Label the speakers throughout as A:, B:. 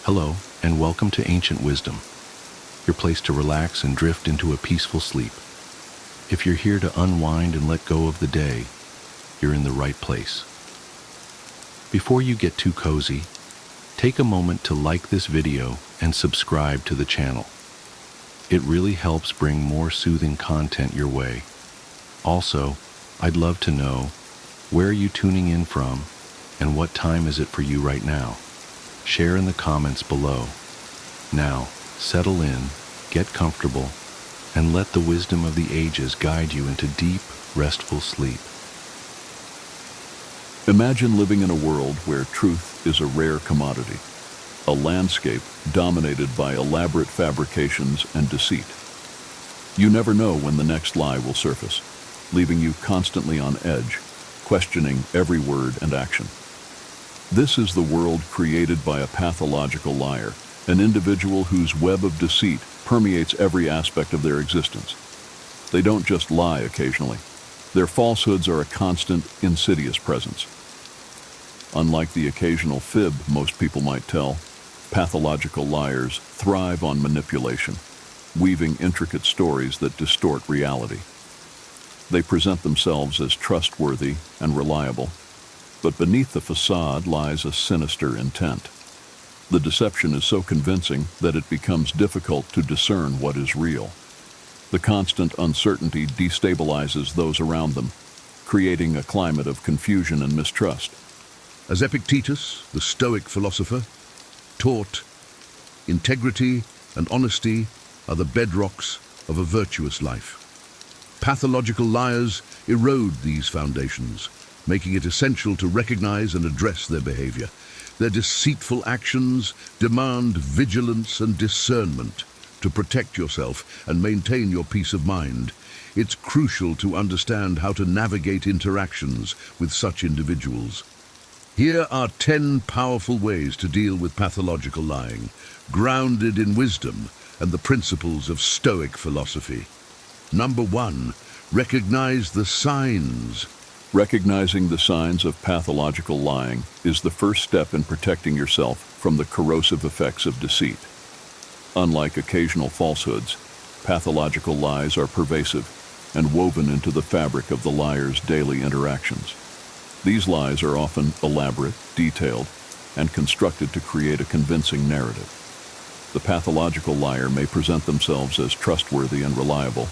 A: Hello, and welcome to Ancient Wisdom, your place to relax and drift into a peaceful sleep. If you're here to unwind and let go of the day, you're in the right place. Before you get too cozy, take a moment to like this video and subscribe to the channel. It really helps bring more soothing content your way. Also, I'd love to know, where are you tuning in from, and what time is it for you right now? Share in the comments below. Now, settle in, get comfortable, and let the wisdom of the ages guide you into deep, restful sleep.
B: Imagine living in a world where truth is a rare commodity, a landscape dominated by elaborate fabrications and deceit. You never know when the next lie will surface, leaving you constantly on edge, questioning every word and action. This is the world created by a pathological liar, an individual whose web of deceit permeates every aspect of their existence. They don't just lie occasionally. Their falsehoods are a constant, insidious presence. Unlike the occasional fib most people might tell, pathological liars thrive on manipulation, weaving intricate stories that distort reality. They present themselves as trustworthy and reliable, but beneath the facade lies a sinister intent. The deception is so convincing that it becomes difficult to discern what is real. The constant uncertainty destabilizes those around them, creating a climate of confusion and mistrust.
C: As Epictetus, the Stoic philosopher, taught, integrity and honesty are the bedrocks of a virtuous life. Pathological liars erode these foundations, making it essential to recognize and address their behavior. Their deceitful actions demand vigilance and discernment to protect yourself and maintain your peace of mind. It's crucial to understand how to navigate interactions with such individuals. Here are 10 powerful ways to deal with pathological lying, grounded in wisdom and the principles of Stoic philosophy. Number 1, recognize the signs.
B: Recognizing the signs of pathological lying is the first step in protecting yourself from the corrosive effects of deceit. Unlike occasional falsehoods, pathological lies are pervasive and woven into the fabric of the liar's daily interactions. These lies are often elaborate, detailed, and constructed to create a convincing narrative. The pathological liar may present themselves as trustworthy and reliable,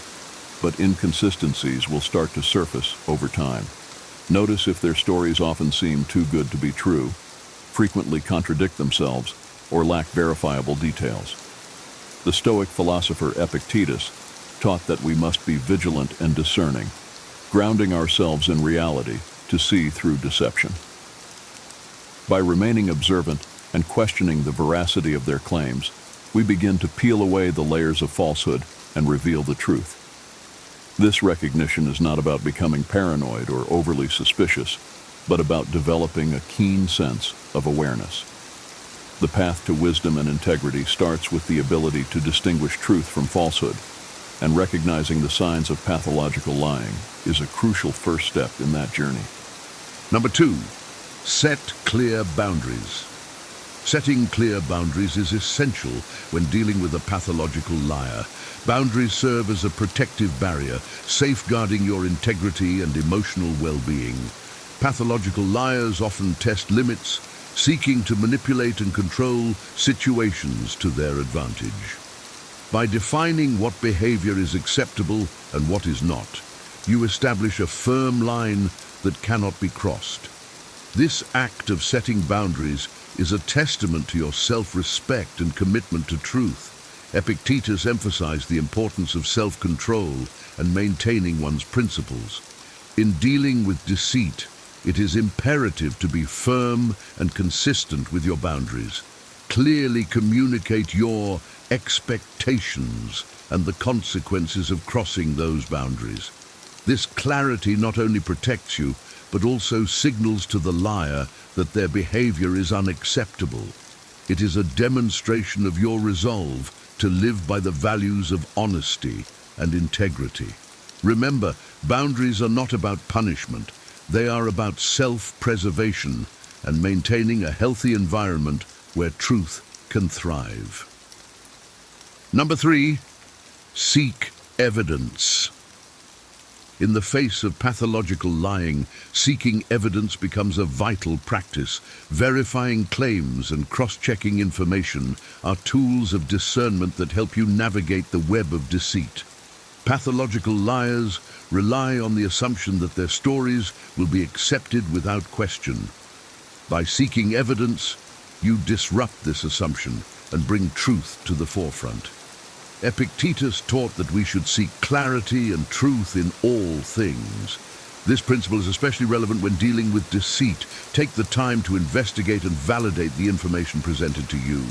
B: but inconsistencies will start to surface over time. Notice if their stories often seem too good to be true, frequently contradict themselves, or lack verifiable details. The Stoic philosopher Epictetus taught that we must be vigilant and discerning, grounding ourselves in reality to see through deception. By remaining observant and questioning the veracity of their claims, we begin to peel away the layers of falsehood and reveal the truth. This recognition is not about becoming paranoid or overly suspicious, but about developing a keen sense of awareness. The path to wisdom and integrity starts with the ability to distinguish truth from falsehood, and recognizing the signs of pathological lying is a crucial first step in that journey.
C: Number 2, set clear boundaries. Setting clear boundaries is essential when dealing with a pathological liar. Boundaries serve as a protective barrier, safeguarding your integrity and emotional well-being. Pathological liars often test limits, seeking to manipulate and control situations to their advantage. By defining what behavior is acceptable and what is not, you establish a firm line that cannot be crossed. This act of setting boundaries is a testament to your self-respect and commitment to truth. Epictetus emphasized the importance of self-control and maintaining one's principles. In dealing with deceit, it is imperative to be firm and consistent with your boundaries. Clearly communicate your expectations and the consequences of crossing those boundaries. This clarity not only protects you, but also signals to the liar that their behavior is unacceptable. It is a demonstration of your resolve to live by the values of honesty and integrity. Remember, boundaries are not about punishment. They are about self-preservation and maintaining a healthy environment where truth can thrive. Number 3, seek evidence. In the face of pathological lying, seeking evidence becomes a vital practice. Verifying claims and cross-checking information are tools of discernment that help you navigate the web of deceit. Pathological liars rely on the assumption that their stories will be accepted without question. By seeking evidence, you disrupt this assumption and bring truth to the forefront. Epictetus taught that we should seek clarity and truth in all things. This principle is especially relevant when dealing with deceit. Take the time to investigate and validate the information presented to you.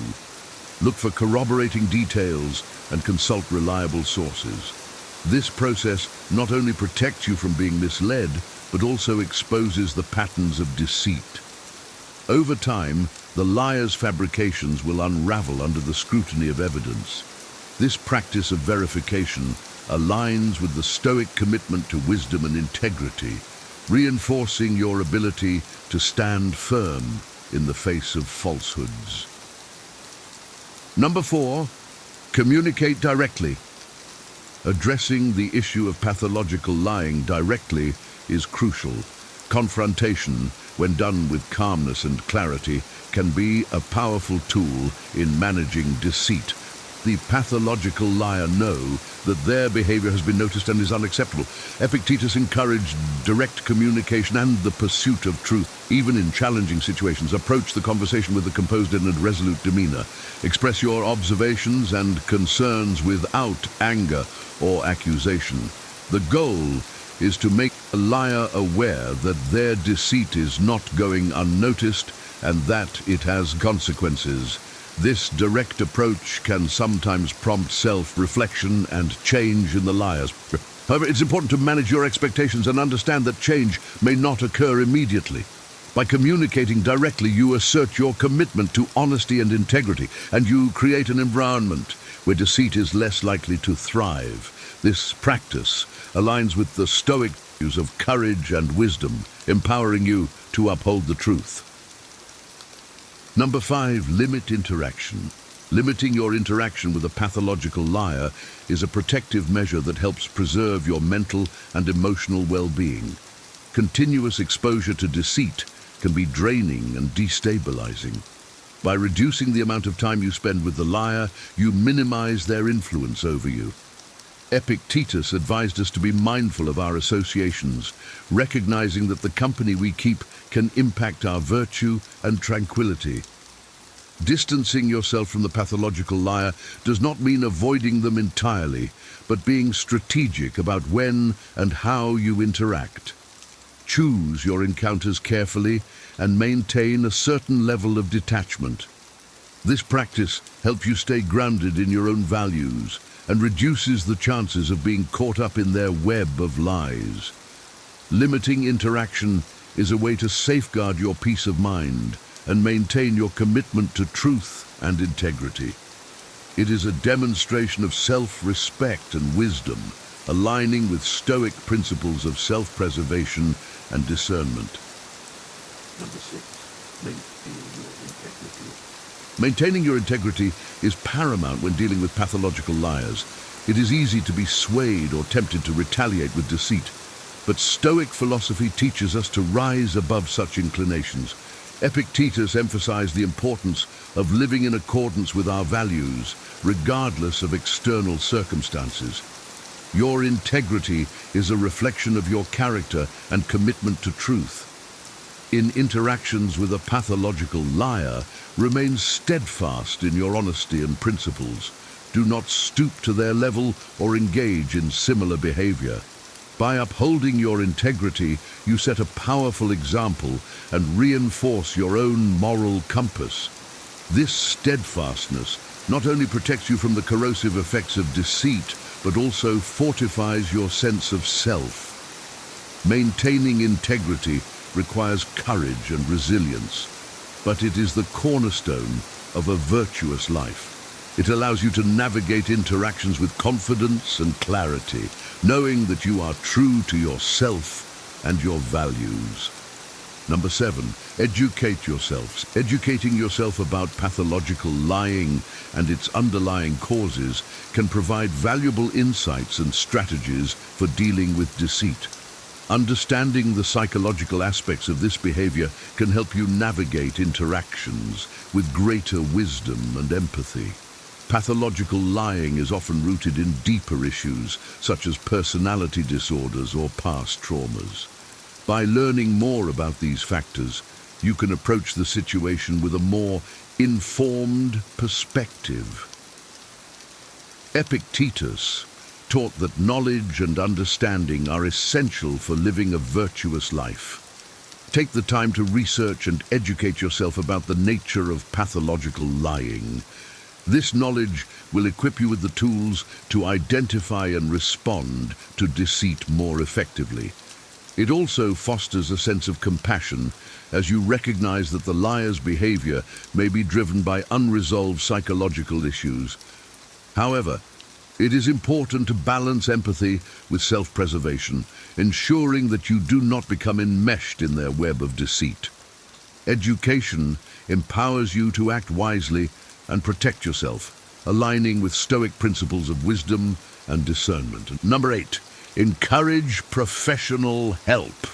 C: Look for corroborating details and consult reliable sources. This process not only protects you from being misled, but also exposes the patterns of deceit. Over time, the liar's fabrications will unravel under the scrutiny of evidence. This practice of verification aligns with the Stoic commitment to wisdom and integrity, reinforcing your ability to stand firm in the face of falsehoods. Number 4, communicate directly. Addressing the issue of pathological lying directly is crucial. Confrontation, when done with calmness and clarity, can be a powerful tool in managing deceit. The pathological liar know that their behavior has been noticed and is unacceptable. Epictetus encouraged direct communication and the pursuit of truth. Even in challenging situations, approach the conversation with a composed and resolute demeanor. Express your observations and concerns without anger or accusation. The goal is to make a liar aware that their deceit is not going unnoticed and that it has consequences. This direct approach can sometimes prompt self-reflection and change in the liars. However, it's important to manage your expectations and understand that change may not occur immediately. By communicating directly, you assert your commitment to honesty and integrity, and you create an environment where deceit is less likely to thrive. This practice aligns with the Stoic values of courage and wisdom, empowering you to uphold the truth. Number 5, limit interaction. Limiting your interaction with a pathological liar is a protective measure that helps preserve your mental and emotional well-being. Continuous exposure to deceit can be draining and destabilizing. By reducing the amount of time you spend with the liar, you minimize their influence over you. Epictetus advised us to be mindful of our associations, recognizing that the company we keep can impact our virtue and tranquility. Distancing yourself from the pathological liar does not mean avoiding them entirely, but being strategic about when and how you interact. Choose your encounters carefully and maintain a certain level of detachment. This practice helps you stay grounded in your own values and reduces the chances of being caught up in their web of lies. Limiting interaction is a way to safeguard your peace of mind and maintain your commitment to truth and integrity. It is a demonstration of self-respect and wisdom, aligning with Stoic principles of self-preservation and discernment. Number 6, maintaining your integrity is paramount when dealing with pathological liars. It is easy to be swayed or tempted to retaliate with deceit, but Stoic philosophy teaches us to rise above such inclinations. Epictetus emphasized the importance of living in accordance with our values, regardless of external circumstances. Your integrity is a reflection of your character and commitment to truth. In interactions with a pathological liar, remain steadfast in your honesty and principles. Do not stoop to their level or engage in similar behavior. By upholding your integrity, you set a powerful example and reinforce your own moral compass. This steadfastness not only protects you from the corrosive effects of deceit, but also fortifies your sense of self. Maintaining integrity requires courage and resilience, but it is the cornerstone of a virtuous life. It allows you to navigate interactions with confidence and clarity, knowing that you are true to yourself and your values. Number 7, educate yourselves. Educating yourself about pathological lying and its underlying causes can provide valuable insights and strategies for dealing with deceit. Understanding the psychological aspects of this behavior can help you navigate interactions with greater wisdom and empathy. Pathological lying is often rooted in deeper issues, such as personality disorders or past traumas. By learning more about these factors, you can approach the situation with a more informed perspective. Epictetus taught that knowledge and understanding are essential for living a virtuous life. Take the time to research and educate yourself about the nature of pathological lying. This knowledge will equip you with the tools to identify and respond to deceit more effectively. It also fosters a sense of compassion as you recognize that the liar's behavior may be driven by unresolved psychological issues. However, it is important to balance empathy with self-preservation, ensuring that you do not become enmeshed in their web of deceit. Education empowers you to act wisely and protect yourself, aligning with Stoic principles of wisdom and discernment. Number 8, encourage professional help.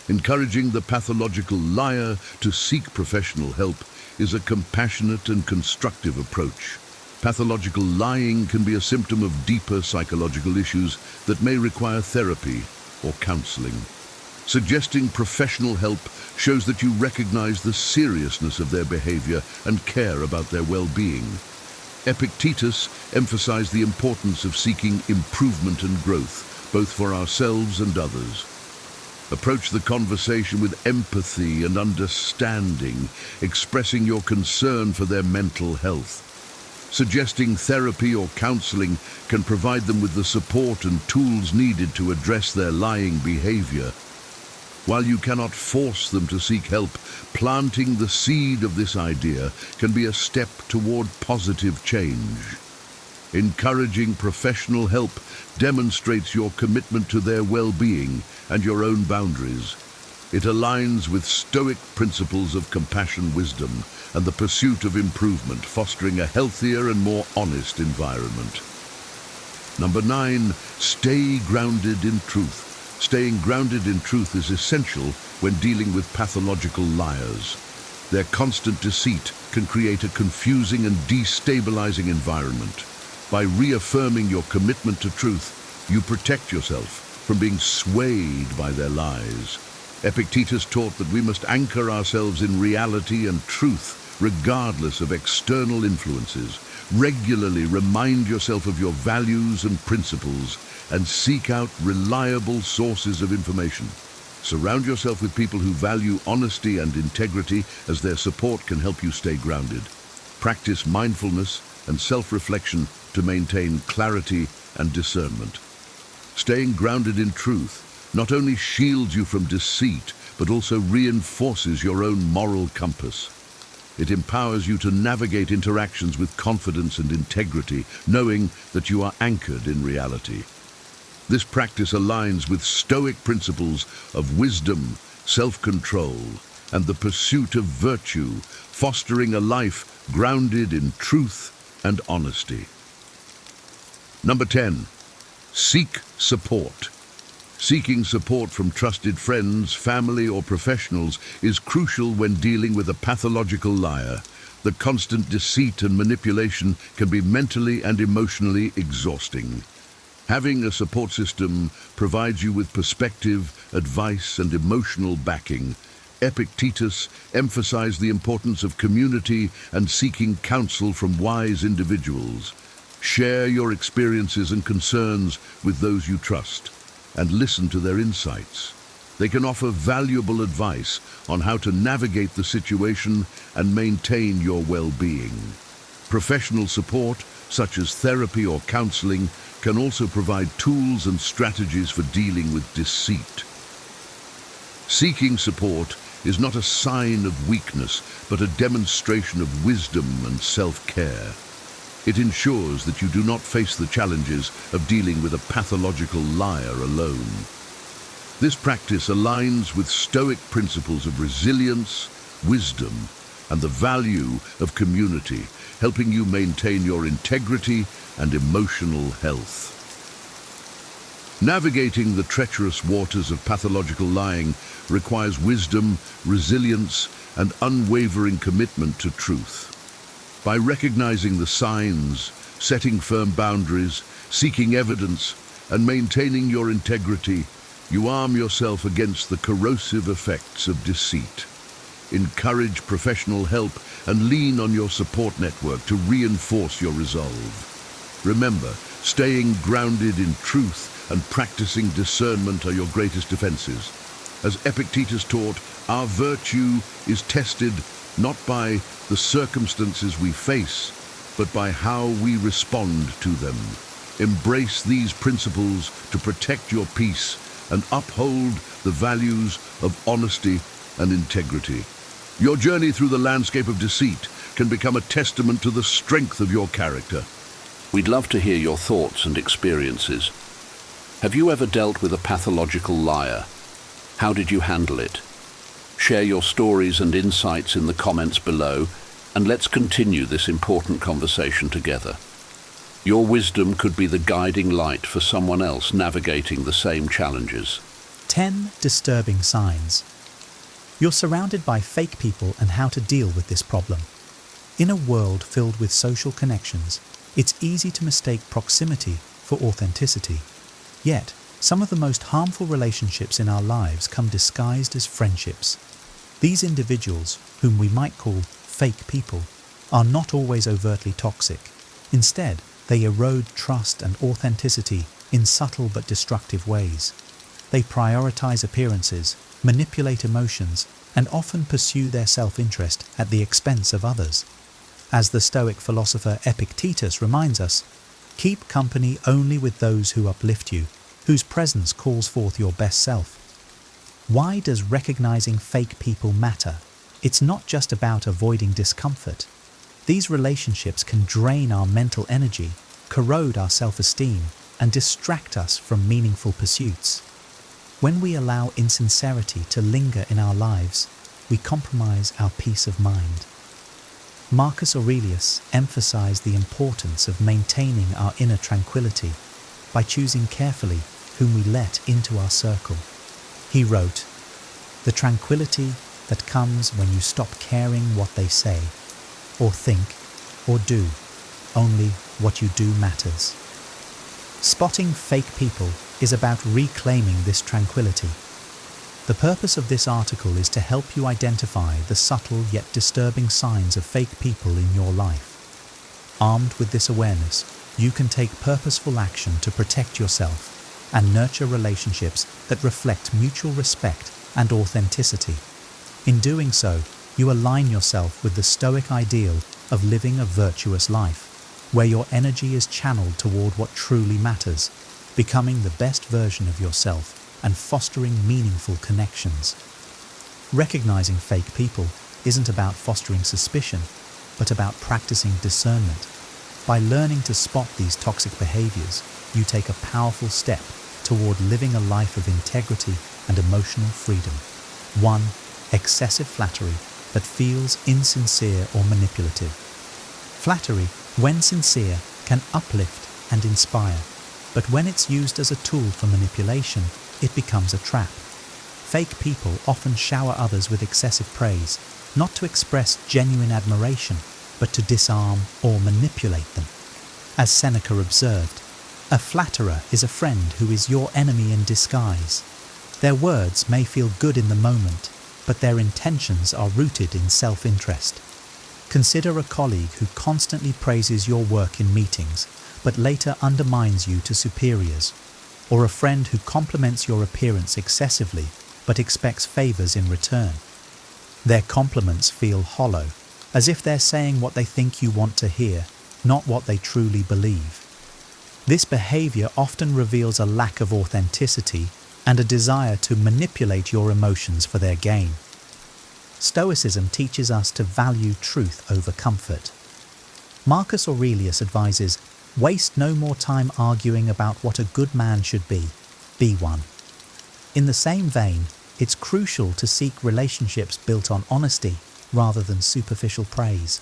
C: Encouraging the pathological liar to seek professional help is a compassionate and constructive approach. Pathological lying can be a symptom of deeper psychological issues that may require therapy or counseling. Suggesting professional help shows that you recognize the seriousness of their behavior and care about their well-being. Epictetus emphasized the importance of seeking improvement and growth, both for ourselves and others. Approach the conversation with empathy and understanding, expressing your concern for their mental health. Suggesting therapy or counseling can provide them with the support and tools needed to address their lying behavior. While you cannot force them to seek help, planting the seed of this idea can be a step toward positive change. Encouraging professional help demonstrates your commitment to their well-being and your own boundaries. It aligns with Stoic principles of compassion, wisdom, and the pursuit of improvement, fostering a healthier and more honest environment. Number 9, stay grounded in truth. Staying grounded in truth is essential when dealing with pathological liars. Their constant deceit can create a confusing and destabilizing environment. By reaffirming your commitment to truth, you protect yourself from being swayed by their lies. Epictetus taught that we must anchor ourselves in reality and truth, regardless of external influences. Regularly remind yourself of your values and principles and seek out reliable sources of information. Surround yourself with people who value honesty and integrity, as their support can help you stay grounded. Practice mindfulness and self-reflection to maintain clarity and discernment. Staying grounded in truth not only shields you from deceit, but also reinforces your own moral compass. It empowers you to navigate interactions with confidence and integrity, knowing that you are anchored in reality. This practice aligns with Stoic principles of wisdom, self-control, and the pursuit of virtue, fostering a life grounded in truth and honesty. Number 10, seek support. Seeking support from trusted friends, family, or professionals is crucial when dealing with a pathological liar. The constant deceit and manipulation can be mentally and emotionally exhausting. Having a support system provides you with perspective, advice, and emotional backing. Epictetus emphasized the importance of community and seeking counsel from wise individuals. Share your experiences and concerns with those you trust, and listen to their insights. They can offer valuable advice on how to navigate the situation and maintain your well-being. Professional support, such as therapy or counseling, can also provide tools and strategies for dealing with deceit. Seeking support is not a sign of weakness, but a demonstration of wisdom and self-care. It ensures that you do not face the challenges of dealing with a pathological liar alone. This practice aligns with Stoic principles of resilience, wisdom, and the value of community, helping you maintain your integrity and emotional health. Navigating the treacherous waters of pathological lying requires wisdom, resilience, and unwavering commitment to truth. By recognizing the signs, setting firm boundaries, seeking evidence, and maintaining your integrity, you arm yourself against the corrosive effects of deceit. Encourage professional help and lean on your support network to reinforce your resolve. Remember, staying grounded in truth and practicing discernment are your greatest defenses. As Epictetus taught, our virtue is tested not by the circumstances we face, but by how we respond to them. Embrace these principles to protect your peace and uphold the values of honesty and integrity. Your journey through the landscape of deceit can become a testament to the strength of your character.
A: We'd love to hear your thoughts and experiences. Have you ever dealt with a pathological liar? How did you handle it? Share your stories and insights in the comments below, and let's continue this important conversation together. Your wisdom could be the guiding light for someone else navigating the same challenges.
D: 10 disturbing signs. You're surrounded by fake people and how to deal with this problem. In a world filled with social connections, it's easy to mistake proximity for authenticity. Yet, some of the most harmful relationships in our lives come disguised as friendships. These individuals, whom we might call fake people, are not always overtly toxic. Instead, they erode trust and authenticity in subtle but destructive ways. They prioritize appearances, manipulate emotions, and often pursue their self-interest at the expense of others. As the Stoic philosopher Epictetus reminds us, keep company only with those who uplift you, whose presence calls forth your best self. Why does recognizing fake people matter? It's not just about avoiding discomfort. These relationships can drain our mental energy, corrode our self-esteem, and distract us from meaningful pursuits. When we allow insincerity to linger in our lives, we compromise our peace of mind. Marcus Aurelius emphasized the importance of maintaining our inner tranquility by choosing carefully whom we let into our circle. He wrote, "The tranquility that comes when you stop caring what they say, or think, or do, only what you do matters." Spotting fake people is about reclaiming this tranquility. The purpose of this article is to help you identify the subtle yet disturbing signs of fake people in your life. Armed with this awareness, you can take purposeful action to protect yourself and nurture relationships that reflect mutual respect and authenticity. In doing so, you align yourself with the Stoic ideal of living a virtuous life, where your energy is channeled toward what truly matters, becoming the best version of yourself and fostering meaningful connections. Recognizing fake people isn't about fostering suspicion, but about practicing discernment. By learning to spot these toxic behaviors, you take a powerful step toward living a life of integrity and emotional freedom. 1. Excessive flattery that feels insincere or manipulative. Flattery, when sincere, can uplift and inspire, but when it's used as a tool for manipulation, it becomes a trap. Fake people often shower others with excessive praise, not to express genuine admiration, but to disarm or manipulate them. As Seneca observed, a flatterer is a friend who is your enemy in disguise. Their words may feel good in the moment, but their intentions are rooted in self-interest. Consider a colleague who constantly praises your work in meetings, but later undermines you to superiors, or a friend who compliments your appearance excessively, but expects favors in return. Their compliments feel hollow, as if they're saying what they think you want to hear, not what they truly believe. This behavior often reveals a lack of authenticity and a desire to manipulate your emotions for their gain. Stoicism teaches us to value truth over comfort. Marcus Aurelius advises, "Waste no more time arguing about what a good man should be one." In the same vein, it's crucial to seek relationships built on honesty rather than superficial praise.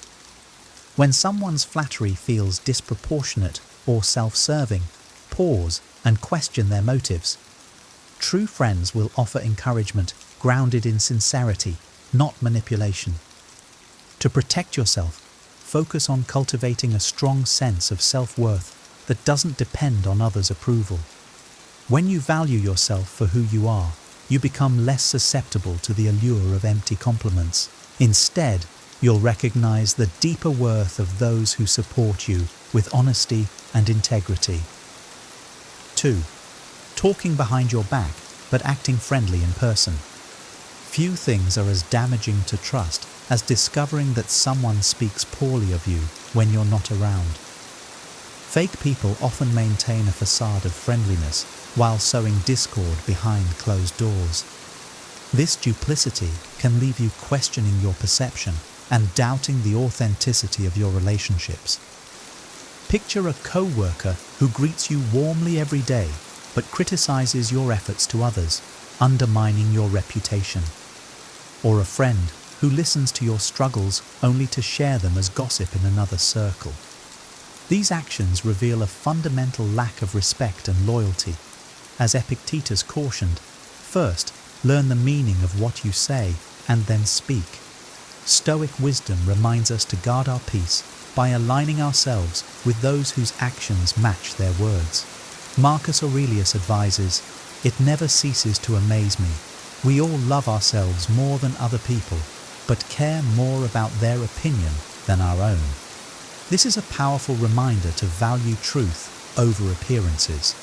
D: When someone's flattery feels disproportionate or self-serving, pause and question their motives. True friends will offer encouragement grounded in sincerity, not manipulation. To protect yourself, focus on cultivating a strong sense of self-worth that doesn't depend on others' approval. When you value yourself for who you are, you become less susceptible to the allure of empty compliments. Instead, you'll recognize the deeper worth of those who support you with honesty and integrity. 2. Talking behind your back, but acting friendly in person. Few things are as damaging to trust as discovering that someone speaks poorly of you when you're not around. Fake people often maintain a facade of friendliness while sowing discord behind closed doors. This duplicity can leave you questioning your perception and doubting the authenticity of your relationships. Picture a co-worker who greets you warmly every day but criticizes your efforts to others, undermining your reputation. Or a friend who listens to your struggles only to share them as gossip in another circle. These actions reveal a fundamental lack of respect and loyalty. As Epictetus cautioned, first, learn the meaning of what you say and then speak. Stoic wisdom reminds us to guard our peace by aligning ourselves with those whose actions match their words. Marcus Aurelius advises, "It never ceases to amaze me. We all love ourselves more than other people, but care more about their opinion than our own." This is a powerful reminder to value truth over appearances.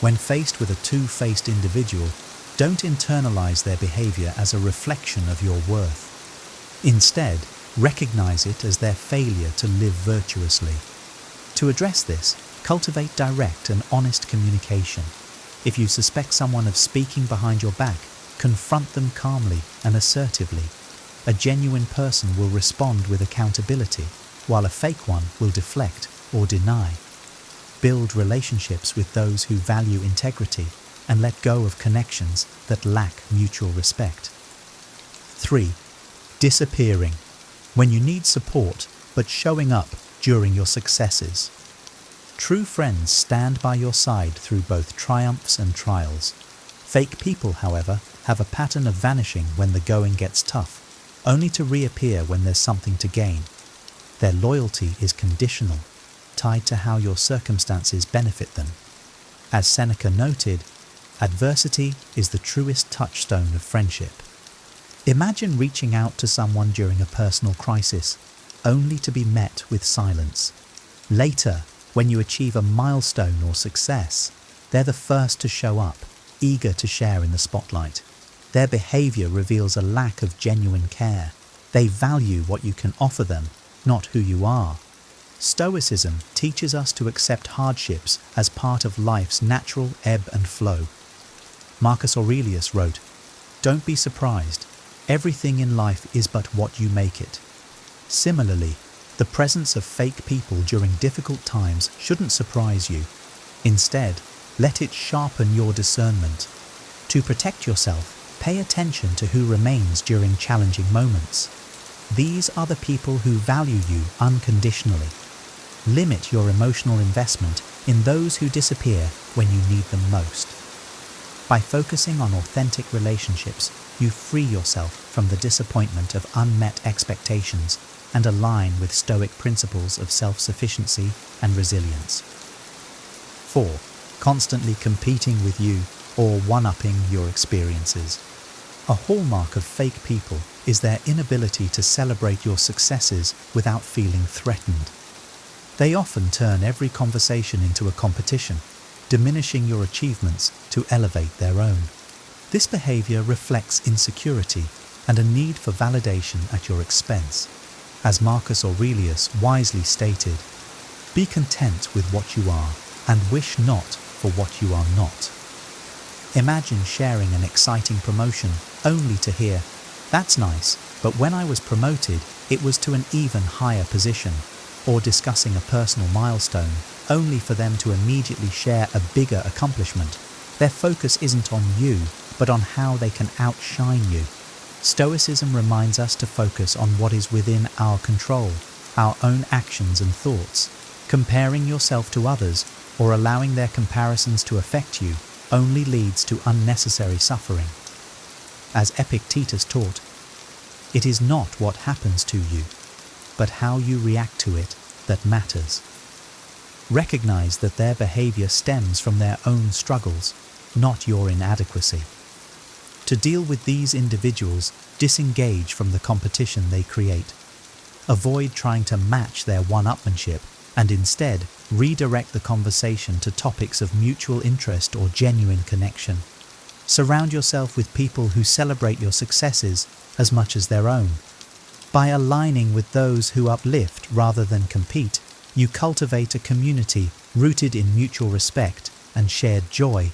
D: When faced with a two-faced individual, don't internalize their behavior as a reflection of your worth. Instead, recognize it as their failure to live virtuously. To address this, cultivate direct and honest communication. If you suspect someone of speaking behind your back, confront them calmly and assertively. A genuine person will respond with accountability, while a fake one will deflect or deny. Build relationships with those who value integrity and let go of connections that lack mutual respect. 3. Disappearing. When you need support, but showing up during your successes. True friends stand by your side through both triumphs and trials. Fake people, however, have a pattern of vanishing when the going gets tough, only to reappear when there's something to gain. Their loyalty is conditional, tied to how your circumstances benefit them. As Seneca noted, adversity is the truest touchstone of friendship. Imagine reaching out to someone during a personal crisis, only to be met with silence. Later, when you achieve a milestone or success, they're the first to show up, eager to share in the spotlight. Their behavior reveals a lack of genuine care. They value what you can offer them, not who you are. Stoicism teaches us to accept hardships as part of life's natural ebb and flow. Marcus Aurelius wrote, "Don't be surprised. Everything in life is but what you make it." Similarly, the presence of fake people during difficult times shouldn't surprise you. Instead, let it sharpen your discernment. To protect yourself, pay attention to who remains during challenging moments. These are the people who value you unconditionally. Limit your emotional investment in those who disappear when you need them most. By focusing on authentic relationships, you free yourself from the disappointment of unmet expectations and align with Stoic principles of self-sufficiency and resilience. 4. Constantly competing with you or one-upping your experiences. A hallmark of fake people is their inability to celebrate your successes without feeling threatened. They often turn every conversation into a competition, diminishing your achievements to elevate their own. This behavior reflects insecurity and a need for validation at your expense. As Marcus Aurelius wisely stated, "Be content with what you are and wish not for what you are not." Imagine sharing an exciting promotion only to hear, "That's nice, but when I was promoted, it was to an even higher position," or discussing a personal milestone only for them to immediately share a bigger accomplishment. Their focus isn't on you, but on how they can outshine you. Stoicism reminds us to focus on what is within our control, our own actions and thoughts. Comparing yourself to others or allowing their comparisons to affect you only leads to unnecessary suffering. As Epictetus taught, it is not what happens to you, but how you react to it that matters. Recognize that their behavior stems from their own struggles, not your inadequacy. To deal with these individuals, disengage from the competition they create. Avoid trying to match their one-upmanship and instead redirect the conversation to topics of mutual interest or genuine connection. Surround yourself with people who celebrate your successes as much as their own. By aligning with those who uplift rather than compete, you cultivate a community rooted in mutual respect and shared joy.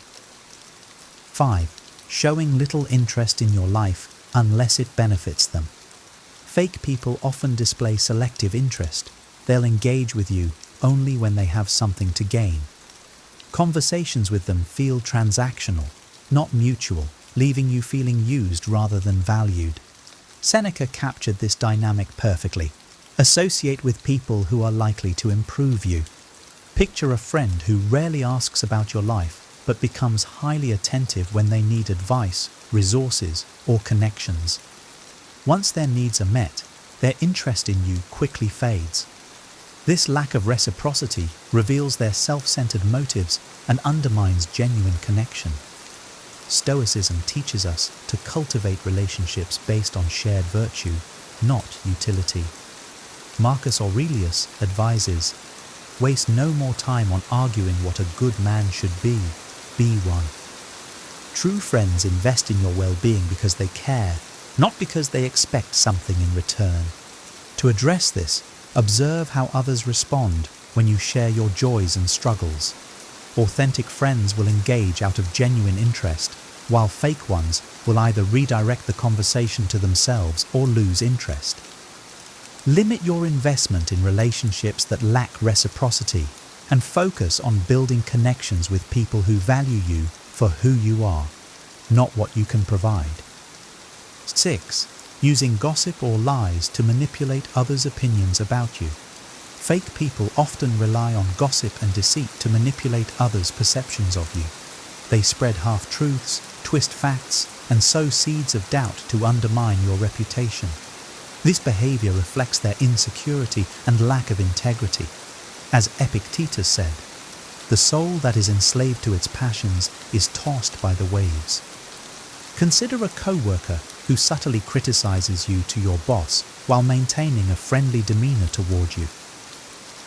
D: 5. Showing little interest in your life unless it benefits them. Fake people often display selective interest. They'll engage with you only when they have something to gain. Conversations with them feel transactional, not mutual, leaving you feeling used rather than valued. Seneca captured this dynamic perfectly. Associate with people who are likely to improve you. Picture a friend who rarely asks about your life, but becomes highly attentive when they need advice, resources, or connections. Once their needs are met, their interest in you quickly fades. This lack of reciprocity reveals their self-centered motives and undermines genuine connection. Stoicism teaches us to cultivate relationships based on shared virtue, not utility. Marcus Aurelius advises, waste no more time on arguing what a good man should be one. True friends invest in your well-being because they care, not because they expect something in return. To address this, observe how others respond when you share your joys and struggles. Authentic friends will engage out of genuine interest, while fake ones will either redirect the conversation to themselves or lose interest. Limit your investment in relationships that lack reciprocity and focus on building connections with people who value you for who you are, not what you can provide. 6. Using gossip or lies to manipulate others' opinions about you. Fake people often rely on gossip and deceit to manipulate others' perceptions of you. They spread half-truths, twist facts, and sow seeds of doubt to undermine your reputation. This behavior reflects their insecurity and lack of integrity. As Epictetus said, the soul that is enslaved to its passions is tossed by the waves. Consider a co-worker who subtly criticizes you to your boss while maintaining a friendly demeanor toward you,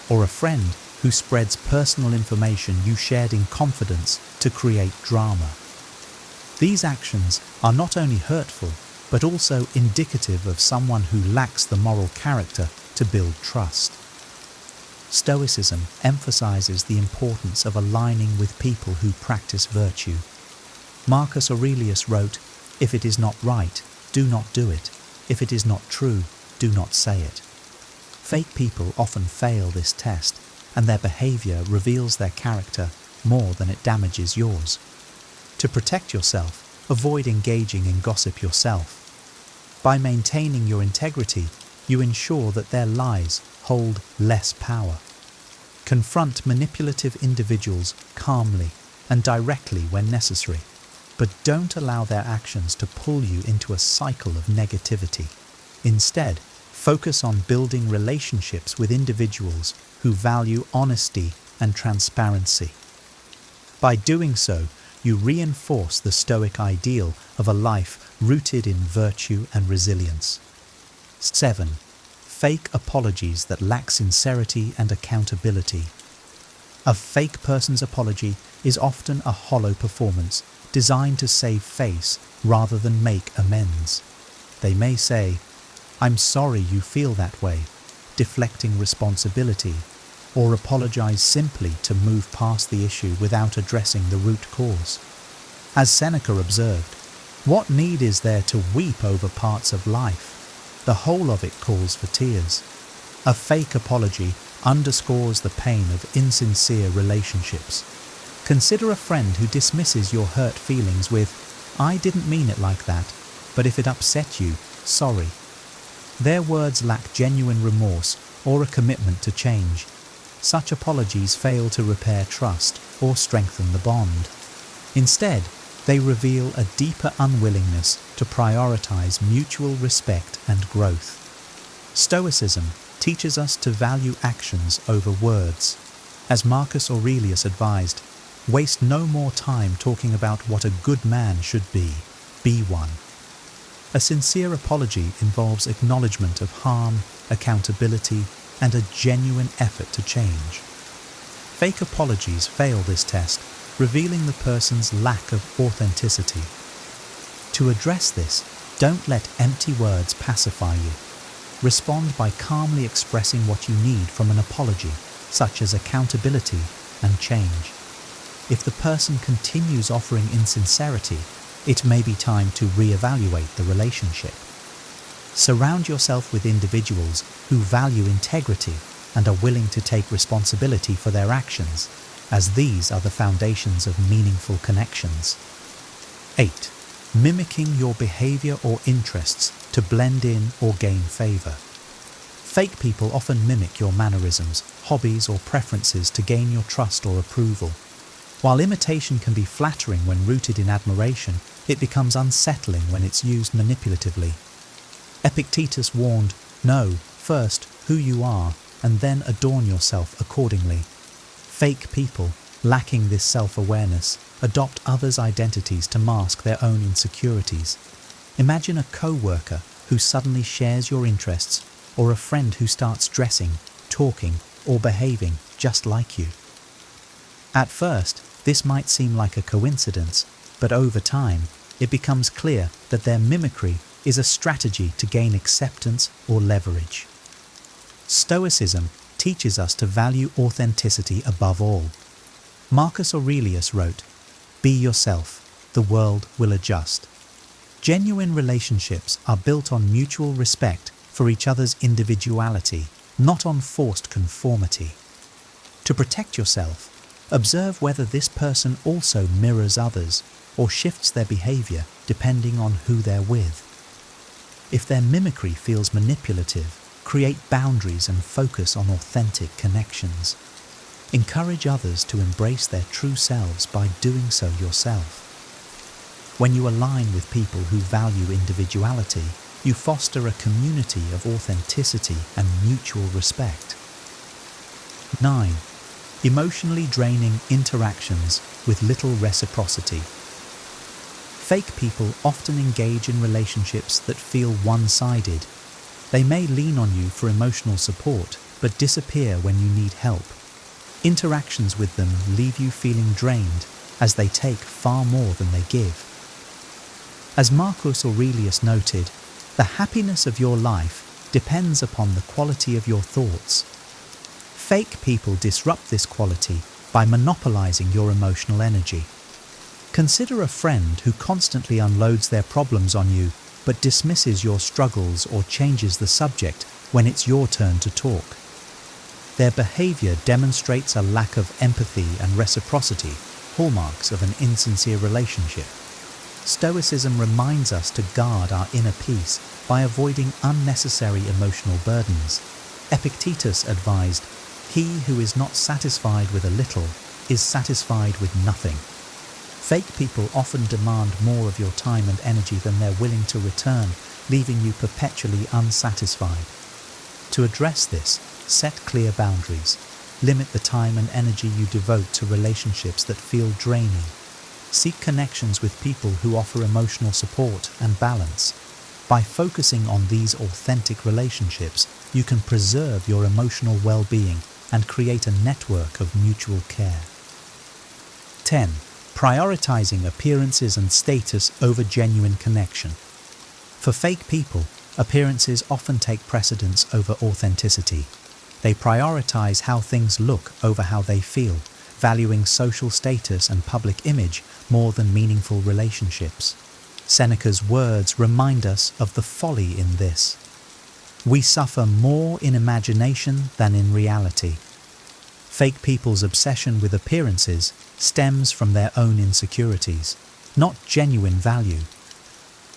D: or a friend who spreads personal information you shared in confidence to create drama. These actions are not only hurtful, but also indicative of someone who lacks the moral character to build trust. Stoicism emphasizes the importance of aligning with people who practice virtue. Marcus Aurelius wrote, "If it is not right, do not do it. If it is not true, do not say it." Fake people often fail this test, and their behavior reveals their character more than it damages yours. To protect yourself, avoid engaging in gossip yourself. By maintaining your integrity, you ensure that their lies hold less power. Confront manipulative individuals calmly and directly when necessary, but don't allow their actions to pull you into a cycle of negativity. Instead, focus on building relationships with individuals who value honesty and transparency. By doing so, you reinforce the Stoic ideal of a life rooted in virtue and resilience. 7. Fake apologies that lack sincerity and accountability. A fake person's apology is often a hollow performance designed to save face rather than make amends. They may say, "I'm sorry you feel that way," deflecting responsibility, or apologize simply to move past the issue without addressing the root cause. As Seneca observed, what need is there to weep over parts of life? The whole of it calls for tears. A fake apology underscores the pain of insincere relationships. Consider a friend who dismisses your hurt feelings with, "I didn't mean it like that, but if it upset you, sorry." Their words lack genuine remorse or a commitment to change. Such apologies fail to repair trust or strengthen the bond. Instead, they reveal a deeper unwillingness to prioritize mutual respect and growth. Stoicism teaches us to value actions over words. As Marcus Aurelius advised, waste no more time talking about what a good man should be one. A sincere apology involves acknowledgement of harm, accountability, and a genuine effort to change. Fake apologies fail this test, revealing the person's lack of authenticity. To address this, don't let empty words pacify you. Respond by calmly expressing what you need from an apology, such as accountability and change. If the person continues offering insincerity, it may be time to reevaluate the relationship. Surround yourself with individuals who value integrity and are willing to take responsibility for their actions, as these are the foundations of meaningful connections. 8. Mimicking your behavior or interests to blend in or gain favor. Fake people often mimic your mannerisms, hobbies, or preferences to gain your trust or approval. While imitation can be flattering when rooted in admiration, it becomes unsettling when it's used manipulatively. Epictetus warned, "Know, first, who you are, and then adorn yourself accordingly." Fake people, lacking this self-awareness, adopt others' identities to mask their own insecurities. Imagine a co-worker who suddenly shares your interests, or a friend who starts dressing, talking, or behaving just like you. At first, this might seem like a coincidence, but over time, it becomes clear that their mimicry is a strategy to gain acceptance or leverage. Stoicism teaches us to value authenticity above all. Marcus Aurelius wrote, "Be yourself, the world will adjust." Genuine relationships are built on mutual respect for each other's individuality, not on forced conformity. To protect yourself, observe whether this person also mirrors others or shifts their behavior depending on who they're with. If their mimicry feels manipulative, create boundaries and focus on authentic connections. Encourage others to embrace their true selves by doing so yourself. When you align with people who value individuality, you foster a community of authenticity and mutual respect. 9. Emotionally draining interactions with little reciprocity. Fake people often engage in relationships that feel one-sided. They may lean on you for emotional support, but disappear when you need help. Interactions with them leave you feeling drained, as they take far more than they give. As Marcus Aurelius noted, the happiness of your life depends upon the quality of your thoughts. Fake people disrupt this quality by monopolizing your emotional energy. Consider a friend who constantly unloads their problems on you but dismisses your struggles or changes the subject when it's your turn to talk. Their behavior demonstrates a lack of empathy and reciprocity, hallmarks of an insincere relationship. Stoicism reminds us to guard our inner peace by avoiding unnecessary emotional burdens. Epictetus advised, "He who is not satisfied with a little is satisfied with nothing." Fake people often demand more of your time and energy than they're willing to return, leaving you perpetually unsatisfied. To address this, set clear boundaries. Limit the time and energy you devote to relationships that feel draining. Seek connections with people who offer emotional support and balance. By focusing on these authentic relationships, you can preserve your emotional well-being and create a network of mutual care. 10. Prioritizing appearances and status over genuine connection. For fake people, appearances often take precedence over authenticity. They prioritize how things look over how they feel, valuing social status and public image more than meaningful relationships. Seneca's words remind us of the folly in this. We suffer more in imagination than in reality. Fake people's obsession with appearances stems from their own insecurities. not genuine value.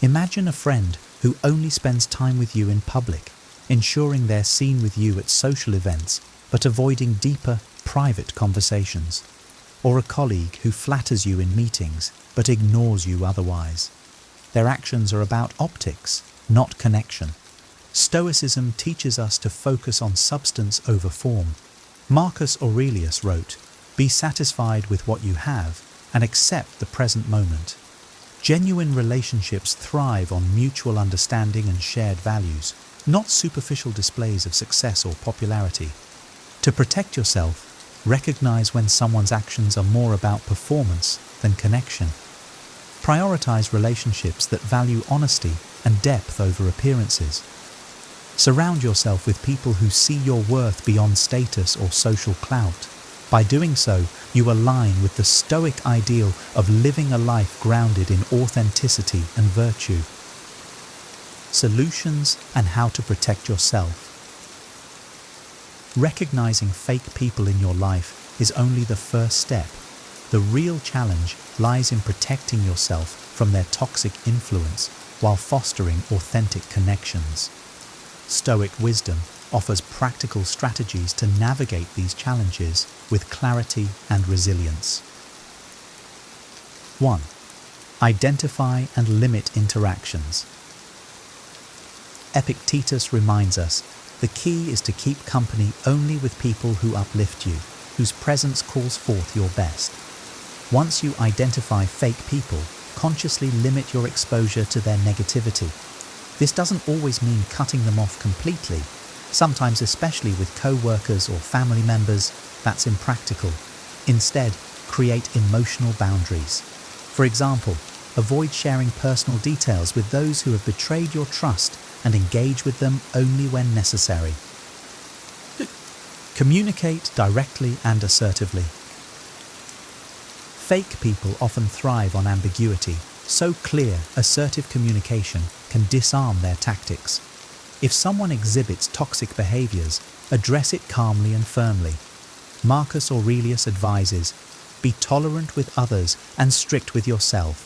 D: Imagine a friend who only spends time with you in public, ensuring they're seen with you at social events, but avoiding deeper, private conversations. Or a colleague who flatters you in meetings, but ignores you otherwise. Their actions are about optics, not connection. Stoicism teaches us to focus on substance over form. Marcus Aurelius wrote, "Be satisfied with what you have and accept the present moment." Genuine relationships thrive on mutual understanding and shared values, not superficial displays of success or popularity. To protect yourself, recognize when someone's actions are more about performance than connection. Prioritize relationships that value honesty and depth over appearances. Surround yourself with people who see your worth beyond status or social clout. By doing so, you align with the Stoic ideal of living a life grounded in authenticity and virtue. Solutions and how to protect yourself. Recognizing fake people in your life is only the first step. The real challenge lies in protecting yourself from their toxic influence while fostering authentic connections. Stoic wisdom offers practical strategies to navigate these challenges with clarity and resilience. 1. Identify and limit interactions. Epictetus reminds us, the key is to keep company only with people who uplift you, whose presence calls forth your best. Once you identify fake people, consciously limit your exposure to their negativity. This doesn't always mean cutting them off completely. Sometimes, especially with co-workers or family members, that's impractical. Instead, create emotional boundaries. For example, avoid sharing personal details with those who have betrayed your trust and engage with them only when necessary. Communicate directly and assertively. Fake people often thrive on ambiguity, so clear, assertive communication can disarm their tactics. If someone exhibits toxic behaviors, address it calmly and firmly. Marcus Aurelius advises, be tolerant with others and strict with yourself.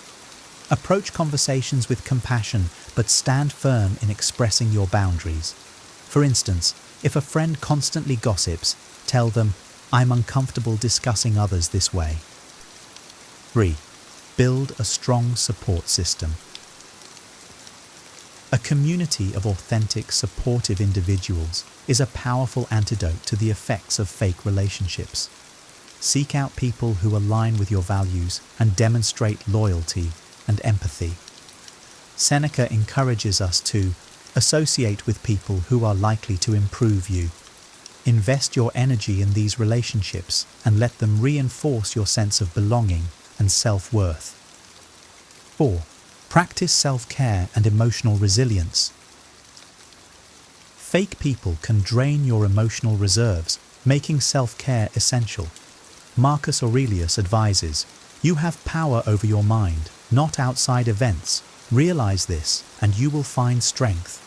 D: Approach conversations with compassion, but stand firm in expressing your boundaries. For instance, if a friend constantly gossips, tell them, I'm uncomfortable discussing others this way. 3. Build a strong support system. A community of authentic, supportive individuals is a powerful antidote to the effects of fake relationships. Seek out people who align with your values and demonstrate loyalty and empathy. Seneca encourages us to associate with people who are likely to improve you. Invest your energy in these relationships and let them reinforce your sense of belonging and self-worth. 4. Practice self-care and emotional resilience. Fake people can drain your emotional reserves, making self-care essential. Marcus Aurelius advises, you have power over your mind, not outside events. Realize this, and you will find strength.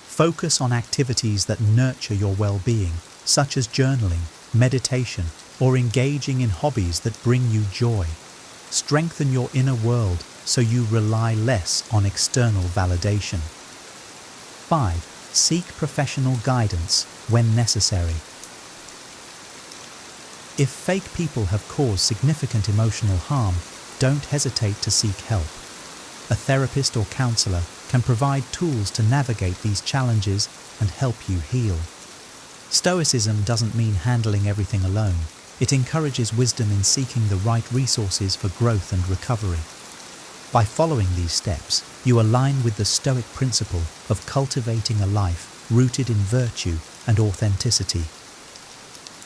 D: Focus on activities that nurture your well-being, such as journaling, meditation, or engaging in hobbies that bring you joy. Strengthen your inner world so you rely less on external validation. 5. Seek professional guidance when necessary. If fake people have caused significant emotional harm, don't hesitate to seek help. A therapist or counselor can provide tools to navigate these challenges and help you heal. Stoicism doesn't mean handling everything alone. It encourages wisdom in seeking the right resources for growth and recovery. By following these steps, you align with the Stoic principle of cultivating a life rooted in virtue and authenticity.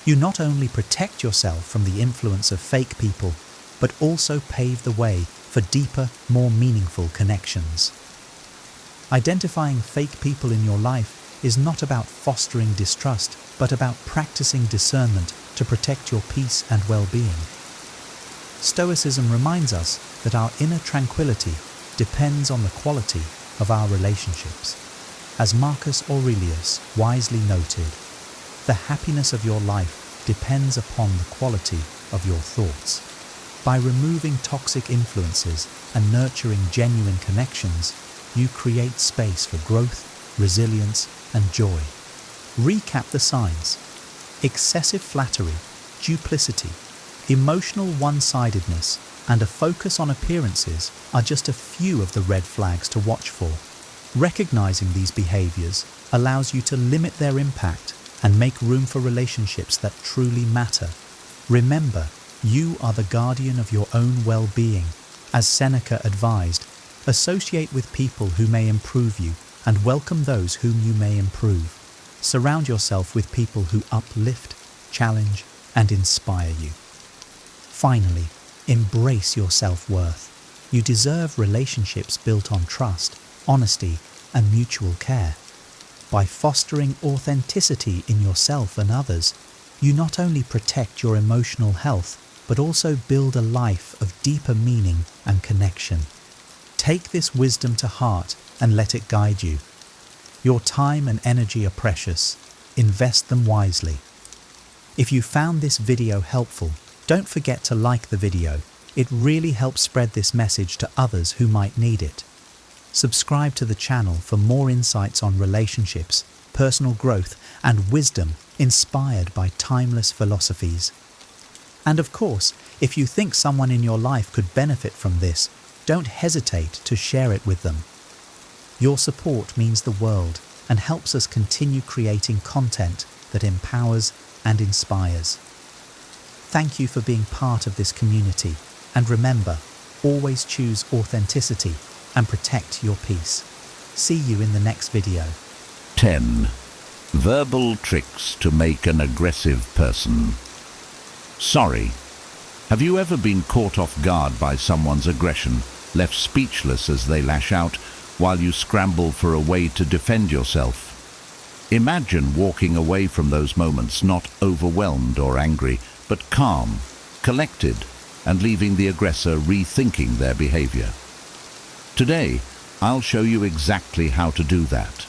D: You not only protect yourself from the influence of fake people, but also pave the way for deeper, more meaningful connections. Identifying fake people in your life is not about fostering distrust, but about practicing discernment to protect your peace and well-being. Stoicism reminds us that our inner tranquility depends on the quality of our relationships. As Marcus Aurelius wisely noted, the happiness of your life depends upon the quality of your thoughts. By removing toxic influences and nurturing genuine connections, you create space for growth, resilience, and joy. Recap the signs. Excessive flattery, duplicity, emotional one-sidedness, and a focus on appearances are just a few of the red flags to watch for. Recognizing these behaviors allows you to limit their impact and make room for relationships that truly matter. Remember, you are the guardian of your own well-being. As Seneca advised, associate with people who may improve you and welcome those whom you may improve. Surround yourself with people who uplift, challenge, and inspire you. Finally, embrace your self-worth. You deserve relationships built on trust, honesty, and mutual care. By fostering authenticity in yourself and others, you not only protect your emotional health, but also build a life of deeper meaning and connection. Take this wisdom to heart and let it guide you. Your time and energy are precious. Invest them wisely. If you found this video helpful, don't forget to like the video. It really helps spread this message to others who might need it. Subscribe to the channel for more insights on relationships, personal growth, and wisdom inspired by timeless philosophies. And of course, if you think someone in your life could benefit from this, don't hesitate to share it with them. Your support means the world and helps us continue creating content that empowers and inspires. Thank you for being part of this community, and remember, always choose authenticity and protect your peace. See you in the next video.
C: 10. Verbal tricks to make an aggressive person. Sorry. Have you ever been caught off guard by someone's aggression, left speechless as they lash out, while you scramble for a way to defend yourself? Imagine walking away from those moments not overwhelmed or angry, but calm, collected, and leaving the aggressor rethinking their behavior. Today, I'll show you exactly how to do that.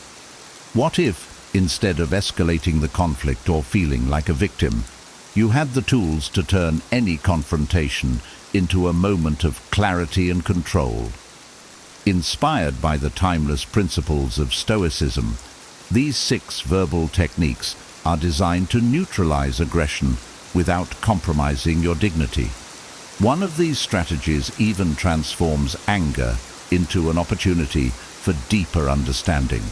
C: What if, instead of escalating the conflict or feeling like a victim, you had the tools to turn any confrontation into a moment of clarity and control? Inspired by the timeless principles of Stoicism, these 6 verbal techniques are designed to neutralize aggression without compromising your dignity. One of these strategies even transforms anger into an opportunity for deeper understanding,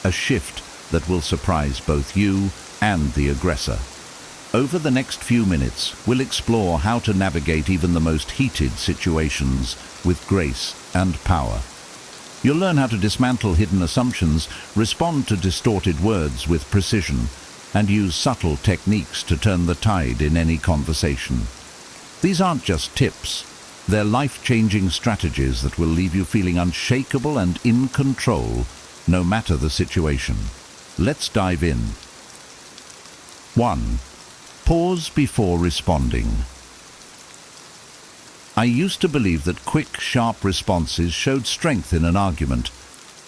C: a shift that will surprise both you and the aggressor. Over the next few minutes, we'll explore how to navigate even the most heated situations with grace and power. You'll learn how to dismantle hidden assumptions, respond to distorted words with precision, and use subtle techniques to turn the tide in any conversation. These aren't just tips. They're life-changing strategies that will leave you feeling unshakable and in control, no matter the situation. Let's dive in. 1. Pause before responding. I used to believe that quick, sharp responses showed strength in an argument,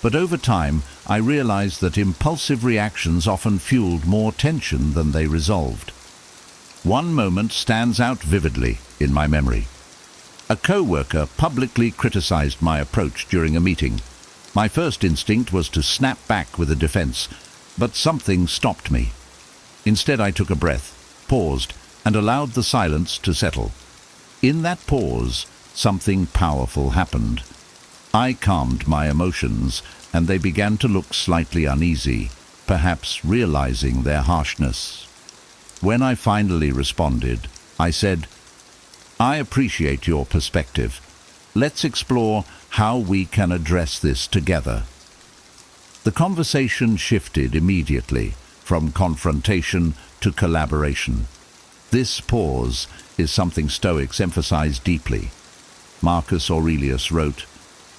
C: but over time I realized that impulsive reactions often fueled more tension than they resolved. One moment stands out vividly in my memory. A co-worker publicly criticized my approach during a meeting. My first instinct was to snap back with a defense, but something stopped me. Instead, I took a breath, paused, and allowed the silence to settle. In that pause, something powerful happened. I calmed my emotions, and they began to look slightly uneasy, perhaps realizing their harshness. When I finally responded, I said, "I appreciate your perspective. Let's explore how we can address this together." The conversation shifted immediately from confrontation to collaboration. This pause is something Stoics emphasize deeply. Marcus Aurelius wrote,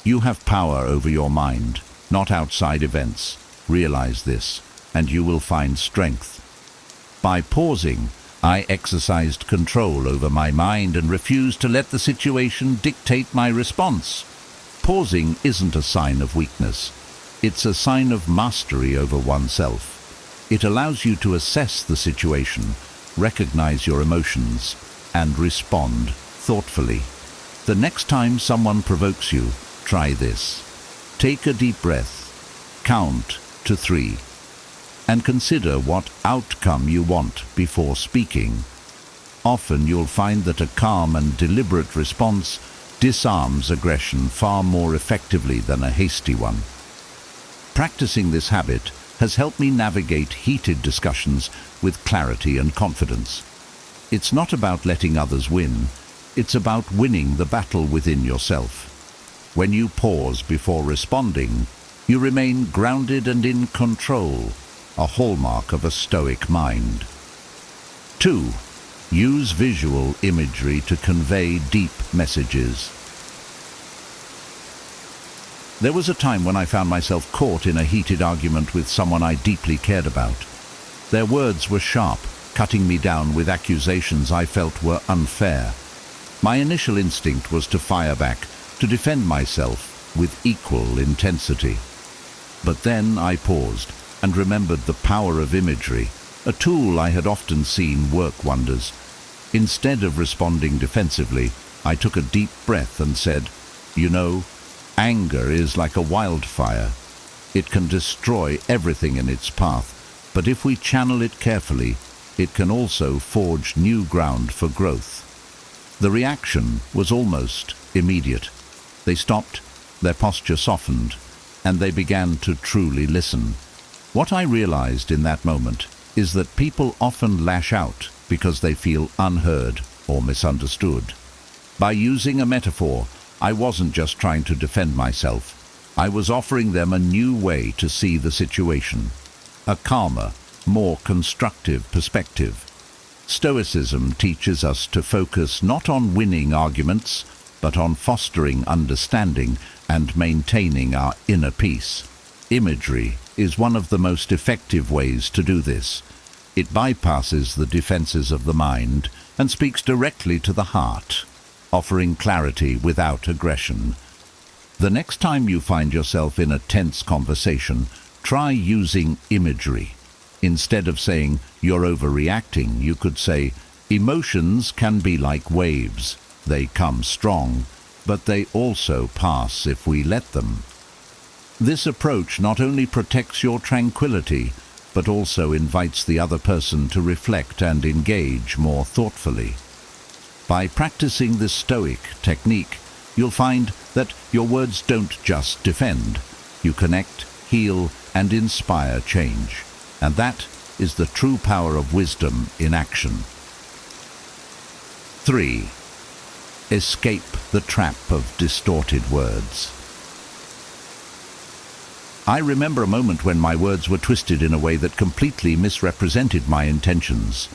C: "You have power over your mind, not outside events. Realize this, and you will find strength." By pausing, I exercised control over my mind and refused to let the situation dictate my response. Pausing isn't a sign of weakness. It's a sign of mastery over oneself. It allows you to assess the situation, recognize your emotions, and respond
E: thoughtfully. The next time someone provokes you, try this. Take a deep breath, count to 3, and consider what outcome you want before speaking. Often you'll find that a calm and deliberate response disarms aggression far more effectively than a hasty one. Practicing this habit has helped me navigate heated discussions with clarity and confidence. It's not about letting others win, it's about winning the battle within yourself. When you pause before responding, you remain grounded and in control, a hallmark of a Stoic mind. 2. Use visual imagery to convey deep messages. There was a time when I found myself caught in a heated argument with someone I deeply cared about. Their words were sharp, cutting me down with accusations I felt were unfair. My initial instinct was to fire back, to defend myself with equal intensity. But then I paused and remembered the power of imagery, a tool I had often seen work wonders. Instead of responding defensively, I took a deep breath and said, "You know, anger is like a wildfire. It can destroy everything in its path, but if we channel it carefully, it can also forge new ground for growth." The reaction was almost immediate. They stopped, their posture softened, and they began to truly listen. What I realized in that moment is that people often lash out because they feel unheard or misunderstood. By using a metaphor, I wasn't just trying to defend myself. I was offering them a new way to see the situation, a calmer, more constructive perspective. Stoicism teaches us to focus not on winning arguments, but on fostering understanding and maintaining our inner peace. Imagery is one of the most effective ways to do this. It bypasses the defenses of the mind and speaks directly to the heart, offering clarity without aggression. The next time you find yourself in a tense conversation, try using imagery. Instead of saying, "You're overreacting," you could say, "Emotions can be like waves. They come strong, but they also pass if we let them." This approach not only protects your tranquility, but also invites the other person to reflect and engage more thoughtfully. By practicing this Stoic technique, you'll find that your words don't just defend. You connect, heal, and inspire change. And that is the true power of wisdom in action. 3. Escape the trap of distorted words. I remember a moment when my words were twisted in a way that completely misrepresented my intentions.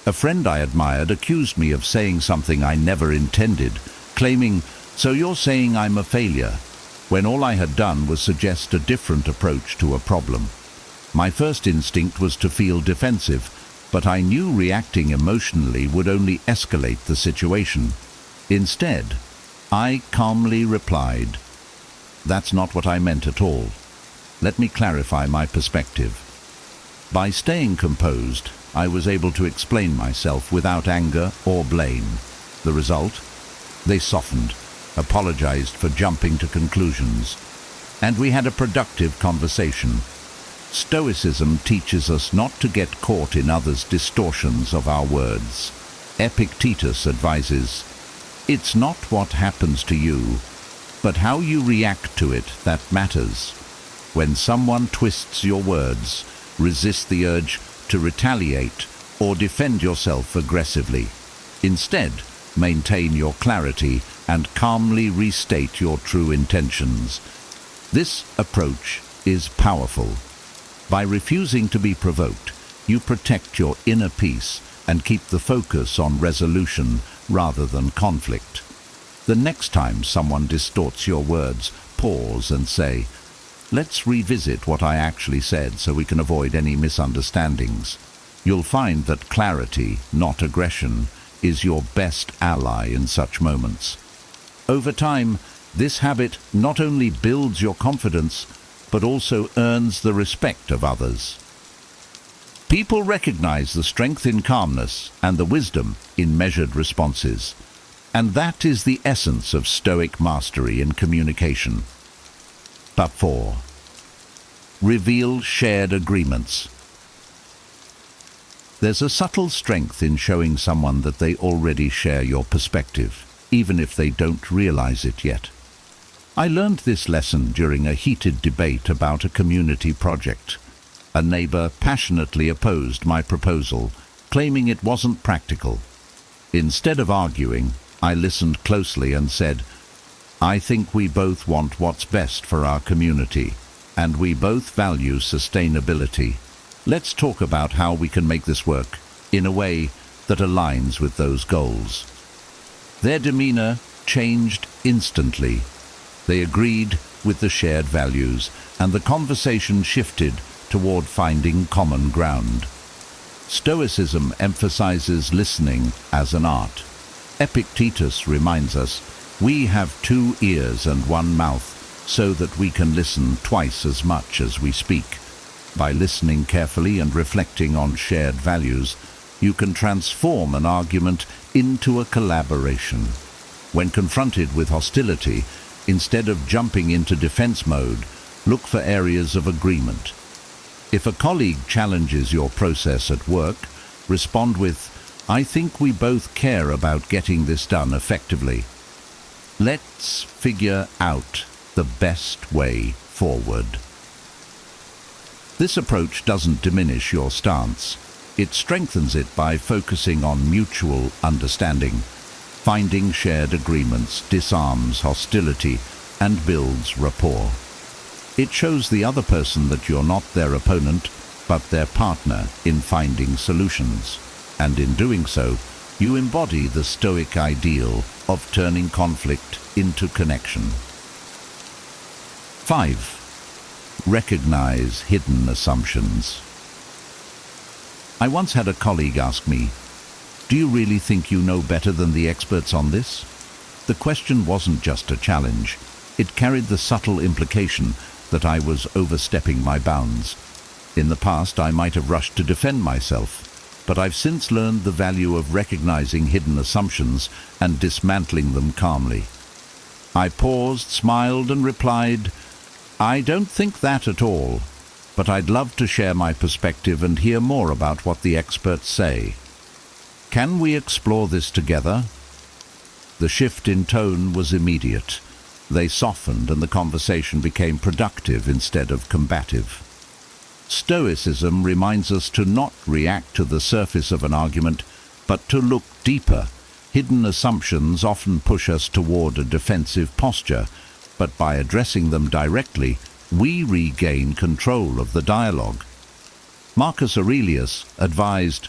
E: A friend I admired accused me of saying something I never intended, claiming, "So you're saying I'm a failure," when all I had done was suggest a different approach to a problem. My first instinct was to feel defensive, but I knew reacting emotionally would only escalate the situation. Instead, I calmly replied, "That's not what I meant at all. Let me clarify my perspective." By staying composed, I was able to explain myself without anger or blame. The result? They softened, apologized for jumping to conclusions, and we had a productive conversation. Stoicism teaches us not to get caught in others' distortions of our words. Epictetus advises, "It's not what happens to you, but how you react to it that matters." When someone twists your words, resist the urge to retaliate or defend yourself aggressively. Instead, maintain your clarity and calmly restate your true intentions. This approach is powerful. By refusing to be provoked, you protect your inner peace and keep the focus on resolution rather than conflict. The next time someone distorts your words, pause and say, "Let's revisit what I actually said so we can avoid any misunderstandings." You'll find that clarity, not aggression, is your best ally in such moments. Over time, this habit not only builds your confidence, but also earns the respect of others. People recognize the strength in calmness and the wisdom in measured responses. And that is the essence of Stoic mastery in communication. But 4. Reveal shared agreements. There's a subtle strength in showing someone that they already share your perspective, even if they don't realize it yet. I learned this lesson during a heated debate about a community project. A neighbor passionately opposed my proposal, claiming it wasn't practical. Instead of arguing, I listened closely and said, "I think we both want what's best for our community, and we both value sustainability. Let's talk about how we can make this work in a way that aligns with those goals." Their demeanor changed instantly. They agreed with the shared values, and the conversation shifted toward finding common ground. Stoicism emphasizes listening as an art. Epictetus reminds us, "We have 2 ears and 1 mouth, so that we can listen twice as much as we speak." By listening carefully and reflecting on shared values, you can transform an argument into a collaboration. When confronted with hostility, instead of jumping into defense mode, look for areas of agreement. If a colleague challenges your process at work, respond with, "I think we both care about getting this done effectively. Let's figure out the best way forward." This approach doesn't diminish your stance. It strengthens it by focusing on mutual understanding. Finding shared agreements disarms hostility and builds rapport. It shows the other person that you're not their opponent, but their partner in finding solutions. And in doing so, you embody the Stoic ideal of turning conflict into connection. 5. Recognize hidden assumptions. I once had a colleague ask me, "Do you really think you know better than the experts on this?" The question wasn't just a challenge. It carried the subtle implication that I was overstepping my bounds. In the past, I might have rushed to defend myself, but I've since learned the value of recognizing hidden assumptions and dismantling them calmly. I paused, smiled, and replied, "I don't think that at all, but I'd love to share my perspective and hear more about what the experts say. Can we explore this together?" The shift in tone was immediate. They softened and the conversation became productive instead of combative. Stoicism reminds us to not react to the surface of an argument, but to look deeper. Hidden assumptions often push us toward a defensive posture, but by addressing them directly, we regain control of the dialogue. Marcus Aurelius advised,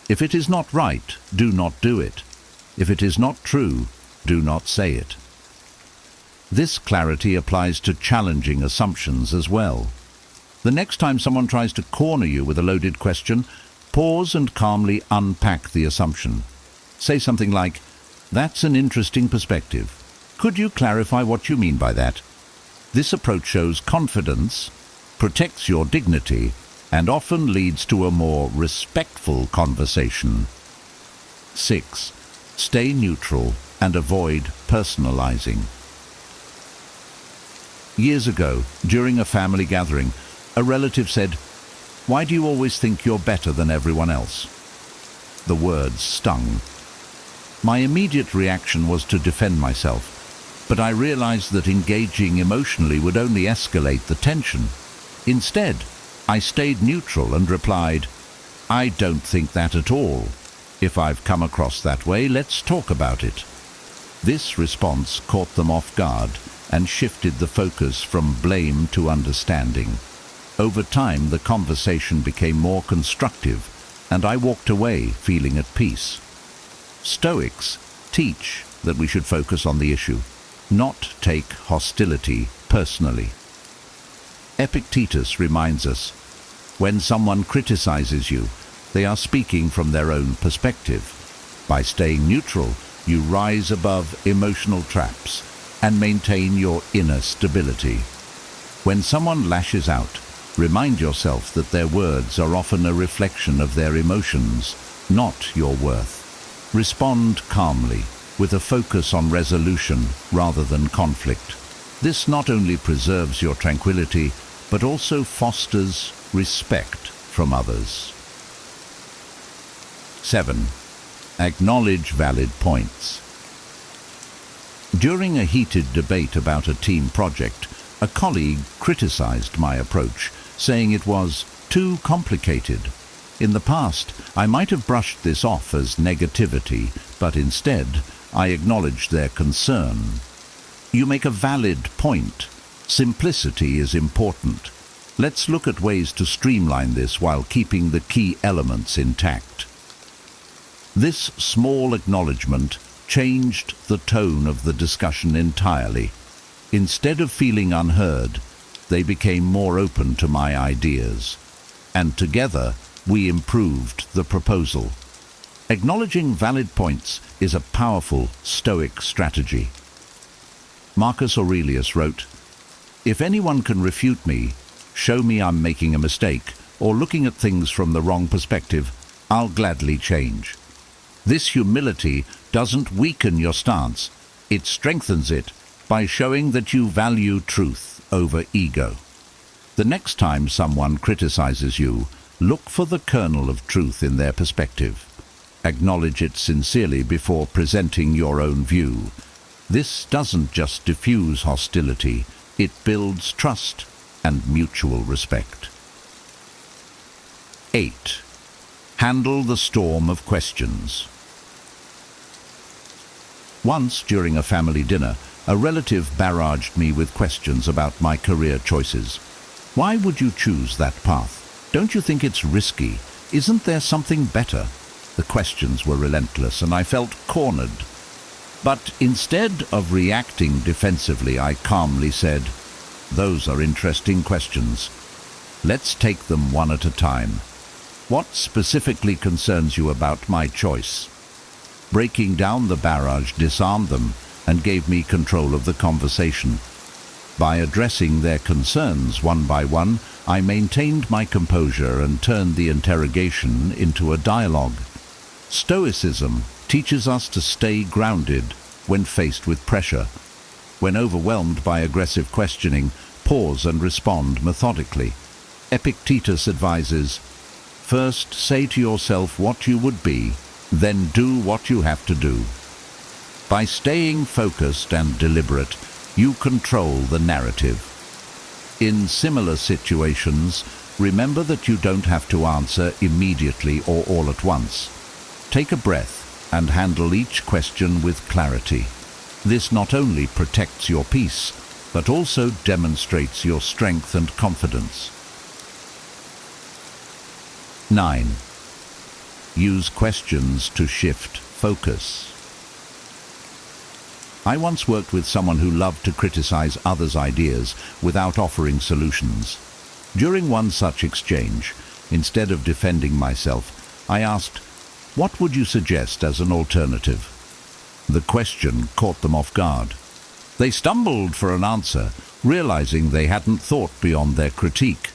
E: "If it is not right, do not do it. If it is not true, do not say it." This clarity applies to challenging assumptions as well. The next time someone tries to corner you with a loaded question, pause and calmly unpack the assumption. Say something like, "That's an interesting perspective. Could you clarify what you mean by that?" This approach shows confidence, protects your dignity, and often leads to a more respectful conversation. 6. Stay neutral and avoid personalizing. Years ago, during a family gathering, a relative said, "Why do you always think you're better than everyone else?" The words stung. My immediate reaction was to defend myself, but I realized that engaging emotionally would only escalate the tension. Instead, I stayed neutral and replied, "I don't think that at all. If I've come across that way, let's talk about it." This response caught them off guard and shifted the focus from blame to understanding. Over time, the conversation became more constructive, and I walked away feeling at peace. Stoics teach that we should focus on the issue, not take hostility personally. Epictetus reminds us, when someone criticizes you, they are speaking from their own perspective. By staying neutral, you rise above emotional traps and maintain your inner stability. When someone lashes out, remind yourself that their words are often a reflection of their emotions, not your worth. Respond calmly, with a focus on resolution rather than conflict. This not only preserves your tranquility, but also fosters respect from others. 7. Acknowledge valid points. During a heated debate about a team project, a colleague criticized my approach, saying it was too complicated. In the past, I might have brushed this off as negativity, but instead, I acknowledged their concern. You make a valid point. Simplicity is important. Let's look at ways to streamline this while keeping the key elements intact. This small acknowledgement changed the tone of the discussion entirely. Instead of feeling unheard, they became more open to my ideas. And together, we improved the proposal. Acknowledging valid points is a powerful Stoic strategy. Marcus Aurelius wrote, "If anyone can refute me, show me I'm making a mistake, or looking at things from the wrong perspective, I'll gladly change." This humility doesn't weaken your stance, it strengthens it by showing that you value truth over ego. The next time someone criticizes you, look for the kernel of truth in their perspective. Acknowledge it sincerely before presenting your own view. This doesn't just diffuse hostility, it builds trust and mutual respect. 8. Handle the storm of questions. Once, during a family dinner, a relative barraged me with questions about my career choices. Why would you choose that path? Don't you think it's risky? Isn't there something better? The questions were relentless, and I felt cornered. But instead of reacting defensively, I calmly said, "Those are interesting questions. Let's take them one at a time. What specifically concerns you about my choice?" Breaking down the barrage disarmed them and gave me control of the conversation. By addressing their concerns one by one, I maintained my composure and turned the interrogation into a dialogue. Stoicism teaches us to stay grounded when faced with pressure. When overwhelmed by aggressive questioning, pause and respond methodically. Epictetus advises, "First say to yourself what you would be, then do what you have to do." By staying focused and deliberate, you control the narrative. In similar situations, remember that you don't have to answer immediately or all at once. Take a breath and handle each question with clarity. This not only protects your peace, but also demonstrates your strength and confidence. 9. Use questions to shift focus. I once worked with someone who loved to criticize others' ideas without offering solutions. During one such exchange, instead of defending myself, I asked, "What would you suggest as an alternative?" The question caught them off guard. They stumbled for an answer, realizing they hadn't thought beyond their critique.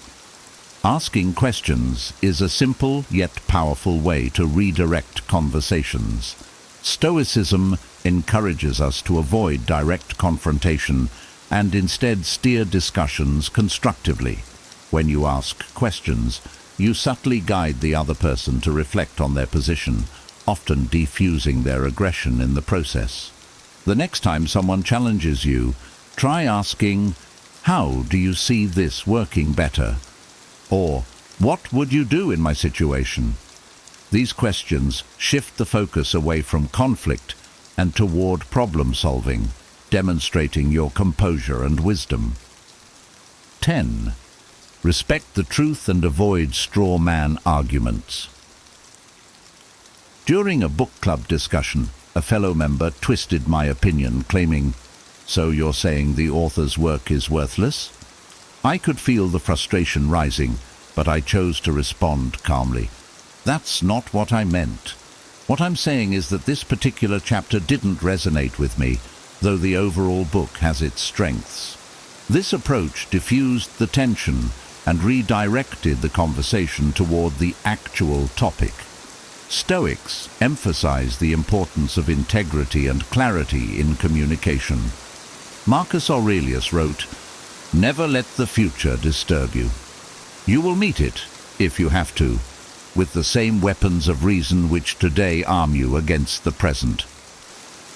E: Asking questions is a simple yet powerful way to redirect conversations. Stoicism encourages us to avoid direct confrontation and instead steer discussions constructively. When you ask questions, you subtly guide the other person to reflect on their position, often defusing their aggression in the process. The next time someone challenges you, try asking, "How do you see this working better?" Or, "What would you do in my situation?" These questions shift the focus away from conflict and toward problem solving, demonstrating your composure and wisdom. 10. Respect the truth and avoid straw man arguments. During a book club discussion, a fellow member twisted my opinion, claiming, "So you're saying the author's work is worthless?" I could feel the frustration rising, but I chose to respond calmly. "That's not what I meant. What I'm saying is that this particular chapter didn't resonate with me, though the overall book has its strengths." This approach diffused the tension and redirected the conversation toward the actual topic. Stoics emphasize the importance of integrity and clarity in communication. Marcus Aurelius wrote, "Never let the future disturb you. You will meet it, if you have to, with the same weapons of reason which today arm you against the present."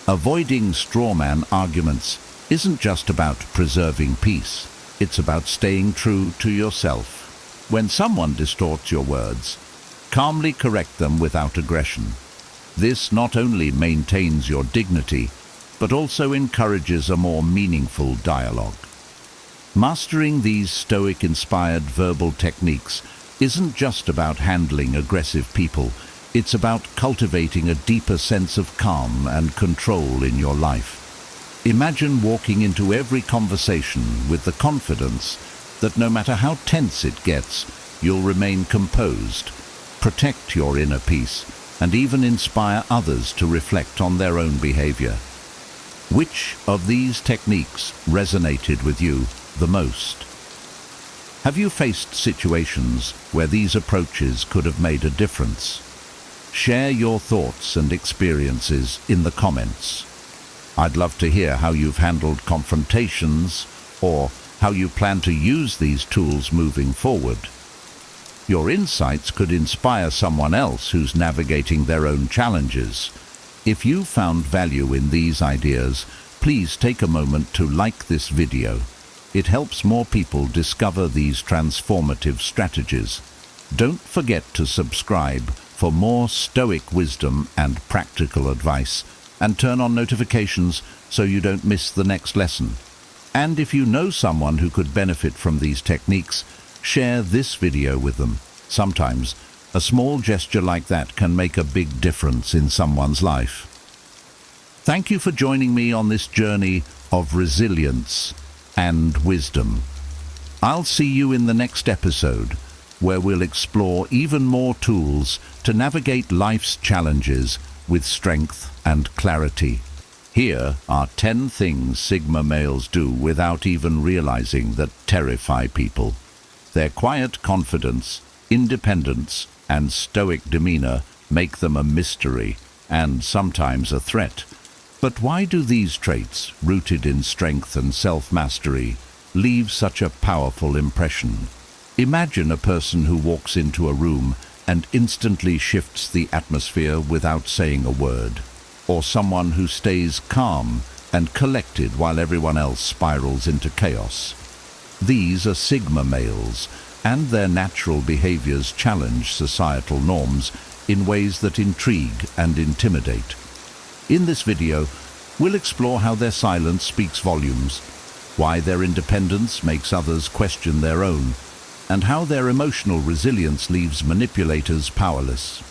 E: Avoiding strawman arguments isn't just about preserving peace. It's about staying true to yourself. When someone distorts your words, calmly correct them without aggression. This not only maintains your dignity, but also encourages a more meaningful dialogue. Mastering these Stoic-inspired verbal techniques isn't just about handling aggressive people. It's about cultivating a deeper sense of calm and control in your life. Imagine walking into every conversation with the confidence that no matter how tense it gets, you'll remain composed, protect your inner peace, and even inspire others to reflect on their own behavior. Which of these techniques resonated with you the most? Have you faced situations where these approaches could have made a difference? Share your thoughts and experiences in the comments. I'd love to hear how you've handled confrontations or how you plan to use these tools moving forward. Your insights could inspire someone else who's navigating their own challenges. If you found value in these ideas, please take a moment to like this video. It helps more people discover these transformative strategies. Don't forget to subscribe for more Stoic wisdom and practical advice, and turn on notifications so you don't miss the next lesson. And if you know someone who could benefit from these techniques, share this video with them. Sometimes, a small gesture like that can make a big difference in someone's life. Thank you for joining me on this journey of resilience and wisdom. I'll see you in the next episode, where we'll explore even more tools to navigate life's challenges with strength and clarity. Here are 10 things Sigma males do without even realizing that terrify people. Their quiet confidence, independence, and stoic demeanor make them a mystery and sometimes a threat. But why do these traits, rooted in strength and self-mastery, leave such a powerful impression? Imagine a person who walks into a room and instantly shifts the atmosphere without saying a word, or someone who stays calm and collected while everyone else spirals into chaos. These are Sigma males, and their natural behaviors challenge societal norms in ways that intrigue and intimidate. In this video, we'll explore how their silence speaks volumes, why their independence makes others question their own, and how their emotional resilience leaves manipulators powerless.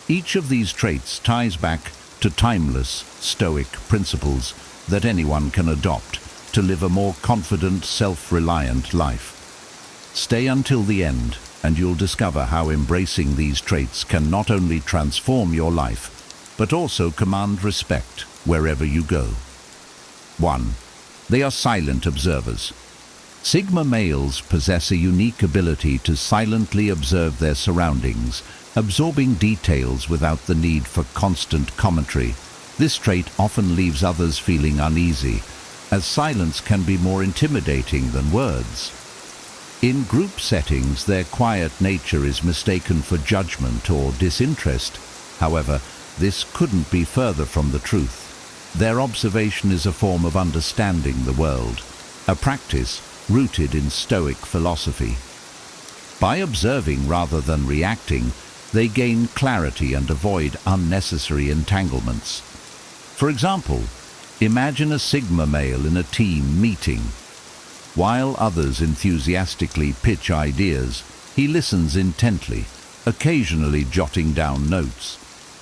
E: Each of these traits ties back to timeless Stoic principles that anyone can adopt to live a more confident, self-reliant life. Stay until the end, and you'll discover how embracing these traits can not only transform your life, but also command respect wherever you go. 1. They are silent observers. Sigma males possess a unique ability to silently observe their surroundings, absorbing details without the need for constant commentary. This trait often leaves others feeling uneasy, as silence can be more intimidating than words. In group settings, their quiet nature is mistaken for judgment or disinterest. However, this couldn't be further from the truth. Their observation is a form of understanding the world, a practice rooted in Stoic philosophy. By observing rather than reacting, they gain clarity and avoid unnecessary entanglements. For example, imagine a Sigma male in a team meeting. While others enthusiastically pitch ideas, he listens intently, occasionally jotting down notes.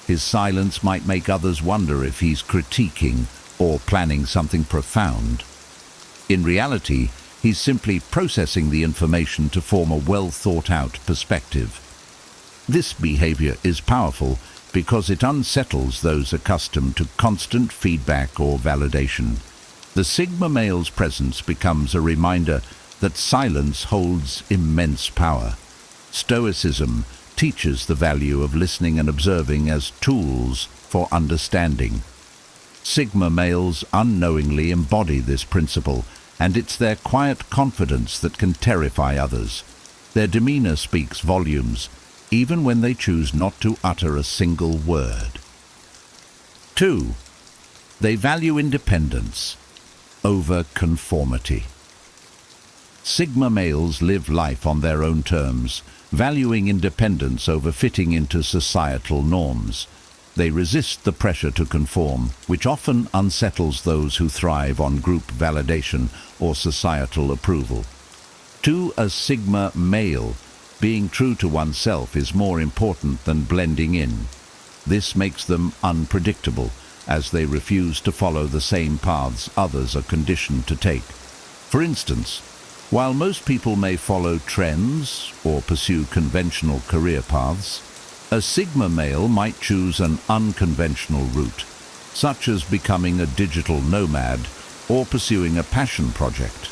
E: His silence might make others wonder if he's critiquing or planning something profound. In reality, he's simply processing the information to form a well-thought-out perspective. This behavior is powerful because it unsettles those accustomed to constant feedback or validation. The Sigma male's presence becomes a reminder that silence holds immense power. Stoicism teaches the value of listening and observing as tools for understanding. Sigma males unknowingly embody this principle, and it's their quiet confidence that can terrify others. Their demeanor speaks volumes, even when they choose not to utter a single word. 2. They value independence over conformity. Sigma males live life on their own terms, valuing independence over fitting into societal norms. They resist the pressure to conform, which often unsettles those who thrive on group validation or societal approval. To a Sigma male, being true to oneself is more important than blending in. This makes them unpredictable, as they refuse to follow the same paths others are conditioned to take. For instance, while most people may follow trends or pursue conventional career paths, a Sigma male might choose an unconventional route, such as becoming a digital nomad or pursuing a passion project.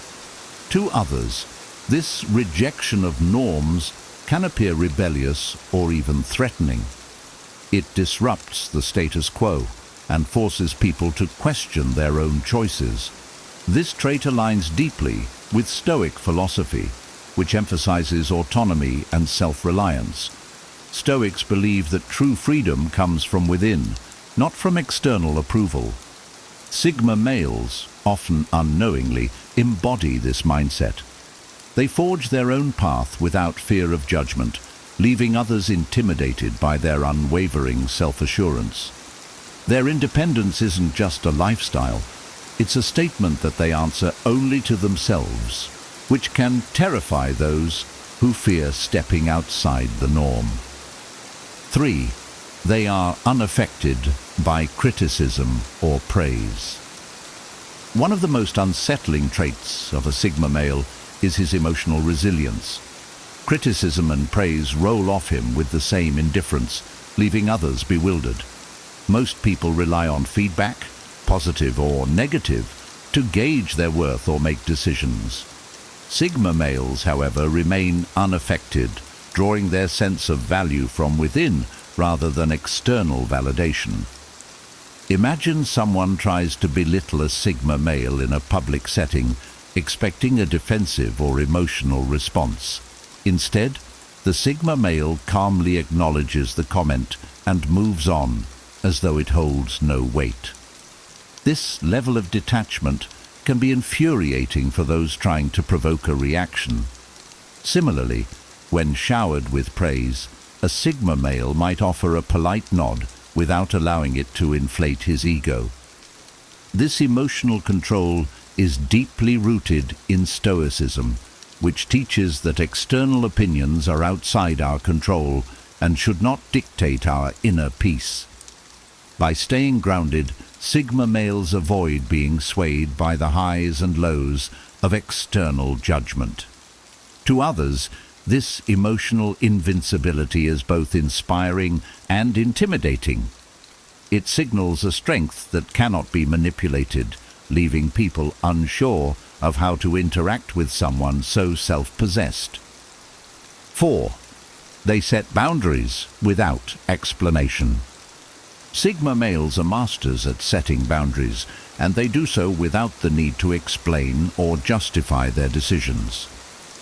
E: To others, this rejection of norms can appear rebellious or even threatening. It disrupts the status quo and forces people to question their own choices. This trait aligns deeply with Stoic philosophy, which emphasizes autonomy and self-reliance. Stoics believe that true freedom comes from within, not from external approval. Sigma males, often unknowingly, embody this mindset. They forge their own path without fear of judgment, leaving others intimidated by their unwavering self-assurance. Their independence isn't just a lifestyle, it's a statement that they answer only to themselves, which can terrify those who fear stepping outside the norm. 3. They are unaffected by criticism or praise. One of the most unsettling traits of a Sigma male is his emotional resilience. Criticism and praise roll off him with the same indifference, leaving others bewildered. Most people rely on feedback, positive or negative, to gauge their worth or make decisions. Sigma males, however, remain unaffected, drawing their sense of value from within rather than external validation. Imagine someone tries to belittle a Sigma male in a public setting, expecting a defensive or emotional response. Instead, the Sigma male calmly acknowledges the comment and moves on, as though it holds no weight. This level of detachment can be infuriating for those trying to provoke a reaction. Similarly, when showered with praise, a Sigma male might offer a polite nod without allowing it to inflate his ego. This emotional control is deeply rooted in Stoicism, which teaches that external opinions are outside our control and should not dictate our inner peace. By staying grounded, Sigma males avoid being swayed by the highs and lows of external judgment. To others, this emotional invincibility is both inspiring and intimidating. It signals a strength that cannot be manipulated, leaving people unsure of how to interact with someone so self-possessed. 4. They set boundaries without explanation. Sigma males are masters at setting boundaries, and they do so without the need to explain or justify their decisions.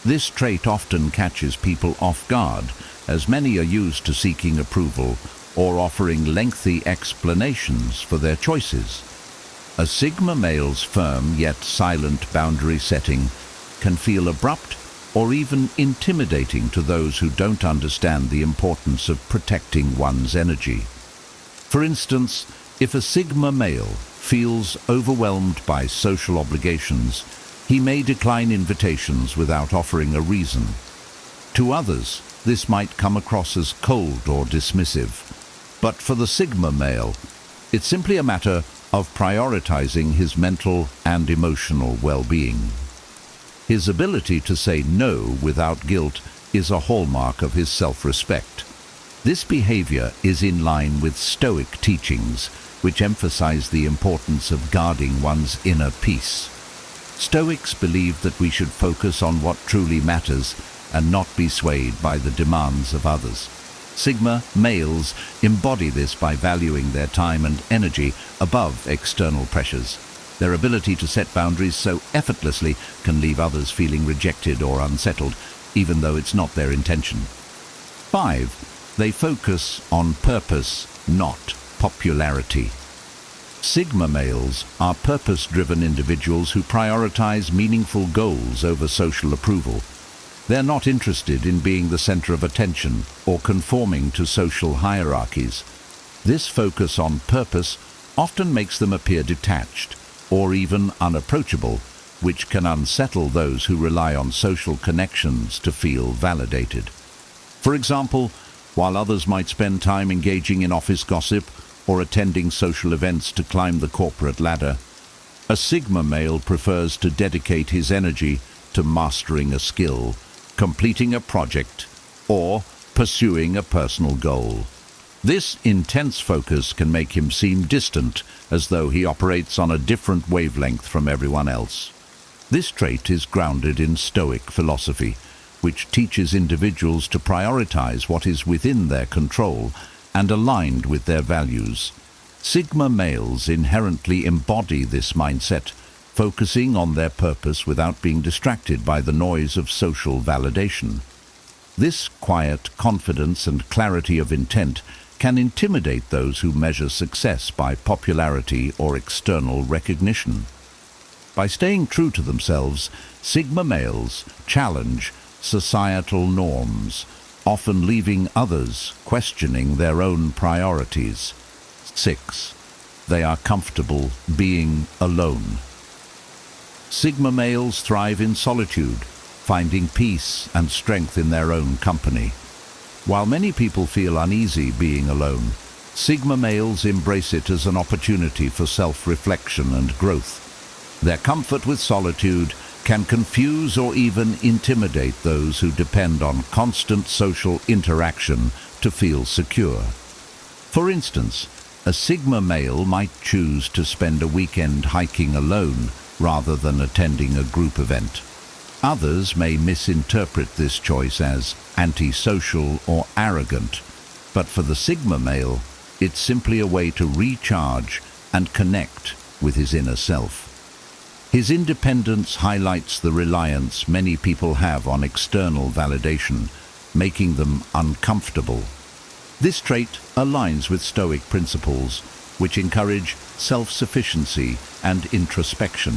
E: This trait often catches people off guard, as many are used to seeking approval or offering lengthy explanations for their choices. A Sigma male's firm yet silent boundary setting can feel abrupt or even intimidating to those who don't understand the importance of protecting one's energy. For instance, if a Sigma male feels overwhelmed by social obligations, he may decline invitations without offering a reason. To others, this might come across as cold or dismissive, but for the Sigma male, it's simply a matter of prioritizing his mental and emotional well-being. His ability to say no without guilt is a hallmark of his self-respect. This behavior is in line with Stoic teachings, which emphasize the importance of guarding one's inner peace. Stoics believe that we should focus on what truly matters and not be swayed by the demands of others. Sigma males embody this by valuing their time and energy above external pressures. Their ability to set boundaries so effortlessly can leave others feeling rejected or unsettled, even though it's not their intention. 5. They focus on purpose, not popularity. Sigma males are purpose-driven individuals who prioritize meaningful goals over social approval. They're not interested in being the center of attention or conforming to social hierarchies. This focus on purpose often makes them appear detached or even unapproachable, which can unsettle those who rely on social connections to feel validated. For example, while others might spend time engaging in office gossip or attending social events to climb the corporate ladder, a Sigma male prefers to dedicate his energy to mastering a skill, completing a project, or pursuing a personal goal. This intense focus can make him seem distant, as though he operates on a different wavelength from everyone else. This trait is grounded in Stoic philosophy, which teaches individuals to prioritize what is within their control and aligned with their values. Sigma males inherently embody this mindset, focusing on their purpose without being distracted by the noise of social validation. This quiet confidence and clarity of intent can intimidate those who measure success by popularity or external recognition. By staying true to themselves, Sigma males challenge societal norms, often leaving others questioning their own priorities. 6. They are comfortable being alone. Sigma males thrive in solitude, finding peace and strength in their own company. While many people feel uneasy being alone, Sigma males embrace it as an opportunity for self-reflection and growth. Their comfort with solitude can confuse or even intimidate those who depend on constant social interaction to feel secure. For instance, a Sigma male might choose to spend a weekend hiking alone rather than attending a group event. Others may misinterpret this choice as antisocial or arrogant, but for the Sigma male, it's simply a way to recharge and connect with his inner self. His independence highlights the reliance many people have on external validation, making them uncomfortable. This trait aligns with Stoic principles, which encourage self-sufficiency and introspection.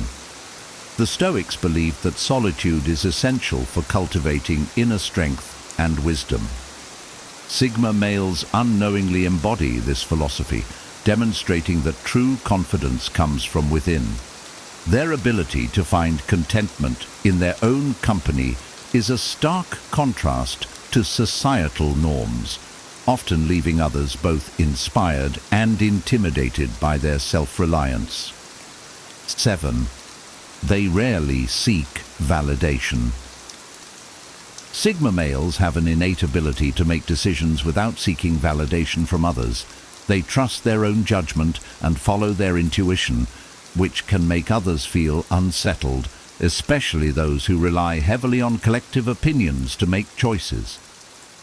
E: The Stoics believed that solitude is essential for cultivating inner strength and wisdom. Sigma males unknowingly embody this philosophy, demonstrating that true confidence comes from within. Their ability to find contentment in their own company is a stark contrast to societal norms, often leaving others both inspired and intimidated by their self-reliance. 7. They rarely seek validation. Sigma males have an innate ability to make decisions without seeking validation from others. They trust their own judgment and follow their intuition, which can make others feel unsettled, especially those who rely heavily on collective opinions to make choices.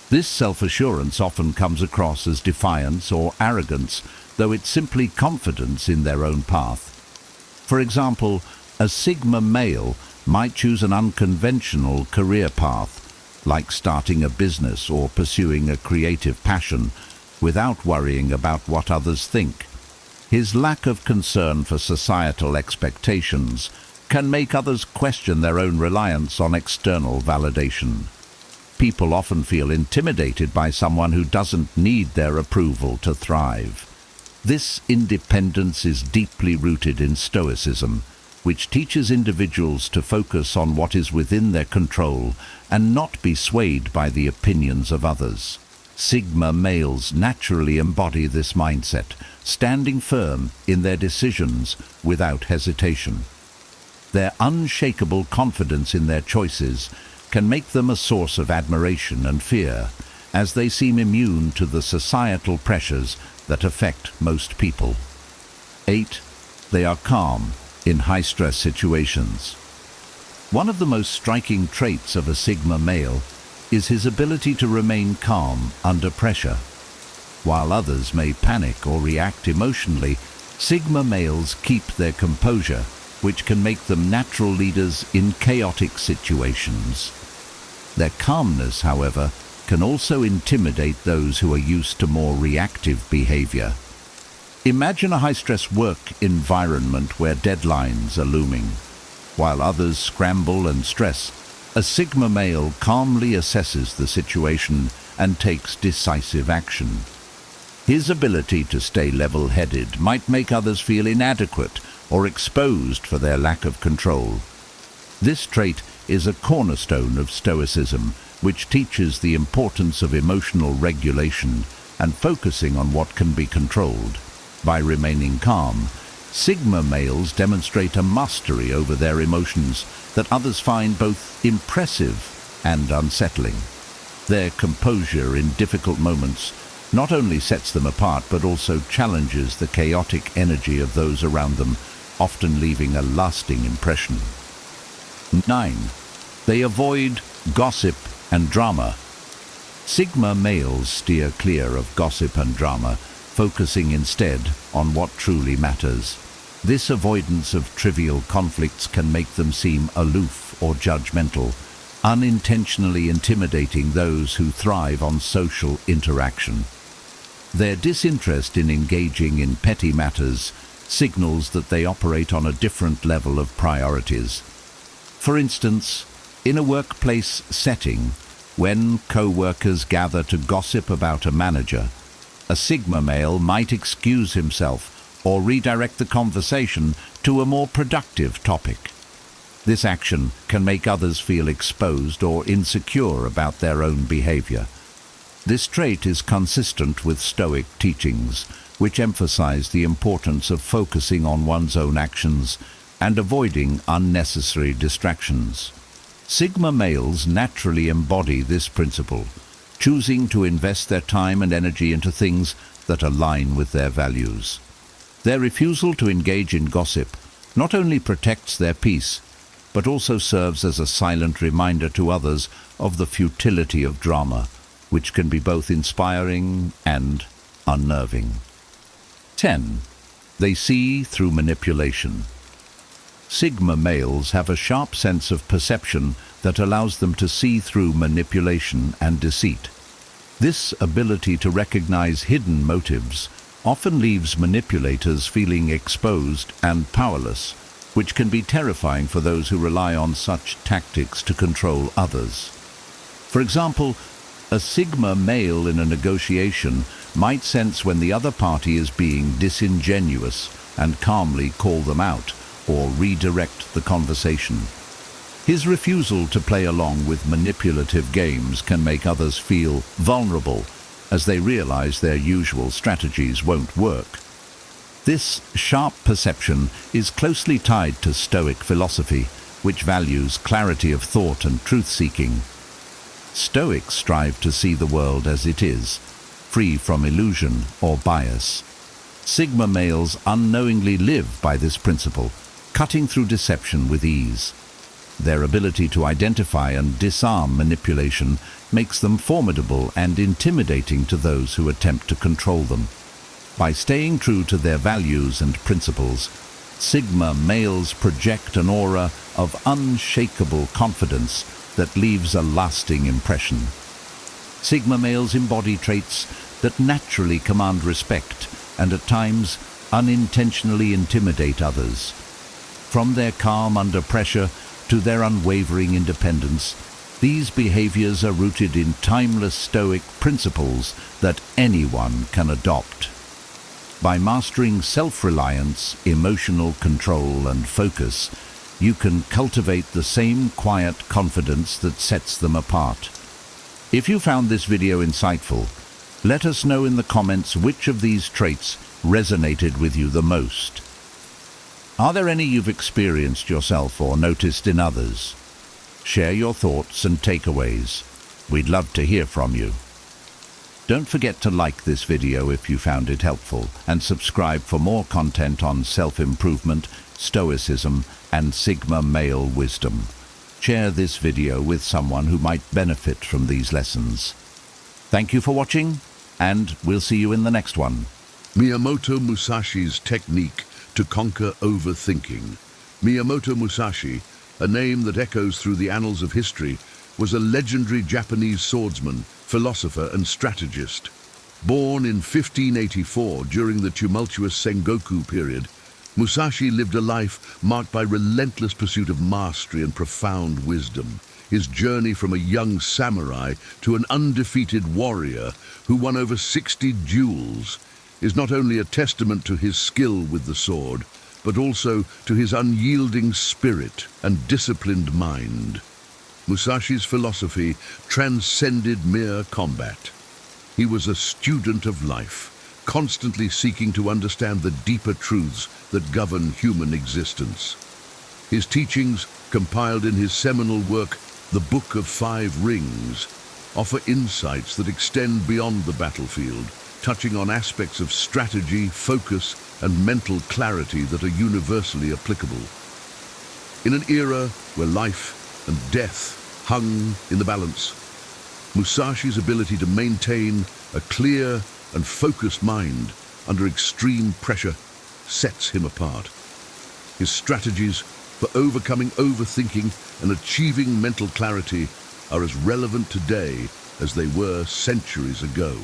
E: This self-assurance often comes across as defiance or arrogance, though it's simply confidence in their own path. For example, a Sigma male might choose an unconventional career path, like starting a business or pursuing a creative passion, without worrying about what others think. His lack of concern for societal expectations can make others question their own reliance on external validation. People often feel intimidated by someone who doesn't need their approval to thrive. This independence is deeply rooted in Stoicism, which teaches individuals to focus on what is within their control and not be swayed by the opinions of others. Sigma males naturally embody this mindset, standing firm in their decisions without hesitation. Their unshakable confidence in their choices can make them a source of admiration and fear, as they seem immune to the societal pressures that affect most people. 8. They are calm in high-stress situations. One of the most striking traits of a Sigma male is his ability to remain calm under pressure. While others may panic or react emotionally, Sigma males keep their composure, which can make them natural leaders in chaotic situations. Their calmness, however, can also intimidate those who are used to more reactive behavior. Imagine a high-stress work environment where deadlines are looming. While others scramble and stress, a Sigma male calmly assesses the situation and takes decisive action. His ability to stay level-headed might make others feel inadequate or exposed for their lack of control. This trait is a cornerstone of Stoicism, which teaches the importance of emotional regulation and focusing on what can be controlled. By remaining calm, Sigma males demonstrate a mastery over their emotions that others find both impressive and unsettling. Their composure in difficult moments not only sets them apart but also challenges the chaotic energy of those around them, often leaving a lasting impression. 9. They avoid gossip and drama. Sigma males steer clear of gossip and drama, focusing instead on what truly matters. This avoidance of trivial conflicts can make them seem aloof or judgmental, unintentionally intimidating those who thrive on social interaction. Their disinterest in engaging in petty matters signals that they operate on a different level of priorities. For instance, in a workplace setting, when co-workers gather to gossip about a manager, a Sigma male might excuse himself or redirect the conversation to a more productive topic. This action can make others feel exposed or insecure about their own behavior. This trait is consistent with Stoic teachings, which emphasize the importance of focusing on one's own actions and avoiding unnecessary distractions. Sigma males naturally embody this principle, choosing to invest their time and energy into things that align with their values. Their refusal to engage in gossip not only protects their peace, but also serves as a silent reminder to others of the futility of drama, which can be both inspiring and unnerving. 10. They see through manipulation. Sigma males have a sharp sense of perception that allows them to see through manipulation and deceit. This ability to recognize hidden motives often leaves manipulators feeling exposed and powerless, which can be terrifying for those who rely on such tactics to control others. For example, a Sigma male in a negotiation might sense when the other party is being disingenuous and calmly call them out or redirect the conversation. His refusal to play along with manipulative games can make others feel vulnerable as they realize their usual strategies won't work. This sharp perception is closely tied to Stoic philosophy, which values clarity of thought and truth-seeking. Stoics strive to see the world as it is, free from illusion or bias. Sigma males unknowingly live by this principle, cutting through deception with ease. Their ability to identify and disarm manipulation makes them formidable and intimidating to those who attempt to control them. By staying true to their values and principles, Sigma males project an aura of unshakable confidence that leaves a lasting impression. Sigma males embody traits that naturally command respect and at times unintentionally intimidate others. From their calm under pressure to their unwavering independence, these behaviors are rooted in timeless Stoic principles that anyone can adopt. By mastering self-reliance, emotional control, and focus, you can cultivate the same quiet confidence that sets them apart. If you found this video insightful, let us know in the comments which of these traits resonated with you the most. Are there any you've experienced yourself or noticed in others? Share your thoughts and takeaways. We'd love to hear from you. Don't forget to like this video if you found it helpful and subscribe for more content on self-improvement, Stoicism, and Sigma male wisdom. Share this video with someone who might benefit from these lessons. Thank you for watching, and we'll see you in the next one.
C: Miyamoto Musashi's technique to conquer overthinking. Miyamoto Musashi, a name that echoes through the annals of history, was a legendary Japanese swordsman, philosopher and strategist. Born in 1584 during the tumultuous Sengoku period, Musashi lived a life marked by relentless pursuit of mastery and profound wisdom. His journey from a young samurai to an undefeated warrior who won over 60 duels is not only a testament to his skill with the sword, but also to his unyielding spirit and disciplined mind. Musashi's philosophy transcended mere combat. He was a student of life, constantly seeking to understand the deeper truths that govern human existence. His teachings, compiled in his seminal work, The Book of Five Rings, offer insights that extend beyond the battlefield, touching on aspects of strategy, focus, and mental clarity that are universally applicable. In an era where life and death hung in the balance, Musashi's ability to maintain a clear and focused mind under extreme pressure sets him apart. His strategies for overcoming overthinking and achieving mental clarity are as relevant today as they were centuries ago.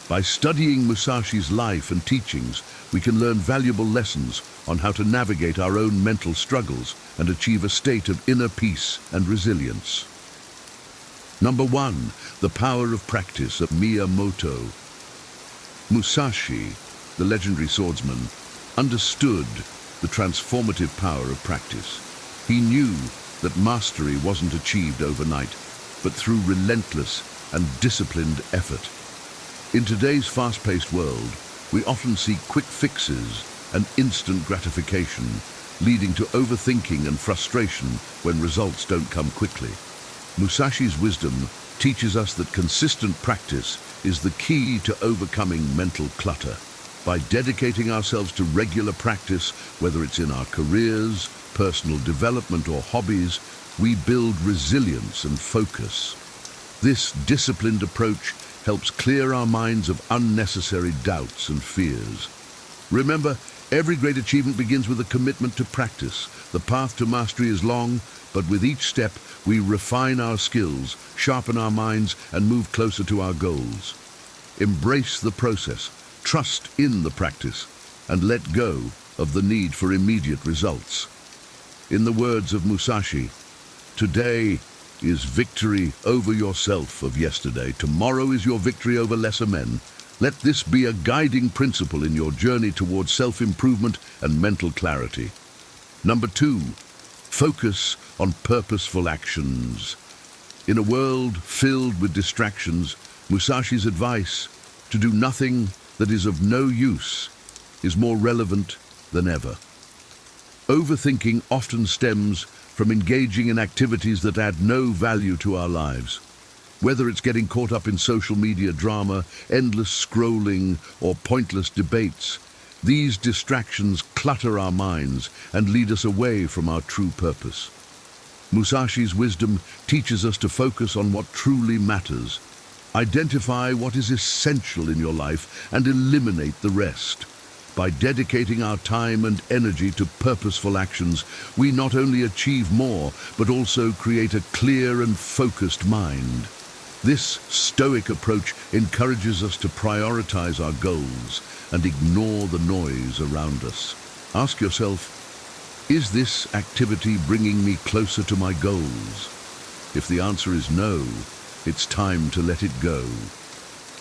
C: By studying Musashi's life and teachings, we can learn valuable lessons on how to navigate our own mental struggles and achieve a state of inner peace and resilience. Number 1. The power of practice of Miyamoto. Musashi, the legendary swordsman, understood the transformative power of practice. He knew that mastery wasn't achieved overnight, but through relentless and disciplined effort. In today's fast-paced world, we often seek quick fixes and instant gratification, leading to overthinking and frustration when results don't come quickly. Musashi's wisdom teaches us that consistent practice is the key to overcoming mental clutter. By dedicating ourselves to regular practice, whether it's in our careers, personal development, or hobbies, we build resilience and focus. This disciplined approach helps clear our minds of unnecessary doubts and fears. Remember, every great achievement begins with a commitment to practice. The path to mastery is long, but with each step, we refine our skills, sharpen our minds, and move closer to our goals. Embrace the process, trust in the practice, and let go of the need for immediate results. In the words of Musashi, today is victory over yourself of yesterday. Tomorrow is your victory over lesser men. Let this be a guiding principle in your journey towards self-improvement and mental clarity. Number 2, focus on purposeful actions. In a world filled with distractions, Musashi's advice to do nothing that is of no use is more relevant than ever. Overthinking often stems from engaging in activities that add no value to our lives. Whether it's getting caught up in social media drama, endless scrolling, or pointless debates, these distractions clutter our minds and lead us away from our true purpose. Musashi's wisdom teaches us to focus on what truly matters. Identify what is essential in your life and eliminate the rest. By dedicating our time and energy to purposeful actions, we not only achieve more, but also create a clear and focused mind. This Stoic approach encourages us to prioritize our goals and ignore the noise around us. Ask yourself, is this activity bringing me closer to my goals? If the answer is no, it's time to let it go.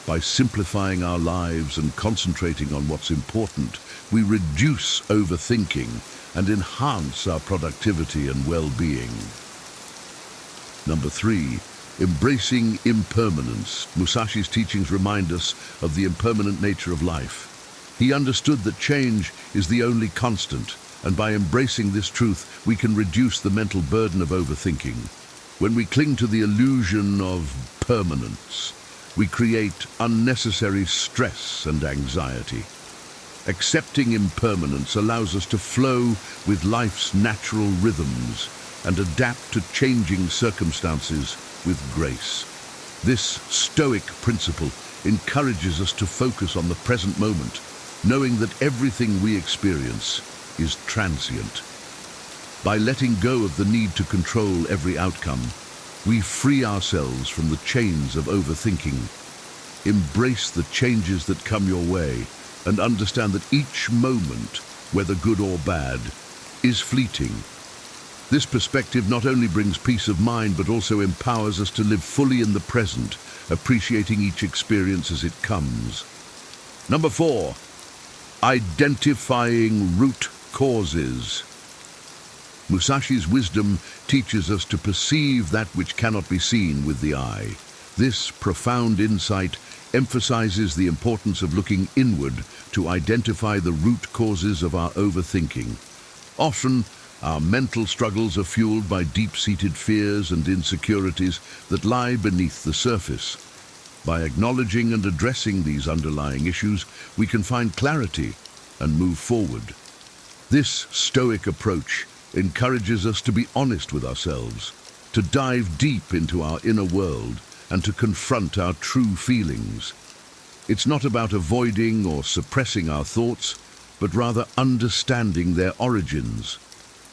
C: By simplifying our lives and concentrating on what's important, we reduce overthinking and enhance our productivity and well-being. Number 3, embracing impermanence. Musashi's teachings remind us of the impermanent nature of life. He understood that change is the only constant, and by embracing this truth, we can reduce the mental burden of overthinking. When we cling to the illusion of permanence, we create unnecessary stress and anxiety. Accepting impermanence allows us to flow with life's natural rhythms, and adapt to changing circumstances with grace. This Stoic principle encourages us to focus on the present moment, knowing that everything we experience is transient. By letting go of the need to control every outcome, we free ourselves from the chains of overthinking. Embrace the changes that come your way and understand that each moment, whether good or bad, is fleeting. This perspective not only brings peace of mind but also empowers us to live fully in the present, appreciating each experience as it comes. Number 4, identifying root causes. Musashi's wisdom teaches us to perceive that which cannot be seen with the eye. This profound insight emphasizes the importance of looking inward to identify the root causes of our overthinking. Often, our mental struggles are fueled by deep-seated fears and insecurities that lie beneath the surface. By acknowledging and addressing these underlying issues, we can find clarity and move forward. This Stoic approach encourages us to be honest with ourselves, to dive deep into our inner world, and to confront our true feelings. It's not about avoiding or suppressing our thoughts, but rather understanding their origins.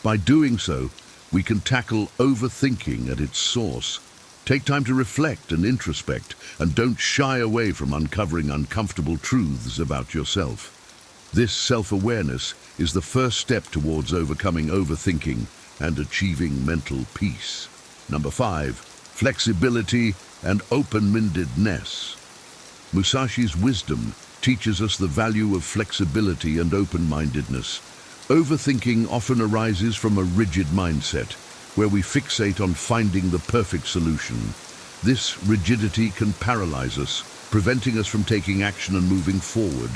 C: By doing so, we can tackle overthinking at its source. Take time to reflect and introspect, and don't shy away from uncovering uncomfortable truths about yourself. This self-awareness is the first step towards overcoming overthinking and achieving mental peace. Number 5, flexibility and open-mindedness. Musashi's wisdom teaches us the value of flexibility and open-mindedness. Overthinking often arises from a rigid mindset, where we fixate on finding the perfect solution. This rigidity can paralyze us, preventing us from taking action and moving forward.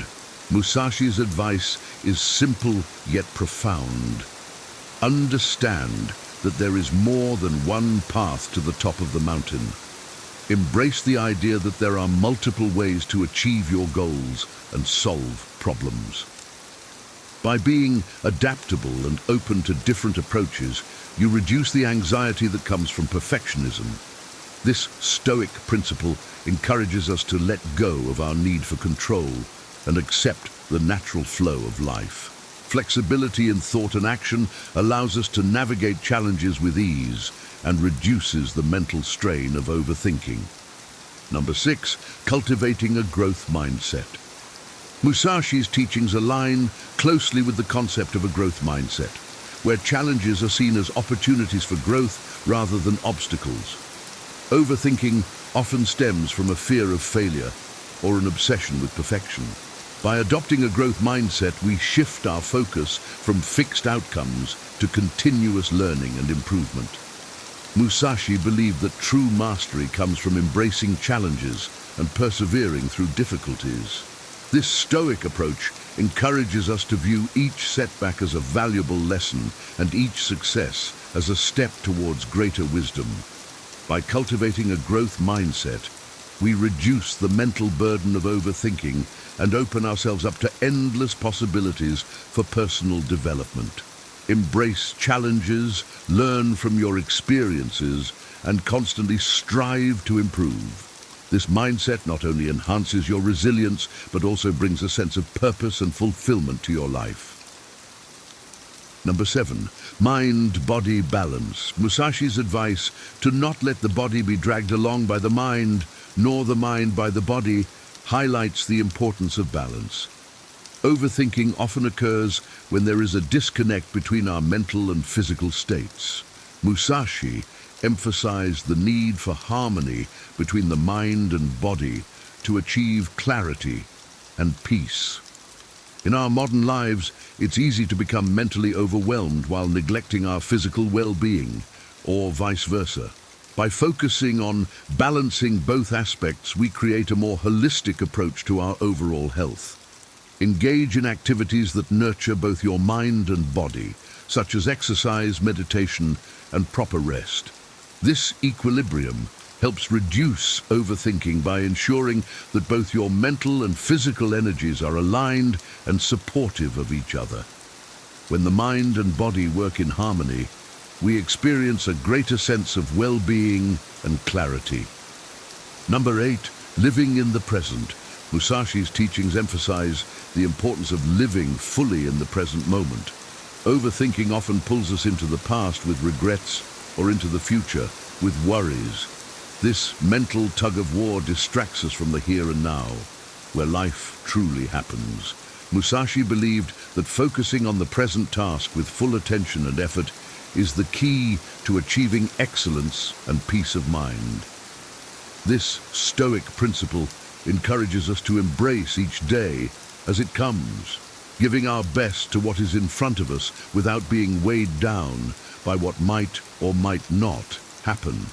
C: Musashi's advice is simple yet profound. Understand that there is more than one path to the top of the mountain. Embrace the idea that there are multiple ways to achieve your goals and solve problems. By being adaptable and open to different approaches, you reduce the anxiety that comes from perfectionism. This Stoic principle encourages us to let go of our need for control and accept the natural flow of life. Flexibility in thought and action allows us to navigate challenges with ease and reduces the mental strain of overthinking. Number 6, cultivating a growth mindset. Musashi's teachings align closely with the concept of a growth mindset, where challenges are seen as opportunities for growth rather than obstacles. Overthinking often stems from a fear of failure or an obsession with perfection. By adopting a growth mindset, we shift our focus from fixed outcomes to continuous learning and improvement. Musashi believed that true mastery comes from embracing challenges and persevering through difficulties. This Stoic approach encourages us to view each setback as a valuable lesson and each success as a step towards greater wisdom. By cultivating a growth mindset, we reduce the mental burden of overthinking and open ourselves up to endless possibilities for personal development. Embrace challenges, learn from your experiences, and constantly strive to improve. This mindset not only enhances your resilience, but also brings a sense of purpose and fulfillment to your life. Number 7, mind-body balance. Musashi's advice to not let the body be dragged along by the mind, nor the mind by the body, highlights the importance of balance. Overthinking often occurs when there is a disconnect between our mental and physical states. Musashi emphasized the need for harmony between the mind and body to achieve clarity and peace. In our modern lives, it's easy to become mentally overwhelmed while neglecting our physical well-being, or vice versa. By focusing on balancing both aspects, we create a more holistic approach to our overall health. Engage in activities that nurture both your mind and body, such as exercise, meditation, and proper rest. This equilibrium helps reduce overthinking by ensuring that both your mental and physical energies are aligned and supportive of each other. When the mind and body work in harmony, we experience a greater sense of well-being and clarity. Number 8, living in the present. Musashi's teachings emphasize the importance of living fully in the present moment. Overthinking often pulls us into the past with regrets or into the future with worries. This mental tug-of-war distracts us from the here and now, where life truly happens. Musashi believed that focusing on the present task with full attention and effort is the key to achieving excellence and peace of mind. This Stoic principle encourages us to embrace each day as it comes, giving our best to what is in front of us without being weighed down by what might or might not happen.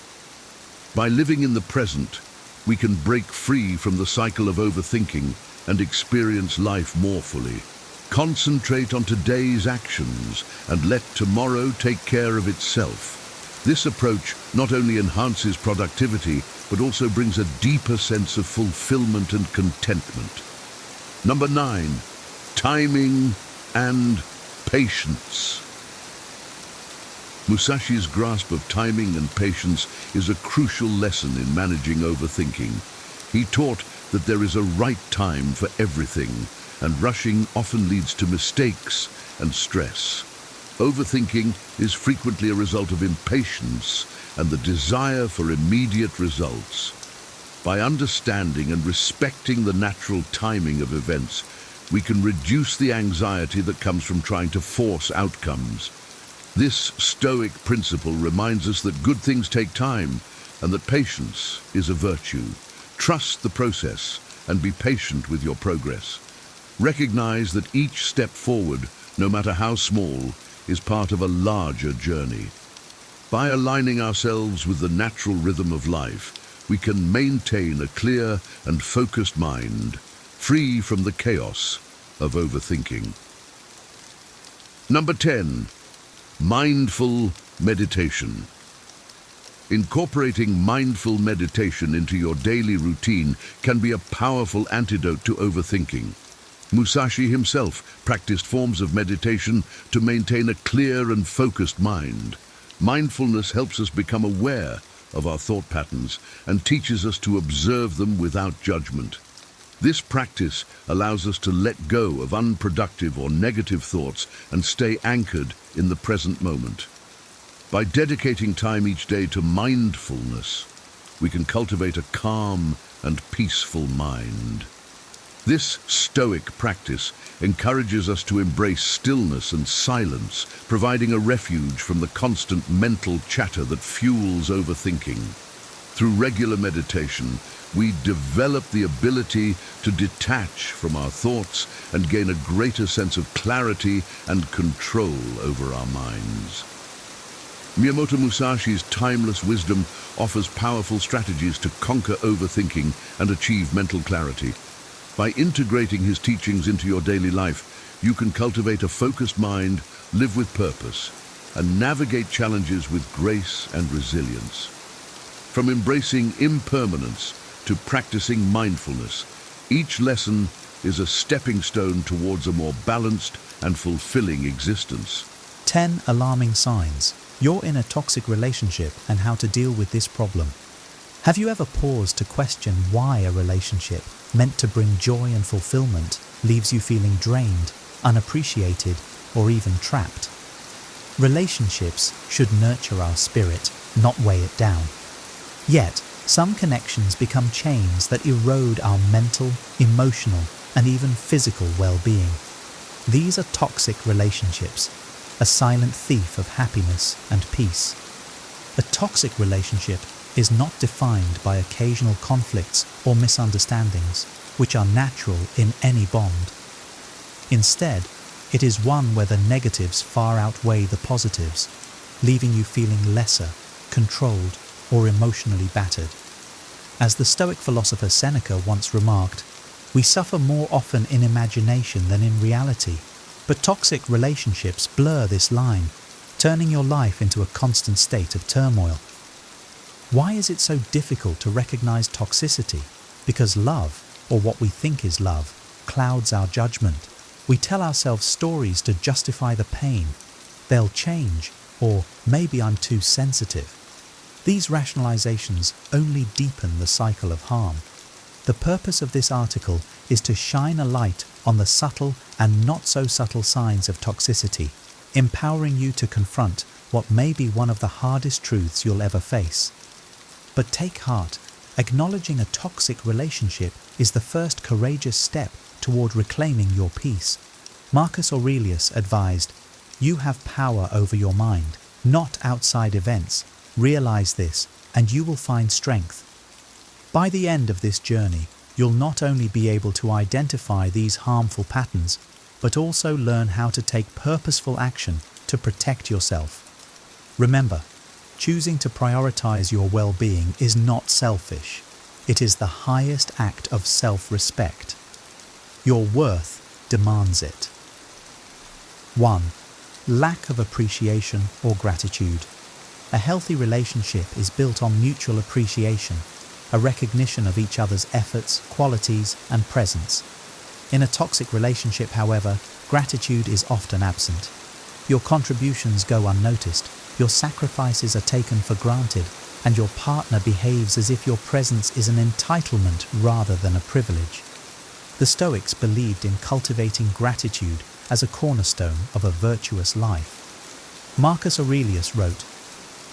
C: By living in the present, we can break free from the cycle of overthinking and experience life more fully. Concentrate on today's actions and let tomorrow take care of itself. This approach not only enhances productivity, but also brings a deeper sense of fulfillment and contentment. Number 9, timing and patience. Musashi's grasp of timing and patience is a crucial lesson in managing overthinking. He taught that there is a right time for everything, and rushing often leads to mistakes and stress. Overthinking is frequently a result of impatience and the desire for immediate results. By understanding and respecting the natural timing of events, we can reduce the anxiety that comes from trying to force outcomes. This Stoic principle reminds us that good things take time and that patience is a virtue. Trust the process and be patient with your progress. Recognize that each step forward, no matter how small, is part of a larger journey. By aligning ourselves with the natural rhythm of life, we can maintain a clear and focused mind, free from the chaos of overthinking. Number 10, mindful meditation. Incorporating mindful meditation into your daily routine can be a powerful antidote to overthinking. Musashi himself practiced forms of meditation to maintain a clear and focused mind. Mindfulness helps us become aware of our thought patterns and teaches us to observe them without judgment. This practice allows us to let go of unproductive or negative thoughts and stay anchored in the present moment. By dedicating time each day to mindfulness, we can cultivate a calm and peaceful mind. This Stoic practice encourages us to embrace stillness and silence, providing a refuge from the constant mental chatter that fuels overthinking. Through regular meditation, we develop the ability to detach from our thoughts and gain a greater sense of clarity and control over our minds. Miyamoto Musashi's timeless wisdom offers powerful strategies to conquer overthinking and achieve mental clarity. By integrating his teachings into your daily life, you can cultivate a focused mind, live with purpose, and navigate challenges with grace and resilience. From embracing impermanence to practicing mindfulness, each lesson is a stepping stone towards a more balanced and fulfilling existence.
D: 10 alarming signs you're in a toxic relationship and how to deal with this problem. Have you ever paused to question why a relationship meant to bring joy and fulfillment leaves you feeling drained, unappreciated, or even trapped? Relationships should nurture our spirit, not weigh it down. Yet, some connections become chains that erode our mental, emotional, and even physical well-being. These are toxic relationships, a silent thief of happiness and peace. A toxic relationship is not defined by occasional conflicts or misunderstandings, which are natural in any bond. Instead, it is one where the negatives far outweigh the positives, leaving you feeling lesser, controlled, or emotionally battered. As the Stoic philosopher Seneca once remarked, we suffer more often in imagination than in reality, but toxic relationships blur this line, turning your life into a constant state of turmoil. Why is it so difficult to recognize toxicity? Because love, or what we think is love, clouds our judgment. We tell ourselves stories to justify the pain. They'll change, or maybe I'm too sensitive. These rationalizations only deepen the cycle of harm. The purpose of this article is to shine a light on the subtle and not so subtle signs of toxicity, empowering you to confront what may be one of the hardest truths you'll ever face. But take heart, acknowledging a toxic relationship is the first courageous step toward reclaiming your peace. Marcus Aurelius advised, "You have power over your mind, not outside events. Realize this, and you will find strength." By the end of this journey, you'll not only be able to identify these harmful patterns, but also learn how to take purposeful action to protect yourself. Remember, choosing to prioritize your well-being is not selfish. It is the highest act of self-respect. Your worth demands it. 1. Lack of appreciation or gratitude. A healthy relationship is built on mutual appreciation, a recognition of each other's efforts, qualities, and presence. In a toxic relationship, however, gratitude is often absent. Your contributions go unnoticed, your sacrifices are taken for granted, and your partner behaves as if your presence is an entitlement rather than a privilege. The Stoics believed in cultivating gratitude as a cornerstone of a virtuous life. Marcus Aurelius wrote,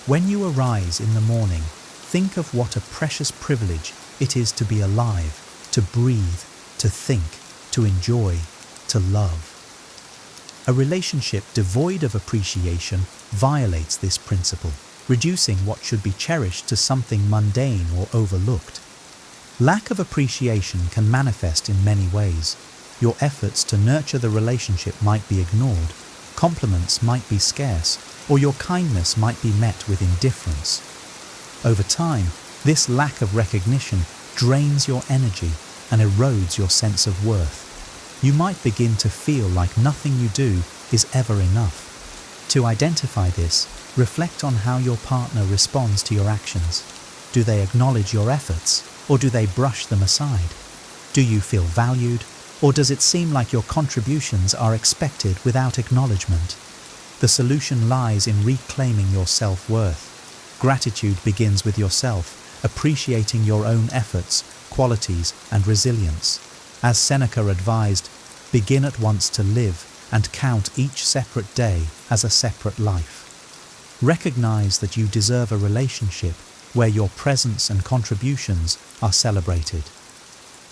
D: "When you arise in the morning, think of what a precious privilege it is to be alive, to breathe, to think, to enjoy, to love." A relationship devoid of appreciation violates this principle, reducing what should be cherished to something mundane or overlooked. Lack of appreciation can manifest in many ways. Your efforts to nurture the relationship might be ignored, compliments might be scarce, or your kindness might be met with indifference. Over time, this lack of recognition drains your energy and erodes your sense of worth. You might begin to feel like nothing you do is ever enough. To identify this, reflect on how your partner responds to your actions. Do they acknowledge your efforts, or do they brush them aside? Do you feel valued, or does it seem like your contributions are expected without acknowledgement? The solution lies in reclaiming your self-worth. Gratitude begins with yourself, appreciating your own efforts, qualities, and resilience. As Seneca advised, begin at once to live and count each separate day as a separate life. Recognize that you deserve a relationship where your presence and contributions are celebrated.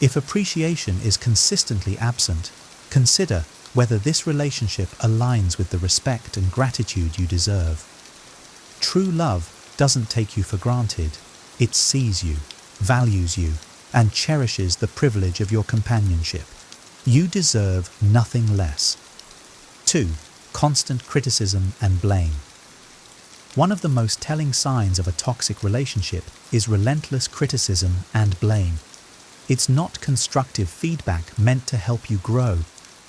D: If appreciation is consistently absent, consider whether this relationship aligns with the respect and gratitude you deserve. True love doesn't take you for granted. It sees you, values you, and cherishes the privilege of your companionship. You deserve nothing less. 2. Constant criticism and blame. One of the most telling signs of a toxic relationship is relentless criticism and blame. It's not constructive feedback meant to help you grow.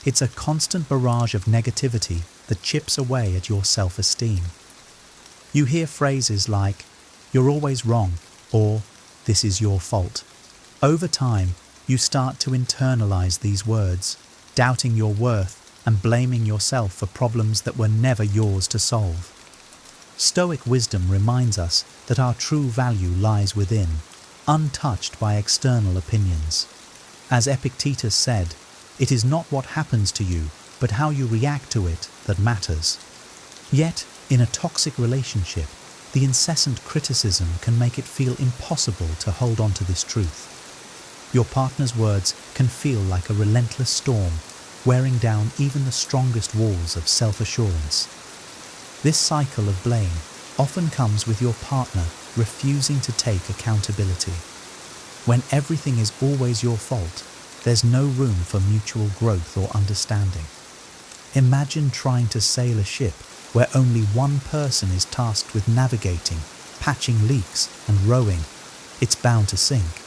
D: It's a constant barrage of negativity that chips away at your self-esteem. You hear phrases like, "You're always wrong," or "This is your fault." Over time, you start to internalize these words, doubting your worth and blaming yourself for problems that were never yours to solve. Stoic wisdom reminds us that our true value lies within, untouched by external opinions. As Epictetus said, "It is not what happens to you, but how you react to it that matters." Yet, in a toxic relationship, the incessant criticism can make it feel impossible to hold on to this truth. Your partner's words can feel like a relentless storm, wearing down even the strongest walls of self-assurance. This cycle of blame often comes with your partner refusing to take accountability. When everything is always your fault, there's no room for mutual growth or understanding. Imagine trying to sail a ship where only one person is tasked with navigating, patching leaks, and rowing. It's bound to sink.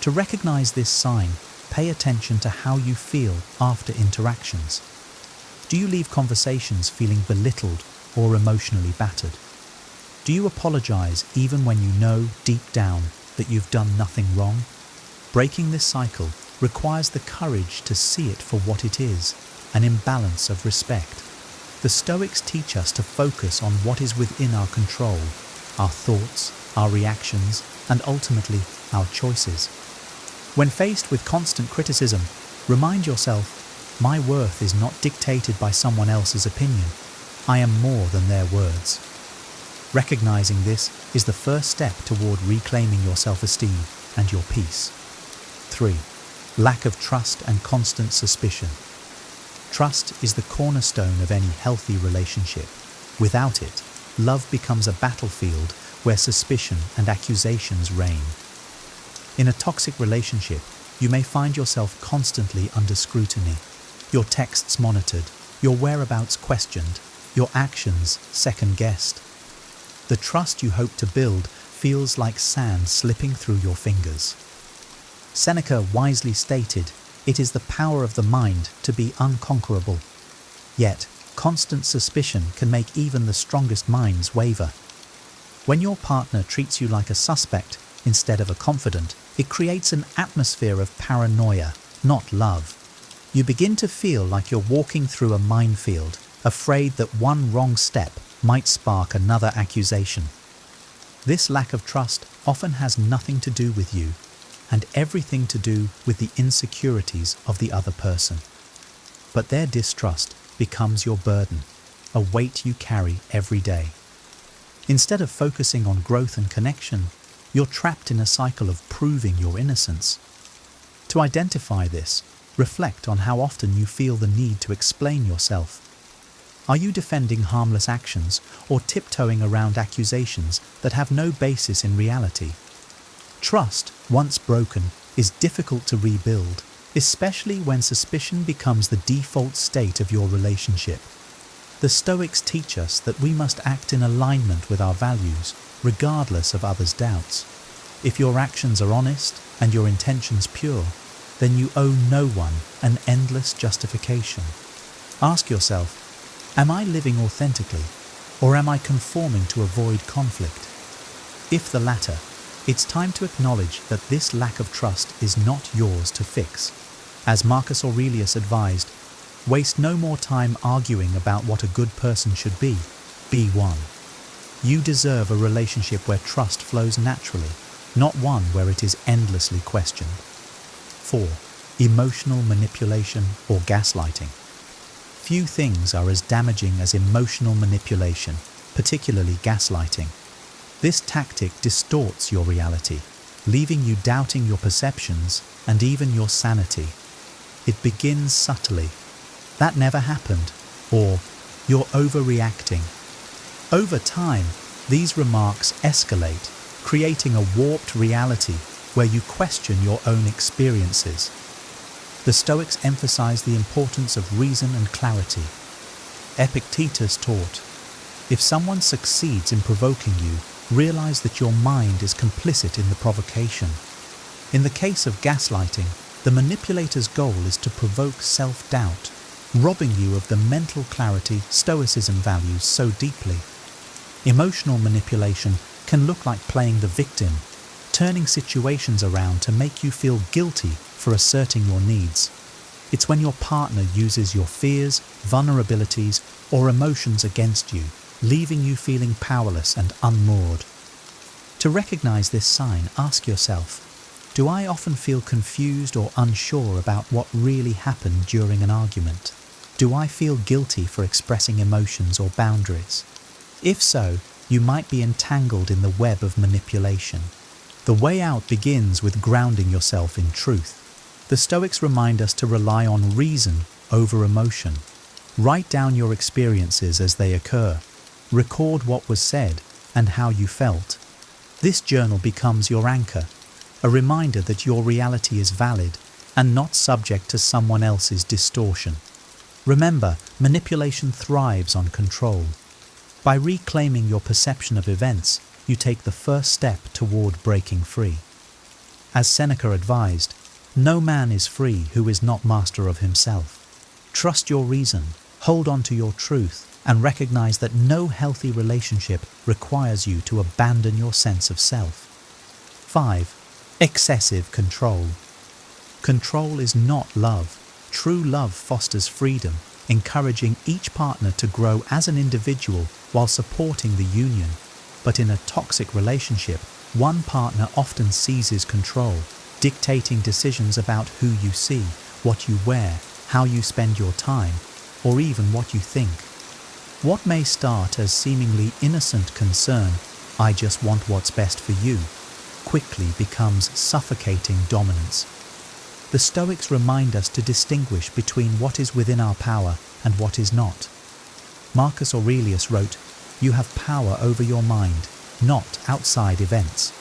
D: To recognize this sign, pay attention to how you feel after interactions. Do you leave conversations feeling belittled or emotionally battered? Do you apologize even when you know deep down that you've done nothing wrong? Breaking this cycle requires the courage to see it for what it is, an imbalance of respect. The Stoics teach us to focus on what is within our control, our thoughts, our reactions, and ultimately our choices. When faced with constant criticism, remind yourself, my worth is not dictated by someone else's opinion. I am more than their words. Recognizing this is the first step toward reclaiming your self-esteem and your peace. 3. Lack of trust and constant suspicion. Trust is the cornerstone of any healthy relationship. Without it, love becomes a battlefield where suspicion and accusations reign. In a toxic relationship, you may find yourself constantly under scrutiny, your texts monitored, your whereabouts questioned, your actions second-guessed. The trust you hope to build feels like sand slipping through your fingers. Seneca wisely stated, "It is the power of the mind to be unconquerable." Yet, constant suspicion can make even the strongest minds waver. When your partner treats you like a suspect instead of a confidant, it creates an atmosphere of paranoia, not love. You begin to feel like you're walking through a minefield, afraid that one wrong step might spark another accusation. This lack of trust often has nothing to do with you, and everything to do with the insecurities of the other person. But their distrust becomes your burden, a weight you carry every day. Instead of focusing on growth and connection, you're trapped in a cycle of proving your innocence. To identify this, reflect on how often you feel the need to explain yourself. Are you defending harmless actions or tiptoeing around accusations that have no basis in reality? Trust, once broken, is difficult to rebuild, especially when suspicion becomes the default state of your relationship. The Stoics teach us that we must act in alignment with our values, regardless of others' doubts. If your actions are honest and your intentions pure, then you owe no one an endless justification. Ask yourself, am I living authentically, or am I conforming to avoid conflict? If the latter, it's time to acknowledge that this lack of trust is not yours to fix. As Marcus Aurelius advised, waste no more time arguing about what a good person should be. Be one. You deserve a relationship where trust flows naturally, not one where it is endlessly questioned. 4. Emotional manipulation or gaslighting. Few things are as damaging as emotional manipulation, particularly gaslighting. This tactic distorts your reality, leaving you doubting your perceptions and even your sanity. It begins subtly. That never happened, or you're overreacting. Over time, these remarks escalate, creating a warped reality where you question your own experiences. The Stoics emphasize the importance of reason and clarity. Epictetus taught, if someone succeeds in provoking you, realize that your mind is complicit in the provocation. In the case of gaslighting, the manipulator's goal is to provoke self-doubt, robbing you of the mental clarity Stoicism values so deeply. Emotional manipulation can look like playing the victim, turning situations around to make you feel guilty for asserting your needs. It's when your partner uses your fears, vulnerabilities, or emotions against you, leaving you feeling powerless and unmoored. To recognize this sign, ask yourself, do I often feel confused or unsure about what really happened during an argument? Do I feel guilty for expressing emotions or boundaries? If so, you might be entangled in the web of manipulation. The way out begins with grounding yourself in truth. The Stoics remind us to rely on reason over emotion. Write down your experiences as they occur. Record what was said and how you felt. This journal becomes your anchor, a reminder that your reality is valid and not subject to someone else's distortion. Remember, manipulation thrives on control. By reclaiming your perception of events, you take the first step toward breaking free. As Seneca advised, no man is free who is not master of himself. Trust your reason, hold on to your truth, and recognize that no healthy relationship requires you to abandon your sense of self. 5. Excessive control. Control is not love. True love fosters freedom, encouraging each partner to grow as an individual while supporting the union. But in a toxic relationship, one partner often seizes control, dictating decisions about who you see, what you wear, how you spend your time, or even what you think. What may start as seemingly innocent concern, "I just want what's best for you," quickly becomes suffocating dominance. The Stoics remind us to distinguish between what is within our power and what is not. Marcus Aurelius wrote, "You have power over your mind, not outside events.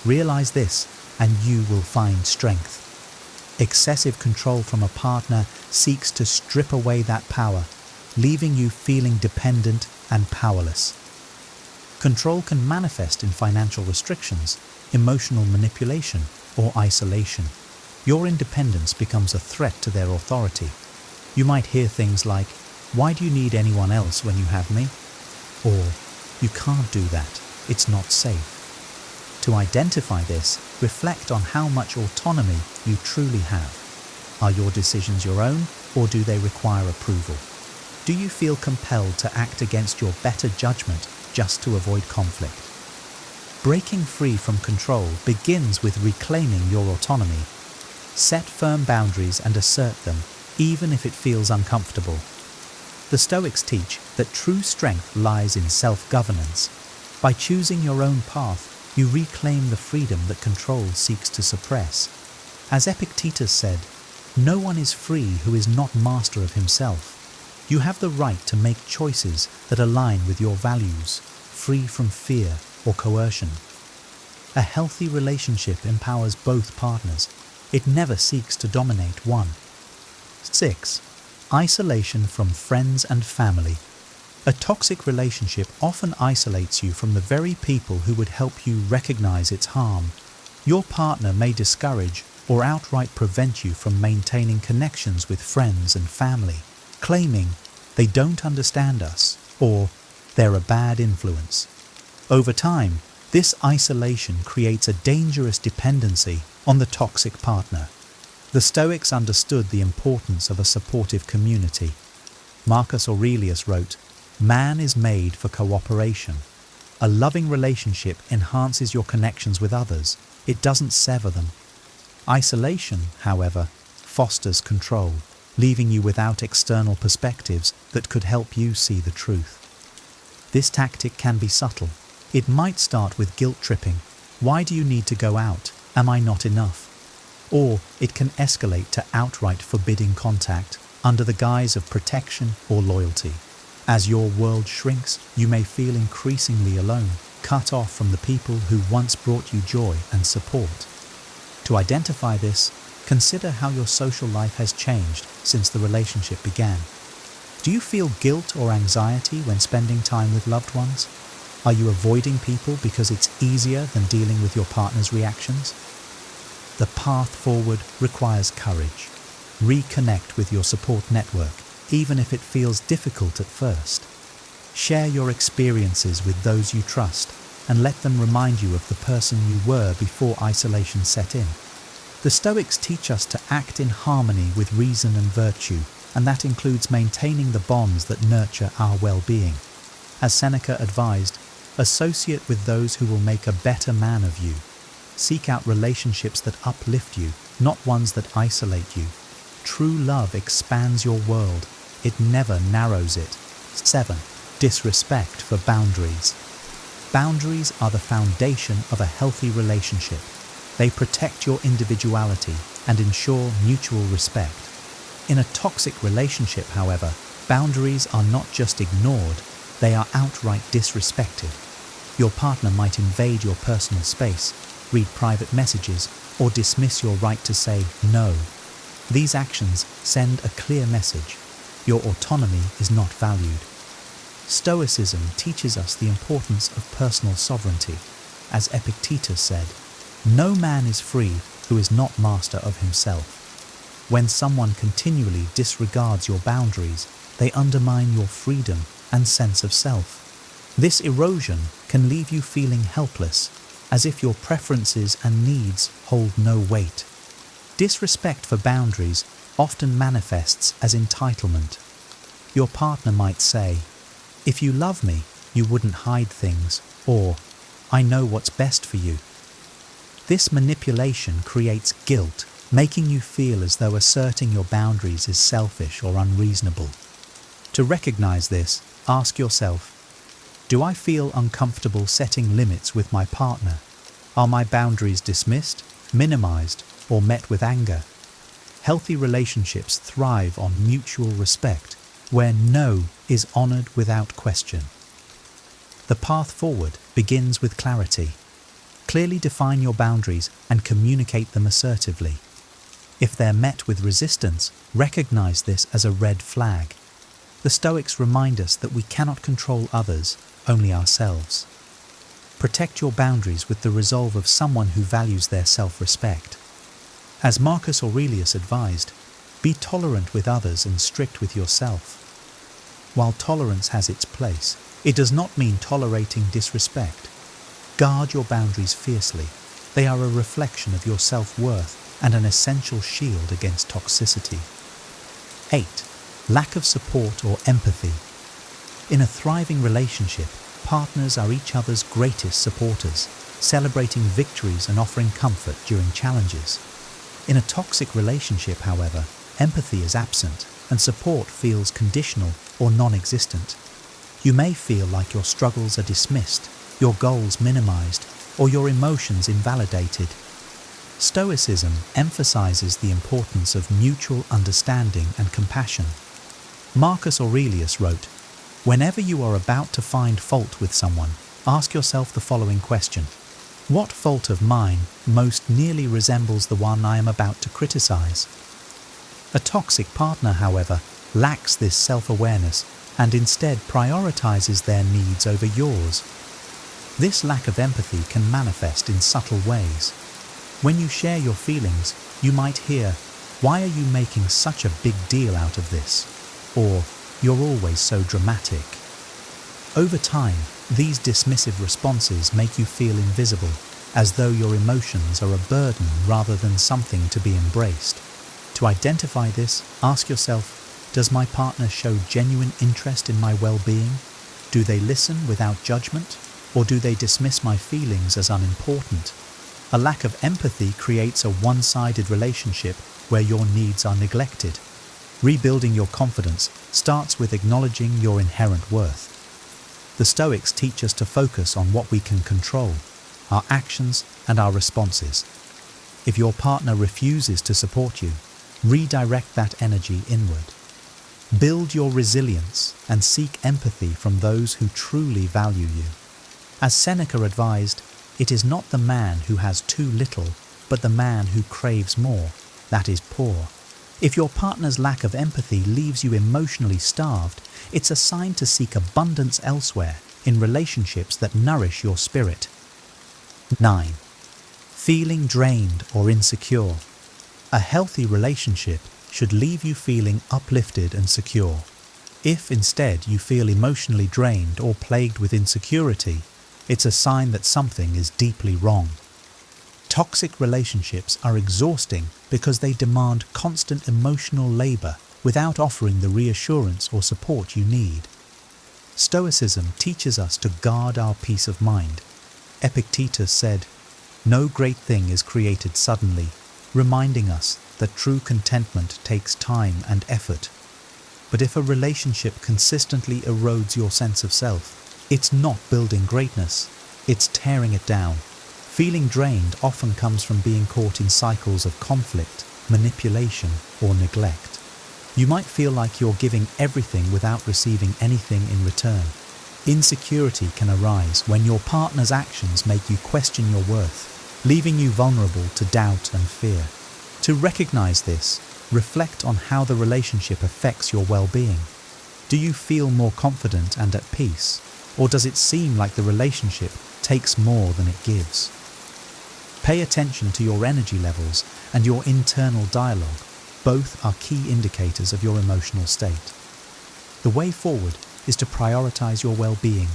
D: Realize this, and you will find strength." Excessive control from a partner seeks to strip away that power, leaving you feeling dependent and powerless. Control can manifest in financial restrictions, emotional manipulation, or isolation. Your independence becomes a threat to their authority. You might hear things like, "Why do you need anyone else when you have me?" Or, "You can't do that, it's not safe." To identify this, reflect on how much autonomy you truly have. Are your decisions your own, or do they require approval? Do you feel compelled to act against your better judgment just to avoid conflict? Breaking free from control begins with reclaiming your autonomy. Set firm boundaries and assert them, even if it feels uncomfortable. The Stoics teach that true strength lies in self-governance. By choosing your own path, you reclaim the freedom that control seeks to suppress. As Epictetus said, "No one is free who is not master of himself." You have the right to make choices that align with your values, free from fear or coercion. A healthy relationship empowers both partners. It never seeks to dominate one. 6. Isolation from friends and family. A toxic relationship often isolates you from the very people who would help you recognize its harm. Your partner may discourage or outright prevent you from maintaining connections with friends and family, claiming they don't understand us or they're a bad influence. Over time, this isolation creates a dangerous dependency on the toxic partner. The Stoics understood the importance of a supportive community. Marcus Aurelius wrote, "Man is made for cooperation." A loving relationship enhances your connections with others. It doesn't sever them. Isolation, however, fosters control, leaving you without external perspectives that could help you see the truth. This tactic can be subtle. It might start with guilt tripping. "Why do you need to go out? Am I not enough?" Or it can escalate to outright forbidding contact under the guise of protection or loyalty. As your world shrinks, you may feel increasingly alone, cut off from the people who once brought you joy and support. To identify this, consider how your social life has changed since the relationship began. Do you feel guilt or anxiety when spending time with loved ones? Are you avoiding people because it's easier than dealing with your partner's reactions? The path forward requires courage. Reconnect with your support network, even if it feels difficult at first. Share your experiences with those you trust and let them remind you of the person you were before isolation set in. The Stoics teach us to act in harmony with reason and virtue, and that includes maintaining the bonds that nurture our well-being. As Seneca advised, associate with those who will make a better man of you. Seek out relationships that uplift you, not ones that isolate you. True love expands your world. It never narrows it. 7. Disrespect for boundaries. Boundaries are the foundation of a healthy relationship. They protect your individuality and ensure mutual respect. In a toxic relationship, however, boundaries are not just ignored, they are outright disrespected. Your partner might invade your personal space, read private messages, or dismiss your right to say no. These actions send a clear message. Your autonomy is not valued. Stoicism teaches us the importance of personal sovereignty. As Epictetus said, "No man is free who is not master of himself." When someone continually disregards your boundaries, they undermine your freedom and sense of self. This erosion can leave you feeling helpless, as if your preferences and needs hold no weight. Disrespect for boundaries often manifests as entitlement. Your partner might say, "If you love me, you wouldn't hide things," or "I know what's best for you." This manipulation creates guilt, making you feel as though asserting your boundaries is selfish or unreasonable. To recognize this, ask yourself, do I feel uncomfortable setting limits with my partner? Are my boundaries dismissed, minimized, or met with anger? Healthy relationships thrive on mutual respect, where no is honored without question. The path forward begins with clarity. Clearly define your boundaries and communicate them assertively. If they're met with resistance, recognize this as a red flag. The Stoics remind us that we cannot control others, only ourselves. Protect your boundaries with the resolve of someone who values their self-respect. As Marcus Aurelius advised, be tolerant with others and strict with yourself. While tolerance has its place, it does not mean tolerating disrespect. Guard your boundaries fiercely. They are a reflection of your self-worth and an essential shield against toxicity. 8. Lack of support or empathy. In a thriving relationship, partners are each other's greatest supporters, celebrating victories and offering comfort during challenges. In a toxic relationship, however, empathy is absent and support feels conditional or non-existent. You may feel like your struggles are dismissed, your goals minimized, or your emotions invalidated. Stoicism emphasizes the importance of mutual understanding and compassion. Marcus Aurelius wrote, "Whenever you are about to find fault with someone, ask yourself the following question: what fault of mine most nearly resembles the one I am about to criticize?" A toxic partner, however, lacks this self-awareness and instead prioritizes their needs over yours. This lack of empathy can manifest in subtle ways. When you share your feelings, you might hear, "Why are you making such a big deal out of this?" Or, "You're always so dramatic." Over time, these dismissive responses make you feel invisible, as though your emotions are a burden rather than something to be embraced. To identify this, ask yourself, does my partner show genuine interest in my well-being? Do they listen without judgment? Or do they dismiss my feelings as unimportant? A lack of empathy creates a one-sided relationship where your needs are neglected. Rebuilding your confidence starts with acknowledging your inherent worth. The Stoics teach us to focus on what we can control, our actions and our responses. If your partner refuses to support you, redirect that energy inward. Build your resilience and seek empathy from those who truly value you. As Seneca advised, it is not the man who has too little, but the man who craves more, that is poor. If your partner's lack of empathy leaves you emotionally starved, it's a sign to seek abundance elsewhere, in relationships that nourish your spirit. 9. Feeling drained or insecure. A healthy relationship should leave you feeling uplifted and secure. If instead you feel emotionally drained or plagued with insecurity, it's a sign that something is deeply wrong. Toxic relationships are exhausting because they demand constant emotional labor without offering the reassurance or support you need. Stoicism teaches us to guard our peace of mind. Epictetus said, "No great thing is created suddenly," reminding us that true contentment takes time and effort. But if a relationship consistently erodes your sense of self, it's not building greatness, it's tearing it down. Feeling drained often comes from being caught in cycles of conflict, manipulation, or neglect. You might feel like you're giving everything without receiving anything in return. Insecurity can arise when your partner's actions make you question your worth, leaving you vulnerable to doubt and fear. To recognize this, reflect on how the relationship affects your well-being. Do you feel more confident and at peace, or does it seem like the relationship takes more than it gives? Pay attention to your energy levels and your internal dialogue. Both are key indicators of your emotional state. The way forward is to prioritize your well-being.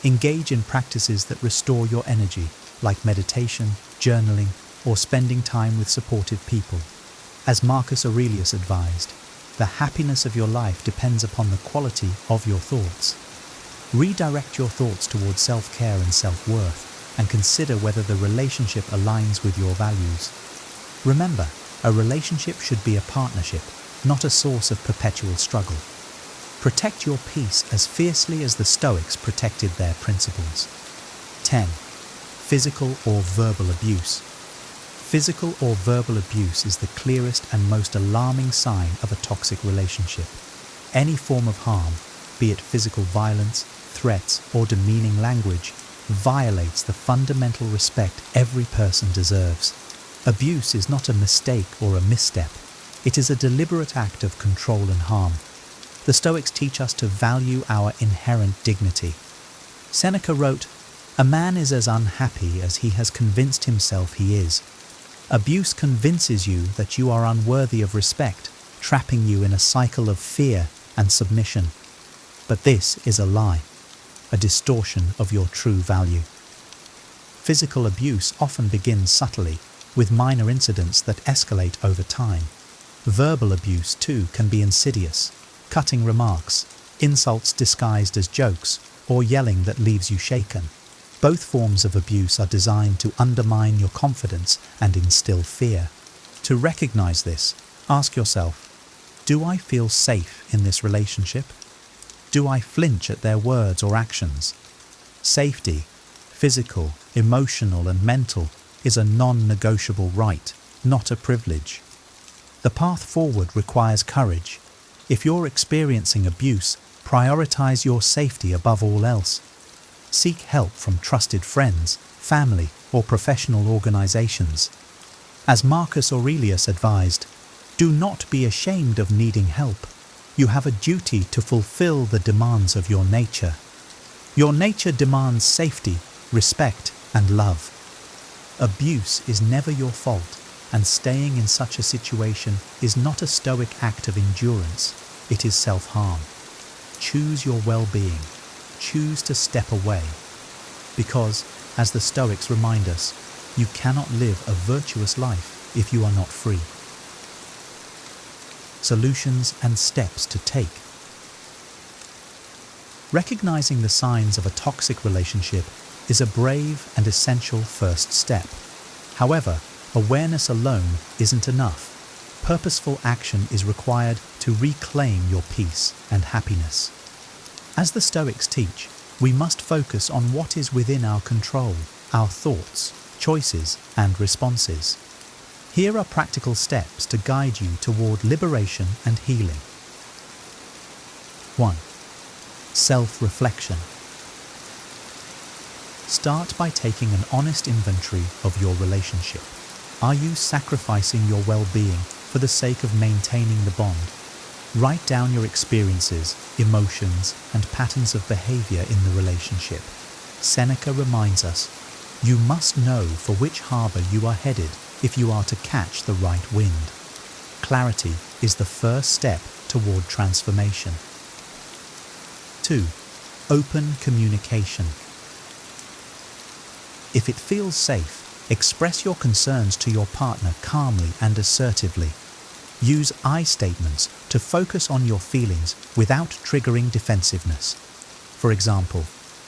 D: Engage in practices that restore your energy, like meditation, journaling, or spending time with supportive people. As Marcus Aurelius advised, the happiness of your life depends upon the quality of your thoughts. Redirect your thoughts towards self-care and self-worth, and consider whether the relationship aligns with your values. Remember, a relationship should be a partnership, not a source of perpetual struggle. Protect your peace as fiercely as the Stoics protected their principles. 10. Physical or verbal abuse. Physical or verbal abuse is the clearest and most alarming sign of a toxic relationship. Any form of harm, be it physical violence, threats, or demeaning language, violates the fundamental respect every person deserves. Abuse is not a mistake or a misstep. It is a deliberate act of control and harm. The Stoics teach us to value our inherent dignity. Seneca wrote, "A man is as unhappy as he has convinced himself he is." Abuse convinces you that you are unworthy of respect, trapping you in a cycle of fear and submission. But this is a lie, a distortion of your true value. Physical abuse often begins subtly, with minor incidents that escalate over time. Verbal abuse, too, can be insidious, cutting remarks, insults disguised as jokes, or yelling that leaves you shaken. Both forms of abuse are designed to undermine your confidence and instill fear. To recognize this, ask yourself, do I feel safe in this relationship? Do I flinch at their words or actions? Safety, physical, emotional, and mental, is a non-negotiable right, not a privilege. The path forward requires courage. If you're experiencing abuse, prioritize your safety above all else. Seek help from trusted friends, family, or professional organizations. As Marcus Aurelius advised, do not be ashamed of needing help. You have a duty to fulfill the demands of your nature. Your nature demands safety, respect, and love. Abuse is never your fault, and staying in such a situation is not a Stoic act of endurance, it is self-harm. Choose your well-being. Choose to step away. Because, as the Stoics remind us, you cannot live a virtuous life if you are not free. Solutions and steps to take. Recognizing the signs of a toxic relationship is a brave and essential first step. However, awareness alone isn't enough. Purposeful action is required to reclaim your peace and happiness. As the Stoics teach, we must focus on what is within our control, our thoughts, choices, and responses. Here are practical steps to guide you toward liberation and healing. 1. Self-reflection. Start by taking an honest inventory of your relationship. Are you sacrificing your well-being for the sake of maintaining the bond? Write down your experiences, emotions, and patterns of behavior in the relationship. Seneca reminds us, you must know for which harbor you are headed if you are to catch the right wind. Clarity is the first step toward transformation. 2. Open communication. If it feels safe, express your concerns to your partner calmly and assertively. Use I statements to focus on your feelings without triggering defensiveness. For example,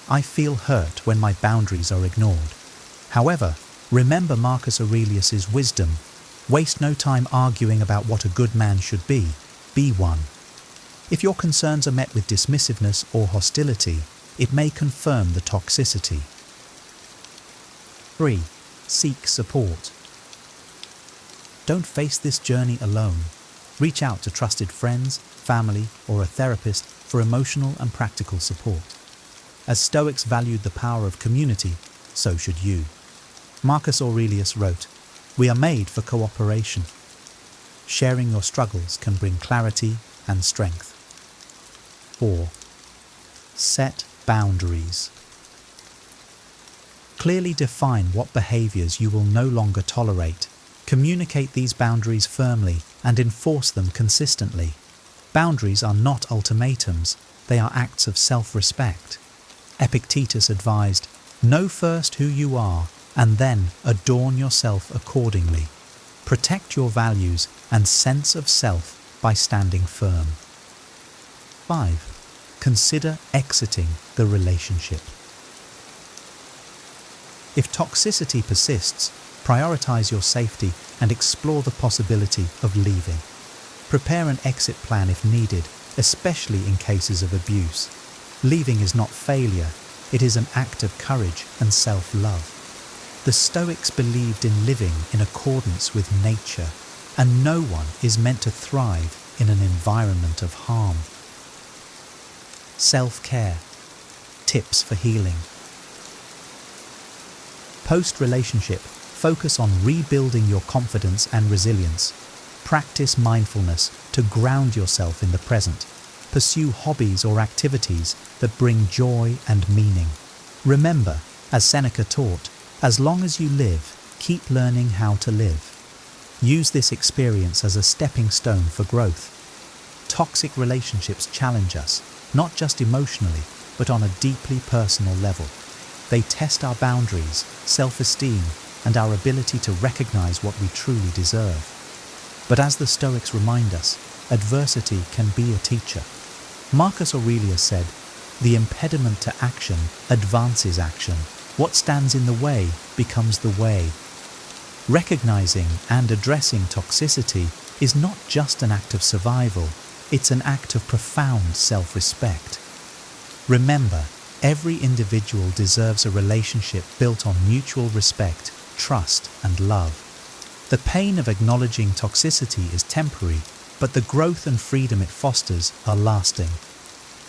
D: I feel hurt when my boundaries are ignored. However, remember Marcus Aurelius's wisdom. Waste no time arguing about what a good man should be one. If your concerns are met with dismissiveness or hostility, it may confirm the toxicity. 3. Seek support. Don't face this journey alone. Reach out to trusted friends, family, or a therapist for emotional and practical support. As Stoics valued the power of community, so should you. Marcus Aurelius wrote, "We are made for cooperation." Sharing your struggles can bring clarity and strength. 4. Set boundaries. Clearly define what behaviors you will no longer tolerate. Communicate these boundaries firmly and enforce them consistently. Boundaries are not ultimatums, they are acts of self-respect. Epictetus advised, "Know first who you are, and then adorn yourself accordingly." Protect your values and sense of self by standing firm. 5. Consider exiting the relationship. If toxicity persists, prioritize your safety and explore the possibility of leaving. Prepare an exit plan if needed, especially in cases of abuse. Leaving is not failure, it is an act of courage and self-love. The Stoics believed in living in accordance with nature, and no one is meant to thrive in an environment of harm. Self-care. Tips for healing. Post-relationship, focus on rebuilding your confidence and resilience. Practice mindfulness to ground yourself in the present. Pursue hobbies or activities that bring joy and meaning. Remember, as Seneca taught, as long as you live, keep learning how to live. Use this experience as a stepping stone for growth. Toxic relationships challenge us, not just emotionally, but on a deeply personal level. They test our boundaries, self-esteem, and our ability to recognize what we truly deserve. But as the Stoics remind us, adversity can be a teacher. Marcus Aurelius said, "The impediment to action advances action. What stands in the way becomes the way." Recognizing and addressing toxicity is not just an act of survival, it's an act of profound self-respect. Remember, every individual deserves a relationship built on mutual respect, trust, and love. The pain of acknowledging toxicity is temporary, but the growth and freedom it fosters are lasting.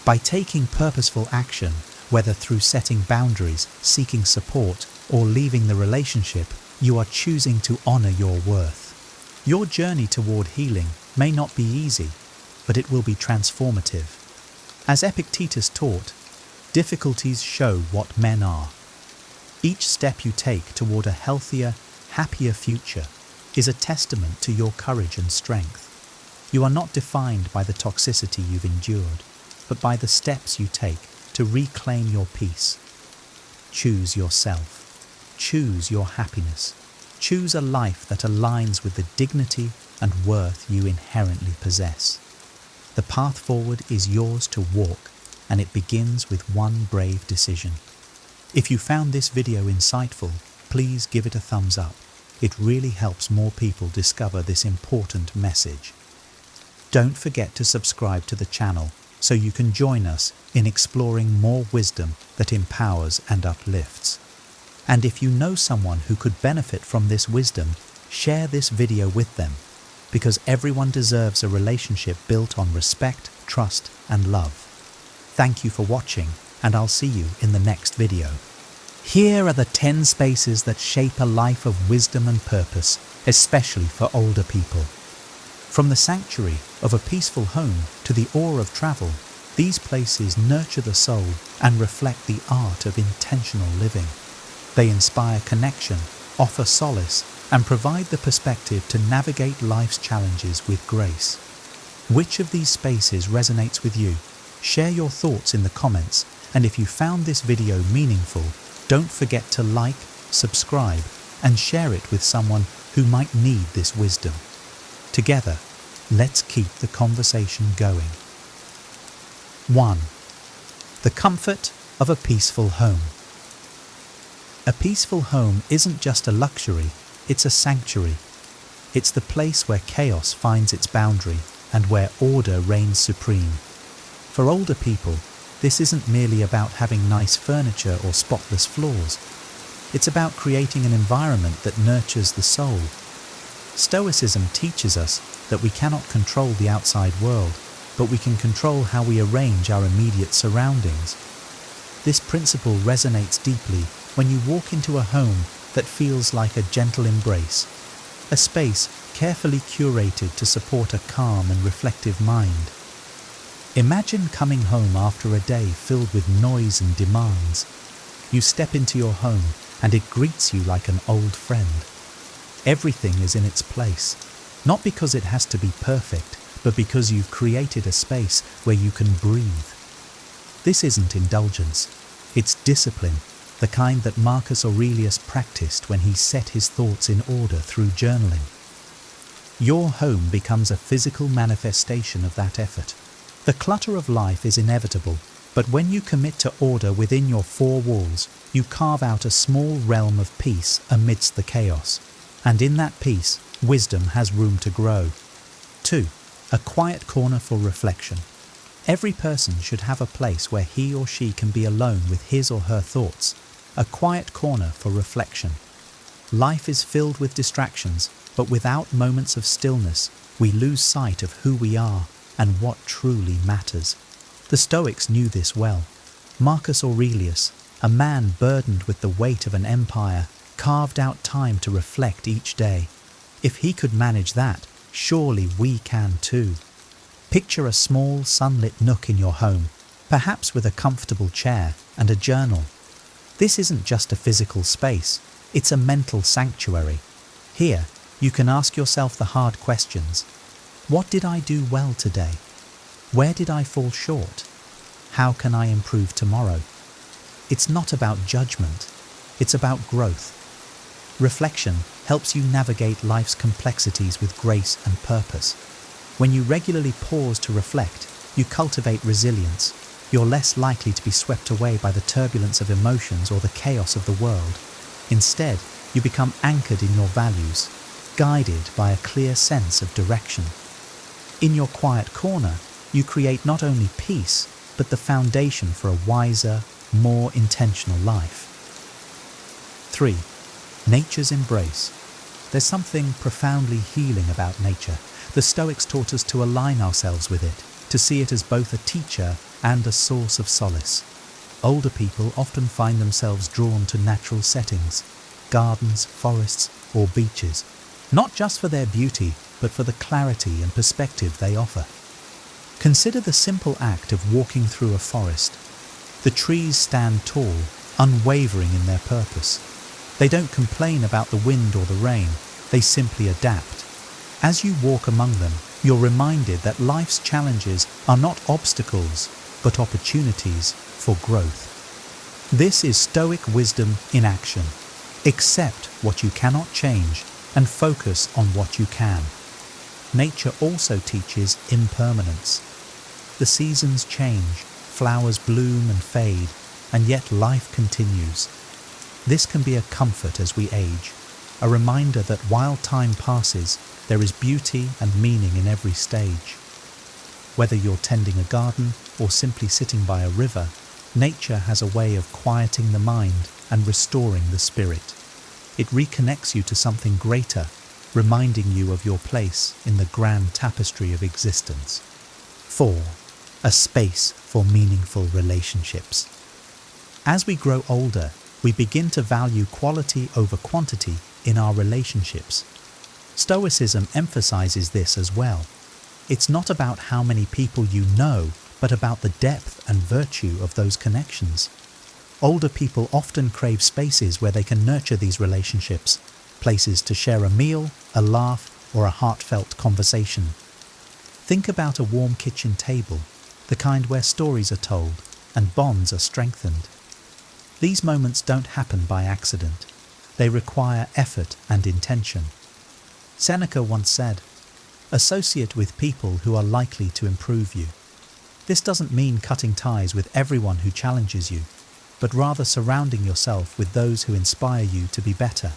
D: By taking purposeful action, whether through setting boundaries, seeking support, or leaving the relationship, you are choosing to honor your worth. Your journey toward healing may not be easy, but it will be transformative. As Epictetus taught, difficulties show what men are. Each step you take toward a healthier, happier future is a testament to your courage and strength. You are not defined by the toxicity you've endured, but by the steps you take to reclaim your peace. Choose yourself. Choose your happiness. Choose a life that aligns with the dignity and worth you inherently possess. The path forward is yours to walk, and it begins with one brave decision. If you found this video insightful, please give it a thumbs up. It really helps more people discover this important message. Don't forget to subscribe to the channel so you can join us in exploring more wisdom that empowers and uplifts. And if you know someone who could benefit from this wisdom, share this video with them, because everyone deserves a relationship built on respect, trust, and love. Thank you for watching, and I'll see you in the next video. Here are the 10 spaces that shape a life of wisdom and purpose, especially for older people. From the sanctuary of a peaceful home to the awe of travel, these places nurture the soul and reflect the art of intentional living. They inspire connection, offer solace, and provide the perspective to navigate life's challenges with grace. Which of these spaces resonates with you? Share your thoughts in the comments, and if you found this video meaningful, don't forget to like, subscribe, and share it with someone who might need this wisdom. Together, let's keep the conversation going. 1. The comfort of a peaceful home. A peaceful home isn't just a luxury, it's a sanctuary. It's the place where chaos finds its boundary and where order reigns supreme. For older people, this isn't merely about having nice furniture or spotless floors. It's about creating an environment that nurtures the soul. Stoicism teaches us that we cannot control the outside world, but we can control how we arrange our immediate surroundings. This principle resonates deeply when you walk into a home that feels like a gentle embrace, a space carefully curated to support a calm and reflective mind. Imagine coming home after a day filled with noise and demands. You step into your home and it greets you like an old friend. Everything is in its place, not because it has to be perfect, but because you've created a space where you can breathe. This isn't indulgence, it's discipline, the kind that Marcus Aurelius practiced when he set his thoughts in order through journaling. Your home becomes a physical manifestation of that effort. The clutter of life is inevitable, but when you commit to order within your four walls, you carve out a small realm of peace amidst the chaos. And in that peace, wisdom has room to grow. 2. A quiet corner for reflection. Every person should have a place where he or she can be alone with his or her thoughts. A quiet corner for reflection. Life is filled with distractions, but without moments of stillness, we lose sight of who we are and what truly matters. The Stoics knew this well. Marcus Aurelius, a man burdened with the weight of an empire, carved out time to reflect each day. If he could manage that, surely we can too. Picture a small sunlit nook in your home, perhaps with a comfortable chair and a journal. This isn't just a physical space, it's a mental sanctuary. Here, you can ask yourself the hard questions. What did I do well today? Where did I fall short? How can I improve tomorrow? It's not about judgment, it's about growth. Reflection helps you navigate life's complexities with grace and purpose. When you regularly pause to reflect, you cultivate resilience. You're less likely to be swept away by the turbulence of emotions or the chaos of the world. Instead, you become anchored in your values, guided by a clear sense of direction. In your quiet corner, you create not only peace, but the foundation for a wiser, more intentional life. 3. Nature's embrace. There's something profoundly healing about nature. The Stoics taught us to align ourselves with it, to see it as both a teacher and a source of solace. Older people often find themselves drawn to natural settings, gardens, forests, or beaches, not just for their beauty, but for the clarity and perspective they offer. Consider the simple act of walking through a forest. The trees stand tall, unwavering in their purpose. They don't complain about the wind or the rain, they simply adapt. As you walk among them, you're reminded that life's challenges are not obstacles, but opportunities for growth. This is Stoic wisdom in action. Accept what you cannot change and focus on what you can. Nature also teaches impermanence. The seasons change, flowers bloom and fade, and yet life continues. This can be a comfort as we age, a reminder that while time passes, there is beauty and meaning in every stage. Whether you're tending a garden or simply sitting by a river, nature has a way of quieting the mind and restoring the spirit. It reconnects you to something greater, reminding you of your place in the grand tapestry of existence. 4. A space for meaningful relationships. As we grow older, we begin to value quality over quantity in our relationships. Stoicism emphasizes this as well. It's not about how many people you know, but about the depth and virtue of those connections. Older people often crave spaces where they can nurture these relationships, places to share a meal, a laugh, or a heartfelt conversation. Think about a warm kitchen table, the kind where stories are told and bonds are strengthened. These moments don't happen by accident. They require effort and intention. Seneca once said, "Associate with people who are likely to improve you." This doesn't mean cutting ties with everyone who challenges you, but rather surrounding yourself with those who inspire you to be better.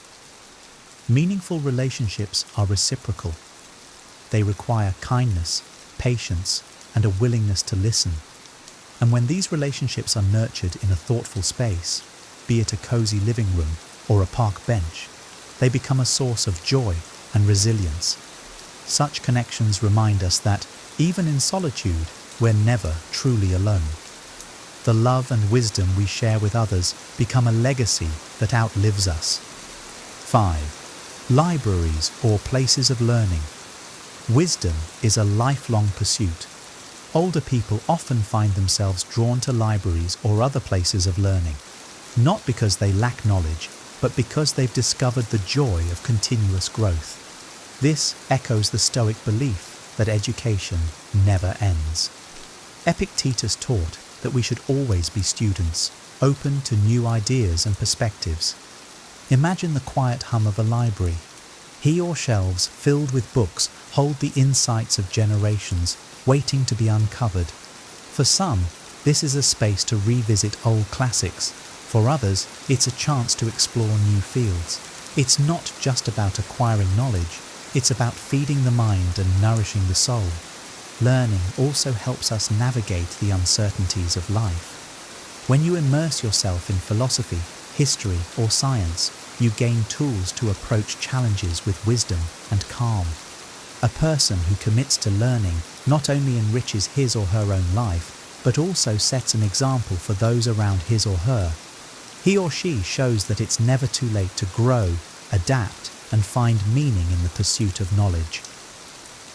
D: Meaningful relationships are reciprocal. They require kindness, patience, and a willingness to listen. And when these relationships are nurtured in a thoughtful space, be it a cozy living room or a park bench, they become a source of joy and resilience. Such connections remind us that, even in solitude, we're never truly alone. The love and wisdom we share with others become a legacy that outlives us. 5. Libraries or places of learning. Wisdom is a lifelong pursuit. Older people often find themselves drawn to libraries or other places of learning, not because they lack knowledge, but because they've discovered the joy of continuous growth. This echoes the Stoic belief that education never ends. Epictetus taught that we should always be students, open to new ideas and perspectives. Imagine the quiet hum of a library. He or shelves filled with books hold the insights of generations, waiting to be uncovered. For some, this is a space to revisit old classics. For others, it's a chance to explore new fields. It's not just about acquiring knowledge, it's about feeding the mind and nourishing the soul. Learning also helps us navigate the uncertainties of life. When you immerse yourself in philosophy, history, or science, you gain tools to approach challenges with wisdom and calm. A person who commits to learning not only enriches his or her own life, but also sets an example for those around his or her. He or she shows that it's never too late to grow, adapt, and find meaning in the pursuit of knowledge.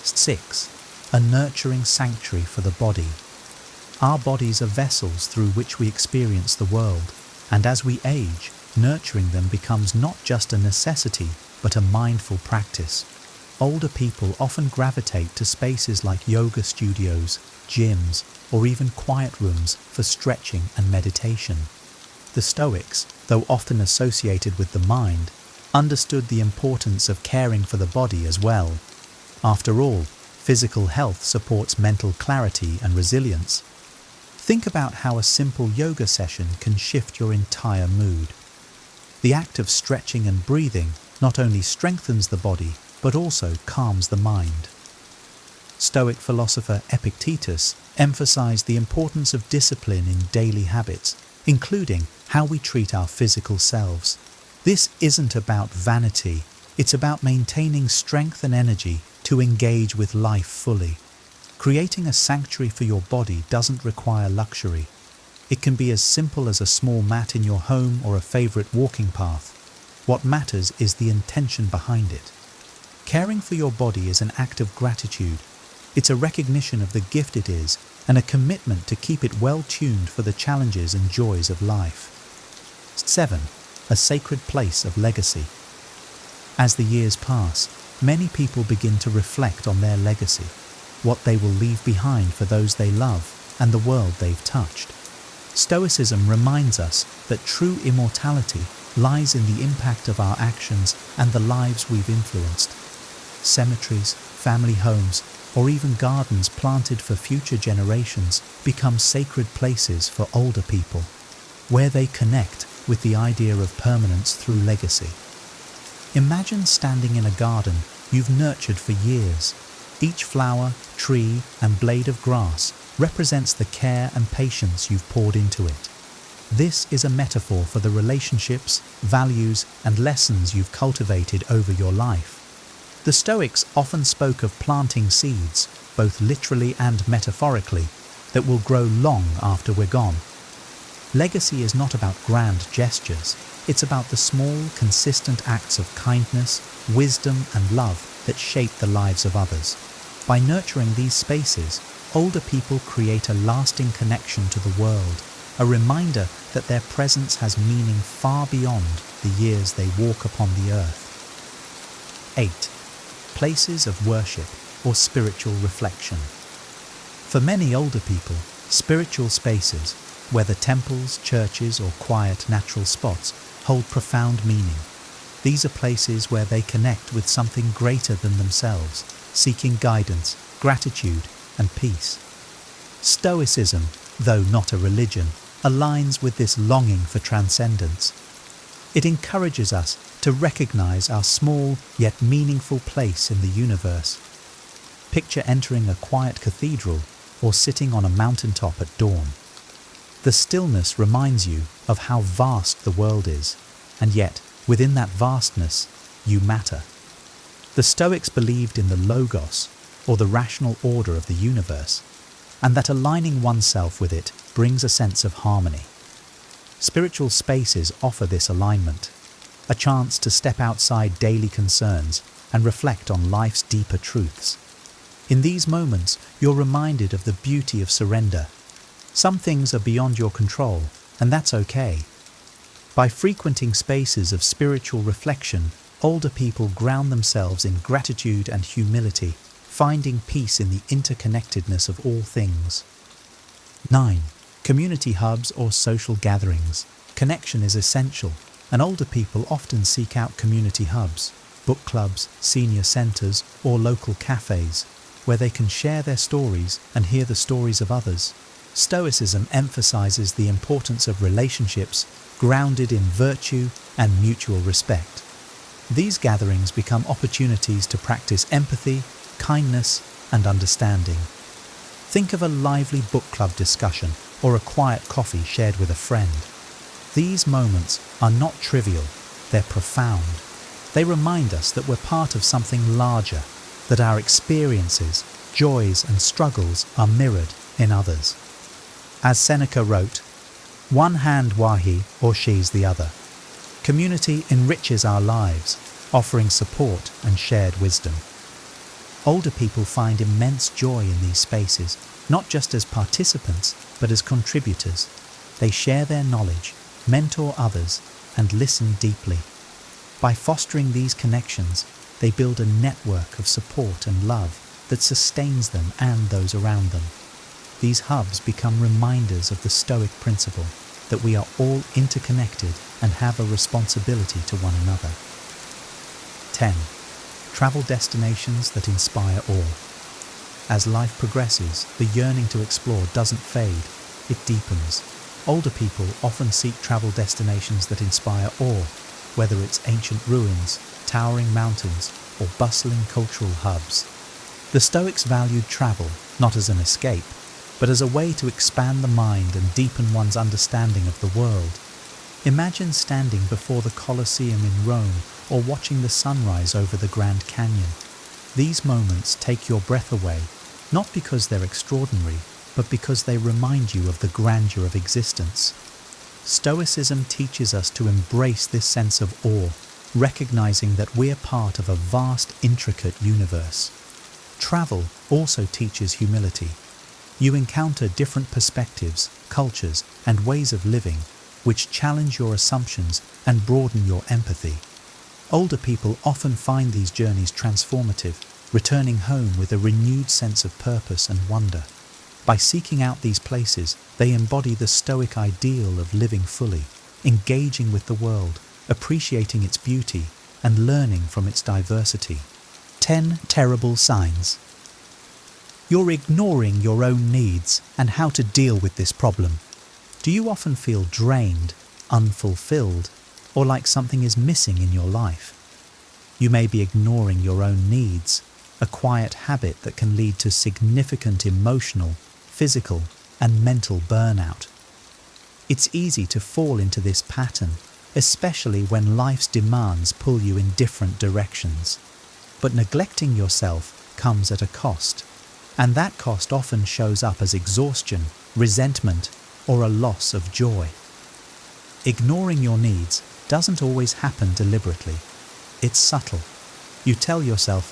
D: 6. A nurturing sanctuary for the body. Our bodies are vessels through which we experience the world, and as we age, nurturing them becomes not just a necessity, but a mindful practice. Older people often gravitate to spaces like yoga studios, gyms, or even quiet rooms for stretching and meditation. The Stoics, though often associated with the mind, understood the importance of caring for the body as well. After all, physical health supports mental clarity and resilience. Think about how a simple yoga session can shift your entire mood. The act of stretching and breathing not only strengthens the body, but also calms the mind. Stoic philosopher Epictetus emphasized the importance of discipline in daily habits, including how we treat our physical selves. This isn't about vanity, it's about maintaining strength and energy to engage with life fully. Creating a sanctuary for your body doesn't require luxury. It can be as simple as a small mat in your home or a favorite walking path. What matters is the intention behind it. Caring for your body is an act of gratitude. It's a recognition of the gift it is and a commitment to keep it well tuned for the challenges and joys of life. 7. A sacred place of legacy. As the years pass, many people begin to reflect on their legacy, what they will leave behind for those they love and the world they've touched. Stoicism reminds us that true immortality lies in the impact of our actions and the lives we've influenced. Cemeteries, family homes, or even gardens planted for future generations become sacred places for older people, where they connect with the idea of permanence through legacy. Imagine standing in a garden you've nurtured for years. Each flower, tree, and blade of grass represents the care and patience you've poured into it. This is a metaphor for the relationships, values, and lessons you've cultivated over your life. The Stoics often spoke of planting seeds, both literally and metaphorically, that will grow long after we're gone. Legacy is not about grand gestures. It's about the small, consistent acts of kindness, wisdom, and love that shape the lives of others. By nurturing these spaces, older people create a lasting connection to the world, a reminder that their presence has meaning far beyond the years they walk upon the earth. 8. Places of worship or spiritual reflection. For many older people, spiritual spaces, whether temples, churches, or quiet natural spots, hold profound meaning. These are places where they connect with something greater than themselves, seeking guidance, gratitude, and peace. Stoicism, though not a religion, aligns with this longing for transcendence. It encourages us to recognize our small yet meaningful place in the universe. Picture entering a quiet cathedral or sitting on a mountaintop at dawn. The stillness reminds you of how vast the world is, and yet, within that vastness, you matter. The Stoics believed in the logos, or the rational order of the universe, and that aligning oneself with it brings a sense of harmony. Spiritual spaces offer this alignment, a chance to step outside daily concerns and reflect on life's deeper truths. In these moments, you're reminded of the beauty of surrender. Some things are beyond your control, and that's okay. By frequenting spaces of spiritual reflection, older people ground themselves in gratitude and humility, finding peace in the interconnectedness of all things. 9. Community hubs or social gatherings. Connection is essential, and older people often seek out community hubs, book clubs, senior centres, or local cafes, where they can share their stories and hear the stories of others. Stoicism emphasizes the importance of relationships grounded in virtue and mutual respect. These gatherings become opportunities to practice empathy, kindness, and understanding. Think of a lively book club discussion or a quiet coffee shared with a friend. These moments are not trivial, they're profound. They remind us that we're part of something larger, that our experiences, joys, and struggles are mirrored in others. As Seneca wrote, "One hand while he or she's the other." Community enriches our lives, offering support and shared wisdom. Older people find immense joy in these spaces, not just as participants, but as contributors. They share their knowledge, mentor others, and listen deeply. By fostering these connections, they build a network of support and love that sustains them and those around them. These hubs become reminders of the Stoic principle that we are all interconnected and have a responsibility to one another. 10. Travel destinations that inspire awe. As life progresses, the yearning to explore doesn't fade, it deepens. Older people often seek travel destinations that inspire awe, whether it's ancient ruins, towering mountains, or bustling cultural hubs. The Stoics valued travel not as an escape, but as a way to expand the mind and deepen one's understanding of the world. Imagine standing before the Colosseum in Rome or watching the sunrise over the Grand Canyon. These moments take your breath away, not because they're extraordinary, but because they remind you of the grandeur of existence. Stoicism teaches us to embrace this sense of awe, recognizing that we're part of a vast, intricate universe. Travel also teaches humility. You encounter different perspectives, cultures, and ways of living, which challenge your assumptions and broaden your empathy. Older people often find these journeys transformative, returning home with a renewed sense of purpose and wonder. By seeking out these places, they embody the Stoic ideal of living fully, engaging with the world, appreciating its beauty, and learning from its diversity. 10 terrible signs. You're ignoring your own needs and how to deal with this problem. Do you often feel drained, unfulfilled, or like something is missing in your life? You may be ignoring your own needs, a quiet habit that can lead to significant emotional, physical, and mental burnout. It's easy to fall into this pattern, especially when life's demands pull you in different directions. But neglecting yourself comes at a cost, and that cost often shows up as exhaustion, resentment, or a loss of joy. Ignoring your needs doesn't always happen deliberately. It's subtle. You tell yourself,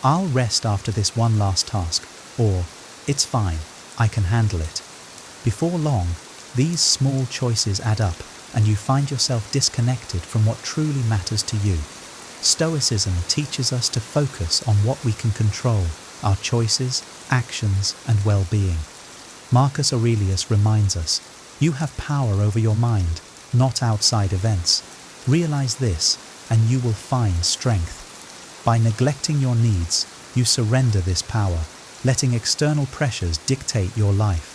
D: "I'll rest after this one last task," or "It's fine, I can handle it." Before long, these small choices add up, and you find yourself disconnected from what truly matters to you. Stoicism teaches us to focus on what we can control, our choices, actions, and well-being. Marcus Aurelius reminds us, "You have power over your mind, not outside events. Realize this, and you will find strength." By neglecting your needs, you surrender this power, letting external pressures dictate your life.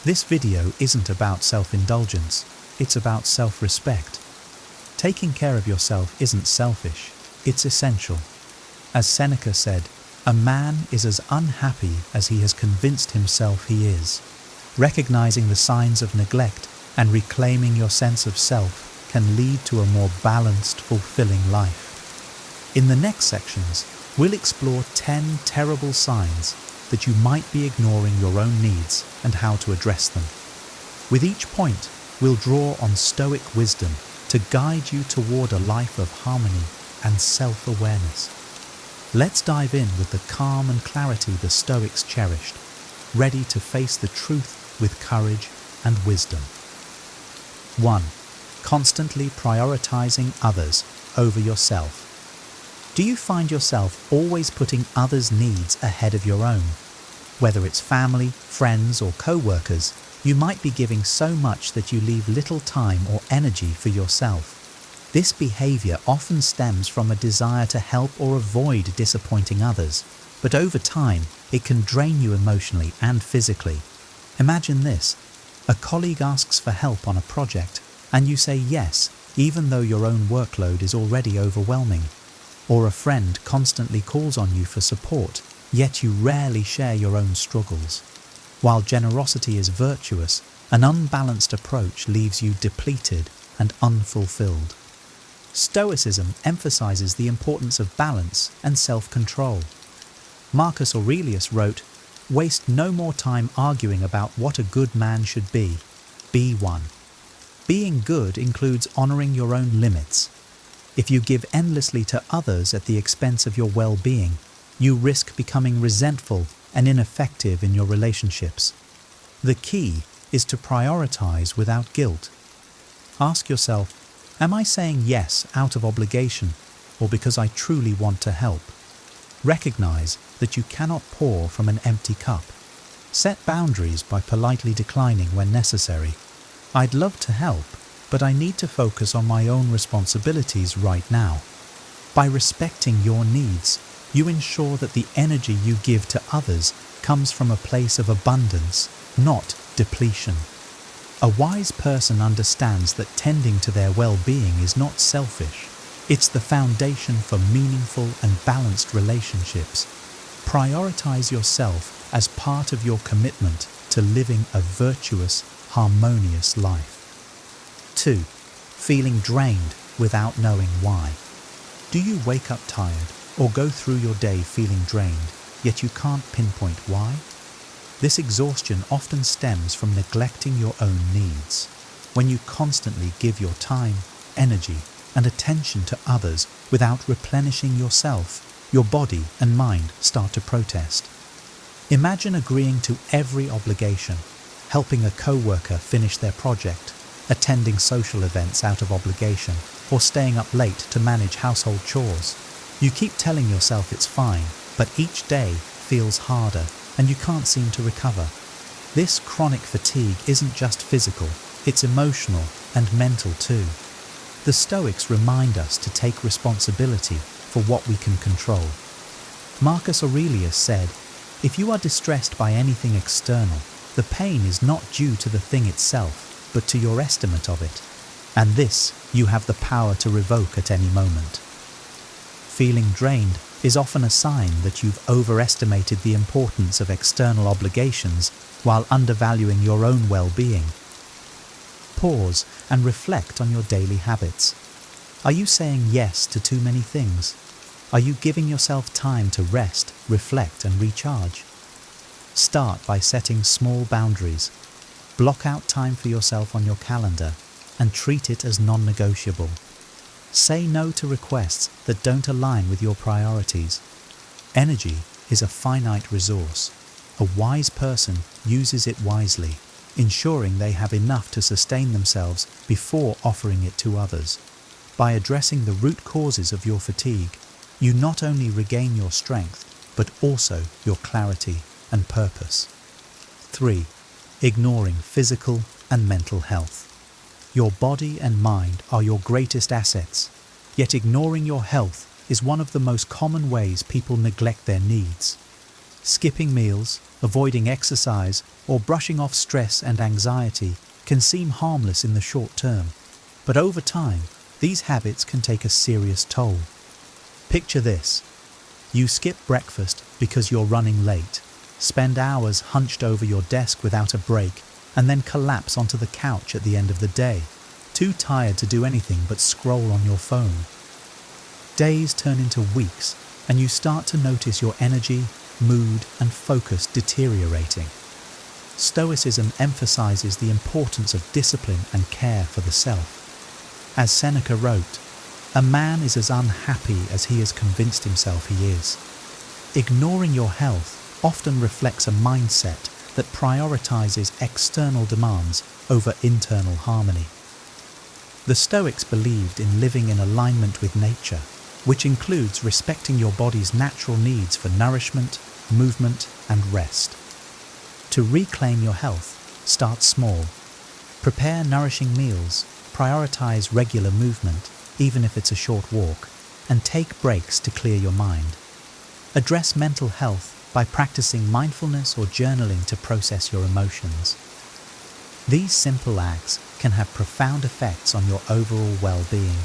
D: This video isn't about self-indulgence, it's about self-respect. Taking care of yourself isn't selfish, it's essential. As Seneca said, "A man is as unhappy as he has convinced himself he is." Recognizing the signs of neglect and reclaiming your sense of self can lead to a more balanced, fulfilling life. In the next sections, we'll explore 10 terrible signs that you might be ignoring your own needs and how to address them. With each point, we'll draw on Stoic wisdom to guide you toward a life of harmony and self-awareness. Let's dive in with the calm and clarity the Stoics cherished, ready to face the truth with courage and wisdom. 1. Constantly prioritizing others over yourself. Do you find yourself always putting others' needs ahead of your own? Whether it's family, friends, or co-workers, you might be giving so much that you leave little time or energy for yourself. This behavior often stems from a desire to help or avoid disappointing others, but over time, it can drain you emotionally and physically. Imagine this: a colleague asks for help on a project, and you say yes, even though your own workload is already overwhelming. Or a friend constantly calls on you for support, yet you rarely share your own struggles. While generosity is virtuous, an unbalanced approach leaves you depleted and unfulfilled. Stoicism emphasizes the importance of balance and self-control. Marcus Aurelius wrote, "Waste no more time arguing about what a good man should be. Be one." Being good includes honoring your own limits. If you give endlessly to others at the expense of your well-being, you risk becoming resentful and ineffective in your relationships. The key is to prioritize without guilt. Ask yourself, am I saying yes out of obligation or because I truly want to help? Recognize that you cannot pour from an empty cup. Set boundaries by politely declining when necessary. I'd love to help, but I need to focus on my own responsibilities right now. By respecting your needs, you ensure that the energy you give to others comes from a place of abundance, not depletion. A wise person understands that tending to their well-being is not selfish. It's the foundation for meaningful and balanced relationships. Prioritize yourself as part of your commitment to living a virtuous, harmonious life. 2. Feeling drained without knowing why. Do you wake up tired or go through your day feeling drained, yet you can't pinpoint why? This exhaustion often stems from neglecting your own needs. When you constantly give your time, energy, and attention to others without replenishing yourself, your body and mind start to protest. Imagine agreeing to every obligation, helping a co-worker finish their project, attending social events out of obligation, or staying up late to manage household chores. You keep telling yourself it's fine, but each day feels harder and you can't seem to recover. This chronic fatigue isn't just physical, it's emotional and mental too. The Stoics remind us to take responsibility for what we can control. Marcus Aurelius said, "If you are distressed by anything external, the pain is not due to the thing itself, but to your estimate of it, and this you have the power to revoke at any moment." Feeling drained is often a sign that you've overestimated the importance of external obligations while undervaluing your own well-being. Pause and reflect on your daily habits. Are you saying yes to too many things? Are you giving yourself time to rest, reflect, and recharge? Start by setting small boundaries. Block out time for yourself on your calendar and treat it as non-negotiable. Say no to requests that don't align with your priorities. Energy is a finite resource. A wise person uses it wisely, ensuring they have enough to sustain themselves before offering it to others. By addressing the root causes of your fatigue, you not only regain your strength, but also your clarity and purpose. 3. Ignoring physical and mental health. Your body and mind are your greatest assets, yet ignoring your health is one of the most common ways people neglect their needs. Skipping meals, avoiding exercise, or brushing off stress and anxiety can seem harmless in the short term, but over time, these habits can take a serious toll. Picture this. You skip breakfast because you're running late, spend hours hunched over your desk without a break, and then collapse onto the couch at the end of the day, too tired to do anything but scroll on your phone. Days turn into weeks, and you start to notice your energy, mood, and focus deteriorating. Stoicism emphasizes the importance of discipline and care for the self. As Seneca wrote, "A man is as unhappy as he has convinced himself he is." Ignoring your health often reflects a mindset that prioritizes external demands over internal harmony. The Stoics believed in living in alignment with nature, which includes respecting your body's natural needs for nourishment, movement, and rest. To reclaim your health, start small. Prepare nourishing meals, prioritize regular movement, even if it's a short walk, and take breaks to clear your mind. Address mental health by practicing mindfulness or journaling to process your emotions. These simple acts can have profound effects on your overall well-being.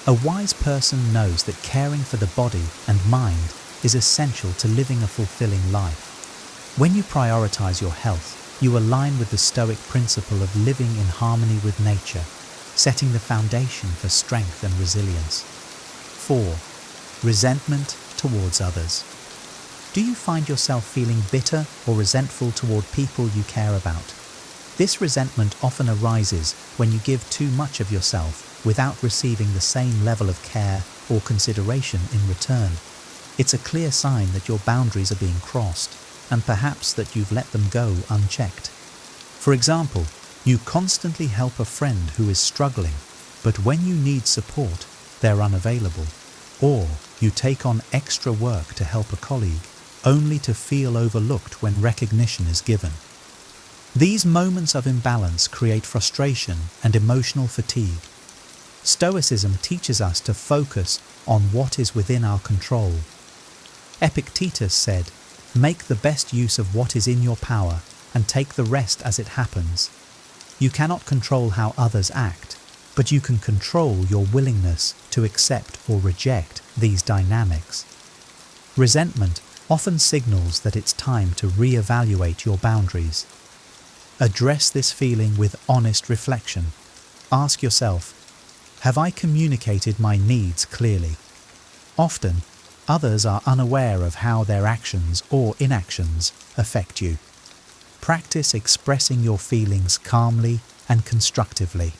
D: A wise person knows that caring for the body and mind is essential to living a fulfilling life. When you prioritize your health, you align with the Stoic principle of living in harmony with nature, setting the foundation for strength and resilience. 4. Resentment towards others. Do you find yourself feeling bitter or resentful toward people you care about? This resentment often arises when you give too much of yourself without receiving the same level of care or consideration in return. It's a clear sign that your boundaries are being crossed, and perhaps that you've let them go unchecked. For example, you constantly help a friend who is struggling, but when you need support, they're unavailable. Or you take on extra work to help a colleague, only to feel overlooked when recognition is given. These moments of imbalance create frustration and emotional fatigue. Stoicism teaches us to focus on what is within our control. Epictetus said, "Make the best use of what is in your power and take the rest as it happens." You cannot control how others act, but you can control your willingness to accept or reject these dynamics. Resentment often signals that it's time to reevaluate your boundaries. Address this feeling with honest reflection. Ask yourself, have I communicated my needs clearly? Often, others are unaware of how their actions or inactions affect you. Practice expressing your feelings calmly and constructively.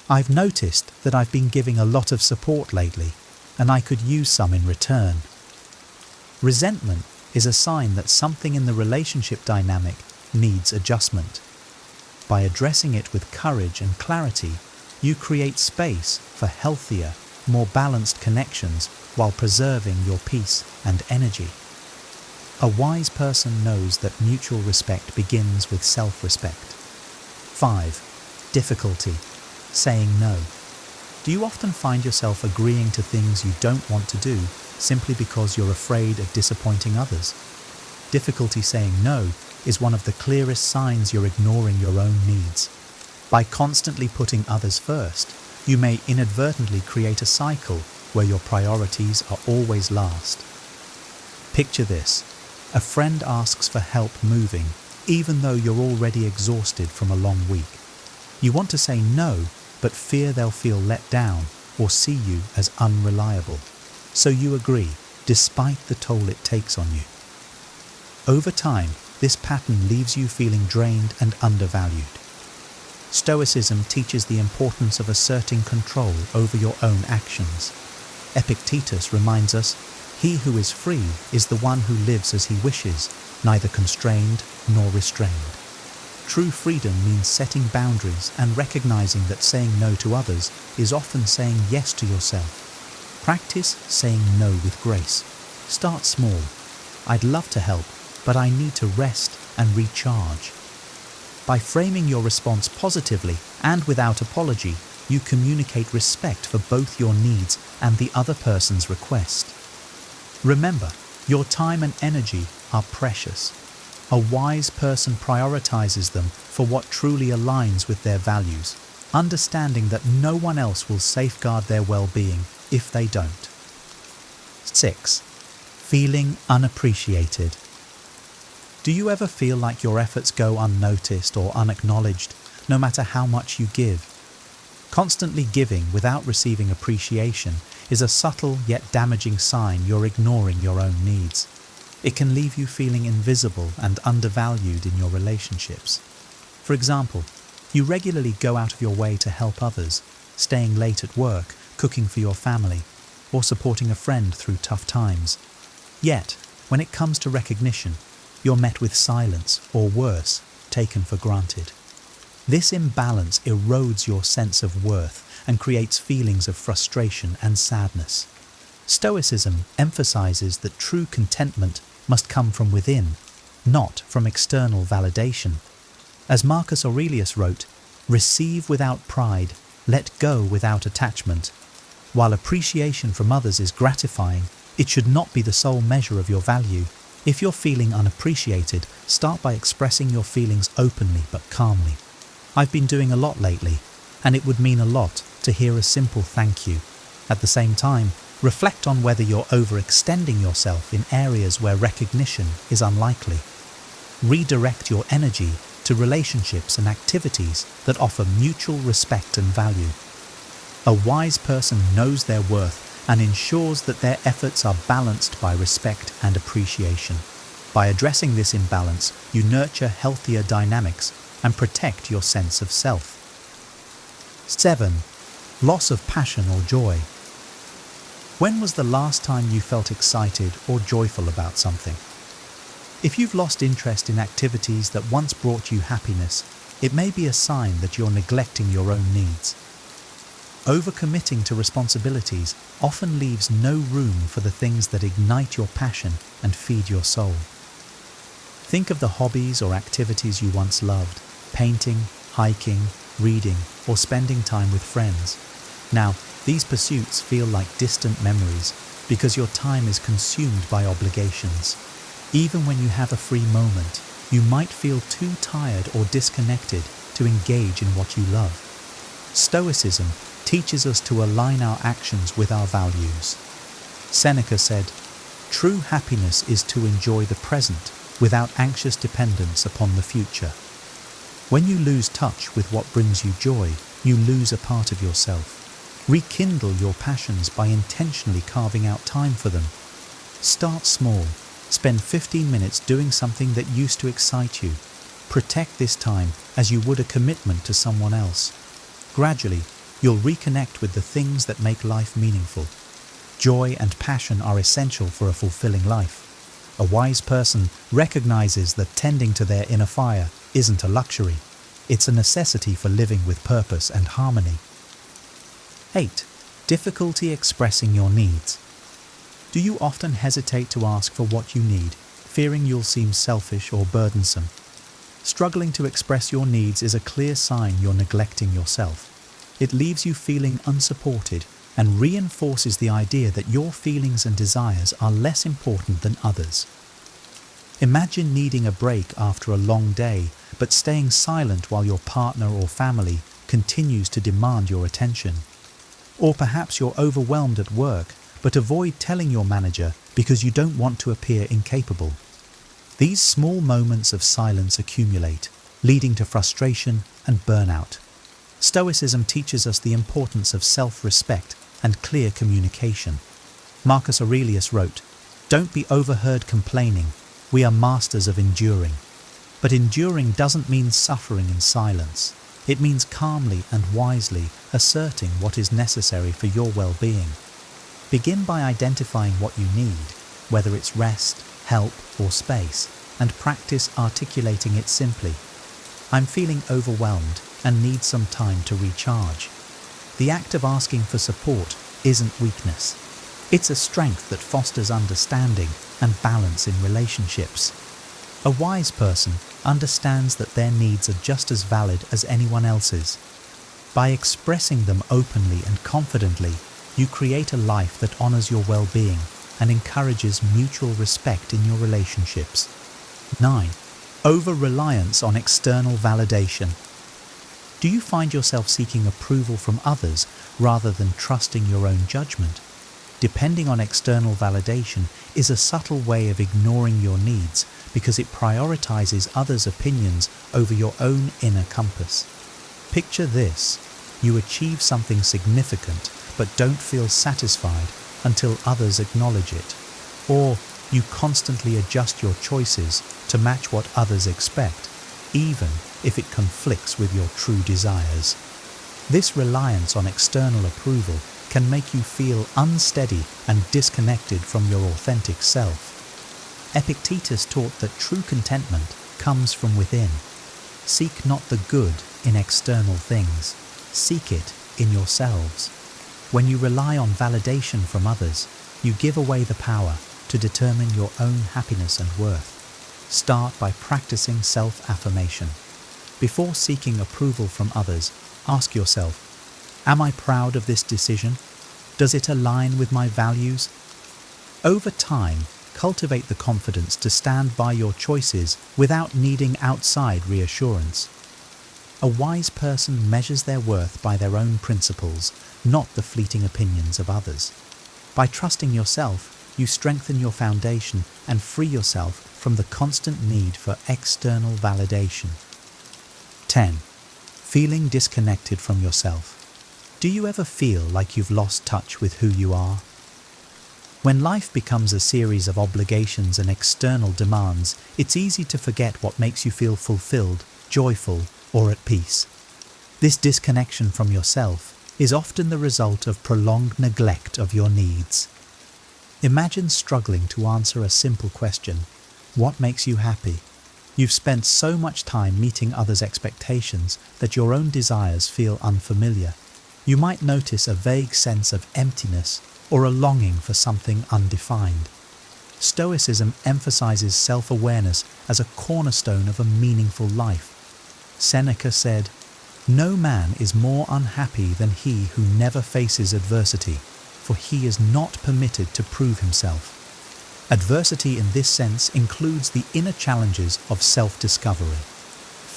D: I've noticed that I've been giving a lot of support lately, and I could use some in return. Resentment is a sign that something in the relationship dynamic needs adjustment. By addressing it with courage and clarity, you create space for healthier, more balanced connections while preserving your peace and energy. A wise person knows that mutual respect begins with self-respect. 5. Difficulty. Saying no. Do you often find yourself agreeing to things you don't want to do simply because you're afraid of disappointing others? Difficulty saying no is one of the clearest signs you're ignoring your own needs. By constantly putting others first, you may inadvertently create a cycle where your priorities are always last. Picture this. A friend asks for help moving, even though you're already exhausted from a long week. You want to say no, but fear they'll feel let down or see you as unreliable. So you agree, despite the toll it takes on you. Over time, this pattern leaves you feeling drained and undervalued. Stoicism teaches the importance of asserting control over your own actions. Epictetus reminds us, "He who is free is the one who lives as he wishes, neither constrained nor restrained." True freedom means setting boundaries and recognizing that saying no to others is often saying yes to yourself. Practice saying no with grace. Start small. I'd love to help, but I need to rest and recharge. By framing your response positively and without apology, you communicate respect for both your needs and the other person's request. Remember, your time and energy are precious. A wise person prioritizes them for what truly aligns with their values, understanding that no one else will safeguard their well-being if they don't. 6. Feeling unappreciated. Do you ever feel like your efforts go unnoticed or unacknowledged, no matter how much you give? Constantly giving without receiving appreciation is a subtle yet damaging sign you're ignoring your own needs. It can leave you feeling invisible and undervalued in your relationships. For example, you regularly go out of your way to help others, staying late at work, cooking for your family, or supporting a friend through tough times. Yet, when it comes to recognition, you're met with silence, or worse, taken for granted. This imbalance erodes your sense of worth and creates feelings of frustration and sadness. Stoicism emphasizes that true contentment must come from within, not from external validation. As Marcus Aurelius wrote, "Receive without pride, let go without attachment. While appreciation from others is gratifying, it should not be the sole measure of your value. If you're feeling unappreciated, start by expressing your feelings openly but calmly. I've been doing a lot lately, and it would mean a lot to hear a simple thank you. At the same time, reflect on whether you're overextending yourself in areas where recognition is unlikely. Redirect your energy to relationships and activities that offer mutual respect and value. A wise person knows their worth and ensures that their efforts are balanced by respect and appreciation. By addressing this imbalance, you nurture healthier dynamics and protect your sense of self. 7. Loss of passion or joy. When was the last time you felt excited or joyful about something? If you've lost interest in activities that once brought you happiness, it may be a sign that you're neglecting your own needs. Overcommitting to responsibilities often leaves no room for the things that ignite your passion and feed your soul. Think of the hobbies or activities you once loved: painting, hiking, reading, or spending time with friends. Now, these pursuits feel like distant memories because your time is consumed by obligations. Even when you have a free moment, you might feel too tired or disconnected to engage in what you love. Stoicism teaches us to align our actions with our values. Seneca said, "True happiness is to enjoy the present without anxious dependence upon the future." When you lose touch with what brings you joy, you lose a part of yourself. Rekindle your passions by intentionally carving out time for them. Start small. Spend 15 minutes doing something that used to excite you. Protect this time as you would a commitment to someone else. Gradually, you'll reconnect with the things that make life meaningful. Joy and passion are essential for a fulfilling life. A wise person recognizes that tending to their inner fire isn't a luxury. It's a necessity for living with purpose and harmony. 8. Difficulty expressing your needs. Do you often hesitate to ask for what you need, fearing you'll seem selfish or burdensome? Struggling to express your needs is a clear sign you're neglecting yourself. It leaves you feeling unsupported and reinforces the idea that your feelings and desires are less important than others. Imagine needing a break after a long day, but staying silent while your partner or family continues to demand your attention. Or perhaps you're overwhelmed at work, but avoid telling your manager because you don't want to appear incapable. These small moments of silence accumulate, leading to frustration and burnout. Stoicism teaches us the importance of self-respect and clear communication. Marcus Aurelius wrote, "Don't be overheard complaining. We are masters of enduring." But enduring doesn't mean suffering in silence. It means calmly and wisely asserting what is necessary for your well-being. Begin by identifying what you need, whether it's rest, help, or space, and practice articulating it simply. "I'm feeling overwhelmed and need some time to recharge." The act of asking for support isn't weakness. It's a strength that fosters understanding and balance in relationships. A wise person understands that their needs are just as valid as anyone else's. By expressing them openly and confidently, you create a life that honors your well-being and encourages mutual respect in your relationships. 9. Over-reliance on external validation. Do you find yourself seeking approval from others rather than trusting your own judgment? Depending on external validation is a subtle way of ignoring your needs because it prioritizes others' opinions over your own inner compass. Picture this: you achieve something significant but don't feel satisfied until others acknowledge it. Or you constantly adjust your choices to match what others expect, even if it conflicts with your true desires. This reliance on external approval can make you feel unsteady and disconnected from your authentic self. Epictetus taught that true contentment comes from within. Seek not the good in external things, seek it in yourselves. When you rely on validation from others, you give away the power to determine your own happiness and worth. Start by practicing self-affirmation. Before seeking approval from others, ask yourself, Am I proud of this decision? Does it align with my values? Over time, cultivate the confidence to stand by your choices without needing outside reassurance. A wise person measures their worth by their own principles, not the fleeting opinions of others. By trusting yourself, you strengthen your foundation and free yourself from the constant need for external validation. 10. Feeling disconnected from yourself. Do you ever feel like you've lost touch with who you are? When life becomes a series of obligations and external demands, it's easy to forget what makes you feel fulfilled, joyful, or at peace. This disconnection from yourself is often the result of prolonged neglect of your needs. Imagine struggling to answer a simple question: what makes you happy? You've spent so much time meeting others' expectations that your own desires feel unfamiliar. You might notice a vague sense of emptiness or a longing for something undefined. Stoicism emphasizes self-awareness as a cornerstone of a meaningful life. Seneca said, "No man is more unhappy than he who never faces adversity, for he is not permitted to prove himself." Adversity in this sense includes the inner challenges of self-discovery.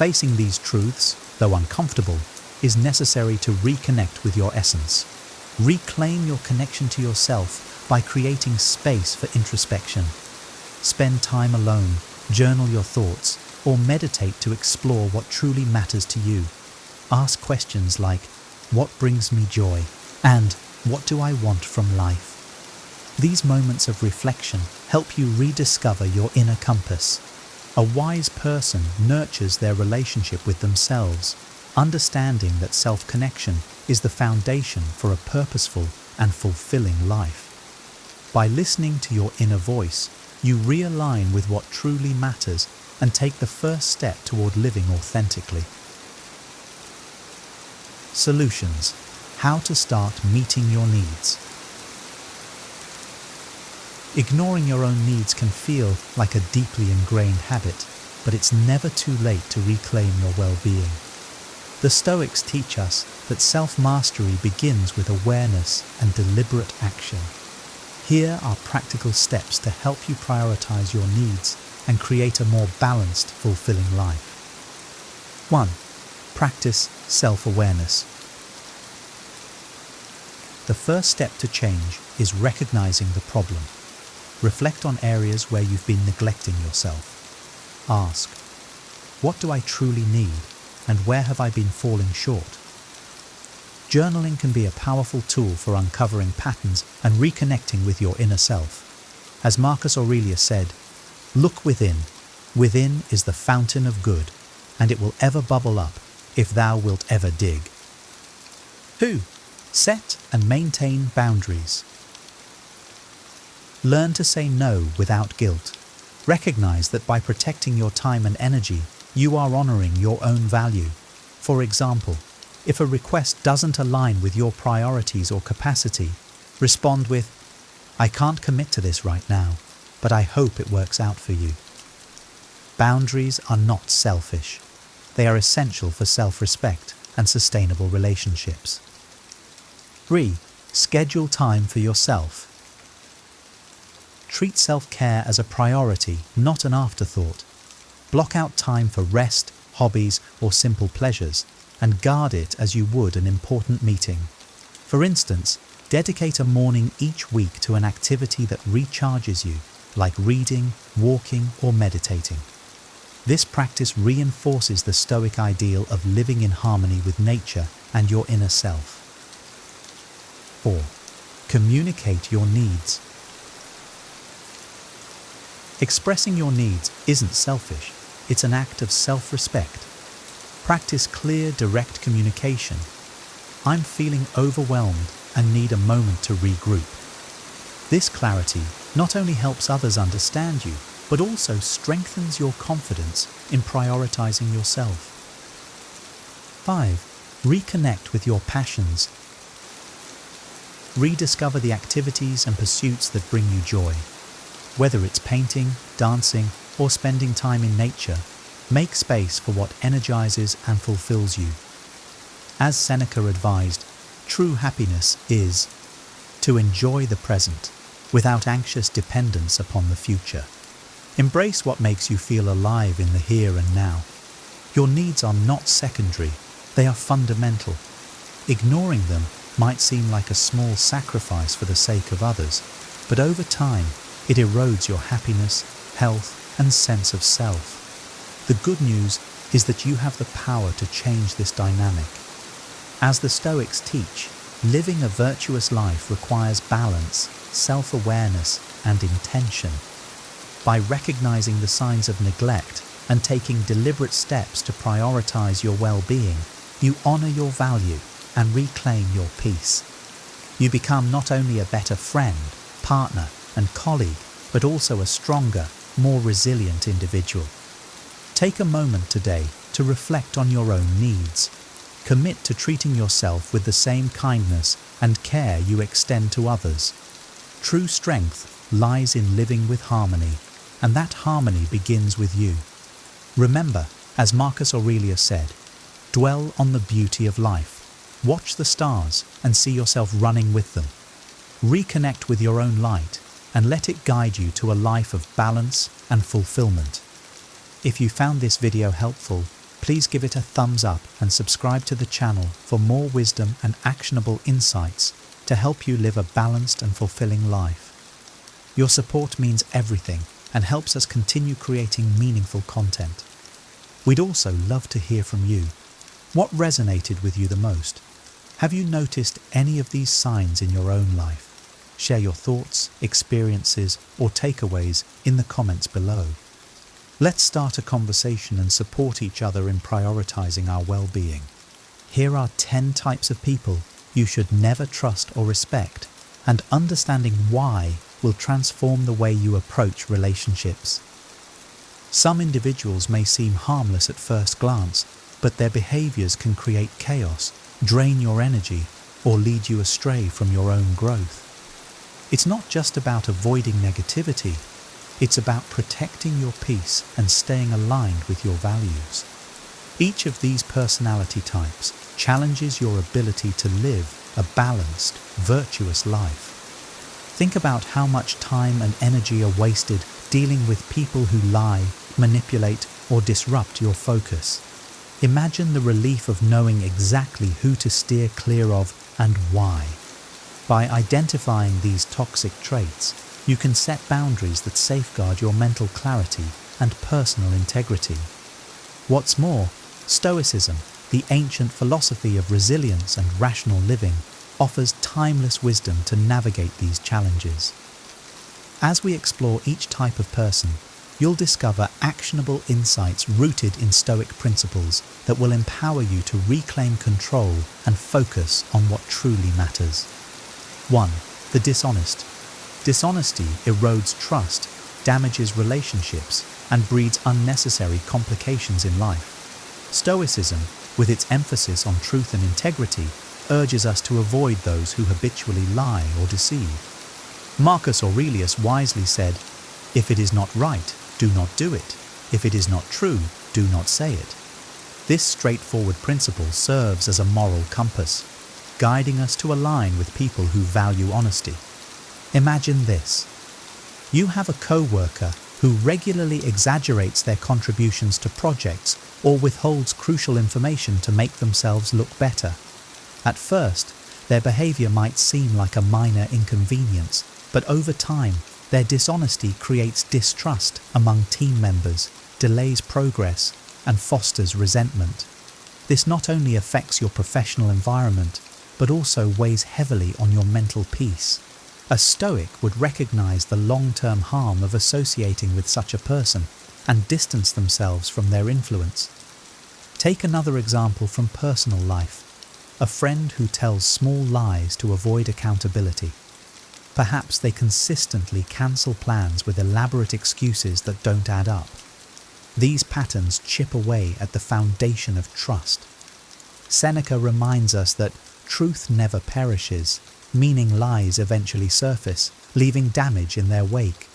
D: Facing these truths, though uncomfortable, is necessary to reconnect with your essence. Reclaim your connection to yourself by creating space for introspection. Spend time alone, journal your thoughts, or meditate to explore what truly matters to you. Ask questions like, what brings me joy? And what do I want from life? These moments of reflection help you rediscover your inner compass. A wise person nurtures their relationship with themselves, understanding that self-connection is the foundation for a purposeful and fulfilling life. By listening to your inner voice, you realign with what truly matters and take the first step toward living authentically. Solutions: how to start meeting your needs. Ignoring your own needs can feel like a deeply ingrained habit, but it's never too late to reclaim your well-being. The Stoics teach us that self-mastery begins with awareness and deliberate action. Here are practical steps to help you prioritize your needs and create a more balanced, fulfilling life. 1. Practice self-awareness. The first step to change is recognizing the problem. Reflect on areas where you've been neglecting yourself. Ask, what do I truly need, and where have I been falling short? Journaling can be a powerful tool for uncovering patterns and reconnecting with your inner self. As Marcus Aurelius said, "Look within. Within is the fountain of good, and it will ever bubble up if thou wilt ever dig." 2. Set and maintain boundaries. Learn to say no without guilt. Recognize that by protecting your time and energy, you are honoring your own value. For example, if a request doesn't align with your priorities or capacity, respond with, "I can't commit to this right now, but I hope it works out for you." Boundaries are not selfish. They are essential for self-respect and sustainable relationships. 3. Schedule time for yourself. Treat self-care as a priority, not an afterthought. Block out time for rest, hobbies, or simple pleasures, and guard it as you would an important meeting. For instance, dedicate a morning each week to an activity that recharges you, like reading, walking, or meditating. This practice reinforces the Stoic ideal of living in harmony with nature and your inner self. 4. Communicate your needs. Expressing your needs isn't selfish, it's an act of self-respect. Practice clear, direct communication. "I'm feeling overwhelmed and need a moment to regroup." This clarity not only helps others understand you, but also strengthens your confidence in prioritizing yourself. 5. Reconnect with your passions. Rediscover the activities and pursuits that bring you joy. Whether it's painting, dancing, or spending time in nature, make space for what energizes and fulfills you. As Seneca advised, True happiness is to enjoy the present without anxious dependence upon the future. Embrace what makes you feel alive in the here and now. Your needs are not secondary, they are fundamental. Ignoring them might seem like a small sacrifice for the sake of others, but over time, it erodes your happiness, health, and sense of self. The good news is that you have the power to change this dynamic. As the Stoics teach, living a virtuous life requires balance, self-awareness, and intention. By recognizing the signs of neglect and taking deliberate steps to prioritize your well-being, you honor your value and reclaim your peace. You become not only a better friend, partner, and colleague, but also a stronger, more resilient individual. Take a moment today to reflect on your own needs. Commit to treating yourself with the same kindness and care you extend to others. True strength lies in living with harmony, and that harmony begins with you. Remember, as Marcus Aurelius said, dwell on the beauty of life. Watch the stars and see yourself running with them. Reconnect with your own light and let it guide you to a life of balance and fulfillment. If you found this video helpful, please give it a thumbs up and subscribe to the channel for more wisdom and actionable insights to help you live a balanced and fulfilling life. Your support means everything and helps us continue creating meaningful content. We'd also love to hear from you. What resonated with you the most? Have you noticed any of these signs in your own life? Share your thoughts, experiences, or takeaways in the comments below. Let's start a conversation and support each other in prioritizing our well-being. Here are 10 types of people you should never trust or respect, and understanding why will transform the way you approach relationships. Some individuals may seem harmless at first glance, but their behaviors can create chaos, drain your energy, or lead you astray from your own growth. It's not just about avoiding negativity, it's about protecting your peace and staying aligned with your values. Each of these personality types challenges your ability to live a balanced, virtuous life. Think about how much time and energy are wasted dealing with people who lie, manipulate, or disrupt your focus. Imagine the relief of knowing exactly who to steer clear of and why. By identifying these toxic traits, you can set boundaries that safeguard your mental clarity and personal integrity. What's more, Stoicism, the ancient philosophy of resilience and rational living, offers timeless wisdom to navigate these challenges. As we explore each type of person, you'll discover actionable insights rooted in Stoic principles that will empower you to reclaim control and focus on what truly matters. 1. The dishonest. Dishonesty erodes trust, damages relationships, and breeds unnecessary complications in life. Stoicism, with its emphasis on truth and integrity, urges us to avoid those who habitually lie or deceive. Marcus Aurelius wisely said, "If it is not right, do not do it. If it is not true, do not say it." This straightforward principle serves as a moral compass, guiding us to align with people who value honesty. Imagine this. You have a co-worker who regularly exaggerates their contributions to projects or withholds crucial information to make themselves look better. At first, their behavior might seem like a minor inconvenience, but over time, their dishonesty creates distrust among team members, delays progress, and fosters resentment. This not only affects your professional environment, but also weighs heavily on your mental peace. A Stoic would recognize the long-term harm of associating with such a person and distance themselves from their influence. Take another example from personal life. A friend who tells small lies to avoid accountability. Perhaps they consistently cancel plans with elaborate excuses that don't add up. These patterns chip away at the foundation of trust. Seneca reminds us that truth never perishes, meaning lies eventually surface, leaving damage in their wake.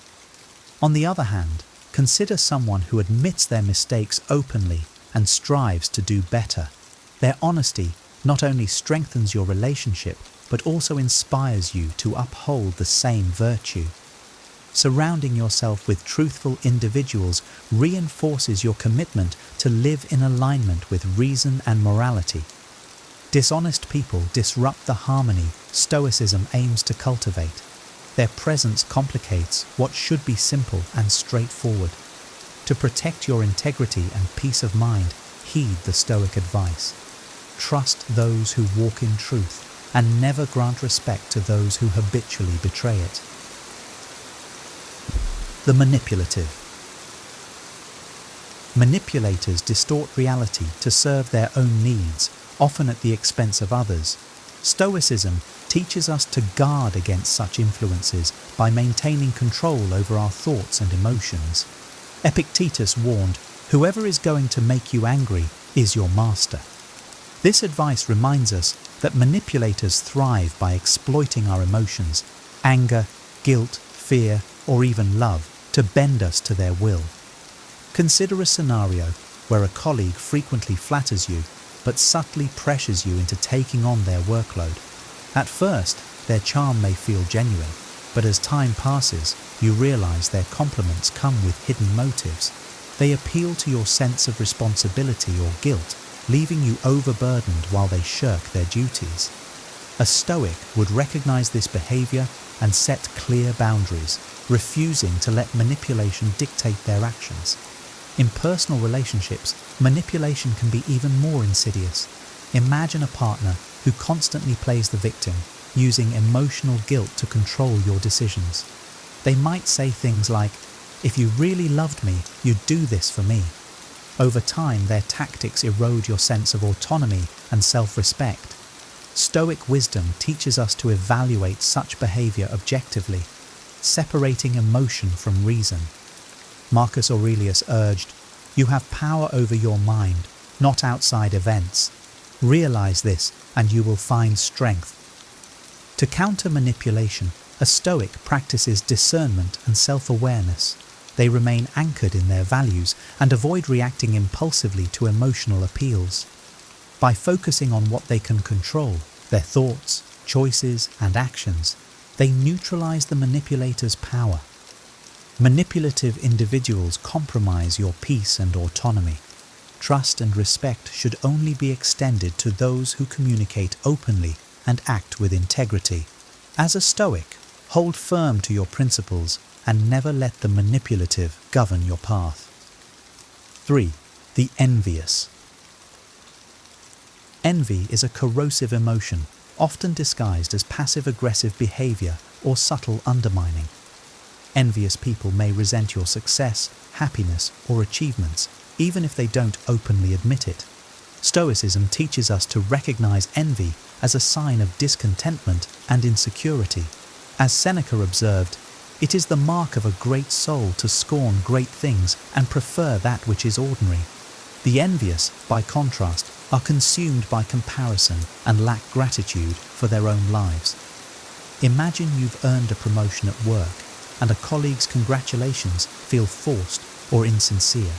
D: On the other hand, consider someone who admits their mistakes openly and strives to do better. Their honesty not only strengthens your relationship, but also inspires you to uphold the same virtue. Surrounding yourself with truthful individuals reinforces your commitment to live in alignment with reason and morality. Dishonest people disrupt the harmony Stoicism aims to cultivate. Their presence complicates what should be simple and straightforward. To protect your integrity and peace of mind, heed the Stoic advice. Trust those who walk in truth, and never grant respect to those who habitually betray it. The manipulative. Manipulators distort reality to serve their own needs, often at the expense of others. Stoicism teaches us to guard against such influences by maintaining control over our thoughts and emotions. Epictetus warned, "Whoever is going to make you angry is your master." This advice reminds us that manipulators thrive by exploiting our emotions, anger, guilt, fear, or even love, to bend us to their will. Consider a scenario where a colleague frequently flatters you, but subtly pressures you into taking on their workload. At first, their charm may feel genuine, but as time passes, you realize their compliments come with hidden motives. They appeal to your sense of responsibility or guilt, leaving you overburdened while they shirk their duties. A Stoic would recognize this behavior and set clear boundaries, refusing to let manipulation dictate their actions. In personal relationships, manipulation can be even more insidious. Imagine a partner who constantly plays the victim, using emotional guilt to control your decisions. They might say things like, "If you really loved me, you'd do this for me." Over time, their tactics erode your sense of autonomy and self-respect. Stoic wisdom teaches us to evaluate such behavior objectively, separating emotion from reason. Marcus Aurelius urged, "You have power over your mind, not outside events. Realize this, and you will find strength." To counter manipulation, a Stoic practices discernment and self-awareness. They remain anchored in their values and avoid reacting impulsively to emotional appeals. By focusing on what they can control, their thoughts, choices, and actions, they neutralize the manipulator's power. Manipulative individuals compromise your peace and autonomy. Trust and respect should only be extended to those who communicate openly and act with integrity. As a Stoic, hold firm to your principles and never let the manipulative govern your path. 3. The envious. Envy is a corrosive emotion, often disguised as passive-aggressive behavior or subtle undermining. Envious people may resent your success, happiness, or achievements, even if they don't openly admit it. Stoicism teaches us to recognize envy as a sign of discontentment and insecurity. As Seneca observed, "It is the mark of a great soul to scorn great things and prefer that which is ordinary." The envious, by contrast, are consumed by comparison and lack gratitude for their own lives. Imagine you've earned a promotion at work, and a colleague's congratulations feel forced or insincere.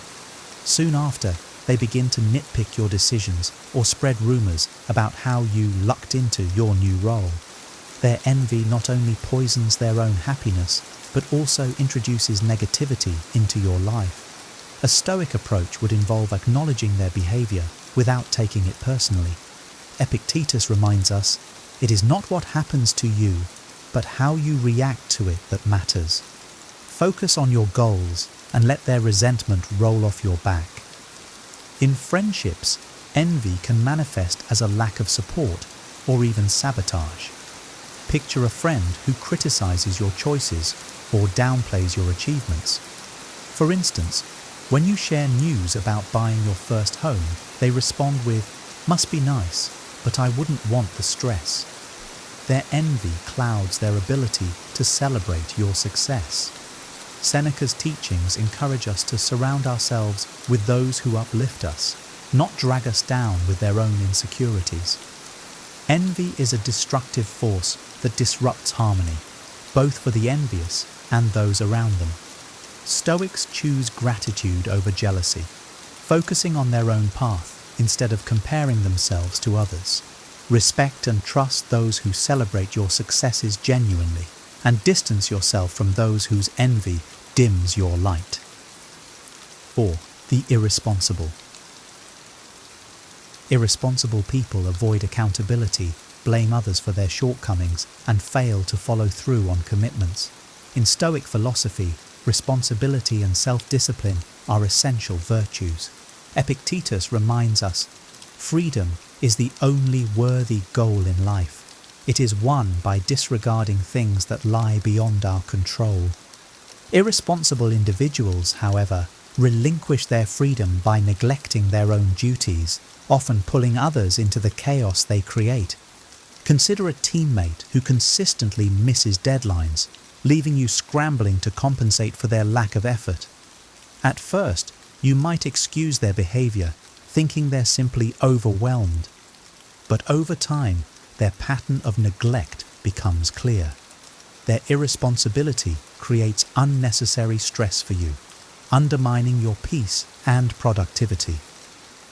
D: Soon after, they begin to nitpick your decisions or spread rumors about how you lucked into your new role. Their envy not only poisons their own happiness, but also introduces negativity into your life. A Stoic approach would involve acknowledging their behavior without taking it personally. Epictetus reminds us, "It is not what happens to you, but how you react to it that matters." Focus on your goals and let their resentment roll off your back. In friendships, envy can manifest as a lack of support or even sabotage. Picture a friend who criticizes your choices or downplays your achievements. For instance, when you share news about buying your first home, they respond with, "Must be nice, but I wouldn't want the stress." Their envy clouds their ability to celebrate your success. Seneca's teachings encourage us to surround ourselves with those who uplift us, not drag us down with their own insecurities. Envy is a destructive force that disrupts harmony, both for the envious and those around them. Stoics choose gratitude over jealousy, focusing on their own path instead of comparing themselves to others. Respect and trust those who celebrate your successes genuinely, and distance yourself from those whose envy dims your light. 4. The irresponsible. Irresponsible people avoid accountability, blame others for their shortcomings, and fail to follow through on commitments. In Stoic philosophy, responsibility and self-discipline are essential virtues. Epictetus reminds us, freedom is the only worthy goal in life. It is won by disregarding things that lie beyond our control. Irresponsible individuals, however, relinquish their freedom by neglecting their own duties, often pulling others into the chaos they create. Consider a teammate who consistently misses deadlines, leaving you scrambling to compensate for their lack of effort. At first, you might excuse their behavior, thinking they're simply overwhelmed. But over time, their pattern of neglect becomes clear. Their irresponsibility creates unnecessary stress for you, undermining your peace and productivity.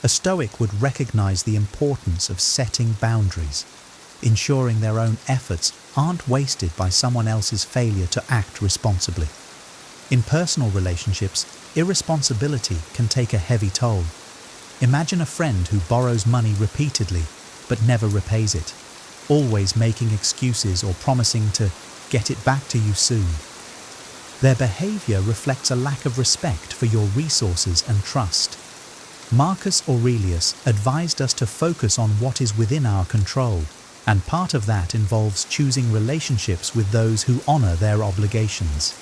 D: A Stoic would recognize the importance of setting boundaries, ensuring their own efforts aren't wasted by someone else's failure to act responsibly. In personal relationships, irresponsibility can take a heavy toll. Imagine a friend who borrows money repeatedly but never repays it, always making excuses or promising to get it back to you soon. Their behavior reflects a lack of respect for your resources and trust. Marcus Aurelius advised us to focus on what is within our control, and part of that involves choosing relationships with those who honor their obligations.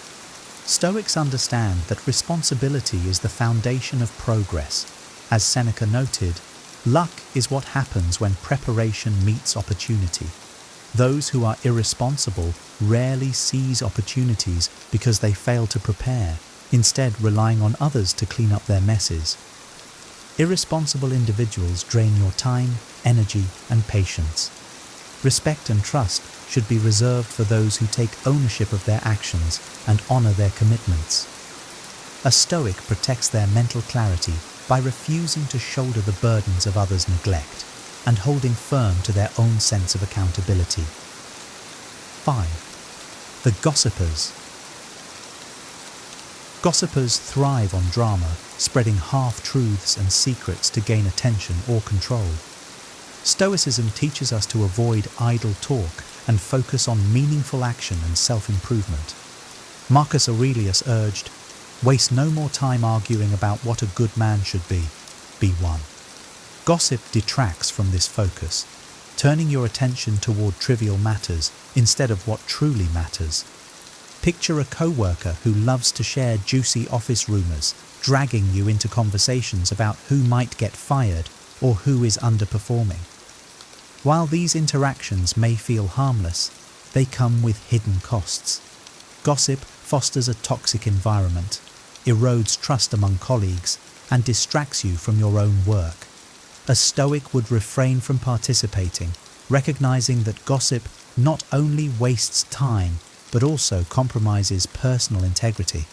D: Stoics understand that responsibility is the foundation of progress. As Seneca noted, luck is what happens when preparation meets opportunity. Those who are irresponsible rarely seize opportunities because they fail to prepare, instead relying on others to clean up their messes. Irresponsible individuals drain your time, energy, and patience. Respect and trust should be reserved for those who take ownership of their actions and honor their commitments. A Stoic protects their mental clarity by refusing to shoulder the burdens of others' neglect and holding firm to their own sense of accountability. 5. The gossipers. Gossipers thrive on drama, spreading half-truths and secrets to gain attention or control. Stoicism teaches us to avoid idle talk and focus on meaningful action and self-improvement. Marcus Aurelius urged, "Waste no more time arguing about what a good man should be. Be one." Gossip detracts from this focus, turning your attention toward trivial matters instead of what truly matters. Picture a co-worker who loves to share juicy office rumors, dragging you into conversations about who might get fired or who is underperforming. While these interactions may feel harmless, they come with hidden costs. Gossip fosters a toxic environment, erodes trust among colleagues, and distracts you from your own work. A Stoic would refrain from participating, recognizing that gossip not only wastes time, but also compromises personal integrity.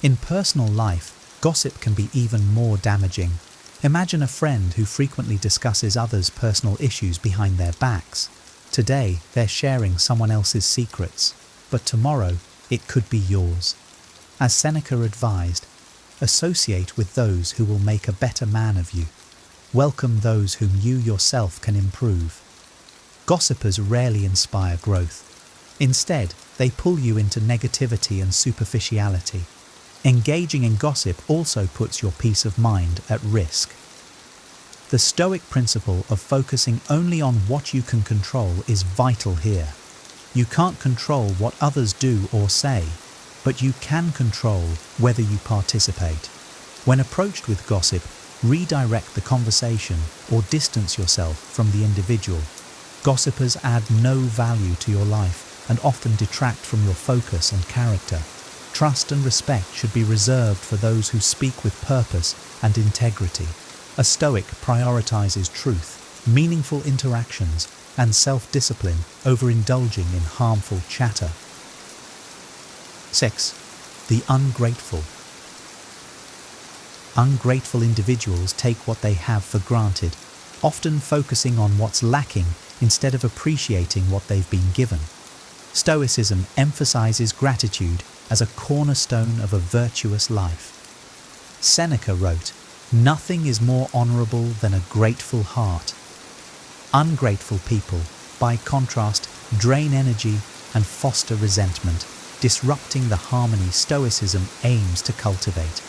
D: In personal life, gossip can be even more damaging. Imagine a friend who frequently discusses others' personal issues behind their backs. Today, they're sharing someone else's secrets, but tomorrow, it could be yours. As Seneca advised, associate with those who will make a better man of you. Welcome those whom you yourself can improve. Gossipers rarely inspire growth. Instead, they pull you into negativity and superficiality. Engaging in gossip also puts your peace of mind at risk. The Stoic principle of focusing only on what you can control is vital here. You can't control what others do or say, but you can control whether you participate. When approached with gossip, redirect the conversation or distance yourself from the individual. Gossipers add no value to your life and often detract from your focus and character. Trust and respect should be reserved for those who speak with purpose and integrity. A Stoic prioritizes truth, meaningful interactions, and self-discipline over indulging in harmful chatter. 6. The ungrateful. Ungrateful individuals take what they have for granted, often focusing on what's lacking instead of appreciating what they've been given. Stoicism emphasizes gratitude as a cornerstone of a virtuous life. Seneca wrote, "Nothing is more honorable than a grateful heart." Ungrateful people, by contrast, drain energy and foster resentment, disrupting the harmony Stoicism aims to cultivate.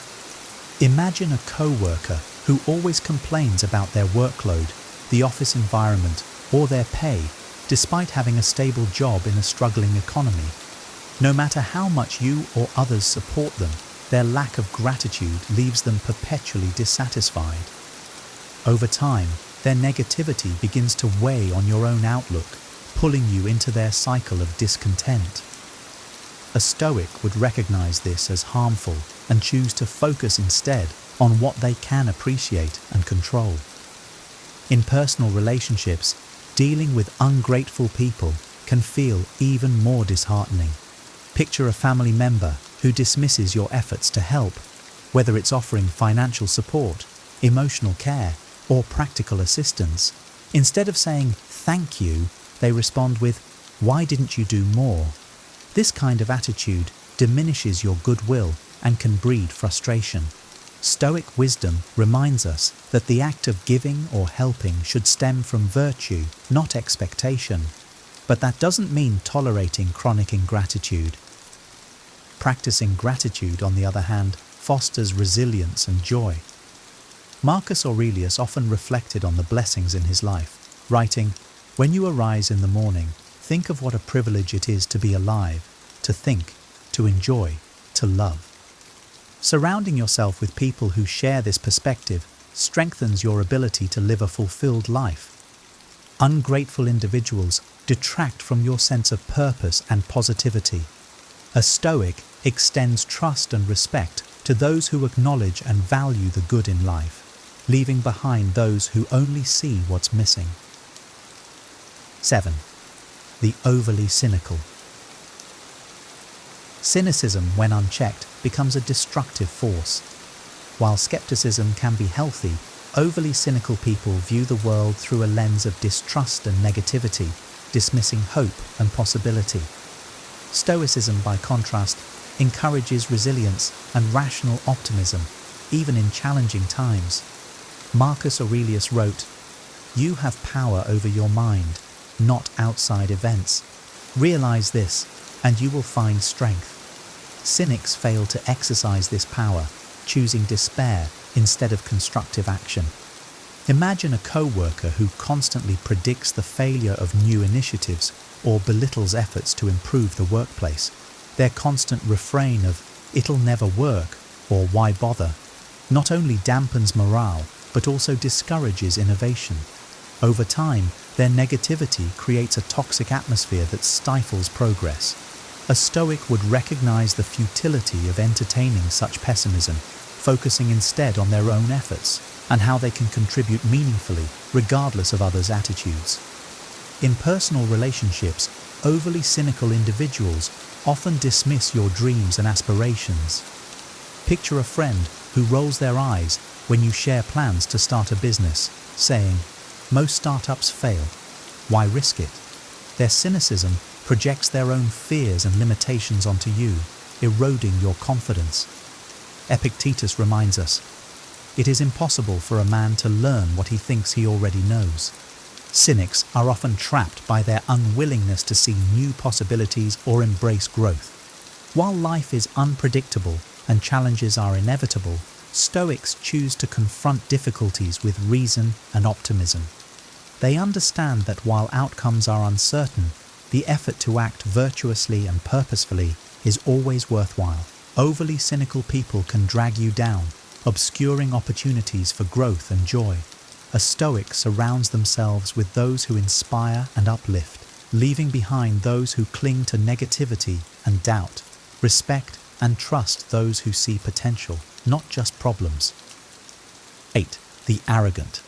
D: Imagine a co-worker who always complains about their workload, the office environment, or their pay, despite having a stable job in a struggling economy. No matter how much you or others support them, their lack of gratitude leaves them perpetually dissatisfied. Over time, their negativity begins to weigh on your own outlook, pulling you into their cycle of discontent. A Stoic would recognize this as harmful and choose to focus instead on what they can appreciate and control. In personal relationships, dealing with ungrateful people can feel even more disheartening. Picture a family member who dismisses your efforts to help, whether it's offering financial support, emotional care, or practical assistance. Instead of saying "thank you," they respond with "why didn't you do more?" This kind of attitude diminishes your goodwill and can breed frustration. Stoic wisdom reminds us that the act of giving or helping should stem from virtue, not expectation. But that doesn't mean tolerating chronic ingratitude. Practicing gratitude, on the other hand, fosters resilience and joy. Marcus Aurelius often reflected on the blessings in his life, writing, "When you arise in the morning, think of what a privilege it is to be alive, to think, to enjoy, to love." Surrounding yourself with people who share this perspective strengthens your ability to live a fulfilled life. Ungrateful individuals detract from your sense of purpose and positivity. A Stoic extends trust and respect to those who acknowledge and value the good in life, leaving behind those who only see what's missing. 7. The overly cynical. Cynicism, when unchecked, becomes a destructive force. While skepticism can be healthy, overly cynical people view the world through a lens of distrust and negativity, dismissing hope and possibility. Stoicism, by contrast, encourages resilience and rational optimism, even in challenging times. Marcus Aurelius wrote, "You have power over your mind, not outside events. Realize this, and you will find strength." Cynics fail to exercise this power, choosing despair instead of constructive action. Imagine a co-worker who constantly predicts the failure of new initiatives or belittles efforts to improve the workplace. Their constant refrain of "it'll never work" or "why bother" not only dampens morale, but also discourages innovation. Over time, their negativity creates a toxic atmosphere that stifles progress. A Stoic would recognize the futility of entertaining such pessimism, focusing instead on their own efforts and how they can contribute meaningfully, regardless of others' attitudes. In personal relationships, overly cynical individuals often dismiss your dreams and aspirations. Picture a friend who rolls their eyes when you share plans to start a business, saying, "Most startups fail. Why risk it?" Their cynicism projects their own fears and limitations onto you, eroding your confidence. Epictetus reminds us, "It is impossible for a man to learn what he thinks he already knows." Cynics are often trapped by their unwillingness to see new possibilities or embrace growth. While life is unpredictable and challenges are inevitable, Stoics choose to confront difficulties with reason and optimism. They understand that while outcomes are uncertain, the effort to act virtuously and purposefully is always worthwhile. Overly cynical people can drag you down, obscuring opportunities for growth and joy. A Stoic surrounds themselves with those who inspire and uplift, leaving behind those who cling to negativity and doubt. Respect and trust those who see potential, not just problems. 8. The arrogant.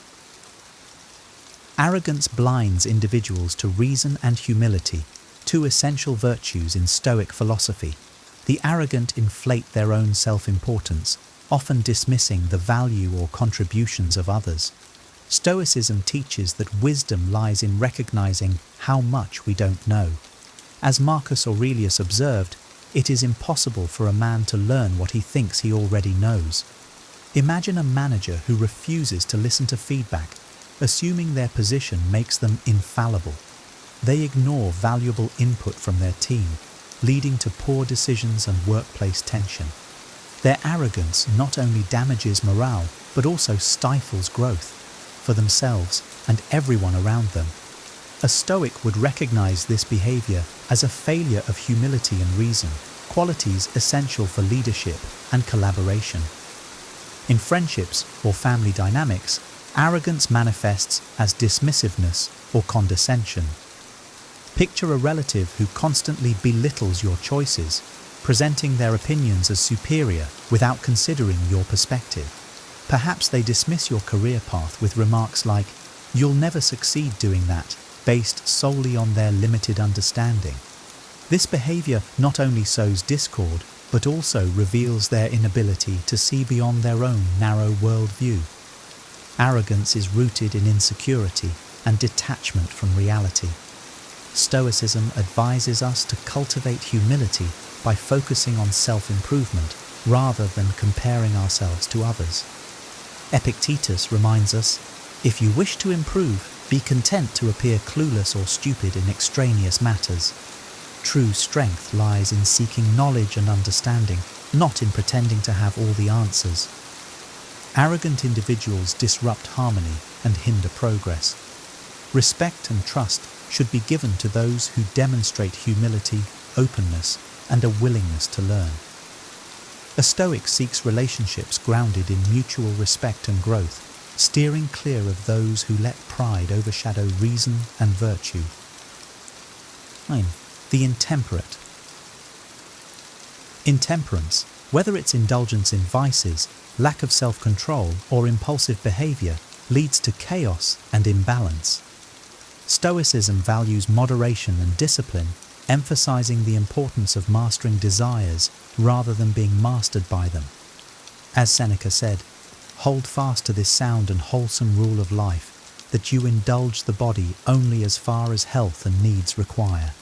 D: Arrogance blinds individuals to reason and humility, two essential virtues in Stoic philosophy. The arrogant inflate their own self-importance, often dismissing the value or contributions of others. Stoicism teaches that wisdom lies in recognizing how much we don't know. As Marcus Aurelius observed, it is impossible for a man to learn what he thinks he already knows. Imagine a manager who refuses to listen to feedback, assuming their position makes them infallible. They ignore valuable input from their team, leading to poor decisions and workplace tension. Their arrogance not only damages morale, but also stifles growth for themselves and everyone around them. A Stoic would recognize this behavior as a failure of humility and reason, qualities essential for leadership and collaboration. In friendships or family dynamics, arrogance manifests as dismissiveness or condescension. Picture a relative who constantly belittles your choices, presenting their opinions as superior without considering your perspective. Perhaps they dismiss your career path with remarks like, "You'll never succeed doing that," based solely on their limited understanding. This behavior not only sows discord, but also reveals their inability to see beyond their own narrow worldview. Arrogance is rooted in insecurity and detachment from reality. Stoicism advises us to cultivate humility by focusing on self-improvement rather than comparing ourselves to others. Epictetus reminds us, "If you wish to improve, be content to appear clueless or stupid in extraneous matters." True strength lies in seeking knowledge and understanding, not in pretending to have all the answers. Arrogant individuals disrupt harmony and hinder progress. Respect and trust should be given to those who demonstrate humility, openness, and a willingness to learn. A Stoic seeks relationships grounded in mutual respect and growth, steering clear of those who let pride overshadow reason and virtue. 9. The intemperate. Intemperance, whether it's indulgence in vices, lack of self-control, or impulsive behavior, leads to chaos and imbalance. Stoicism values moderation and discipline, emphasizing the importance of mastering desires rather than being mastered by them. As Seneca said, "Hold fast to this sound and wholesome rule of life, that you indulge the body only as far as health and needs require."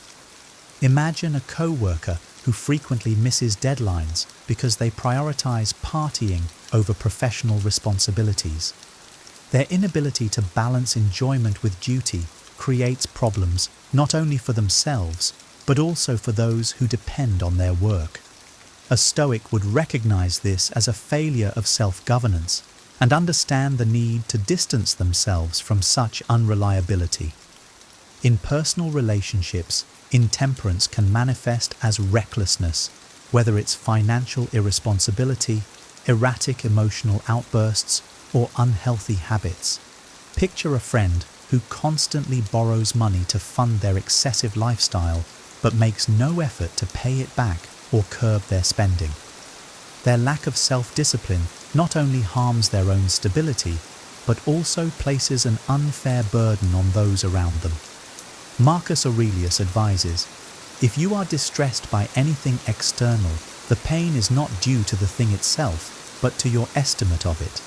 D: Imagine a co-worker who frequently misses deadlines because they prioritize partying over professional responsibilities. Their inability to balance enjoyment with duty creates problems not only for themselves, but also for those who depend on their work. A Stoic would recognize this as a failure of self-governance and understand the need to distance themselves from such unreliability. In personal relationships, intemperance can manifest as recklessness, whether it's financial irresponsibility, erratic emotional outbursts, or unhealthy habits. Picture a friend who constantly borrows money to fund their excessive lifestyle, but makes no effort to pay it back or curb their spending. Their lack of self-discipline not only harms their own stability, but also places an unfair burden on those around them. Marcus Aurelius advises, "If you are distressed by anything external, the pain is not due to the thing itself, but to your estimate of it."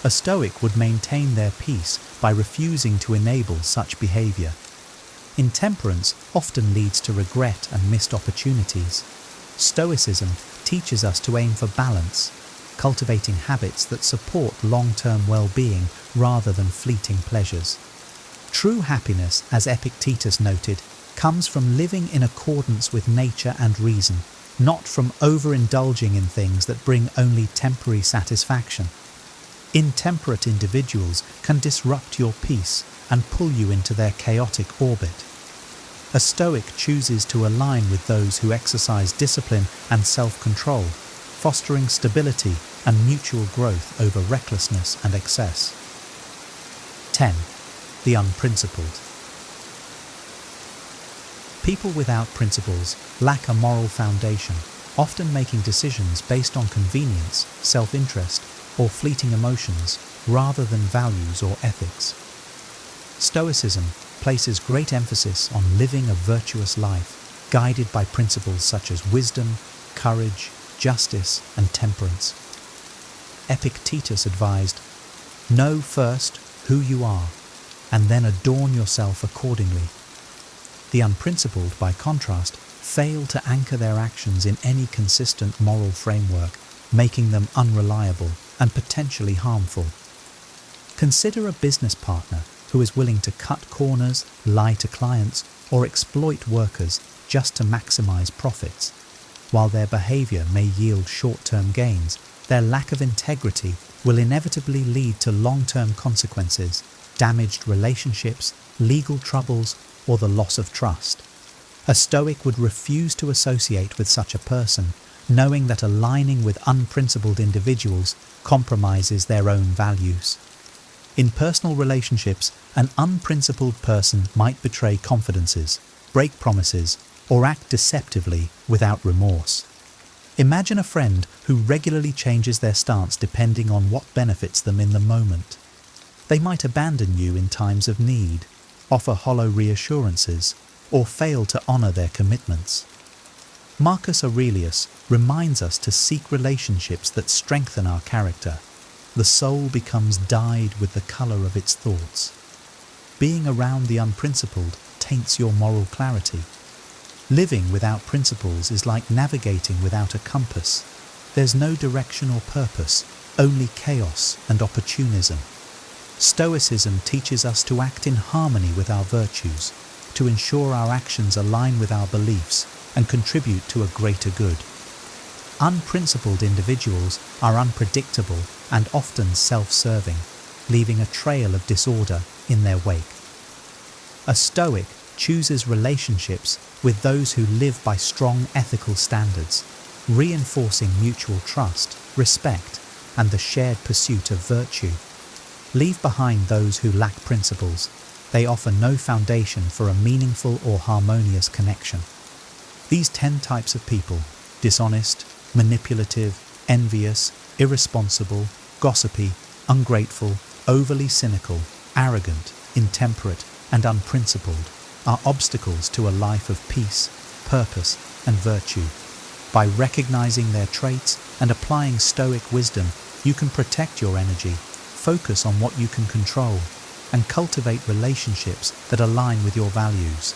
D: A Stoic would maintain their peace by refusing to enable such behavior. Intemperance often leads to regret and missed opportunities. Stoicism teaches us to aim for balance, cultivating habits that support long-term well-being rather than fleeting pleasures. True happiness, as Epictetus noted, comes from living in accordance with nature and reason, not from overindulging in things that bring only temporary satisfaction. Intemperate individuals can disrupt your peace and pull you into their chaotic orbit. A Stoic chooses to align with those who exercise discipline and self-control, fostering stability and mutual growth over recklessness and excess. 10. The unprincipled. People without principles lack a moral foundation, often making decisions based on convenience, self-interest, or fleeting emotions rather than values or ethics. Stoicism places great emphasis on living a virtuous life, guided by principles such as wisdom, courage, justice, and temperance. Epictetus advised, "Know first who you are, and then adorn yourself accordingly. The unprincipled, by contrast, fail to anchor their actions in any consistent moral framework, making them unreliable and potentially harmful. Consider a business partner who is willing to cut corners, lie to clients, or exploit workers just to maximize profits. While their behavior may yield short-term gains, their lack of integrity will inevitably lead to long-term consequences, damaged relationships, legal troubles, or the loss of trust. A Stoic would refuse to associate with such a person, knowing that aligning with unprincipled individuals compromises their own values. In personal relationships, an unprincipled person might betray confidences, break promises, or act deceptively without remorse. Imagine a friend who regularly changes their stance depending on what benefits them in the moment. They might abandon you in times of need, offer hollow reassurances, or fail to honor their commitments. Marcus Aurelius reminds us to seek relationships that strengthen our character. The soul becomes dyed with the color of its thoughts. Being around the unprincipled taints your moral clarity. Living without principles is like navigating without a compass. There's no direction or purpose, only chaos and opportunism. Stoicism teaches us to act in harmony with our virtues, to ensure our actions align with our beliefs and contribute to a greater good. Unprincipled individuals are unpredictable and often self-serving, leaving a trail of disorder in their wake. A Stoic chooses relationships with those who live by strong ethical standards, reinforcing mutual trust, respect, and the shared pursuit of virtue. Leave behind those who lack principles. They offer no foundation for a meaningful or harmonious connection. These 10 types of people, dishonest, manipulative, envious, irresponsible, gossipy, ungrateful, overly cynical, arrogant, intemperate, and unprincipled, are obstacles to a life of peace, purpose, and virtue. By recognizing their traits and applying Stoic wisdom, you can protect your energy, focus on what you can control, and cultivate relationships that align with your values.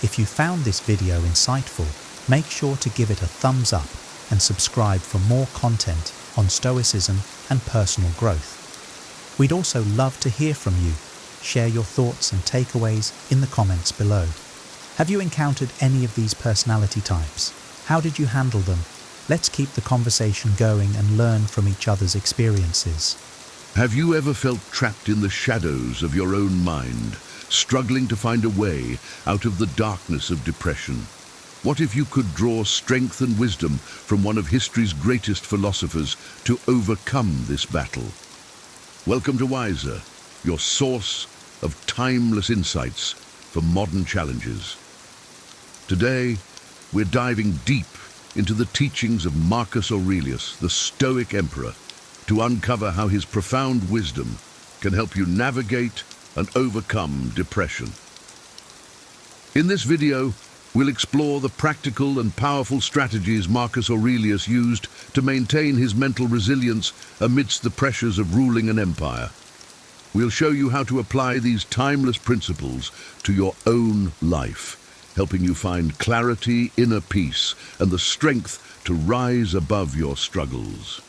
D: If you found this video insightful, make sure to give it a thumbs up and subscribe for more content on Stoicism and personal growth. We'd also love to hear from you. Share your thoughts and takeaways in the comments below. Have you encountered any of these personality types? How did you handle them? Let's keep the conversation going and learn from each other's experiences.
C: Have you ever felt trapped in the shadows of your own mind, struggling to find a way out of the darkness of depression? What if you could draw strength and wisdom from one of history's greatest philosophers to overcome this battle? Welcome to Wiser, your source of timeless insights for modern challenges. Today, we're diving deep into the teachings of Marcus Aurelius, the Stoic emperor, to uncover how his profound wisdom can help you navigate and overcome depression. In this video, we'll explore the practical and powerful strategies Marcus Aurelius used to maintain his mental resilience amidst the pressures of ruling an empire. We'll show you how to apply these timeless principles to your own life, helping you find clarity, inner peace, and the strength to rise above your struggles.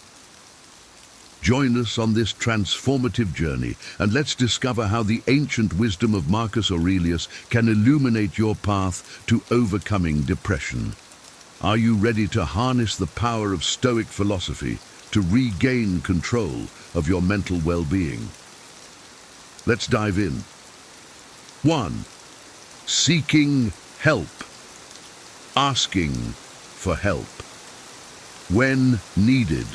C: Join us on this transformative journey, and let's discover how the ancient wisdom of Marcus Aurelius can illuminate your path to overcoming depression. Are you ready to harness the power of Stoic philosophy to regain control of your mental well-being? Let's dive in. 1. Seeking help. Asking for help when needed.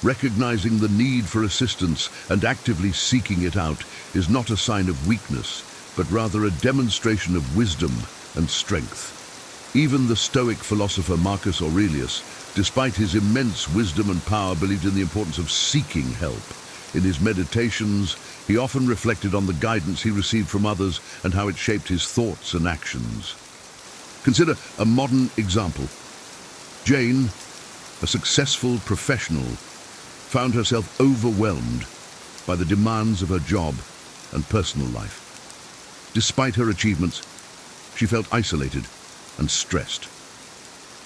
C: Recognizing the need for assistance and actively seeking it out is not a sign of weakness, but rather a demonstration of wisdom and strength. Even the Stoic philosopher Marcus Aurelius, despite his immense wisdom and power, believed in the importance of seeking help. In his meditations, he often reflected on the guidance he received from others and how it shaped his thoughts and actions. Consider a modern example. Jane, a successful professional, found herself overwhelmed by the demands of her job and personal life. Despite her achievements, she felt isolated and stressed.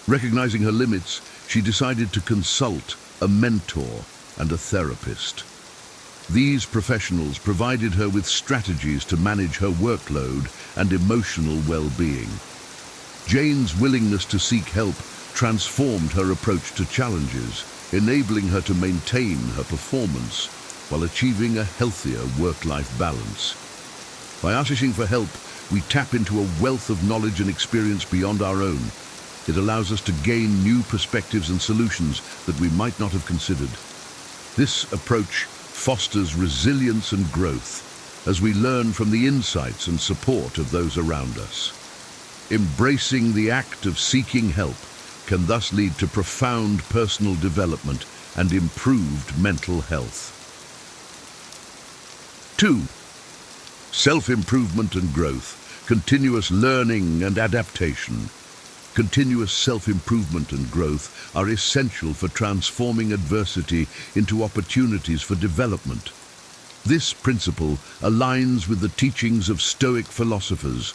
C: Recognizing her limits, she decided to consult a mentor and a therapist. These professionals provided her with strategies to manage her workload and emotional well-being. Jane's willingness to seek help transformed her approach to challenges, enabling her to maintain her performance while achieving a healthier work-life balance. By asking for help, we tap into a wealth of knowledge and experience beyond our own. It allows us to gain new perspectives and solutions that we might not have considered. This approach fosters resilience and growth as we learn from the insights and support of those around us. Embracing the act of seeking help can thus lead to profound personal development and improved mental health. 2. Self-improvement and growth, continuous learning and adaptation. Continuous self-improvement and growth are essential for transforming adversity into opportunities for development. This principle aligns with the teachings of Stoic philosophers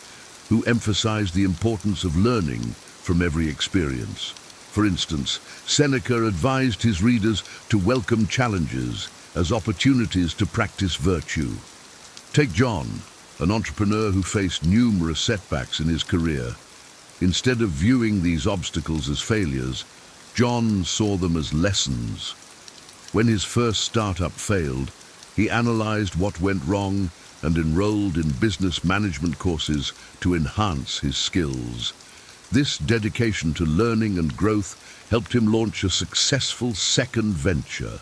C: who emphasize the importance of learning from every experience. For instance, Seneca advised his readers to welcome challenges as opportunities to practice virtue. Take John, an entrepreneur who faced numerous setbacks in his career. Instead of viewing these obstacles as failures, John saw them as lessons. When his first startup failed, he analyzed what went wrong and enrolled in business management courses to enhance his skills. This dedication to learning and growth helped him launch a successful second venture.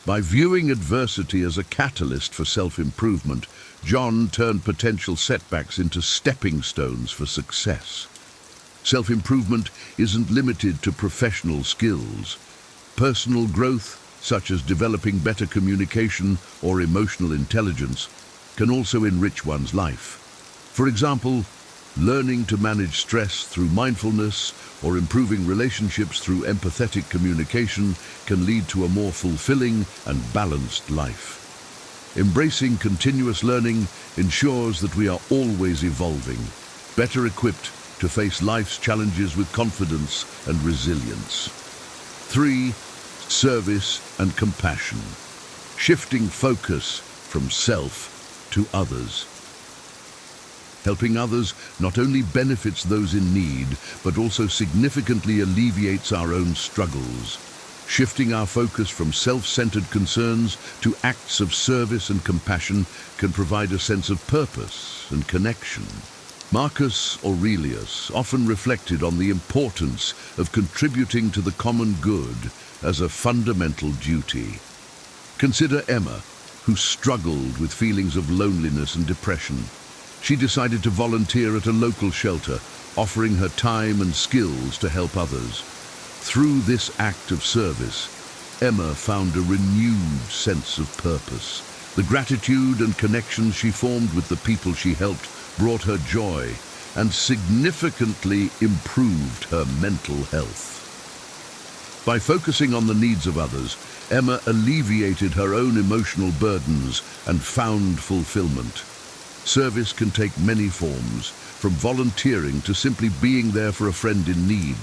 C: By viewing adversity as a catalyst for self-improvement, John turned potential setbacks into stepping stones for success. Self-improvement isn't limited to professional skills. Personal growth, such as developing better communication or emotional intelligence, can also enrich one's life. For example, learning to manage stress through mindfulness or improving relationships through empathetic communication can lead to a more fulfilling and balanced life. Embracing continuous learning ensures that we are always evolving, better equipped to face life's challenges with confidence and resilience. 3. Service and compassion. Shifting focus from self to others. Helping others not only benefits those in need, but also significantly alleviates our own struggles. Shifting our focus from self-centered concerns to acts of service and compassion can provide a sense of purpose and connection. Marcus Aurelius often reflected on the importance of contributing to the common good as a fundamental duty. Consider Emma, who struggled with feelings of loneliness and depression. She decided to volunteer at a local shelter, offering her time and skills to help others. Through this act of service, Emma found a renewed sense of purpose. The gratitude and connections she formed with the people she helped brought her joy and significantly improved her mental health. By focusing on the needs of others, Emma alleviated her own emotional burdens and found fulfillment. Service can take many forms, from volunteering to simply being there for a friend in need.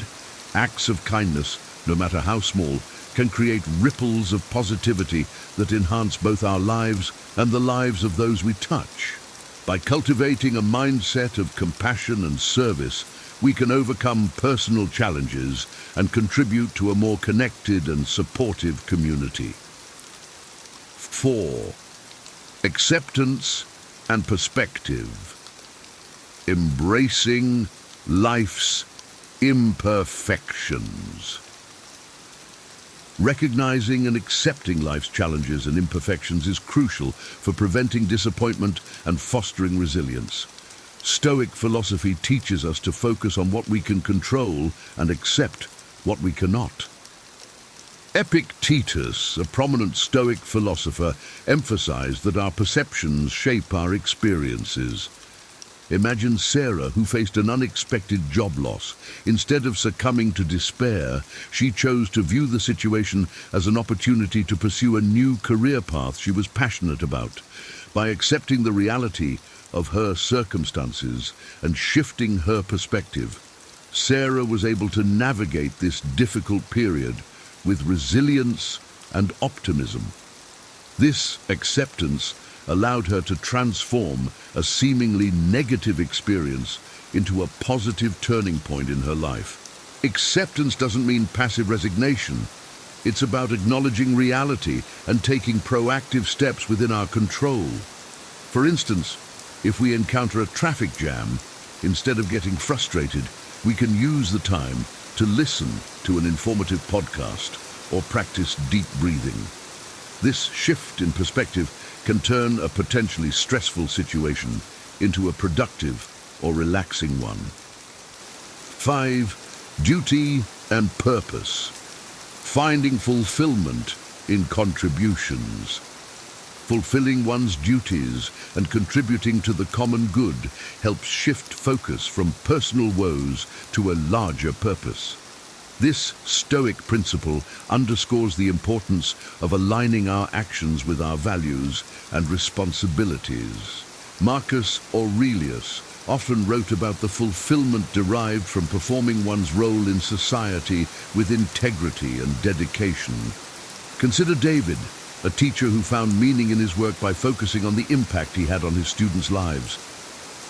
C: Acts of kindness, no matter how small, can create ripples of positivity that enhance both our lives and the lives of those we touch. By cultivating a mindset of compassion and service, we can overcome personal challenges and contribute to a more connected and supportive community. 4. Acceptance and perspective. Embracing life's imperfections. Recognizing and accepting life's challenges and imperfections is crucial for preventing disappointment and fostering resilience. Stoic philosophy teaches us to focus on what we can control and accept what we cannot. Epictetus, a prominent Stoic philosopher, emphasized that our perceptions shape our experiences. Imagine Sarah, who faced an unexpected job loss. Instead of succumbing to despair, she chose to view the situation as an opportunity to pursue a new career path she was passionate about. By accepting the reality of her circumstances and shifting her perspective, Sarah was able to navigate this difficult period with resilience and optimism. This acceptance allowed her to transform a seemingly negative experience into a positive turning point in her life. Acceptance doesn't mean passive resignation. It's about acknowledging reality and taking proactive steps within our control. For instance, if we encounter a traffic jam, instead of getting frustrated, we can use the time to listen to an informative podcast or practice deep breathing. This shift in perspective can turn a potentially stressful situation into a productive or relaxing one. 5. Duty and purpose. Finding fulfillment in contributions. Fulfilling one's duties and contributing to the common good helps shift focus from personal woes to a larger purpose. This Stoic principle underscores the importance of aligning our actions with our values and responsibilities. Marcus Aurelius often wrote about the fulfillment derived from performing one's role in society with integrity and dedication. Consider David, a teacher who found meaning in his work by focusing on the impact he had on his students' lives.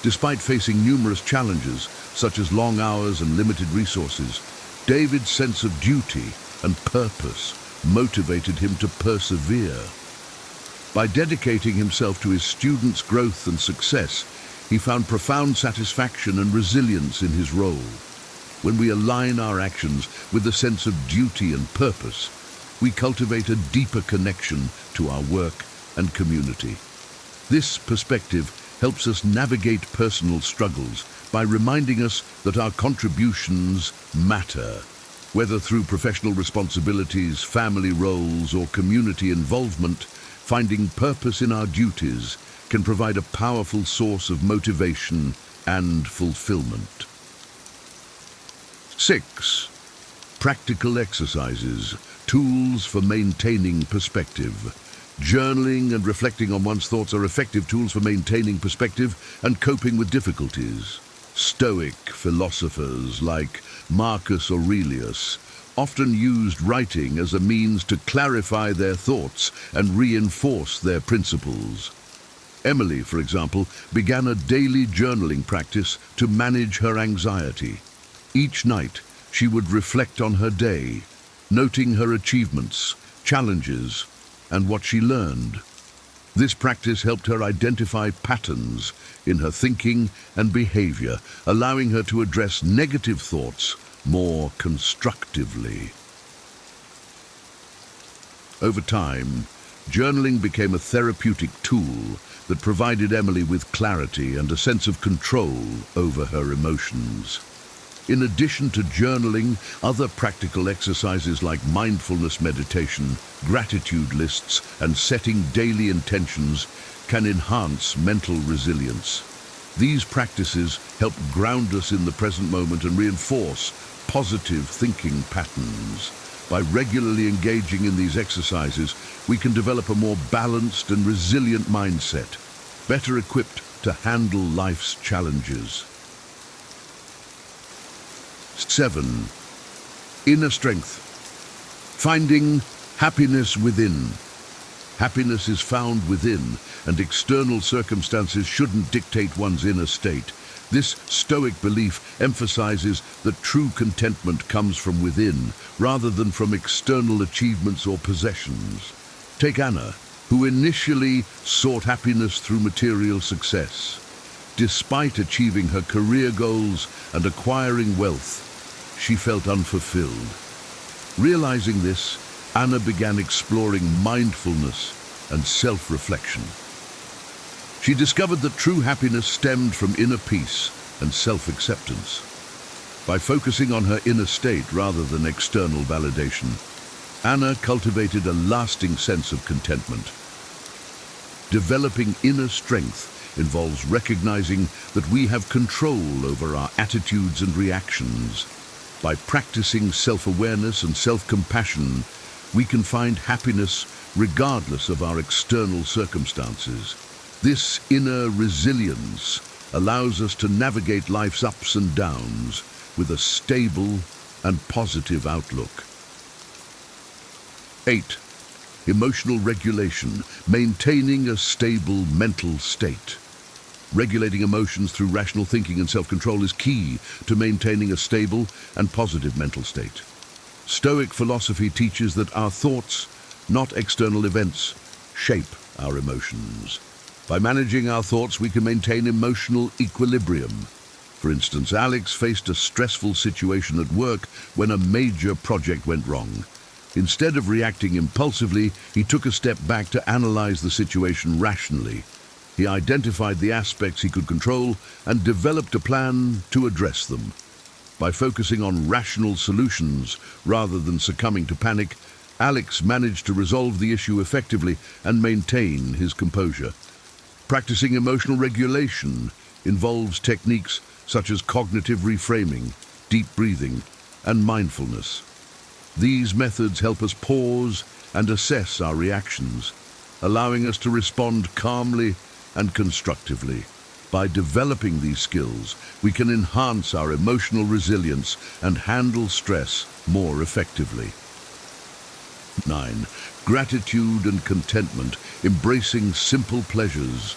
C: Despite facing numerous challenges, such as long hours and limited resources, David's sense of duty and purpose motivated him to persevere. By dedicating himself to his students' growth and success, he found profound satisfaction and resilience in his role. When we align our actions with a sense of duty and purpose, we cultivate a deeper connection to our work and community. This perspective helps us navigate personal struggles by reminding us that our contributions matter. Whether through professional responsibilities, family roles, or community involvement, finding purpose in our duties can provide a powerful source of motivation and fulfillment. 6. Practical exercises, tools for maintaining perspective. Journaling and reflecting on one's thoughts are effective tools for maintaining perspective and coping with difficulties. Stoic philosophers like Marcus Aurelius often used writing as a means to clarify their thoughts and reinforce their principles. Emily, for example, began a daily journaling practice to manage her anxiety. Each night, she would reflect on her day, noting her achievements, challenges, and what she learned. This practice helped her identify patterns in her thinking and behavior, allowing her to address negative thoughts more constructively. Over time, journaling became a therapeutic tool that provided Emily with clarity and a sense of control over her emotions. In addition to journaling, other practical exercises like mindfulness meditation, gratitude lists, and setting daily intentions can enhance mental resilience. These practices help ground us in the present moment and reinforce positive thinking patterns. By regularly engaging in these exercises, we can develop a more balanced and resilient mindset, better equipped to handle life's challenges. 7. Inner strength. Finding happiness within. Happiness is found within, and external circumstances shouldn't dictate one's inner state. This Stoic belief emphasizes that true contentment comes from within, rather than from external achievements or possessions. Take Anna, who initially sought happiness through material success. Despite achieving her career goals and acquiring wealth, she felt unfulfilled. Realizing this, Anna began exploring mindfulness and self-reflection. She discovered that true happiness stemmed from inner peace and self-acceptance. By focusing on her inner state rather than external validation, Anna cultivated a lasting sense of contentment. Developing inner strength involves recognizing that we have control over our attitudes and reactions. By practicing self-awareness and self-compassion, we can find happiness regardless of our external circumstances. This inner resilience allows us to navigate life's ups and downs with a stable and positive outlook. 8. Emotional regulation, maintaining a stable mental state. Regulating emotions through rational thinking and self-control is key to maintaining a stable and positive mental state. Stoic philosophy teaches that our thoughts, not external events, shape our emotions. By managing our thoughts, we can maintain emotional equilibrium. For instance, Alex faced a stressful situation at work when a major project went wrong. Instead of reacting impulsively, he took a step back to analyze the situation rationally. He identified the aspects he could control and developed a plan to address them. By focusing on rational solutions rather than succumbing to panic, Alex managed to resolve the issue effectively and maintain his composure. Practicing emotional regulation involves techniques such as cognitive reframing, deep breathing, and mindfulness. These methods help us pause and assess our reactions, allowing us to respond calmly and constructively. By developing these skills, we can enhance our emotional resilience and handle stress more effectively. 9. Gratitude and contentment, embracing simple pleasures.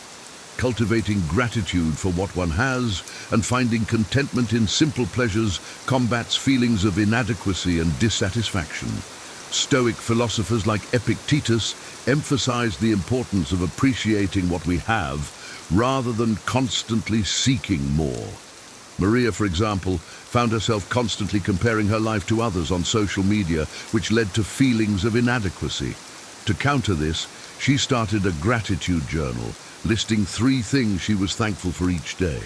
C: Cultivating gratitude for what one has and finding contentment in simple pleasures combats feelings of inadequacy and dissatisfaction. Stoic philosophers like Epictetus emphasize the importance of appreciating what we have rather than constantly seeking more. Maria, for example, found herself constantly comparing her life to others on social media, which led to feelings of inadequacy. To counter this, she started a gratitude journal, listing 3 things she was thankful for each day.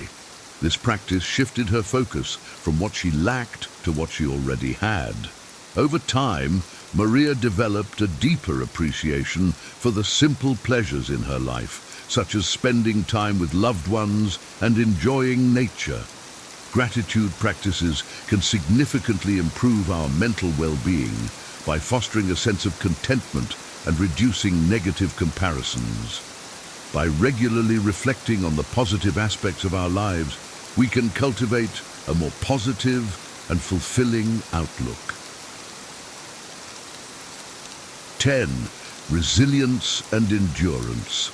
C: This practice shifted her focus from what she lacked to what she already had. Over time, Maria developed a deeper appreciation for the simple pleasures in her life, such as spending time with loved ones and enjoying nature. Gratitude practices can significantly improve our mental well-being by fostering a sense of contentment and reducing negative comparisons. By regularly reflecting on the positive aspects of our lives, we can cultivate a more positive and fulfilling outlook. 10. Resilience and endurance,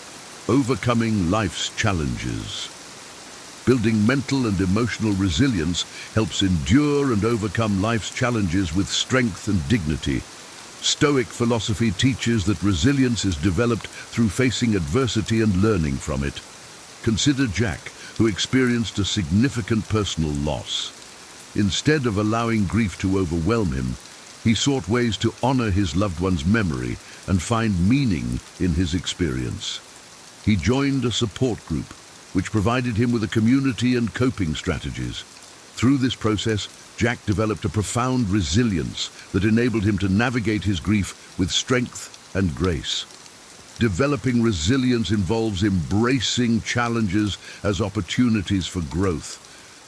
C: overcoming life's challenges. Building mental and emotional resilience helps endure and overcome life's challenges with strength and dignity. Stoic philosophy teaches that resilience is developed through facing adversity and learning from it. Consider Jack, who experienced a significant personal loss. Instead of allowing grief to overwhelm him, he sought ways to honor his loved one's memory and find meaning in his experience. He joined a support group, which provided him with a community and coping strategies. Through this process, Jack developed a profound resilience that enabled him to navigate his grief with strength and grace. Developing resilience involves embracing challenges as opportunities for growth.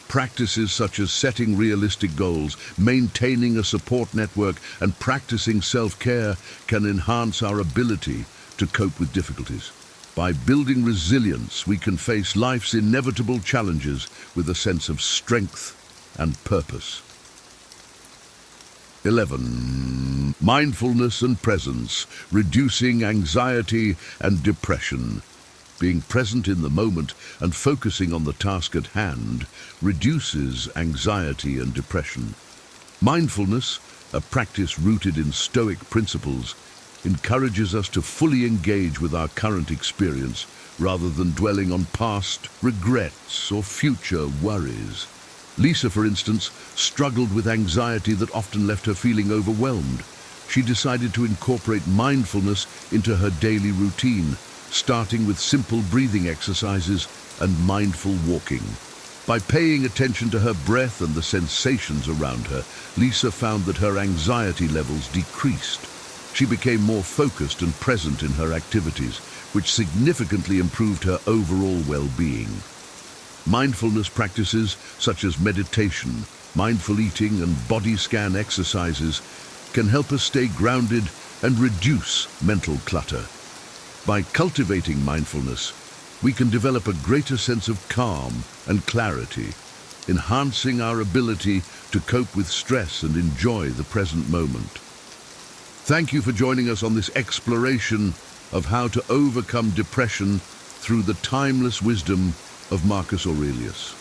C: Practices such as setting realistic goals, maintaining a support network, and practicing self-care can enhance our ability to cope with difficulties. By building resilience, we can face life's inevitable challenges with a sense of strength and purpose. 11. Mindfulness and presence, reducing anxiety and depression. Being present in the moment and focusing on the task at hand reduces anxiety and depression. Mindfulness, a practice rooted in Stoic principles, encourages us to fully engage with our current experience rather than dwelling on past regrets or future worries. Lisa, for instance, struggled with anxiety that often left her feeling overwhelmed. She decided to incorporate mindfulness into her daily routine, starting with simple breathing exercises and mindful walking. By paying attention to her breath and the sensations around her, Lisa found that her anxiety levels decreased. She became more focused and present in her activities, which significantly improved her overall well-being. Mindfulness practices such as meditation, mindful eating, and body scan exercises can help us stay grounded and reduce mental clutter. By cultivating mindfulness, we can develop a greater sense of calm and clarity, enhancing our ability to cope with stress and enjoy the present moment. Thank you for joining us on this exploration of how to overcome depression through the timeless wisdom of Marcus Aurelius.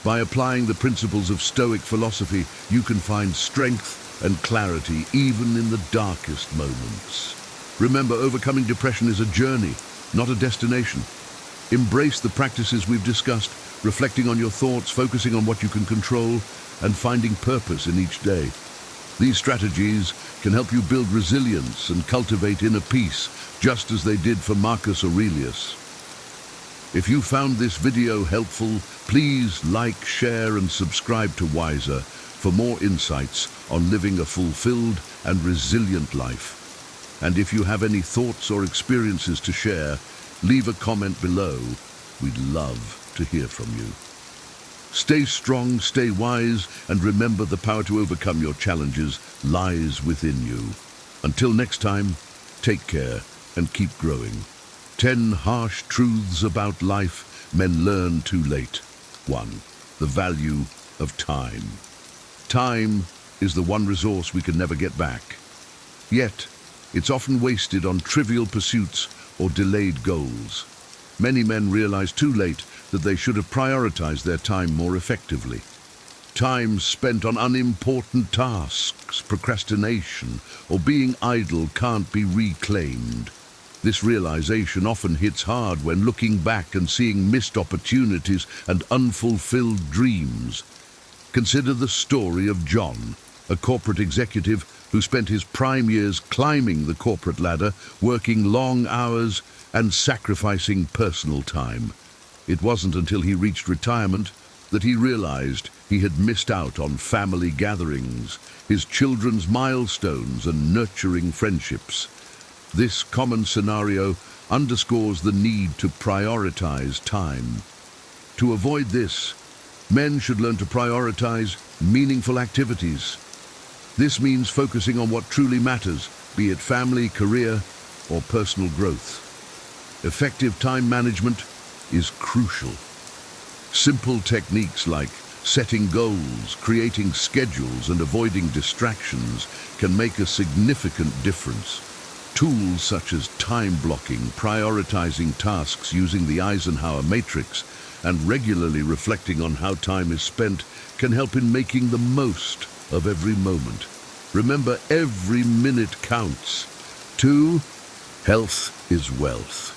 C: By applying the principles of Stoic philosophy, you can find strength and clarity even in the darkest moments. Remember, overcoming depression is a journey, not a destination. Embrace the practices we've discussed, reflecting on your thoughts, focusing on what you can control, and finding purpose in each day. These strategies can help you build resilience and cultivate inner peace, just as they did for Marcus Aurelius. If you found this video helpful, please like, share, and subscribe to Wiser for more insights on living a fulfilled and resilient life. And if you have any thoughts or experiences to share, leave a comment below. We'd love to hear from you. Stay strong, stay wise, and remember, the power to overcome your challenges lies within you. Until next time, take care and keep growing. 10 harsh truths about life men learn too late. 1. The value of time. Time is the one resource we can never get back. Yet, it's often wasted on trivial pursuits or delayed goals. Many men realize too late that they should have prioritized their time more effectively. Time spent on unimportant tasks, procrastination, or being idle can't be reclaimed. This realization often hits hard when looking back and seeing missed opportunities and unfulfilled dreams. Consider the story of John, a corporate executive who spent his prime years climbing the corporate ladder, working long hours and sacrificing personal time. It wasn't until he reached retirement that he realized he had missed out on family gatherings, his children's milestones, and nurturing friendships. This common scenario underscores the need to prioritize time. To avoid this, men should learn to prioritize meaningful activities. This means focusing on what truly matters, be it family, career, or personal growth. Effective time management is crucial. Simple techniques like setting goals, creating schedules, and avoiding distractions can make a significant difference. Tools such as time blocking, prioritizing tasks using the Eisenhower matrix, and regularly reflecting on how time is spent can help in making the most of every moment. Remember, every minute counts. 2. Health is wealth.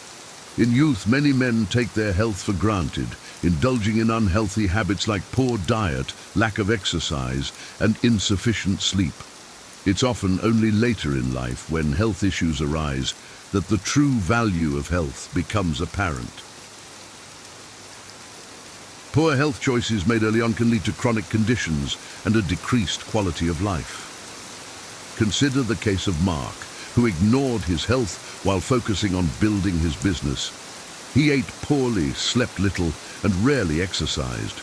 C: In youth, many men take their health for granted, indulging in unhealthy habits like poor diet, lack of exercise, and insufficient sleep. It's often only later in life, when health issues arise, that the true value of health becomes apparent. Poor health choices made early on can lead to chronic conditions and a decreased quality of life. Consider the case of Mark, who ignored his health while focusing on building his business. He ate poorly, slept little, and rarely exercised.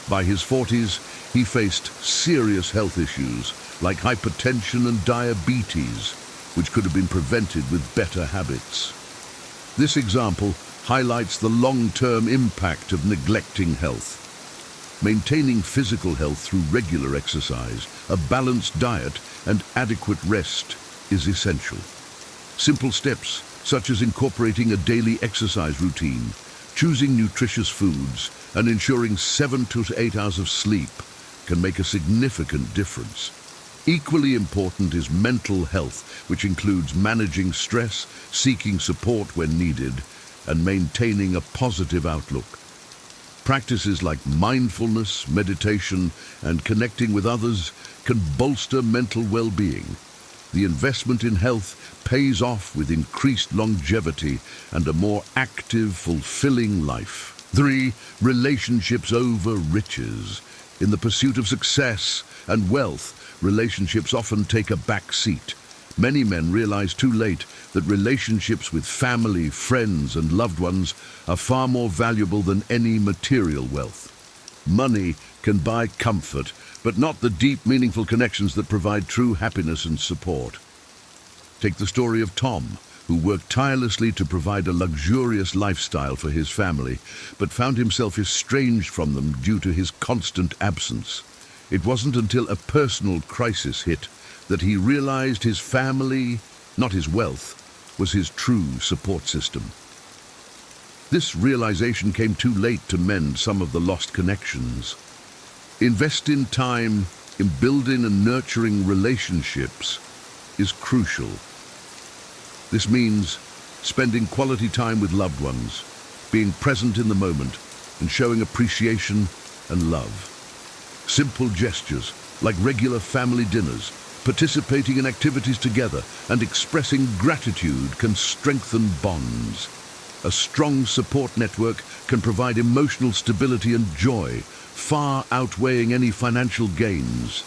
C: By his 40s, he faced serious health issues like hypertension and diabetes, which could have been prevented with better habits. This example highlights the long-term impact of neglecting health. Maintaining physical health through regular exercise, a balanced diet, and adequate rest is essential. Simple steps, such as incorporating a daily exercise routine, choosing nutritious foods, and ensuring 7 to 8 hours of sleep, can make a significant difference. Equally important is mental health, which includes managing stress, seeking support when needed, and maintaining a positive outlook. Practices like mindfulness, meditation, and connecting with others can bolster mental well-being. The investment in health pays off with increased longevity and a more active, fulfilling life. 3. Relationships over riches. In the pursuit of success and wealth, relationships often take a back seat. Many men realize too late that relationships with family, friends, and loved ones are far more valuable than any material wealth. Money can buy comfort, but not the deep, meaningful connections that provide true happiness and support. Take the story of Tom, who worked tirelessly to provide a luxurious lifestyle for his family, but found himself estranged from them due to his constant absence. It wasn't until a personal crisis hit that he realized his family, not his wealth, was his true support system. This realization came too late to mend some of the lost connections. Invest in time in building and nurturing relationships is crucial. This means spending quality time with loved ones, being present in the moment, and showing appreciation and love. Simple gestures like regular family dinners, participating in activities together, and expressing gratitude can strengthen bonds. A strong support network can provide emotional stability and joy, far outweighing any financial gains.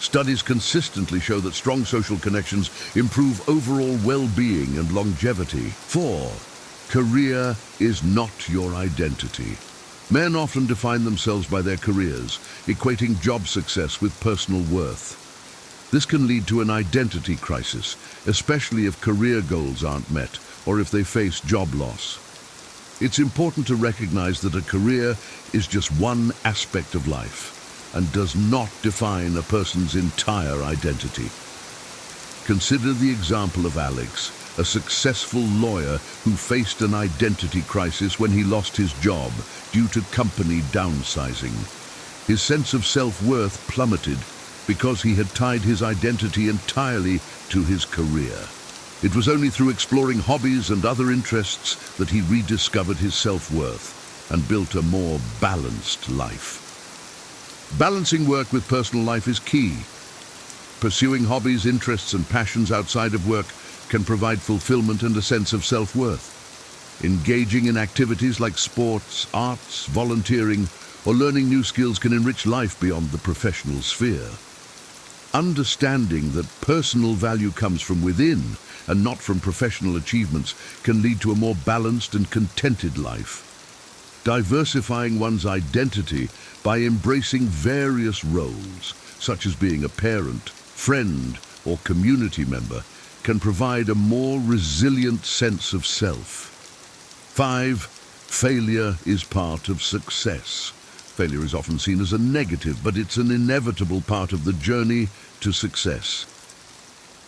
C: Studies consistently show that strong social connections improve overall well-being and longevity. 4. Career is not your identity. Men often define themselves by their careers, equating job success with personal worth. This can lead to an identity crisis, especially if career goals aren't met or if they face job loss. It's important to recognize that a career is just one aspect of life and does not define a person's entire identity. Consider the example of Alex, a successful lawyer who faced an identity crisis when he lost his job due to company downsizing. His sense of self-worth plummeted because he had tied his identity entirely to his career. It was only through exploring hobbies and other interests that he rediscovered his self-worth and built a more balanced life. Balancing work with personal life is key. Pursuing hobbies, interests, and passions outside of work can provide fulfillment and a sense of self-worth. Engaging in activities like sports, arts, volunteering, or learning new skills can enrich life beyond the professional sphere. Understanding that personal value comes from within and not from professional achievements can lead to a more balanced and contented life. Diversifying one's identity by embracing various roles, such as being a parent, friend, or community member, can provide a more resilient sense of self. 5. Failure is part of success. Failure is often seen as a negative, but it's an inevitable part of the journey to success.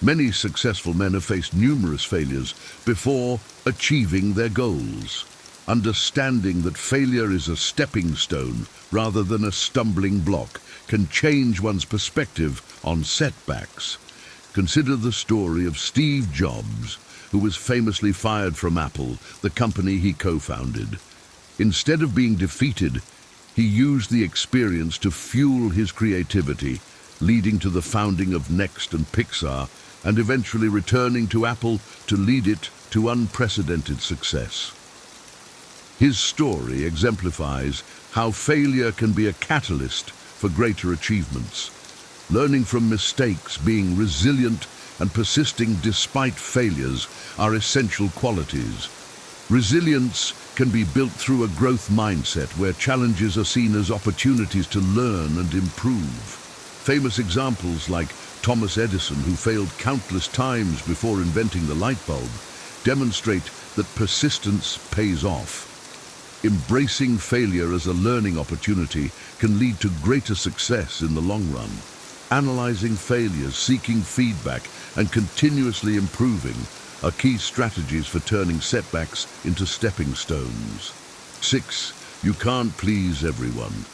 C: Many successful men have faced numerous failures before achieving their goals. Understanding that failure is a stepping stone rather than a stumbling block can change one's perspective on setbacks. Consider the story of Steve Jobs, who was famously fired from Apple, the company he co-founded. Instead of being defeated, he used the experience to fuel his creativity, leading to the founding of Next and Pixar, and eventually returning to Apple to lead it to unprecedented success. His story exemplifies how failure can be a catalyst for greater achievements. Learning from mistakes, being resilient, and persisting despite failures are essential qualities. Resilience can be built through a growth mindset where challenges are seen as opportunities to learn and improve. Famous examples like Thomas Edison, who failed countless times before inventing the light bulb, demonstrate that persistence pays off. Embracing failure as a learning opportunity can lead to greater success in the long run. Analyzing failures, seeking feedback, and continuously improving are key strategies for turning setbacks into stepping stones. 6. You can't please everyone.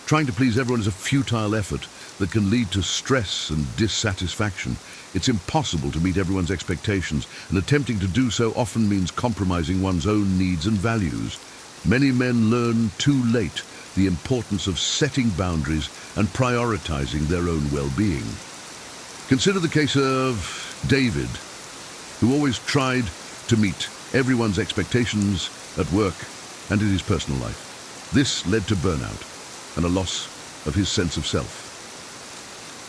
C: Trying to please everyone is a futile effort that can lead to stress and dissatisfaction. It's impossible to meet everyone's expectations, and attempting to do so often means compromising one's own needs and values. Many men learn too late the importance of setting boundaries and prioritizing their own well-being. Consider the case of David, who always tried to meet everyone's expectations at work and in his personal life. This led to burnout and a loss of his sense of self.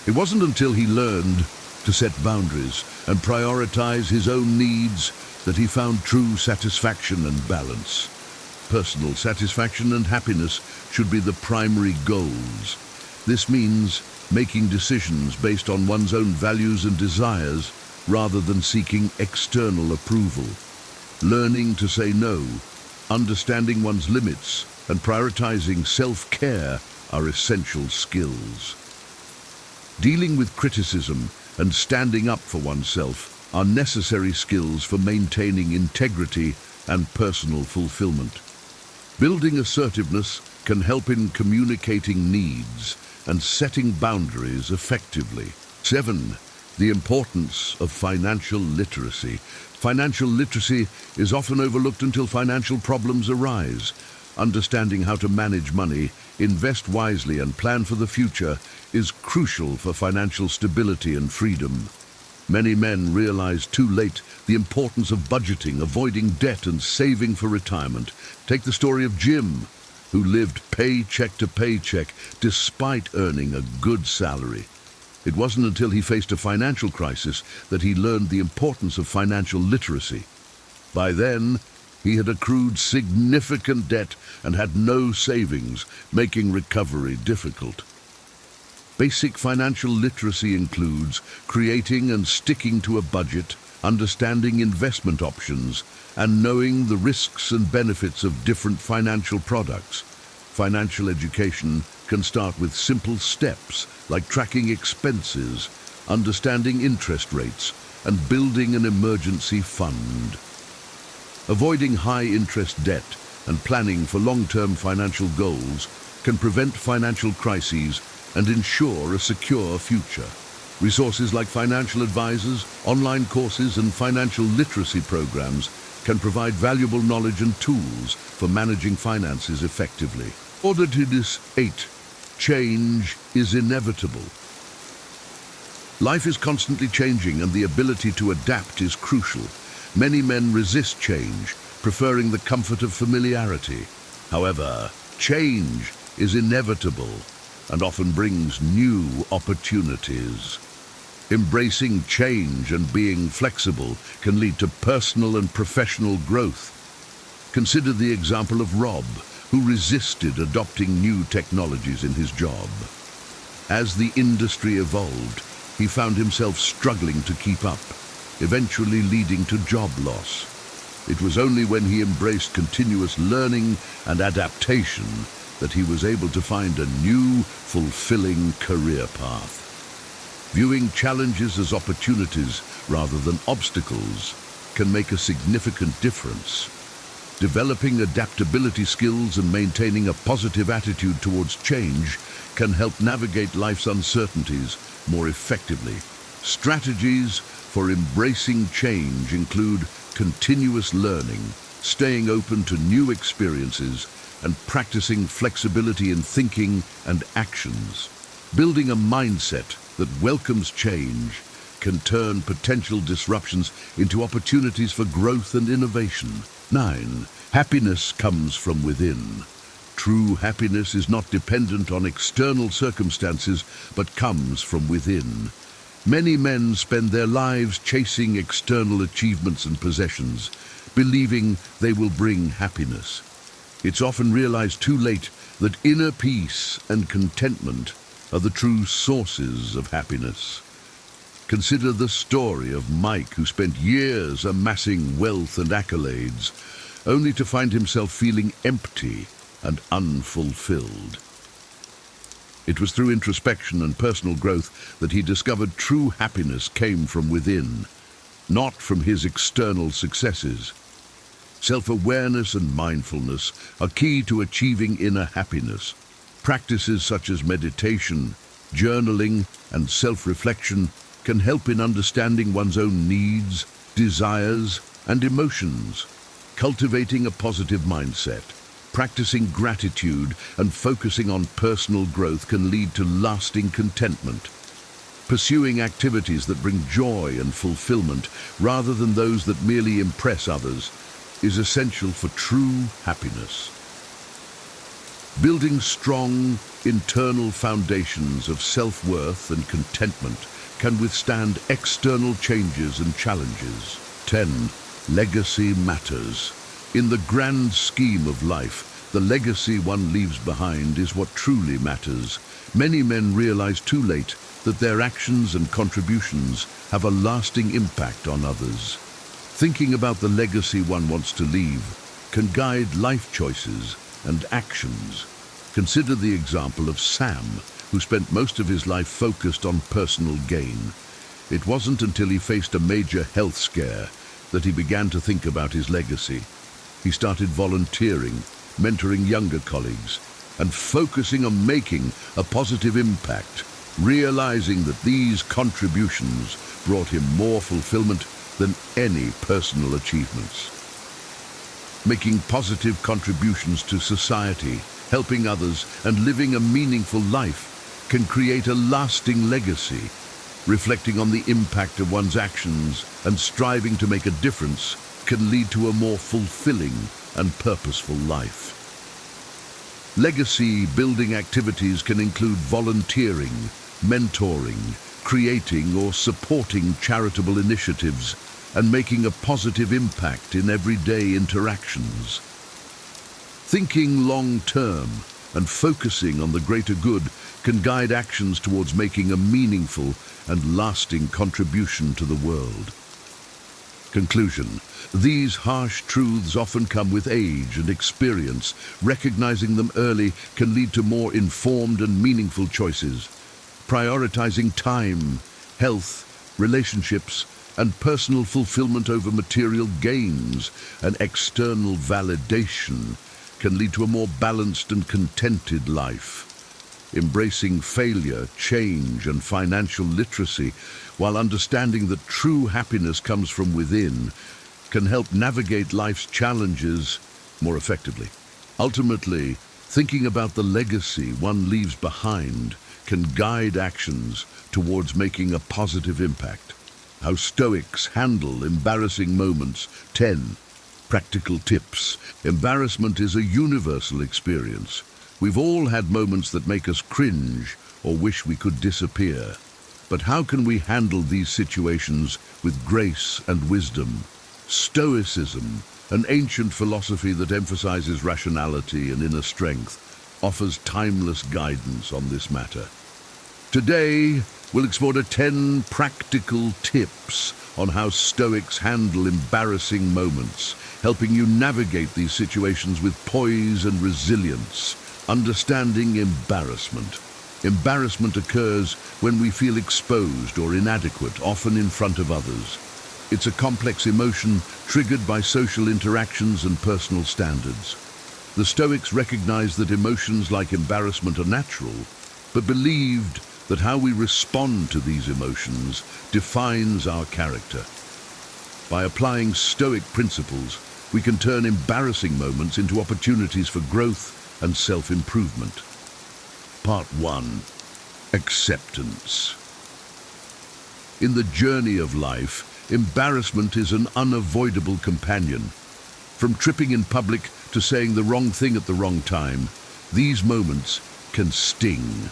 C: It wasn't until he learned to set boundaries and prioritize his own needs that he found true satisfaction and balance. Personal satisfaction and happiness should be the primary goals. This means making decisions based on one's own values and desires rather than seeking external approval. Learning to say no, understanding one's limits, and prioritizing self-care are essential skills. Dealing with criticism and standing up for oneself are necessary skills for maintaining integrity and personal fulfillment. Building assertiveness can help in communicating needs and setting boundaries effectively. 7. The importance of financial literacy. Financial literacy is often overlooked until financial problems arise. Understanding how to manage money, invest wisely, and plan for the future is crucial for financial stability and freedom. Many men realize too late the importance of budgeting, avoiding debt, and saving for retirement. Take the story of Jim, who lived paycheck to paycheck despite earning a good salary. It wasn't until he faced a financial crisis that he learned the importance of financial literacy. By then, he had accrued significant debt and had no savings, making recovery difficult. Basic financial literacy includes creating and sticking to a budget, understanding investment options, and knowing the risks and benefits of different financial products. Financial education can start with simple steps like tracking expenses, understanding interest rates, and building an emergency fund. Avoiding high-interest debt and planning for long-term financial goals can prevent financial crises and ensure a secure future. Resources like financial advisors, online courses, and financial literacy programs can provide valuable knowledge and tools for managing finances effectively. Order to this 8. Change is inevitable. Life is constantly changing, and the ability to adapt is crucial. Many men resist change, preferring the comfort of familiarity. However, change is inevitable and often brings new opportunities. Embracing change and being flexible can lead to personal and professional growth. Consider the example of Rob, who resisted adopting new technologies in his job. As the industry evolved, he found himself struggling to keep up, eventually leading to job loss. It was only when he embraced continuous learning and adaptation that he was able to find a new, fulfilling career path. Viewing challenges as opportunities rather than obstacles can make a significant difference. Developing adaptability skills and maintaining a positive attitude towards change can help navigate life's uncertainties more effectively. Strategies for embracing change include continuous learning, staying open to new experiences, and practicing flexibility in thinking and actions. Building a mindset that welcomes change can turn potential disruptions into opportunities for growth and innovation. 9. Happiness comes from within. True happiness is not dependent on external circumstances, but comes from within. Many men spend their lives chasing external achievements and possessions, believing they will bring happiness. It's often realized too late that inner peace and contentment are the true sources of happiness. Consider the story of Mike, who spent years amassing wealth and accolades, only to find himself feeling empty and unfulfilled. It was through introspection and personal growth that he discovered true happiness came from within, not from his external successes. Self-awareness and mindfulness are key to achieving inner happiness. Practices such as meditation, journaling, and self-reflection can help in understanding one's own needs, desires, and emotions. Cultivating a positive mindset, practicing gratitude, and focusing on personal growth can lead to lasting contentment. Pursuing activities that bring joy and fulfillment rather than those that merely impress others is essential for true happiness. Building strong internal foundations of self-worth and contentment can withstand external changes and challenges. 10. Legacy matters. In the grand scheme of life, the legacy one leaves behind is what truly matters. Many men realize too late that their actions and contributions have a lasting impact on others. Thinking about the legacy one wants to leave can guide life choices and actions. Consider the example of Sam, who spent most of his life focused on personal gain. It wasn't until he faced a major health scare that he began to think about his legacy. He started volunteering, mentoring younger colleagues, and focusing on making a positive impact, realizing that these contributions brought him more fulfillment than any personal achievements. Making positive contributions to society, helping others, and living a meaningful life can create a lasting legacy. Reflecting on the impact of one's actions and striving to make a difference can lead to a more fulfilling and purposeful life. Legacy building activities can include volunteering, mentoring, creating or supporting charitable initiatives, and making a positive impact in everyday interactions. Thinking long-term and focusing on the greater good can guide actions towards making a meaningful and lasting contribution to the world. Conclusion. These harsh truths often come with age and experience. Recognizing them early can lead to more informed and meaningful choices. Prioritizing time, health, relationships, and personal fulfillment over material gains and external validation can lead to a more balanced and contented life. Embracing failure, change, and financial literacy, while understanding that true happiness comes from within, can help navigate life's challenges more effectively. Ultimately, thinking about the legacy one leaves behind can guide actions towards making a positive impact. How Stoics handle embarrassing moments. 10. Practical tips. Embarrassment is a universal experience. We've all had moments that make us cringe or wish we could disappear. But how can we handle these situations with grace and wisdom? Stoicism, an ancient philosophy that emphasizes rationality and inner strength, offers timeless guidance on this matter. Today, we'll explore the 10 practical tips on how Stoics handle embarrassing moments, helping you navigate these situations with poise and resilience. Understanding embarrassment. Embarrassment occurs when we feel exposed or inadequate, often in front of others. It's a complex emotion triggered by social interactions and personal standards. The Stoics recognized that emotions like embarrassment are natural, but believed that how we respond to these emotions defines our character. By applying Stoic principles, we can turn embarrassing moments into opportunities for growth and self-improvement. Part 1. Acceptance. In the journey of life, embarrassment is an unavoidable companion. From tripping in public to saying the wrong thing at the wrong time, these moments can sting.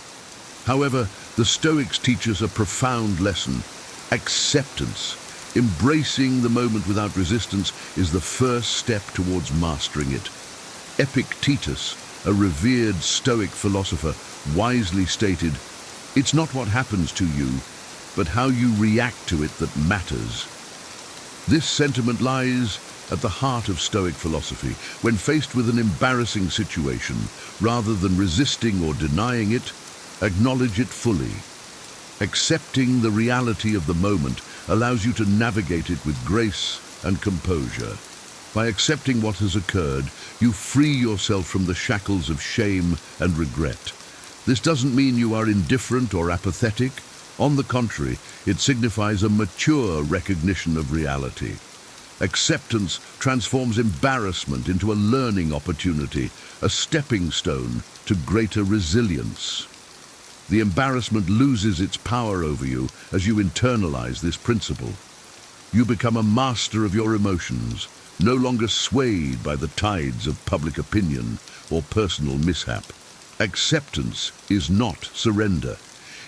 C: However, the Stoics teach us a profound lesson. Acceptance. Embracing the moment without resistance is the first step towards mastering it. Epictetus, a revered Stoic philosopher, wisely stated, "It's not what happens to you, but how you react to it that matters." This sentiment lies at the heart of Stoic philosophy. When faced with an embarrassing situation, rather than resisting or denying it, acknowledge it fully. Accepting the reality of the moment allows you to navigate it with grace and composure. By accepting what has occurred, you free yourself from the shackles of shame and regret. This doesn't mean you are indifferent or apathetic. On the contrary, it signifies a mature recognition of reality. Acceptance transforms embarrassment into a learning opportunity, a stepping stone to greater resilience. The embarrassment loses its power over you as you internalize this principle. You become a master of your emotions, no longer swayed by the tides of public opinion or personal mishap. Acceptance is not surrender.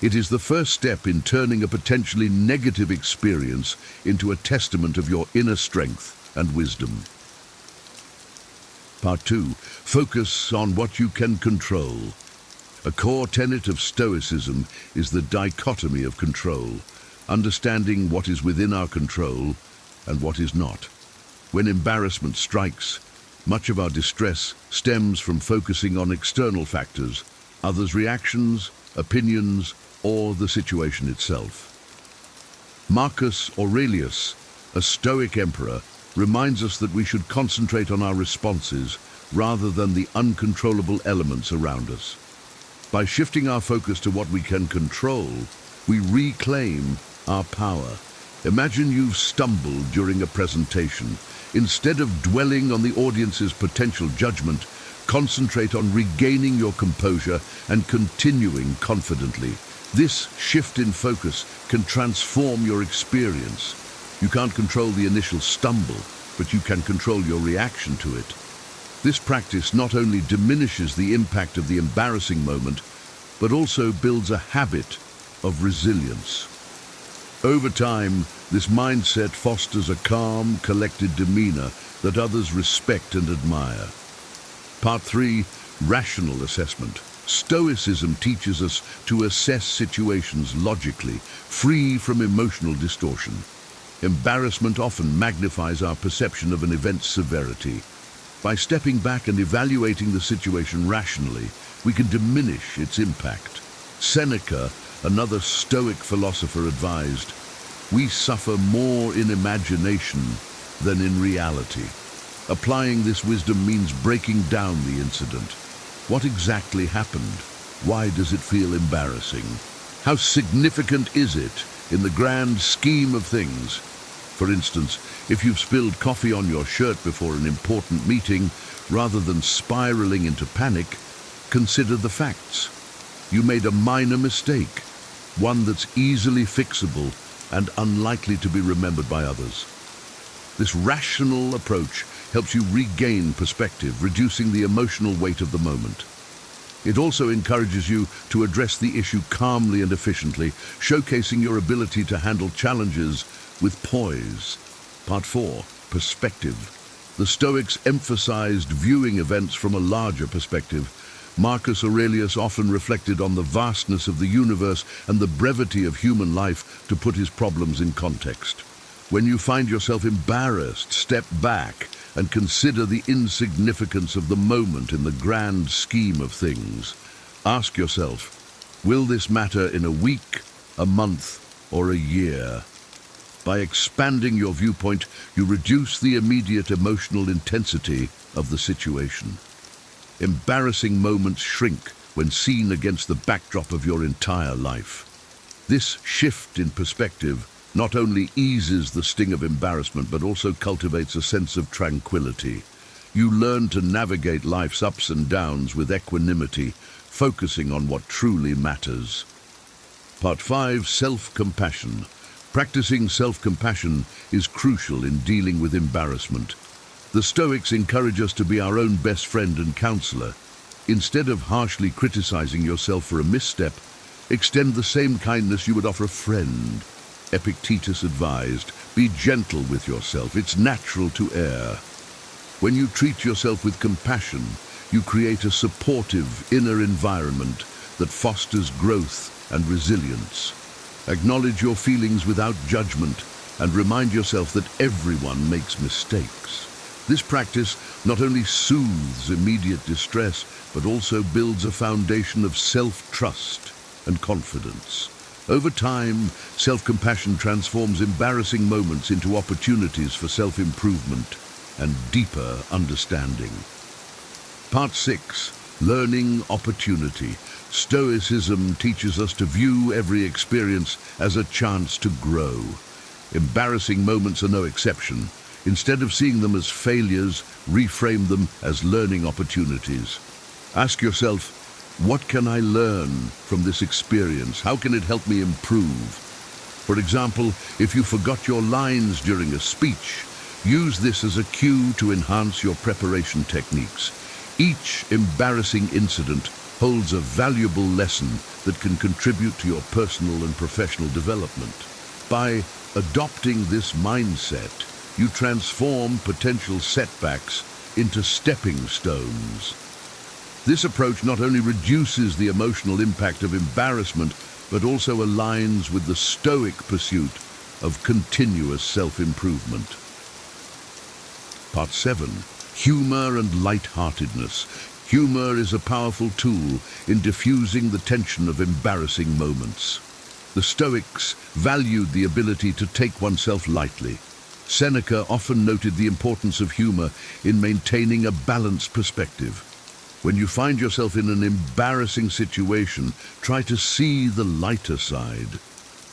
C: It is the first step in turning a potentially negative experience into a testament of your inner strength and wisdom. Part 2. Focus on what you can control. A core tenet of Stoicism is the dichotomy of control, understanding what is within our control and what is not. When embarrassment strikes, much of our distress stems from focusing on external factors, others' reactions, opinions, or the situation itself. Marcus Aurelius, a Stoic emperor, reminds us that we should concentrate on our responses rather than the uncontrollable elements around us. By shifting our focus to what we can control, we reclaim our power. Imagine you've stumbled during a presentation. Instead of dwelling on the audience's potential judgment, concentrate on regaining your composure and continuing confidently. This shift in focus can transform your experience. You can't control the initial stumble, but you can control your reaction to it. This practice not only diminishes the impact of the embarrassing moment, but also builds a habit of resilience. Over time, this mindset fosters a calm, collected demeanor that others respect and admire. Part 3. Rational assessment. Stoicism teaches us to assess situations logically, free from emotional distortion. Embarrassment often magnifies our perception of an event's severity. By stepping back and evaluating the situation rationally, we can diminish its impact. Seneca, another Stoic philosopher, advised, "We suffer more in imagination than in reality." Applying this wisdom means breaking down the incident. What exactly happened? Why does it feel embarrassing? How significant is it in the grand scheme of things? For instance, if you've spilled coffee on your shirt before an important meeting, rather than spiraling into panic, consider the facts. You made a minor mistake, one that's easily fixable and unlikely to be remembered by others. This rational approach helps you regain perspective, reducing the emotional weight of the moment. It also encourages you to address the issue calmly and efficiently, showcasing your ability to handle challenges with poise. Part 4. Perspective. The Stoics emphasized viewing events from a larger perspective. Marcus Aurelius often reflected on the vastness of the universe and the brevity of human life to put his problems in context. When you find yourself embarrassed, step back and consider the insignificance of the moment in the grand scheme of things. Ask yourself, will this matter in a week, a month, or a year? By expanding your viewpoint, you reduce the immediate emotional intensity of the situation. Embarrassing moments shrink when seen against the backdrop of your entire life. This shift in perspective not only eases the sting of embarrassment, but also cultivates a sense of tranquility. You learn to navigate life's ups and downs with equanimity, focusing on what truly matters. Part 5. Self-compassion. Practicing self-compassion is crucial in dealing with embarrassment. The Stoics encourage us to be our own best friend and counselor. Instead of harshly criticizing yourself for a misstep, extend the same kindness you would offer a friend. Epictetus advised, be gentle with yourself. It's natural to err. When you treat yourself with compassion, you create a supportive inner environment that fosters growth and resilience. Acknowledge your feelings without judgment and remind yourself that everyone makes mistakes. This practice not only soothes immediate distress, but also builds a foundation of self-trust and confidence. Over time, self-compassion transforms embarrassing moments into opportunities for self-improvement and deeper understanding. Part 6. Learning opportunity. Stoicism teaches us to view every experience as a chance to grow. Embarrassing moments are no exception. Instead of seeing them as failures, reframe them as learning opportunities. Ask yourself, what can I learn from this experience? How can it help me improve? For example, if you forgot your lines during a speech, use this as a cue to enhance your preparation techniques. Each embarrassing incident holds a valuable lesson that can contribute to your personal and professional development. By adopting this mindset, you transform potential setbacks into stepping stones. This approach not only reduces the emotional impact of embarrassment, but also aligns with the Stoic pursuit of continuous self-improvement. Part 7. Humor and lightheartedness. Humor is a powerful tool in diffusing the tension of embarrassing moments. The Stoics valued the ability to take oneself lightly. Seneca often noted the importance of humor in maintaining a balanced perspective. When you find yourself in an embarrassing situation, try to see the lighter side.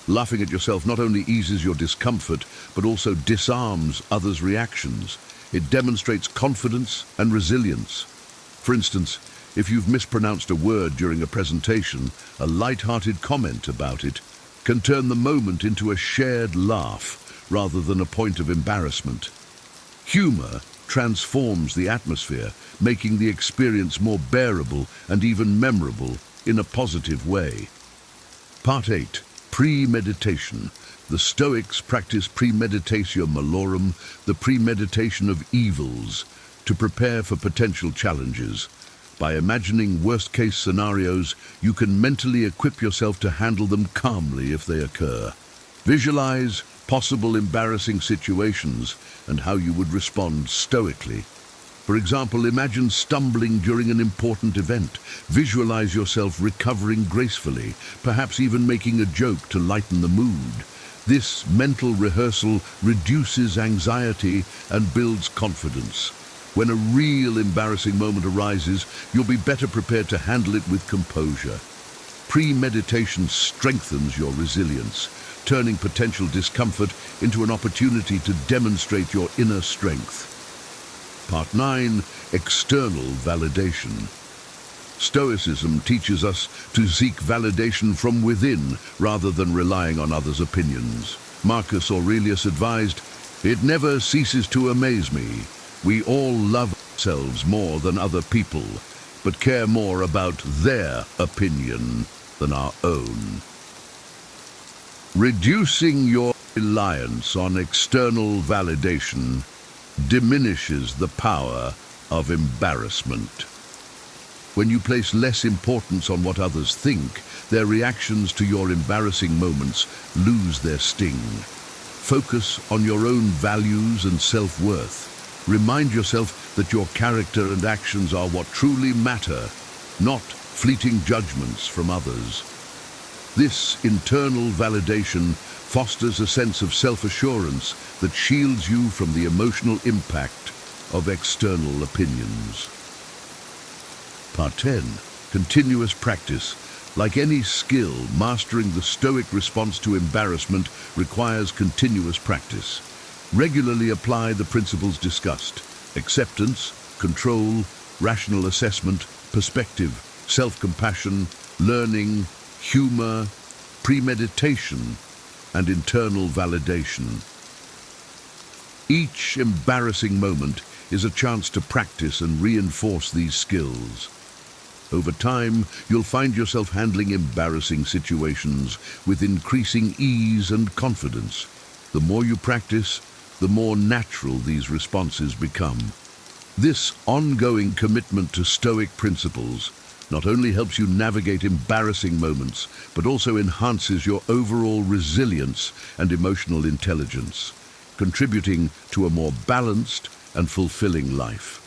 C: Laughing at yourself not only eases your discomfort, but also disarms others' reactions. It demonstrates confidence and resilience. For instance, if you've mispronounced a word during a presentation, a light-hearted comment about it can turn the moment into a shared laugh rather than a point of embarrassment. Humor transforms the atmosphere, making the experience more bearable and even memorable in a positive way. Part 8. Premeditation. The Stoics practice premeditatio malorum, the premeditation of evils, to prepare for potential challenges. By imagining worst-case scenarios, you can mentally equip yourself to handle them calmly if they occur. Visualize possible embarrassing situations and how you would respond stoically. For example, imagine stumbling during an important event. Visualize yourself recovering gracefully, perhaps even making a joke to lighten the mood. This mental rehearsal reduces anxiety and builds confidence. When a real embarrassing moment arises, you'll be better prepared to handle it with composure. Premeditation strengthens your resilience, turning potential discomfort into an opportunity to demonstrate your inner strength. Part 9. External validation. Stoicism teaches us to seek validation from within rather than relying on others' opinions. Marcus Aurelius advised, "It never ceases to amaze me. We all love ourselves more than other people, but care more about their opinion than our own." Reducing your reliance on external validation diminishes the power of embarrassment. When you place less importance on what others think, their reactions to your embarrassing moments lose their sting. Focus on your own values and self-worth. Remind yourself that your character and actions are what truly matter, not fleeting judgments from others. This internal validation fosters a sense of self-assurance that shields you from the emotional impact of external opinions. Part 10. Continuous practice. Like any skill, mastering the Stoic response to embarrassment requires continuous practice. Regularly apply the principles discussed: acceptance, control, rational assessment, perspective, self-compassion, learning, humor, premeditation, and internal validation. Each embarrassing moment is a chance to practice and reinforce these skills. Over time, you'll find yourself handling embarrassing situations with increasing ease and confidence. The more you practice, the more natural these responses become. This ongoing commitment to Stoic principles not only helps you navigate embarrassing moments, but also enhances your overall resilience and emotional intelligence, contributing to a more balanced and fulfilling life.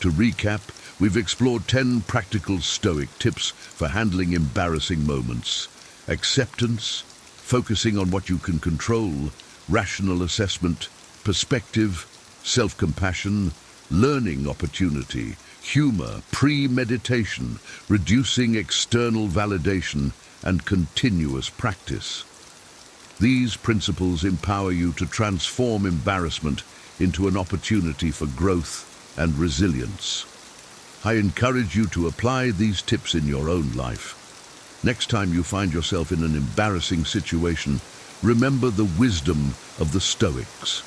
C: To recap, we've explored 10 practical Stoic tips for handling embarrassing moments: acceptance, focusing on what you can control; rational assessment; perspective; self-compassion; learning opportunity; humor; premeditation; reducing external validation; and continuous practice. These principles empower you to transform embarrassment into an opportunity for growth and resilience. I encourage you to apply these tips in your own life. Next time you find yourself in an embarrassing situation, remember the wisdom of the Stoics.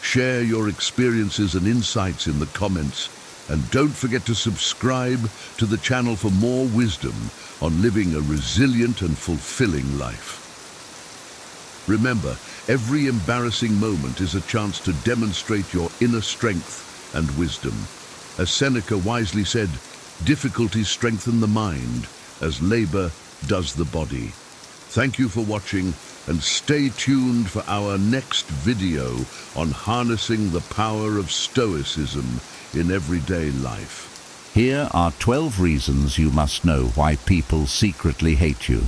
C: Share your experiences and insights in the comments, And don't forget to subscribe to the channel for more wisdom on living a resilient and fulfilling life. Remember, every embarrassing moment is a chance to demonstrate your inner strength and wisdom. As Seneca wisely said, difficulties strengthen the mind as labor does the body. Thank you for watching, and stay tuned for our next video on harnessing the power of Stoicism in everyday life.
E: Here are 12 reasons you must know why people secretly hate you.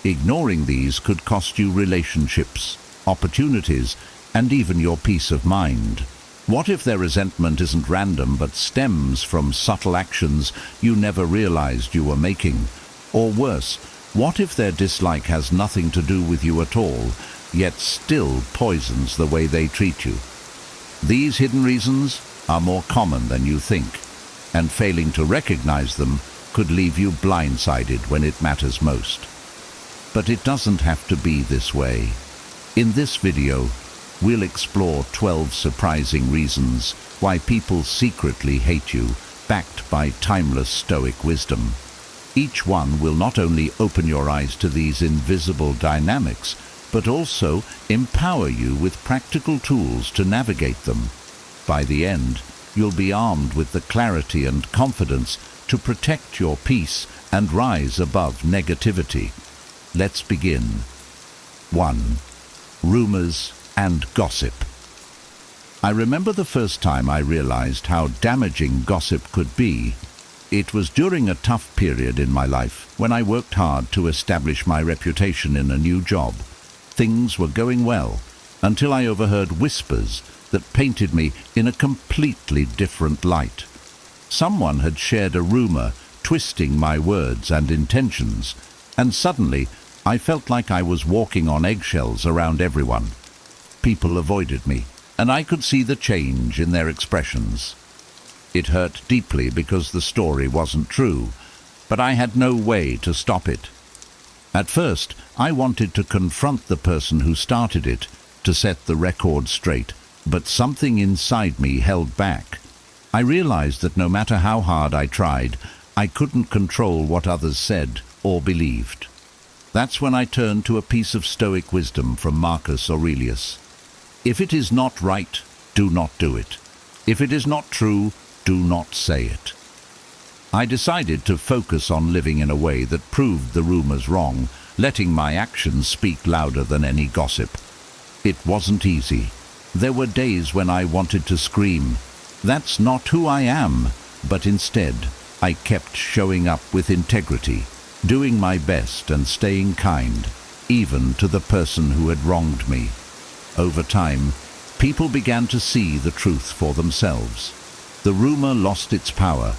E: Ignoring these could cost you relationships, opportunities, and even your peace of mind. What if their resentment isn't random but stems from subtle actions you never realized you were making? Or worse, what if their dislike has nothing to do with you at all, yet still poisons the way they treat you? These hidden reasons are more common than you think, and failing to recognize them could leave you blindsided when it matters most. But it doesn't have to be this way. In this video, we'll explore 12 surprising reasons why people secretly hate you, backed by timeless Stoic wisdom. Each one will not only open your eyes to these invisible dynamics, but also empower you with practical tools to navigate them. By the end, you'll be armed with the clarity and confidence to protect your peace and rise above negativity. Let's begin. 1. Rumors and gossip. I remember the first time I realized how damaging gossip could be. It was during a tough period in my life when I worked hard to establish my reputation in a new job. Things were going well until I overheard whispers that painted me in a completely different light. Someone had shared a rumor, twisting my words and intentions, and suddenly I felt like I was walking on eggshells around everyone. People avoided me, and I could see the change in their expressions. It hurt deeply because the story wasn't true, but I had no way to stop it. At first, I wanted to confront the person who started it, to set the record straight, but something inside me held back. I realized that no matter how hard I tried, I couldn't control what others said or believed. That's when I turned to a piece of Stoic wisdom from Marcus Aurelius. If it is not right, do not do it. If it is not true, do not say it. I decided to focus on living in a way that proved the rumors wrong, letting my actions speak louder than any gossip. It wasn't easy. There were days when I wanted to scream, "That's not who I am," but instead, I kept showing up with integrity, doing my best and staying kind, even to the person who had wronged me. Over time, people began to see the truth for themselves. The rumor lost its power,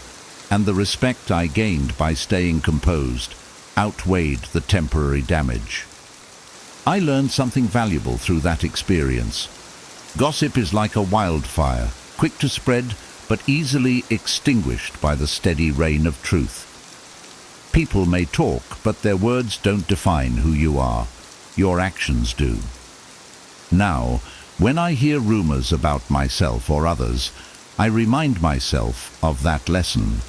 E: and the respect I gained by staying composed outweighed the temporary damage. I learned something valuable through that experience. Gossip is like a wildfire, quick to spread, but easily extinguished by the steady rain of truth. People may talk, but their words don't define who you are. Your actions do. Now, when I hear rumors about myself or others, I remind myself of that lesson.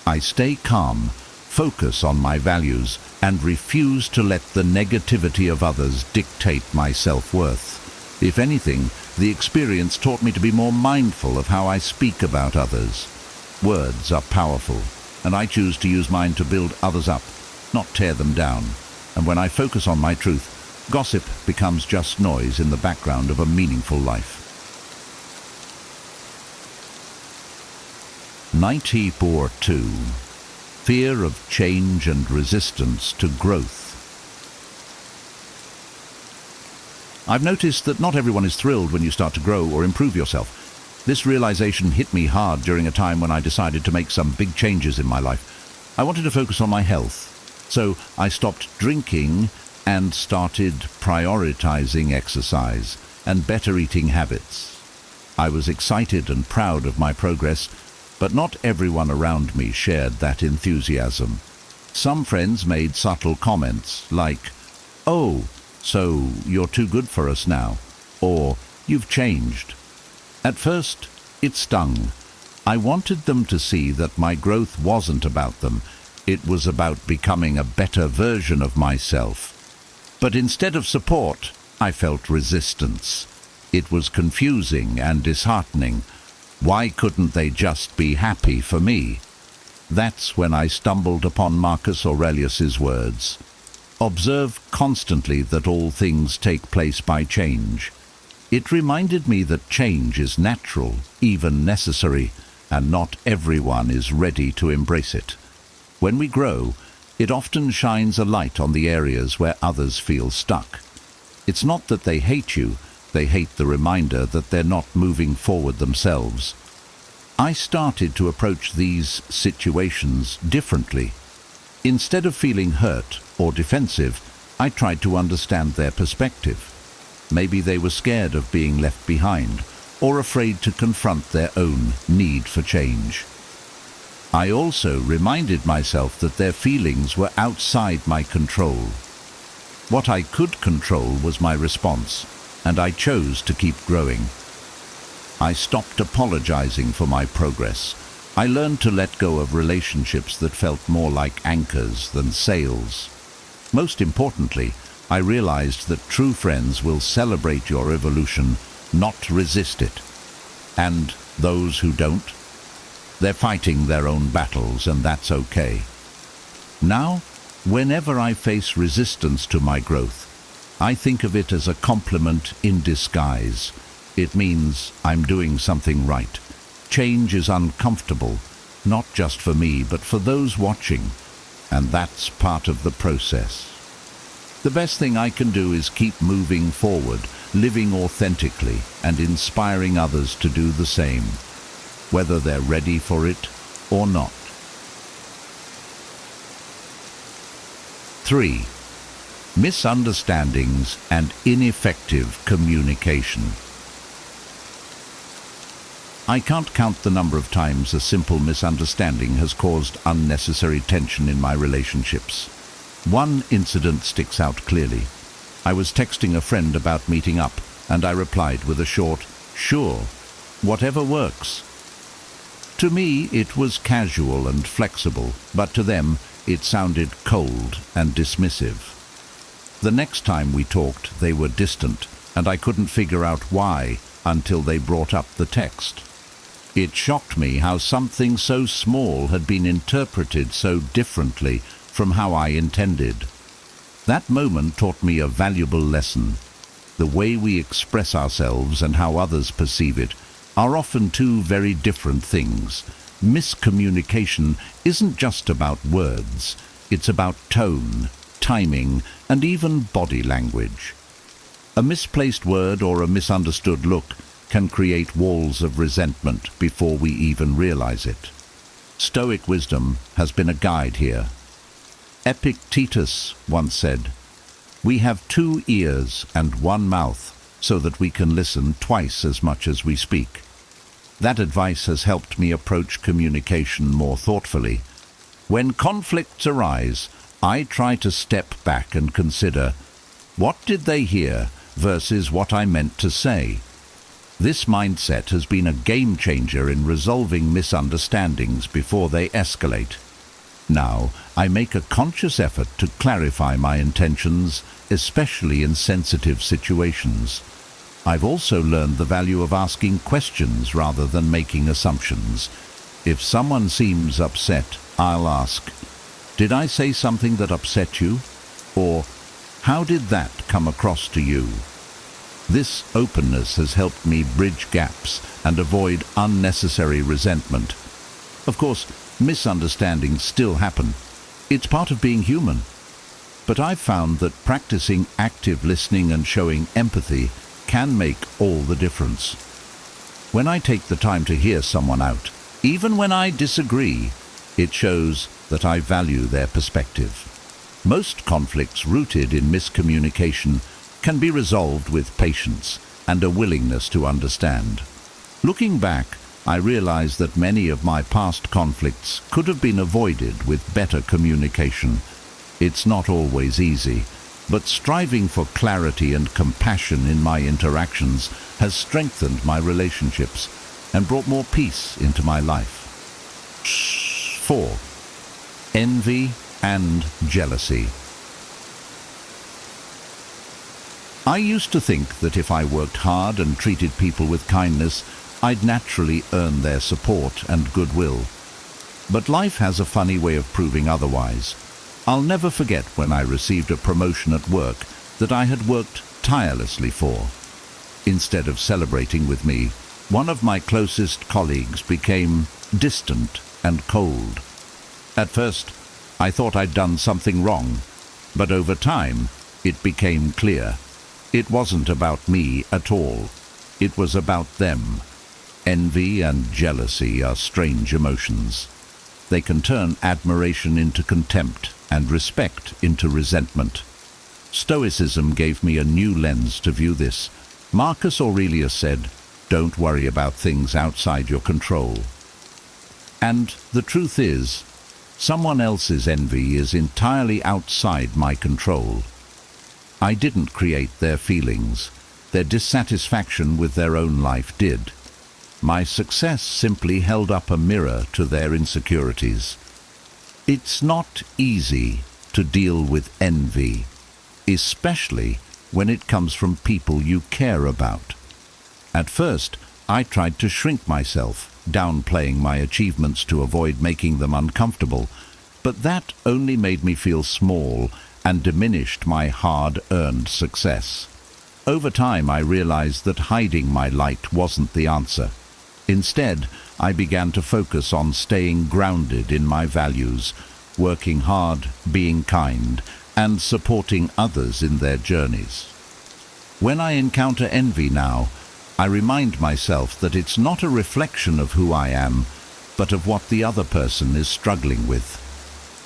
E: I stay calm, focus on my values, and refuse to let the negativity of others dictate my self-worth. If anything, the experience taught me to be more mindful of how I speak about others. Words are powerful, and I choose to use mine to build others up, not tear them down. And when I focus on my truth, gossip becomes just noise in the background of a meaningful life. 94.2. Fear of change and resistance to growth. I've noticed that not everyone is thrilled when you start to grow or improve yourself. This realization hit me hard during a time when I decided to make some big changes in my life. I wanted to focus on my health, so I stopped drinking and started prioritizing exercise and better eating habits. I was excited and proud of my progress, but not everyone around me shared that enthusiasm. Some friends made subtle comments like, "Oh, so you're too good for us now," or "You've changed." At first, it stung. I wanted them to see that my growth wasn't about them. It was about becoming a better version of myself. But instead of support, I felt resistance. It was confusing and disheartening. Why couldn't they just be happy for me? That's when I stumbled upon Marcus Aurelius's words. Observe constantly that all things take place by change. It reminded me that change is natural, even necessary, and not everyone is ready to embrace it. When we grow, it often shines a light on the areas where others feel stuck. It's not that they hate you, they hate the reminder that they're not moving forward themselves. I started to approach these situations differently. Instead of feeling hurt or defensive, I tried to understand their perspective. Maybe they were scared of being left behind or afraid to confront their own need for change. I also reminded myself that their feelings were outside my control. What I could control was my response, and I chose to keep growing. I stopped apologizing for my progress. I learned to let go of relationships that felt more like anchors than sails. Most importantly, I realized that true friends will celebrate your evolution, not resist it. And those who don't? They're fighting their own battles, and that's okay. Now, whenever I face resistance to my growth, I think of it as a compliment in disguise. It means I'm doing something right. Change is uncomfortable, not just for me, but for those watching, and that's part of the process. The best thing I can do is keep moving forward, living authentically, and inspiring others to do the same, whether they're ready for it or not. 3. Misunderstandings and ineffective communication. I can't count the number of times a simple misunderstanding has caused unnecessary tension in my relationships. One incident sticks out clearly. I was texting a friend about meeting up, and I replied with a short, "Sure, whatever works." To me, it was casual and flexible, but to them, it sounded cold and dismissive. The next time we talked, they were distant, and I couldn't figure out why until they brought up the text. It shocked me how something so small had been interpreted so differently from how I intended. That moment taught me a valuable lesson. The way we express ourselves and how others perceive it are often two very different things. Miscommunication isn't just about words. It's about tone, timing, and even body language. A misplaced word or a misunderstood look can create walls of resentment before we even realize it. Stoic wisdom has been a guide here. Epictetus once said, "We have 2 ears and 1 mouth so that we can listen twice as much as we speak." That advice has helped me approach communication more thoughtfully. When conflicts arise, I try to step back and consider, what did they hear versus what I meant to say? This mindset has been a game changer in resolving misunderstandings before they escalate. Now, I make a conscious effort to clarify my intentions, especially in sensitive situations. I've also learned the value of asking questions rather than making assumptions. If someone seems upset, I'll ask, "Did I say something that upset you?" Or, "How did that come across to you?" This openness has helped me bridge gaps and avoid unnecessary resentment. Of course, misunderstandings still happen. It's part of being human. But I've found that practicing active listening and showing empathy can make all the difference. When I take the time to hear someone out, even when I disagree, it shows that I value their perspective. Most conflicts rooted in miscommunication can be resolved with patience and a willingness to understand. Looking back, I realize that many of my past conflicts could have been avoided with better communication. It's not always easy, but striving for clarity and compassion in my interactions has strengthened my relationships, and brought more peace into my life. 4. Envy and jealousy. I used to think that if I worked hard and treated people with kindness, I'd naturally earn their support and goodwill. But life has a funny way of proving otherwise. I'll never forget when I received a promotion at work that I had worked tirelessly for. Instead of celebrating with me, one of my closest colleagues became distant and cold. At first, I thought I'd done something wrong, but over time, it became clear. It wasn't about me at all. It was about them. Envy and jealousy are strange emotions. They can turn admiration into contempt and respect into resentment. Stoicism gave me a new lens to view this. Marcus Aurelius said, "Don't worry about things outside your control." And the truth is, someone else's envy is entirely outside my control. I didn't create their feelings. Their dissatisfaction with their own life did. My success simply held up a mirror to their insecurities. It's not easy to deal with envy, especially when it comes from people you care about. At first, I tried to shrink myself, downplaying my achievements to avoid making them uncomfortable, but that only made me feel small and diminished my hard-earned success. Over time, I realized that hiding my light wasn't the answer. Instead, I began to focus on staying grounded in my values, working hard, being kind, and supporting others in their journeys. When I encounter envy now, I remind myself that it's not a reflection of who I am, but of what the other person is struggling with.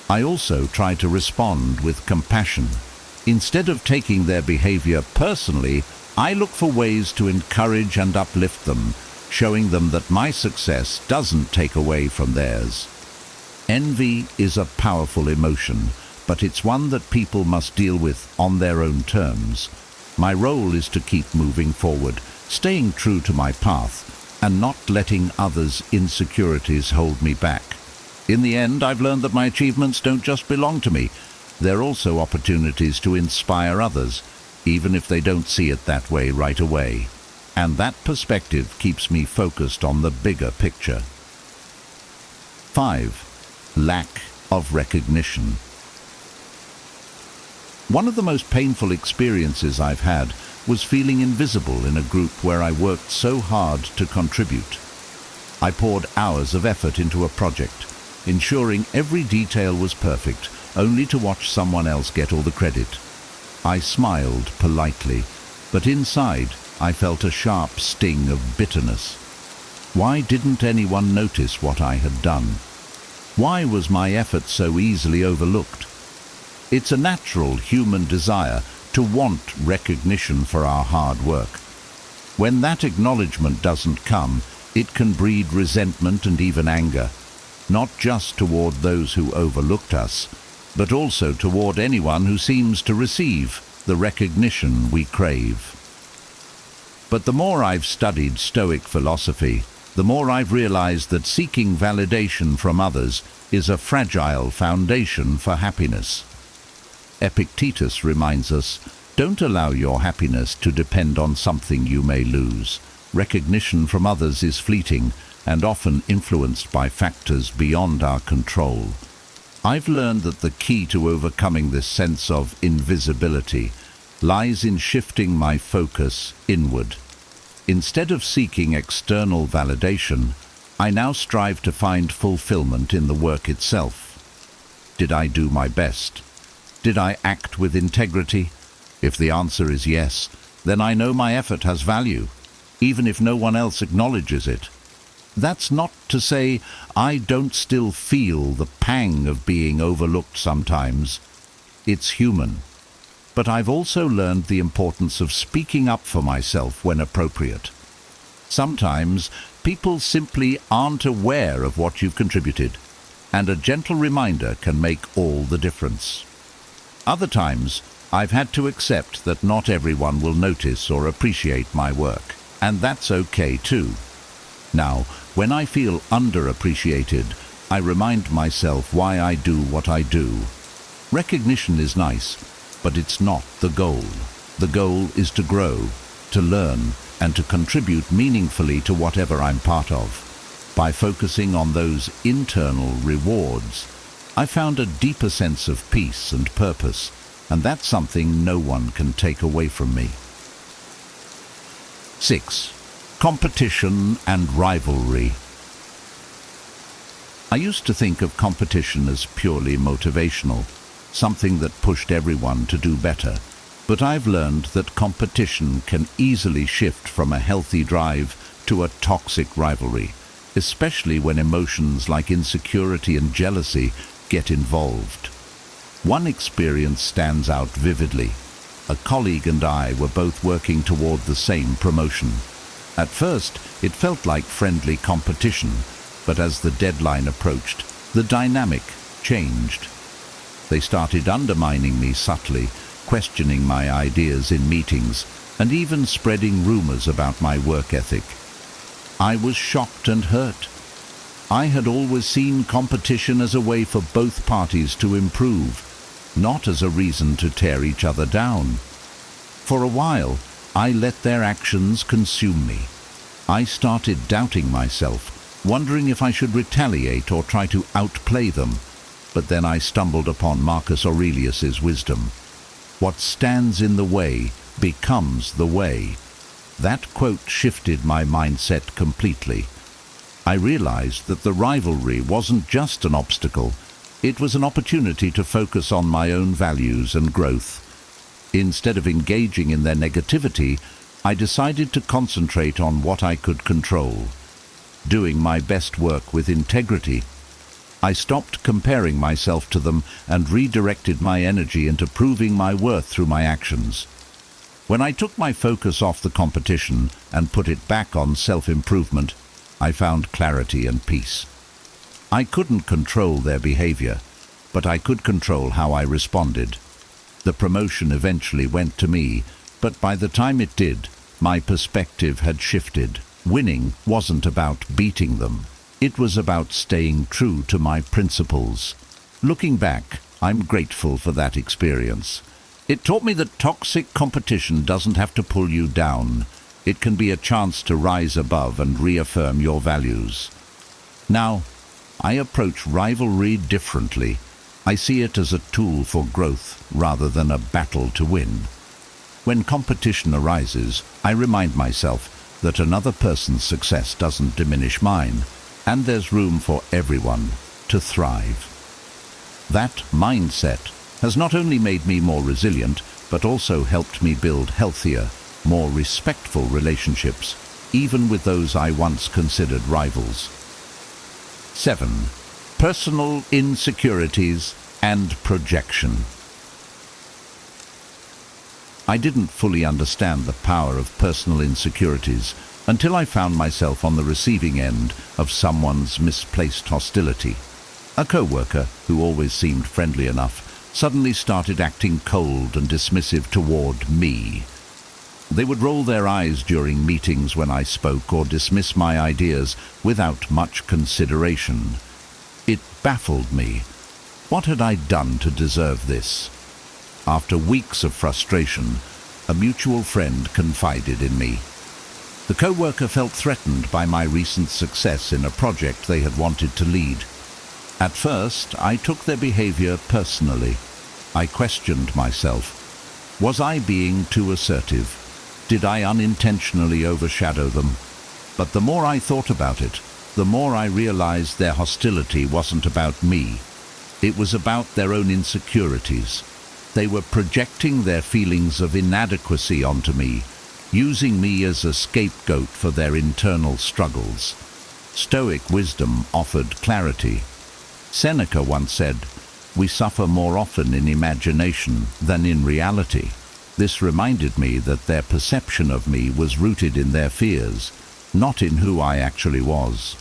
E: I also try to respond with compassion. Instead of taking their behavior personally, I look for ways to encourage and uplift them, showing them that my success doesn't take away from theirs. Envy is a powerful emotion, but it's one that people must deal with on their own terms. My role is to keep moving forward, staying true to my path, and not letting others' insecurities hold me back. In the end, I've learned that my achievements don't just belong to me. They're also opportunities to inspire others, even if they don't see it that way right away. And that perspective keeps me focused on the bigger picture. 5. Lack of recognition. One of the most painful experiences I've had was feeling invisible in a group where I worked so hard to contribute. I poured hours of effort into a project, ensuring every detail was perfect, only to watch someone else get all the credit. I smiled politely, but inside I felt a sharp sting of bitterness. Why didn't anyone notice what I had done? Why was my effort so easily overlooked? It's a natural human desire to want recognition for our hard work. When that acknowledgement doesn't come, it can breed resentment and even anger, not just toward those who overlooked us, but also toward anyone who seems to receive the recognition we crave. But the more I've studied Stoic philosophy, the more I've realized that seeking validation from others is a fragile foundation for happiness. Epictetus reminds us, don't allow your happiness to depend on something you may lose. Recognition from others is fleeting and often influenced by factors beyond our control. I've learned that the key to overcoming this sense of invisibility lies in shifting my focus inward. Instead of seeking external validation, I now strive to find fulfillment in the work itself. Did I do my best? Did I act with integrity? If the answer is yes, then I know my effort has value, even if no one else acknowledges it. That's not to say I don't still feel the pang of being overlooked sometimes. It's human. But I've also learned the importance of speaking up for myself when appropriate. Sometimes people simply aren't aware of what you've contributed, and a gentle reminder can make all the difference. Other times, I've had to accept that not everyone will notice or appreciate my work, and that's okay too. Now, when I feel underappreciated, I remind myself why I do what I do. Recognition is nice, but it's not the goal. The goal is to grow, to learn, and to contribute meaningfully to whatever I'm part of. By focusing on those internal rewards, I found a deeper sense of peace and purpose, and that's something no one can take away from me. 6. Competition and rivalry. I used to think of competition as purely motivational, something that pushed everyone to do better. But I've learned that competition can easily shift from a healthy drive to a toxic rivalry, especially when emotions like insecurity and jealousy get involved. One experience stands out vividly. A colleague and I were both working toward the same promotion. At first, it felt like friendly competition, but as the deadline approached, the dynamic changed. They started undermining me subtly, questioning my ideas in meetings, and even spreading rumors about my work ethic. I was shocked and hurt. I had always seen competition as a way for both parties to improve, not as a reason to tear each other down. For a while, I let their actions consume me. I started doubting myself, wondering if I should retaliate or try to outplay them. But then I stumbled upon Marcus Aurelius's wisdom. What stands in the way becomes the way. That quote shifted my mindset completely. I realized that the rivalry wasn't just an obstacle, it was an opportunity to focus on my own values and growth. Instead of engaging in their negativity, I decided to concentrate on what I could control, doing my best work with integrity. I stopped comparing myself to them and redirected my energy into proving my worth through my actions. When I took my focus off the competition and put it back on self-improvement, I found clarity and peace. I couldn't control their behavior, but I could control how I responded. The promotion eventually went to me, but by the time it did, my perspective had shifted. Winning wasn't about beating them. It was about staying true to my principles. Looking back, I'm grateful for that experience. It taught me that toxic competition doesn't have to pull you down. It can be a chance to rise above and reaffirm your values. Now, I approach rivalry differently. I see it as a tool for growth rather than a battle to win. When competition arises, I remind myself that another person's success doesn't diminish mine, and there's room for everyone to thrive. That mindset has not only made me more resilient, but also helped me build healthier, more respectful relationships, even with those I once considered rivals. 7. Personal insecurities and projection. I didn't fully understand the power of personal insecurities until I found myself on the receiving end of someone's misplaced hostility. A co-worker, who always seemed friendly enough, suddenly started acting cold and dismissive toward me. They would roll their eyes during meetings when I spoke or dismiss my ideas without much consideration. It baffled me. What had I done to deserve this? After weeks of frustration, a mutual friend confided in me. The co-worker felt threatened by my recent success in a project they had wanted to lead. At first, I took their behavior personally. I questioned myself. Was I being too assertive? Did I unintentionally overshadow them? But the more I thought about it, the more I realized their hostility wasn't about me. It was about their own insecurities. They were projecting their feelings of inadequacy onto me, using me as a scapegoat for their internal struggles. Stoic wisdom offered clarity. Seneca once said, "We suffer more often in imagination than in reality." This reminded me that their perception of me was rooted in their fears, not in who I actually was.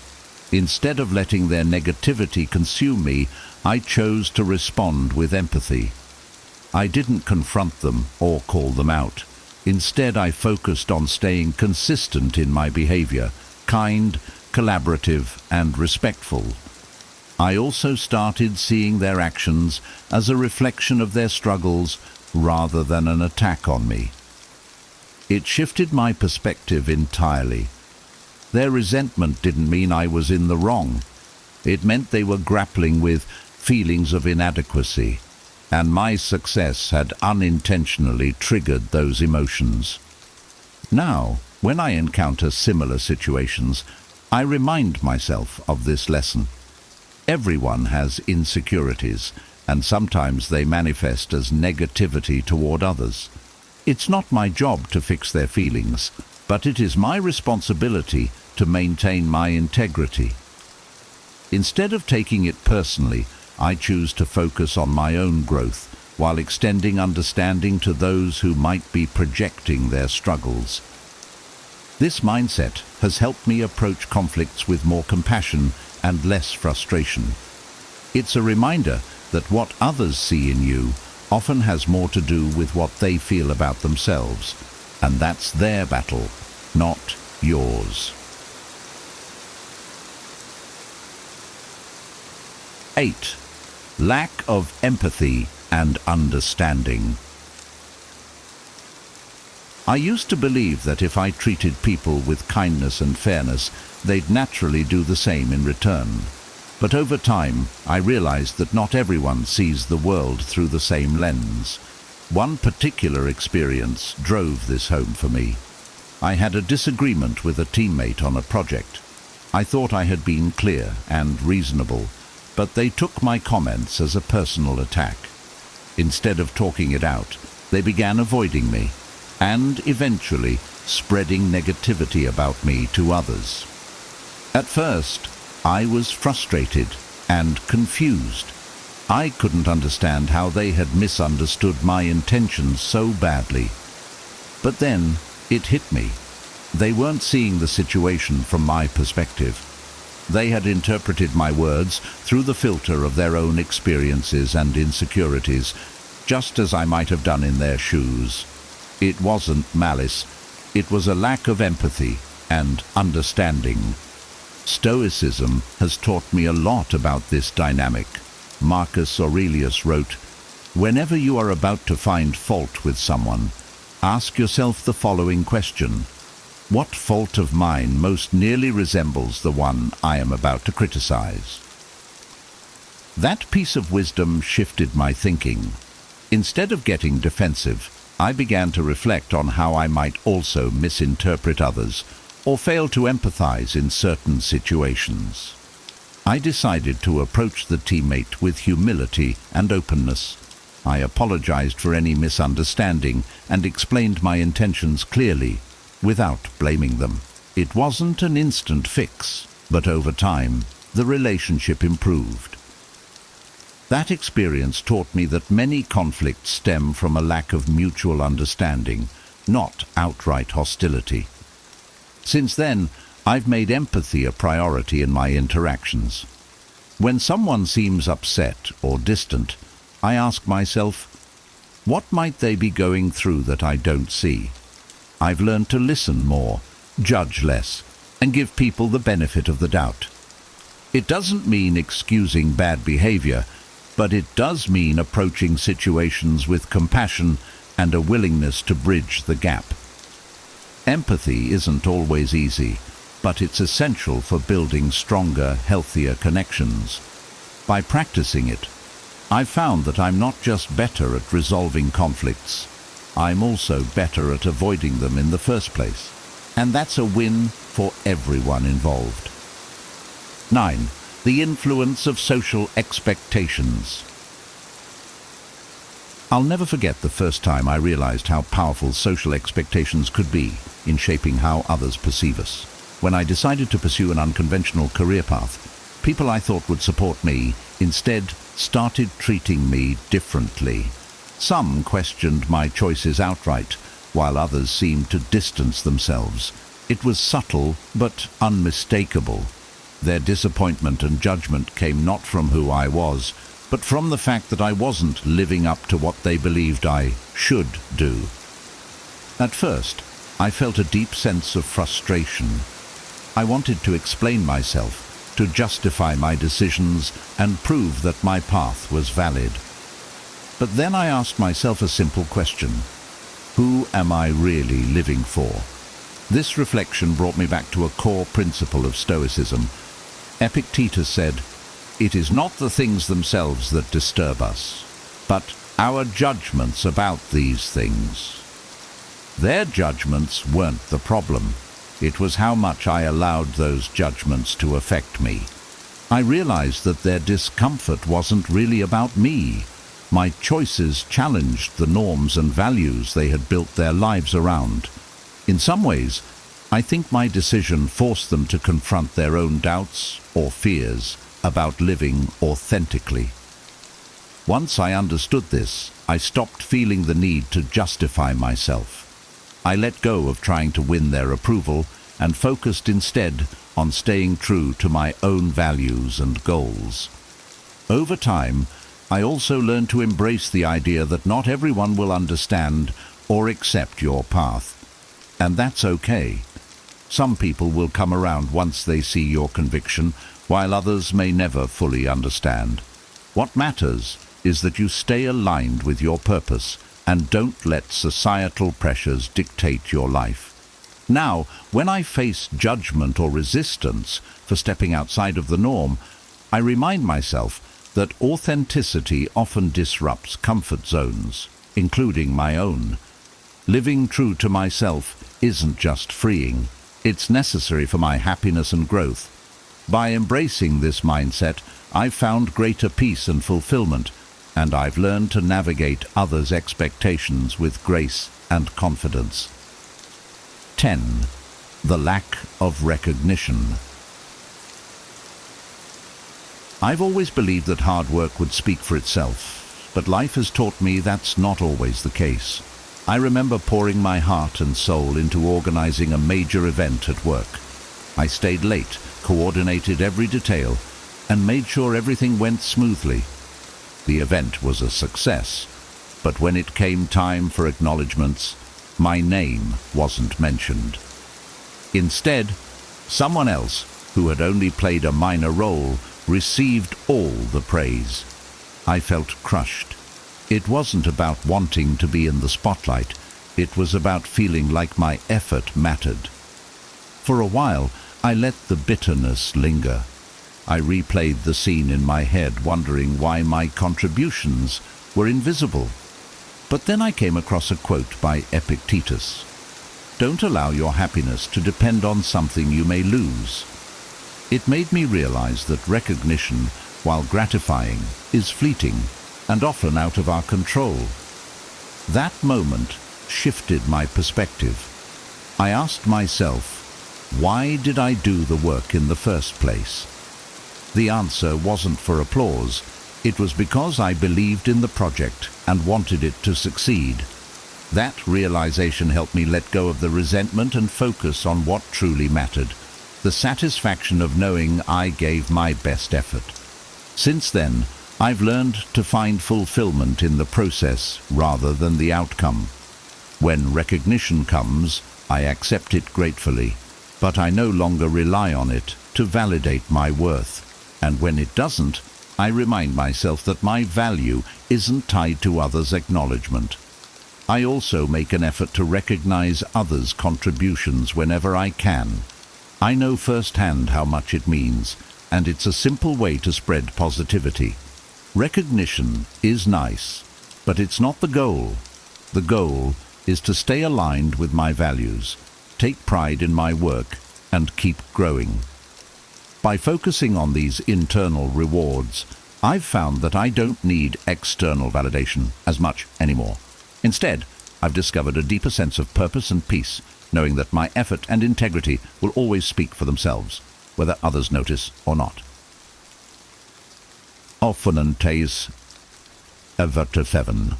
E: Instead of letting their negativity consume me, I chose to respond with empathy. I didn't confront them or call them out. Instead, I focused on staying consistent in my behavior, kind, collaborative and respectful. I also started seeing their actions as a reflection of their struggles rather than an attack on me. It shifted my perspective entirely. Their resentment didn't mean I was in the wrong. It meant they were grappling with feelings of inadequacy, and my success had unintentionally triggered those emotions. Now, when I encounter similar situations, I remind myself of this lesson. Everyone has insecurities, and sometimes they manifest as negativity toward others. It's not my job to fix their feelings, but it is my responsibility to maintain my integrity. Instead of taking it personally, I choose to focus on my own growth while extending understanding to those who might be projecting their struggles. This mindset has helped me approach conflicts with more compassion and less frustration. It's a reminder that what others see in you often has more to do with what they feel about themselves, and that's their battle, not yours. 8. Lack of empathy and understanding. I used to believe that if I treated people with kindness and fairness, they'd naturally do the same in return. But over time, I realized that not everyone sees the world through the same lens. One particular experience drove this home for me. I had a disagreement with a teammate on a project. I thought I had been clear and reasonable, but they took my comments as a personal attack. Instead of talking it out, they began avoiding me, and eventually spreading negativity about me to others. At first, I was frustrated and confused. I couldn't understand how they had misunderstood my intentions so badly. But then it hit me. They weren't seeing the situation from my perspective. They had interpreted my words through the filter of their own experiences and insecurities, just as I might have done in their shoes. It wasn't malice, it was a lack of empathy and understanding. Stoicism has taught me a lot about this dynamic. Marcus Aurelius wrote, "Whenever you are about to find fault with someone, ask yourself the following question: what fault of mine most nearly resembles the one I am about to criticize?" That piece of wisdom shifted my thinking. Instead of getting defensive, I began to reflect on how I might also misinterpret others or fail to empathize in certain situations. I decided to approach the teammate with humility and openness. I apologized for any misunderstanding and explained my intentions clearly, without blaming them. It wasn't an instant fix, but over time, the relationship improved. That experience taught me that many conflicts stem from a lack of mutual understanding, not outright hostility. Since then, I've made empathy a priority in my interactions. When someone seems upset or distant, I ask myself, what might they be going through that I don't see? I've learned to listen more, judge less, and give people the benefit of the doubt. It doesn't mean excusing bad behavior, but it does mean approaching situations with compassion and a willingness to bridge the gap. Empathy isn't always easy, but it's essential for building stronger, healthier connections. By practicing it, I've found that I'm not just better at resolving conflicts, I'm also better at avoiding them in the first place. And that's a win for everyone involved. 9. The influence of social expectations. I'll never forget the first time I realized how powerful social expectations could be in shaping how others perceive us. When I decided to pursue an unconventional career path, people I thought would support me instead started treating me differently. Some questioned my choices outright, while others seemed to distance themselves. It was subtle but unmistakable. Their disappointment and judgment came not from who I was, but from the fact that I wasn't living up to what they believed I should do. At first, I felt a deep sense of frustration. I wanted to explain myself, to justify my decisions and prove that my path was valid. But then I asked myself a simple question. Who am I really living for? This reflection brought me back to a core principle of Stoicism. Epictetus said, "It is not the things themselves that disturb us, but our judgments about these things." Their judgments weren't the problem. It was how much I allowed those judgments to affect me. I realized that their discomfort wasn't really about me. My choices challenged the norms and values they had built their lives around. In some ways, I think my decision forced them to confront their own doubts or fears about living authentically. Once I understood this, I stopped feeling the need to justify myself. I let go of trying to win their approval and focused instead on staying true to my own values and goals. Over time, I also learned to embrace the idea that not everyone will understand or accept your path. And that's okay. Some people will come around once they see your conviction, while others may never fully understand. What matters is that you stay aligned with your purpose and don't let societal pressures dictate your life. Now, when I face judgment or resistance for stepping outside of the norm, I remind myself that authenticity often disrupts comfort zones, including my own. Living true to myself isn't just freeing, it's necessary for my happiness and growth. By embracing this mindset, I've found greater peace and fulfillment, and I've learned to navigate others' expectations with grace and confidence. 10. The lack of recognition. I've always believed that hard work would speak for itself, but life has taught me that's not always the case. I remember pouring my heart and soul into organizing a major event at work. I stayed late, coordinated every detail, and made sure everything went smoothly. The event was a success, but when it came time for acknowledgements, my name wasn't mentioned. Instead, someone else, who had only played a minor role, received all the praise. I felt crushed. It wasn't about wanting to be in the spotlight. It was about feeling like my effort mattered. For a while, I let the bitterness linger. I replayed the scene in my head, wondering why my contributions were invisible. But then I came across a quote by Epictetus. "Don't allow your happiness to depend on something you may lose." It made me realize that recognition, while gratifying, is fleeting and often out of our control. That moment shifted my perspective. I asked myself, why did I do the work in the first place? The answer wasn't for applause. It was because I believed in the project and wanted it to succeed. That realization helped me let go of the resentment and focus on what truly mattered, the satisfaction of knowing I gave my best effort. Since then, I've learned to find fulfillment in the process rather than the outcome. When recognition comes, I accept it gratefully, but I no longer rely on it to validate my worth. And when it doesn't, I remind myself that my value isn't tied to others' acknowledgement. I also make an effort to recognize others' contributions whenever I can. I know firsthand how much it means, and it's a simple way to spread positivity. Recognition is nice, but it's not the goal. The goal is to stay aligned with my values, take pride in my work, and keep growing. By focusing on these internal rewards, I've found that I don't need external validation as much anymore. Instead, I've discovered a deeper sense of purpose and peace, knowing that my effort and integrity will always speak for themselves, whether others notice or not. Opponentes överträffen.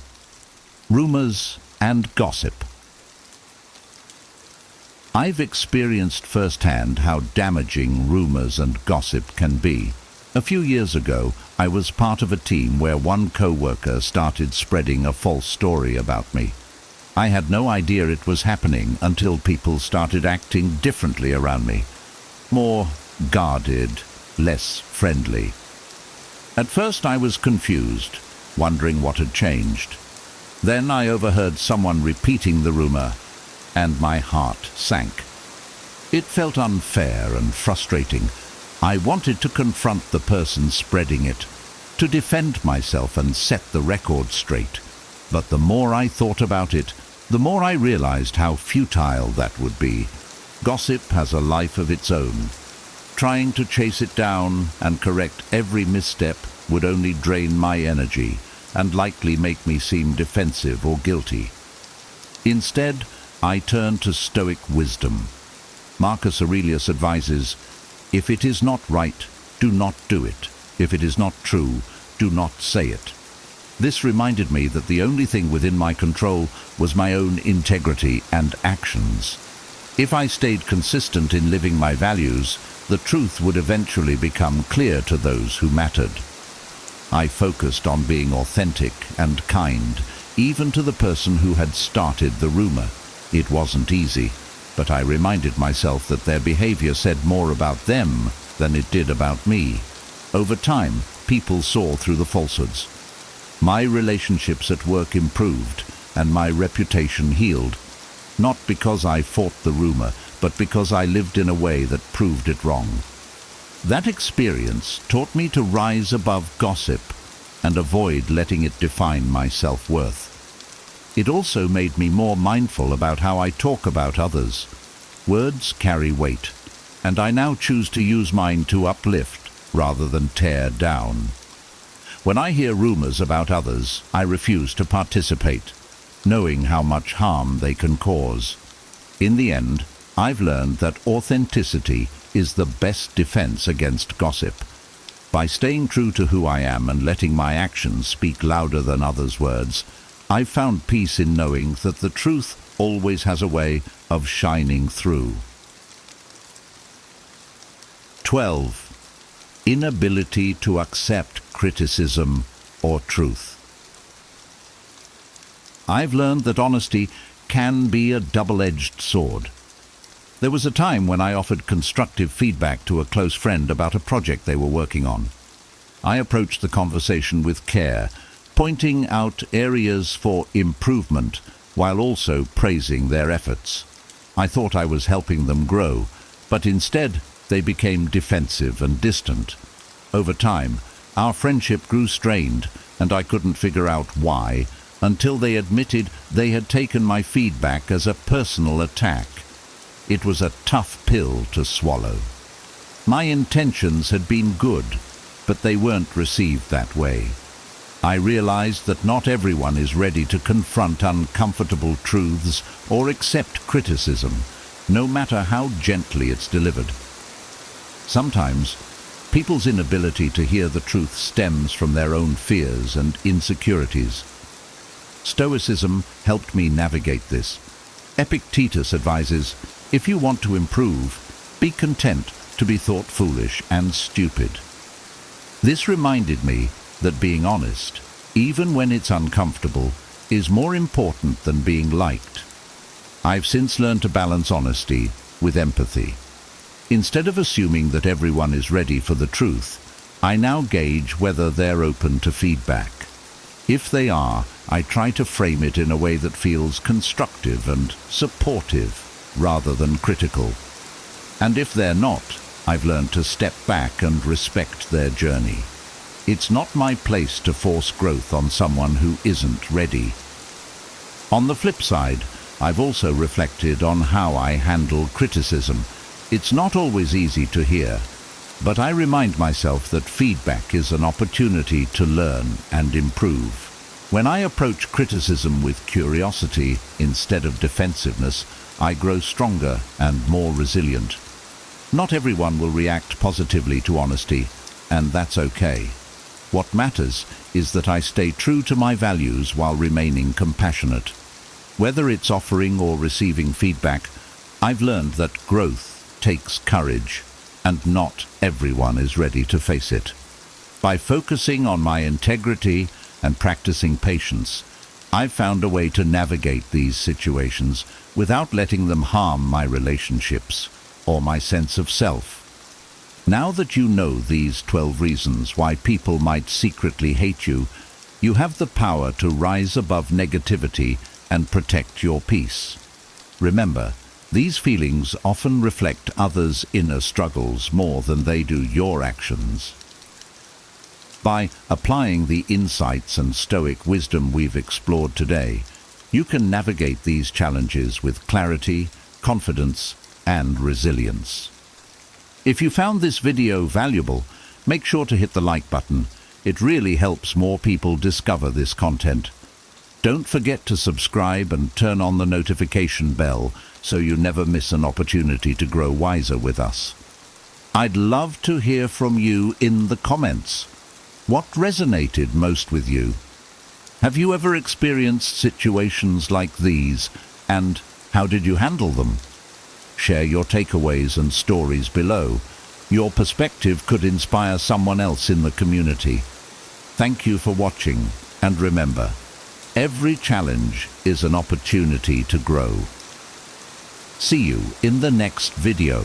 E: Rumors and gossip. I've experienced firsthand how damaging rumors and gossip can be. A few years ago, I was part of a team where one co-worker started spreading a false story about me. I had no idea it was happening until people started acting differently around me. more guarded, less friendly. At first I was confused, wondering what had changed. Then I overheard someone repeating the rumor, and my heart sank. It felt unfair and frustrating. I wanted to confront the person spreading it, to defend myself and set the record straight. But the more I thought about it, the more I realized how futile that would be. Gossip has a life of its own. Trying to chase it down and correct every misstep would only drain my energy and likely make me seem defensive or guilty. Instead, I turned to Stoic wisdom. Marcus Aurelius advises, "If it is not right, do not do it. If it is not true, do not say it." This reminded me that the only thing within my control was my own integrity and actions. If I stayed consistent in living my values, the truth would eventually become clear to those who mattered. I focused on being authentic and kind, even to the person who had started the rumor. It wasn't easy, but I reminded myself that their behavior said more about them than it did about me. Over time, people saw through the falsehoods. My relationships at work improved, and my reputation healed, not because I fought the rumor, but because I lived in a way that proved it wrong. That experience taught me to rise above gossip and avoid letting it define my self-worth. It also made me more mindful about how I talk about others. Words carry weight, and I now choose to use mine to uplift rather than tear down. When I hear rumors about others, I refuse to participate, knowing how much harm they can cause. In the end, I've learned that authenticity is the best defense against gossip. By staying true to who I am and letting my actions speak louder than others' words, I've found peace in knowing that the truth always has a way of shining through. 12. Inability to accept criticism or truth. I've learned that honesty can be a double-edged sword. There was a time when I offered constructive feedback to a close friend about a project they were working on. I approached the conversation with care, pointing out areas for improvement while also praising their efforts. I thought I was helping them grow, but instead they became defensive and distant. Over time, our friendship grew strained, and I couldn't figure out why until they admitted they had taken my feedback as a personal attack. It was a tough pill to swallow. My intentions had been good, but they weren't received that way. I realized that not everyone is ready to confront uncomfortable truths or accept criticism, no matter how gently it's delivered. Sometimes, people's inability to hear the truth stems from their own fears and insecurities. Stoicism helped me navigate this. Epictetus advises, if you want to improve, be content to be thought foolish and stupid. This reminded me that being honest, even when it's uncomfortable, is more important than being liked. I've since learned to balance honesty with empathy. Instead of assuming that everyone is ready for the truth, I now gauge whether they're open to feedback. If they are, I try to frame it in a way that feels constructive and supportive rather than critical. And if they're not, I've learned to step back and respect their journey. It's not my place to force growth on someone who isn't ready. On the flip side, I've also reflected on how I handle criticism. It's not always easy to hear, but I remind myself that feedback is an opportunity to learn and improve. When I approach criticism with curiosity instead of defensiveness, I grow stronger and more resilient. Not everyone will react positively to honesty, and that's okay. What matters is that I stay true to my values while remaining compassionate. Whether it's offering or receiving feedback, I've learned that growth takes courage, and not everyone is ready to face it. By focusing on my integrity and practicing patience, I've found a way to navigate these situations without letting them harm my relationships or my sense of self. Now that you know these 12 reasons why people might secretly hate you, you have the power to rise above negativity and protect your peace. Remember, these feelings often reflect others' inner struggles more than they do your actions. By applying the insights and Stoic wisdom we've explored today, you can navigate these challenges with clarity, confidence, and resilience. If you found this video valuable, make sure to hit the like button. It really helps more people discover this content. Don't forget to subscribe and turn on the notification bell so you never miss an opportunity to grow wiser with us. I'd love to hear from you in the comments. What resonated most with you? Have you ever experienced situations like these, and how did you handle them? Share your takeaways and stories below. Your perspective could inspire someone else in the community. Thank you for watching, and remember, every challenge is an opportunity to grow. See you in the next video.